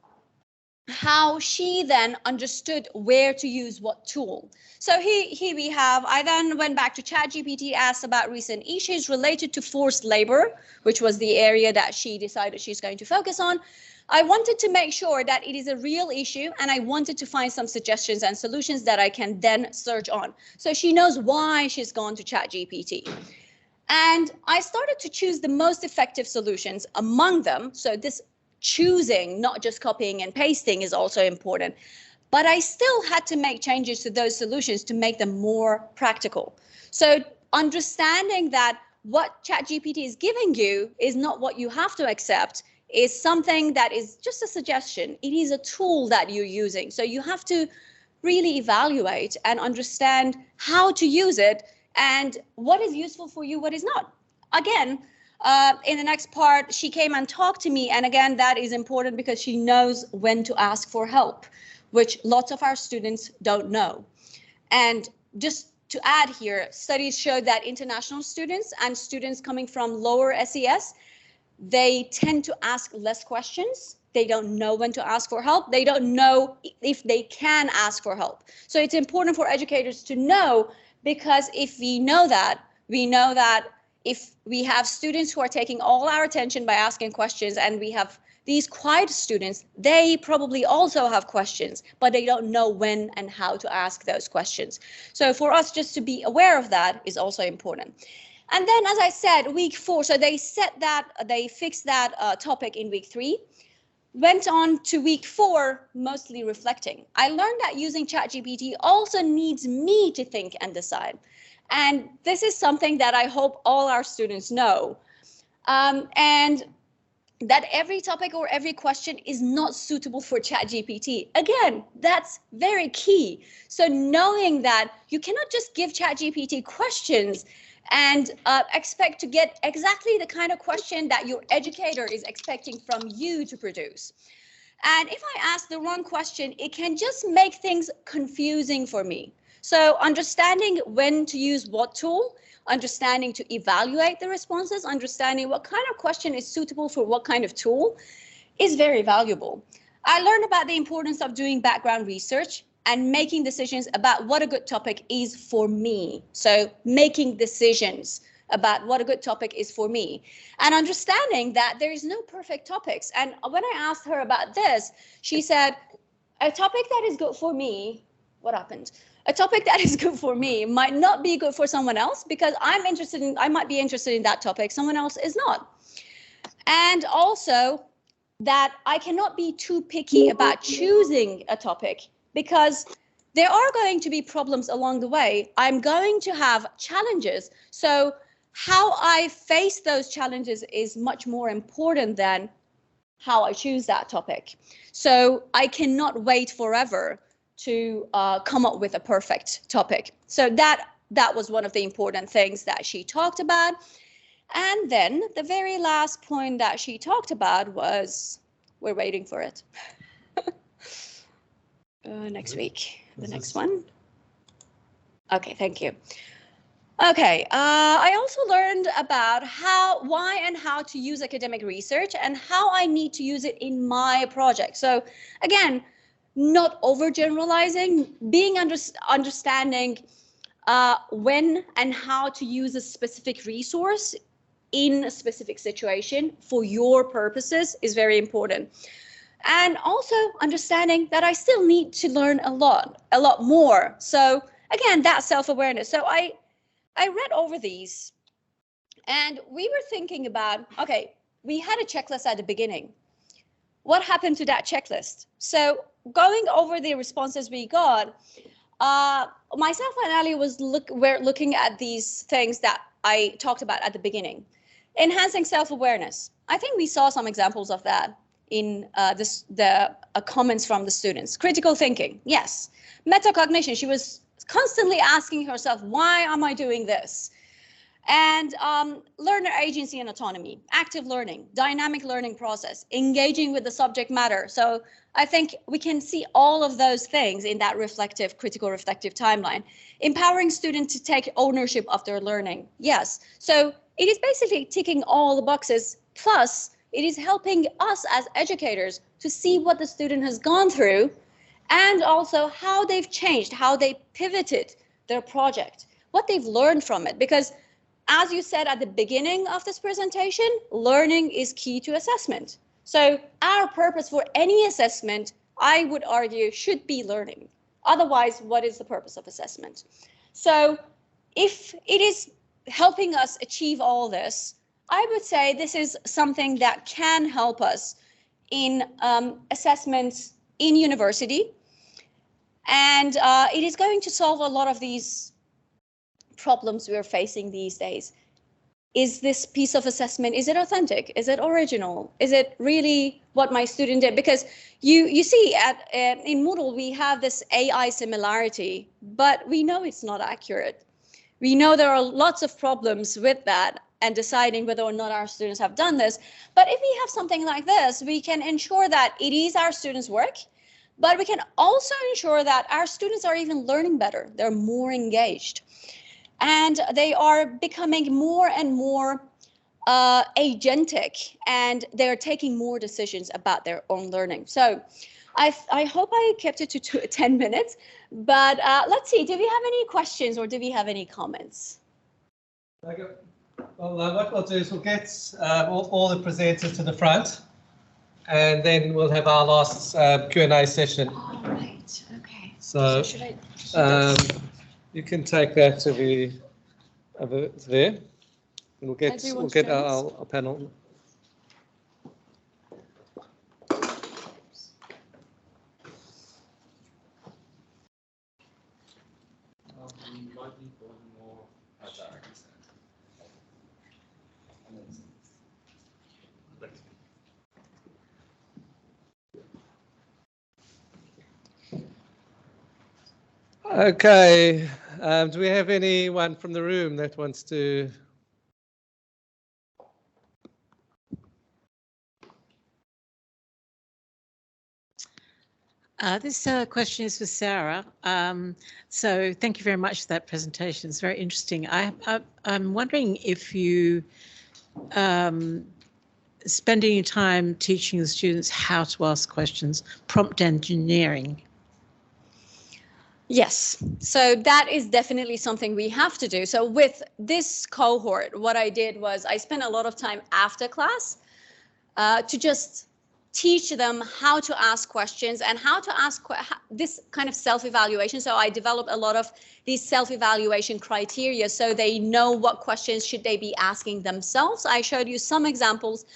[SPEAKER 6] how she then understood where to use what tool. So here we have, I then went back to ChatGPT, asked about recent issues related to forced labor, which was the area that she decided she's going to focus on. I wanted to make sure that it is a real issue, and I wanted to find some suggestions and solutions that I can then search on. So she knows why she's gone to ChatGPT. And I started to choose the most effective solutions among them. So this choosing, not just copying and pasting, is also important. But I still had to make changes to those solutions to make them more practical. So understanding that what ChatGPT is giving you is not what you have to accept, is something that is just a suggestion. It is a tool that you're using. So you have to really evaluate and understand how to use it and what is useful for you, what is not. Again, in the next part, she came and talked to me. And again, that is important because she knows when to ask for help, which lots of our students don't know. And just to add here, studies show that international students and students coming from lower SES, they tend to ask less questions. They don't know when to ask for help. They don't know if they can ask for help. So it's important for educators to know, because if we know that if we have students who are taking all our attention by asking questions, and we have these quiet students, they probably also have questions, but they don't know when and how to ask those questions. So for us just to be aware of that is also important. And then, as I said, week 4, so they fixed that topic in week 3, went on to week 4, mostly reflecting. I learned that using ChatGPT also needs me to think and decide. And this is something that I hope all our students know. And that every topic or every question is not suitable for ChatGPT. Again, that's very key. So knowing that you cannot just give ChatGPT questions and expect to get exactly the kind of question that your educator is expecting from you to produce. And if I ask the wrong question, it can just make things confusing for me. So understanding when to use what tool, understanding to evaluate the responses, understanding what kind of question is suitable for what kind of tool is very valuable. I learned about the importance of doing background research and making decisions about what a good topic is for me. So making decisions about what a good topic is for me, and understanding that there is no perfect topics. And when I asked her about this, she said, a topic that is good for me, what happened? A topic that is good for me might not be good for someone else, because I might be interested in that topic, someone else is not. And also that I cannot be too picky about choosing a topic, because there are going to be problems along the way. I'm going to have challenges. So how I face those challenges is much more important than how I choose that topic. So I cannot wait forever to come up with a perfect topic. So that was one of the important things that she talked about. And then the very last point that she talked about was, we're waiting for it. Next week, the next one. Okay, thank you. Okay, I also learned about why and how to use academic research and how I need to use it in my project. So again, not overgeneralizing, being understanding when and how to use a specific resource in a specific situation for your purposes is very important. And also understanding that I still need to learn a lot more. So again, that self-awareness. So I read over these and we were thinking about, okay, we had a checklist at the beginning. What happened to that checklist? So going over the responses we got, myself and Ali were looking at these things that I talked about at the beginning. Enhancing self-awareness. I think we saw some examples of that in the comments from the students. Critical thinking, yes. Metacognition, she was constantly asking herself, why am I doing this? And learner agency and autonomy, active learning, dynamic learning process, engaging with the subject matter. So I think we can see all of those things in that critical reflective timeline. Empowering students to take ownership of their learning. Yes, so it is basically ticking all the boxes, plus it is helping us as educators to see what the student has gone through and also how they've changed, how they pivoted their project, what they've learned from it. Because as you said at the beginning of this presentation, learning is key to assessment. So our purpose for any assessment, I would argue, should be learning. Otherwise, what is the purpose of assessment? So if it is helping us achieve all this, I would say this is something that can help us in assessments in university. And it is going to solve a lot of these problems we're facing these days. Is this piece of assessment, is it authentic? Is it original? Is it really what my student did? Because you see in Moodle, we have this AI similarity, but we know it's not accurate. We know there are lots of problems with that and deciding whether or not our students have done this. But if we have something like this, we can ensure that it is our students' work, but we can also ensure that our students are even learning better. They're more engaged. And they are becoming more and more agentic, and they're taking more decisions about their own learning. So I hope I kept it to 10 minutes, but let's see, do we have any questions or do we have any comments?
[SPEAKER 1] Okay. Well, what we'll do is we'll get all the presenters to the front, and then we'll have our last Q&A session.
[SPEAKER 6] All right, okay.
[SPEAKER 1] So you can take that to the over there, and we'll get our panel. Okay, do we have anyone from the room that wants to?
[SPEAKER 16] This question is for Sarah. So thank you very much for that presentation. It's very interesting. I'm wondering if you spend any time teaching the students how to ask questions, prompt engineering.
[SPEAKER 6] Yes, so that is definitely something we have to do. So with this cohort, what I did was I spent a lot of time after class to just teach them how to ask questions and how to ask this kind of self-evaluation. So I developed a lot of these self-evaluation criteria so they know what questions should they be asking themselves. I showed you some examples,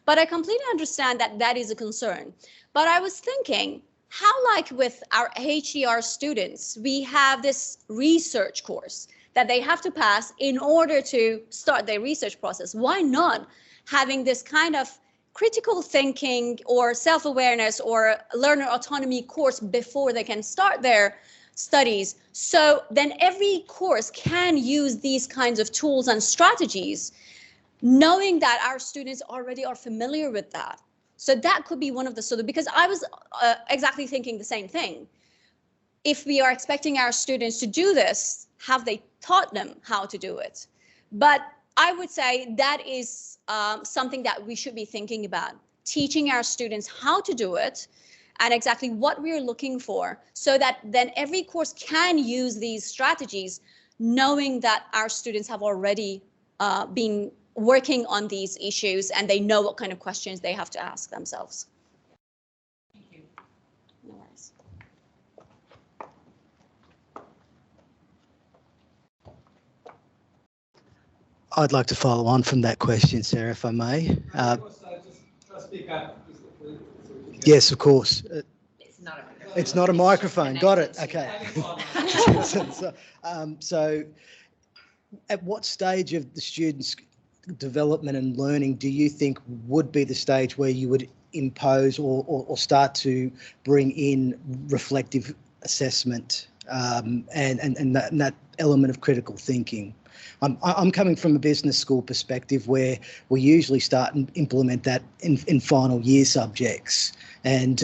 [SPEAKER 6] but I completely understand that that is a concern. But I was thinking, how like with our HER students, we have this research course that they have to pass in order to start their research process. Why not having this kind of critical thinking or self-awareness or learner autonomy course before they can start their studies? So then every course can use these kinds of tools and strategies, knowing that our students already are familiar with that. So that could be one of the solutions, because I was exactly thinking the same thing. If we are expecting our students to do this, have they taught them how to do it? But I would say that is something that we should be thinking about, teaching our students how to do it and exactly what we're looking for, so that then every course can use these strategies, knowing that our students have already been working on these issues and they know what kind of questions they have to ask themselves.
[SPEAKER 16] Thank you.
[SPEAKER 6] No worries.
[SPEAKER 20] I'd like to follow on from that question, Sarah, if I may. Yes, of course. It's not a microphone. Got it. Okay. So, at what stage of the students' development and learning do you think would be the stage where you would impose or start to bring in reflective assessment and that element of critical thinking? I'm coming from a business school perspective where we usually start and implement that in final year subjects, and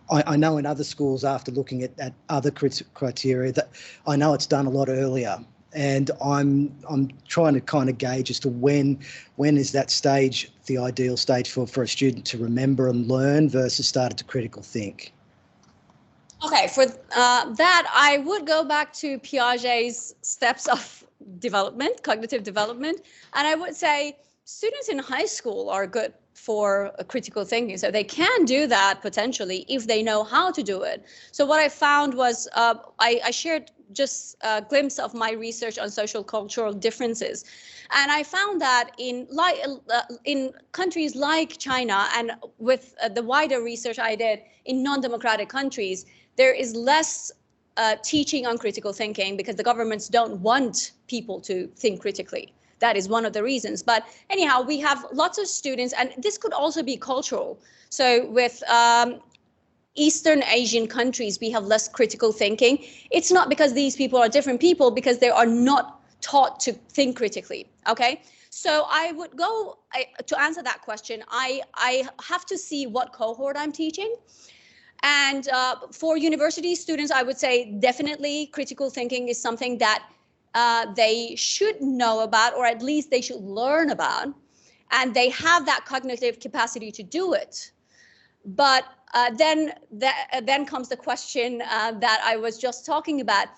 [SPEAKER 20] I know in other schools, after looking at other criteria, that I know it's done a lot earlier. And I'm trying to kind of gauge as to when is that stage the ideal stage for a student to remember and learn versus started to critical think.
[SPEAKER 6] Okay, for that, I would go back to Piaget's steps of development, cognitive development, and I would say students in high school are good for critical thinking. So they can do that potentially if they know how to do it. So what I found was I shared just a glimpse of my research on social cultural differences. And I found that in countries like China and with the wider research I did in non-democratic countries, there is less teaching on critical thinking because the governments don't want people to think critically. That is one of the reasons. But anyhow, we have lots of students, and this could also be cultural. So with Eastern Asian countries, we have less critical thinking. It's not because these people are different people, because they are not taught to think critically, okay? So I would go, to answer that question, I have to see what cohort I'm teaching. And for university students, I would say definitely critical thinking is something that they should know about, or at least they should learn about, and they have that cognitive capacity to do it. But then comes the question that I was just talking about,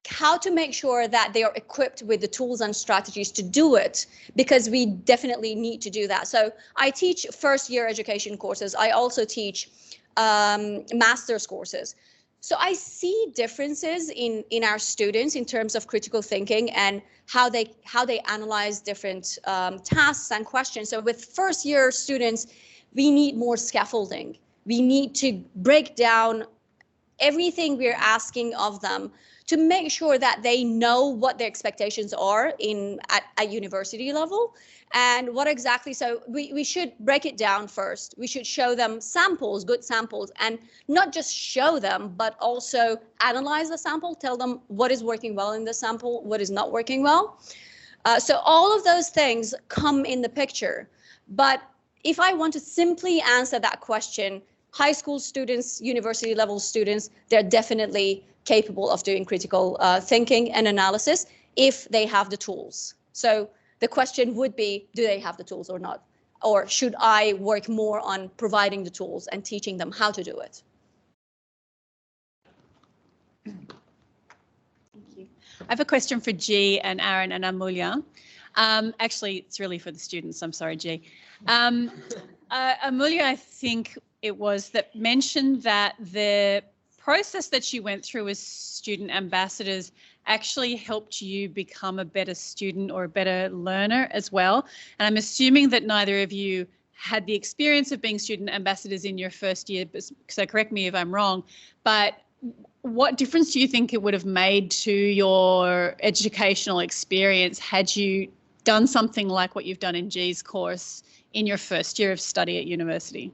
[SPEAKER 6] how to make sure that they are equipped with the tools and strategies to do it, because we definitely need to do that. So I teach first year education courses. I also teach master's courses. So I see differences in our students in terms of critical thinking and how they analyze different tasks and questions. So with first year students, we need more scaffolding. We need to break down everything we're asking of them to make sure that they know what their expectations are at university level and what exactly. So we should break it down first. We should show them samples, good samples, and not just show them, but also analyze the sample, tell them what is working well in the sample, what is not working well. So all of those things come in the picture. But if I want to simply answer that question, high school students, university level students, they're definitely capable of doing critical thinking and analysis if they have the tools. So the question would be, do they have the tools or not? Or should I work more on providing the tools and teaching them how to do it?
[SPEAKER 5] I have a question for G and Aaron and Amulya. Actually, it's really for the students. I'm sorry, G. Amulya, I think it was that mentioned that the process that you went through as student ambassadors actually helped you become a better student or a better learner as well. And I'm assuming that neither of you had the experience of being student ambassadors in your first year, so correct me if I'm wrong, but what difference do you think it would have made to your educational experience had you done something like what you've done in G's course in your first year of study at university?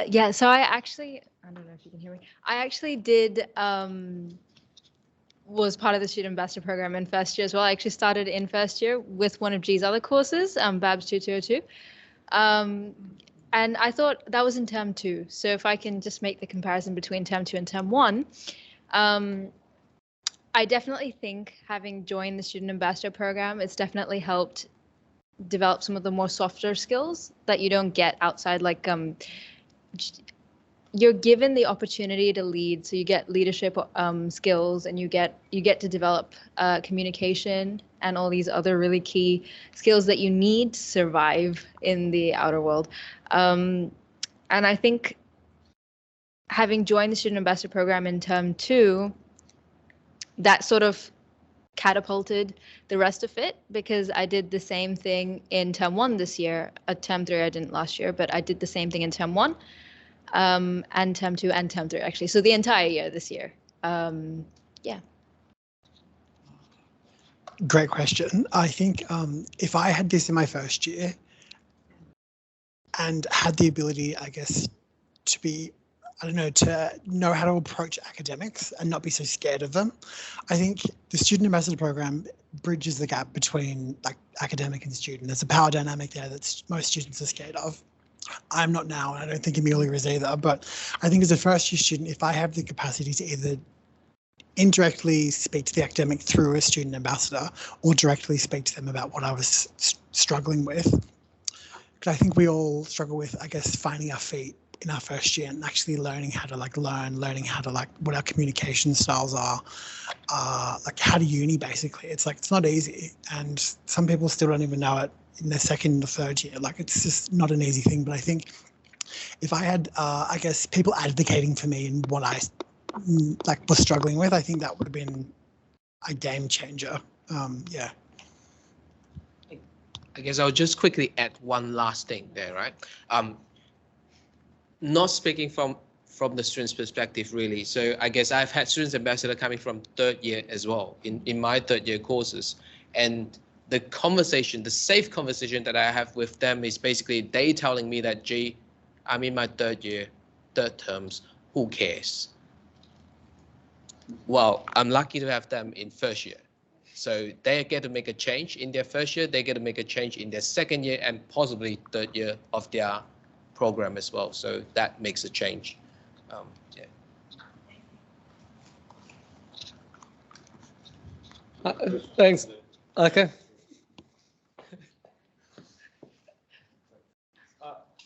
[SPEAKER 24] Yeah, so I don't know if you can hear me. I actually did, was part of the student ambassador program in first year as well. I actually started in first year with one of G's other courses, BABS 2202. And I thought that was in term 2. So if I can just make the comparison between term 2 and term 1, I definitely think having joined the student ambassador program, it's definitely helped develop some of the more softer skills that you don't get outside, like you're given the opportunity to lead, so you get leadership skills, and you get to develop communication and all these other really key skills that you need to survive in the outer world. And I think having joined the student ambassador program in term 2, that sort of catapulted the rest of it, because I did the same thing in term 1 this year. Term 3 I didn't last year, but I did the same thing in term 1. And term 2 and term 3 actually. So the entire year this year. Yeah.
[SPEAKER 13] Great question. I think if I had this in my first year and had the ability, I guess, to be, I don't know, to know how to approach academics and not be so scared of them, I think the student ambassador program bridges the gap between like academic and student. There's a power dynamic there that most students are scared of. I'm not now, and I don't think Amelia is either, but I think as a first year student, if I have the capacity to either indirectly speak to the academic through a student ambassador or directly speak to them about what I was struggling with, because I think we all struggle with, I guess, finding our feet in our first year and actually learning how to learning how to what our communication styles are, like how to uni basically. It's like, it's not easy, and some people still don't even know it in their second or third year. Like, it's just not an easy thing. But I think if I had, I guess, people advocating for me in what I was struggling with, I think that would have been a game changer. Yeah.
[SPEAKER 17] I guess I'll just quickly add one last thing there, right? Not speaking from the student's perspective, really. So I guess I've had students ambassador coming from third year as well in my third year courses, and the conversation, the safe conversation that I have with them is basically they telling me that, gee, I'm in my third year, third terms, who cares? Well, I'm lucky to have them in first year. So they get to make a change in their first year, they get to make a change in their second year and possibly third year of their program as well. So that makes a change. Yeah.
[SPEAKER 1] Thanks. Okay.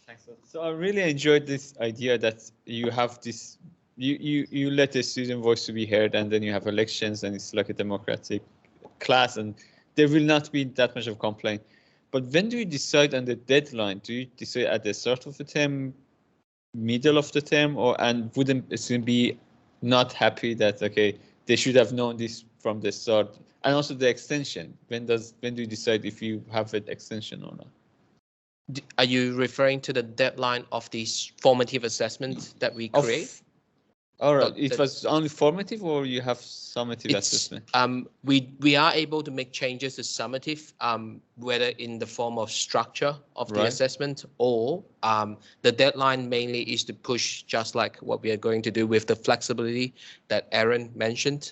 [SPEAKER 18] Thanks. So I really enjoyed this idea that you have this, you let the student voice to be heard, and then you have elections, and it's like a democratic class, and there will not be that much of complaint. But when do you decide on the deadline? Do you decide at the start of the term, middle of the term, and wouldn't a student be not happy that, okay, they should have known this from the start? And also the extension. When do you decide if you have an extension or not?
[SPEAKER 17] Are you referring to the deadline of the formative assessment that we create?
[SPEAKER 18] All right. It was only formative, or you have summative assessment?
[SPEAKER 17] We are able to make changes to summative, whether in the form of structure of the assessment, or the deadline mainly is to push, just like what we are going to do with the flexibility that Aaron mentioned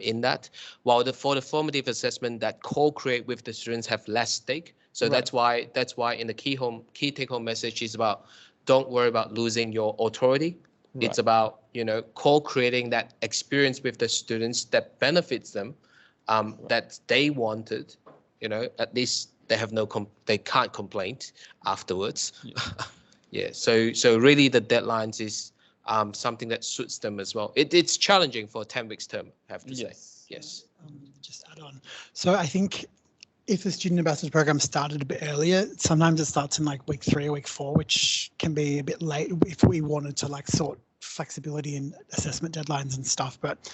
[SPEAKER 17] in that. While for the formative assessment that co-create with the students have less stake. So that's why in the key take-home message is about don't worry about losing your authority. It's about, you know, co-creating that experience with the students that benefits them, that they wanted, you know, at least they have they can't complain afterwards. Yeah. So really the deadlines is something that suits them as well. It's challenging for a 10 weeks term, I have to say. Yes.
[SPEAKER 13] Just add on. So I think if the student ambassador program started a bit earlier, sometimes it starts in like week 3 or week 4, which can be a bit late if we wanted to like sort flexibility in assessment deadlines and stuff. But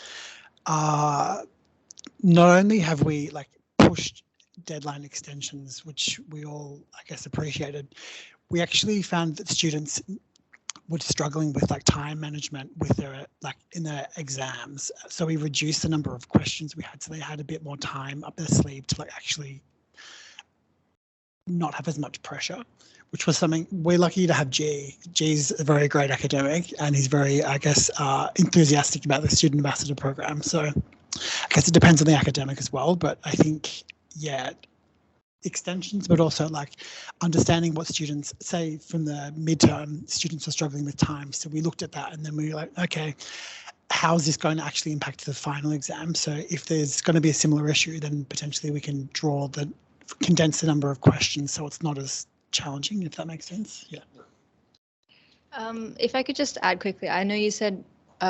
[SPEAKER 13] not only have we like pushed deadline extensions, which we all, I guess, appreciated, we actually found that students were struggling with like time management with their in their exams. So we reduced the number of questions we had, so they had a bit more time up their sleeve to like actually not have as much pressure, which was something we're lucky to have G. G's a very great academic, and he's very, I guess, enthusiastic about the student ambassador program. So I guess it depends on the academic as well, but I think, yeah, extensions, but also like understanding what students say from the midterm, students are struggling with time. So we looked at that and then we were like, okay, how is this going to actually impact the final exam? So if there's going to be a similar issue, then potentially we can condense the number of questions so it's not as challenging, if that makes sense. Yeah.
[SPEAKER 24] If I could just add quickly, I know you said,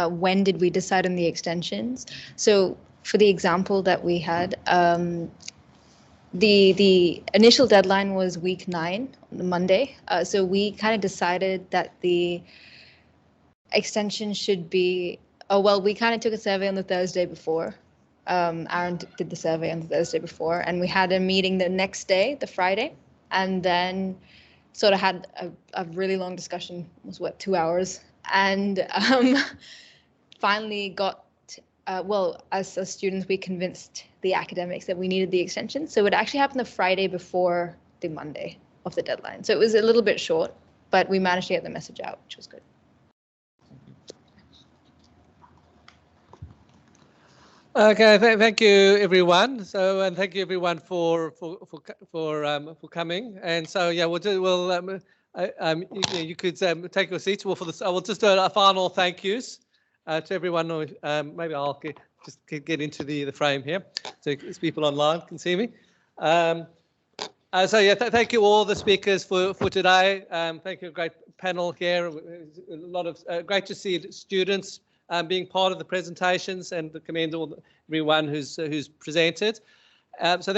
[SPEAKER 24] when did we decide on the extensions? So for the example that we had, the initial deadline was week 9 on the Monday. So we kind of decided that the extension should be, we kind of took a survey on the Thursday before. Aaron did the survey on the Thursday before, and we had a meeting the next day, the Friday, and then sort of had a really long discussion, it was 2 hours, and finally got, as students, we convinced the academics that we needed the extension. So it actually happened the Friday before the Monday of the deadline. So it was a little bit short, but we managed to get the message out, which was good.
[SPEAKER 1] Okay, thank you everyone. So and thank you everyone for coming. And so yeah, you could take your seats. Well, I will just do a final thank yous to everyone. Maybe I'll get into the frame here so people online can see me. So yeah, thank you all the speakers for today. Thank you, a great panel here. A lot of great to see students being part of the presentations, and commend everyone who's presented. So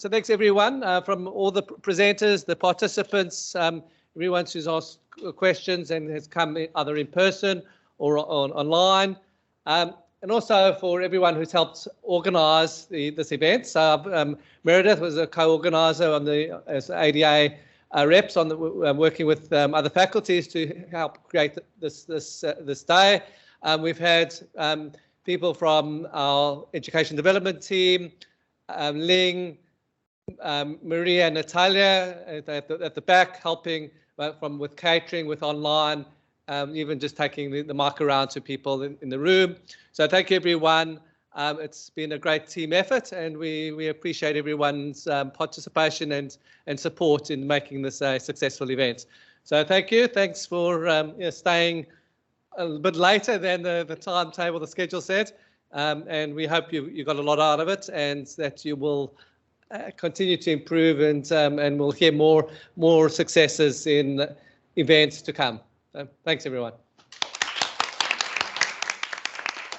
[SPEAKER 1] thanks everyone from all the presenters, the participants, everyone who's asked questions and has come either in person or online, and also for everyone who's helped organise this event. So Meredith was a co-organiser as ADA reps on working with other faculties to help create this day. We've had people from our education development team, Ling, Maria and Natalia at the back, helping with catering, with online, even just taking the mic around to people in the room. So thank you everyone. It's been a great team effort, and we appreciate everyone's participation and support in making this a successful event. So thank you. Thanks for staying a bit later than the timetable, the schedule said, and we hope you got a lot out of it, and that you will continue to improve, and we'll hear more successes in events to come. So, thanks everyone.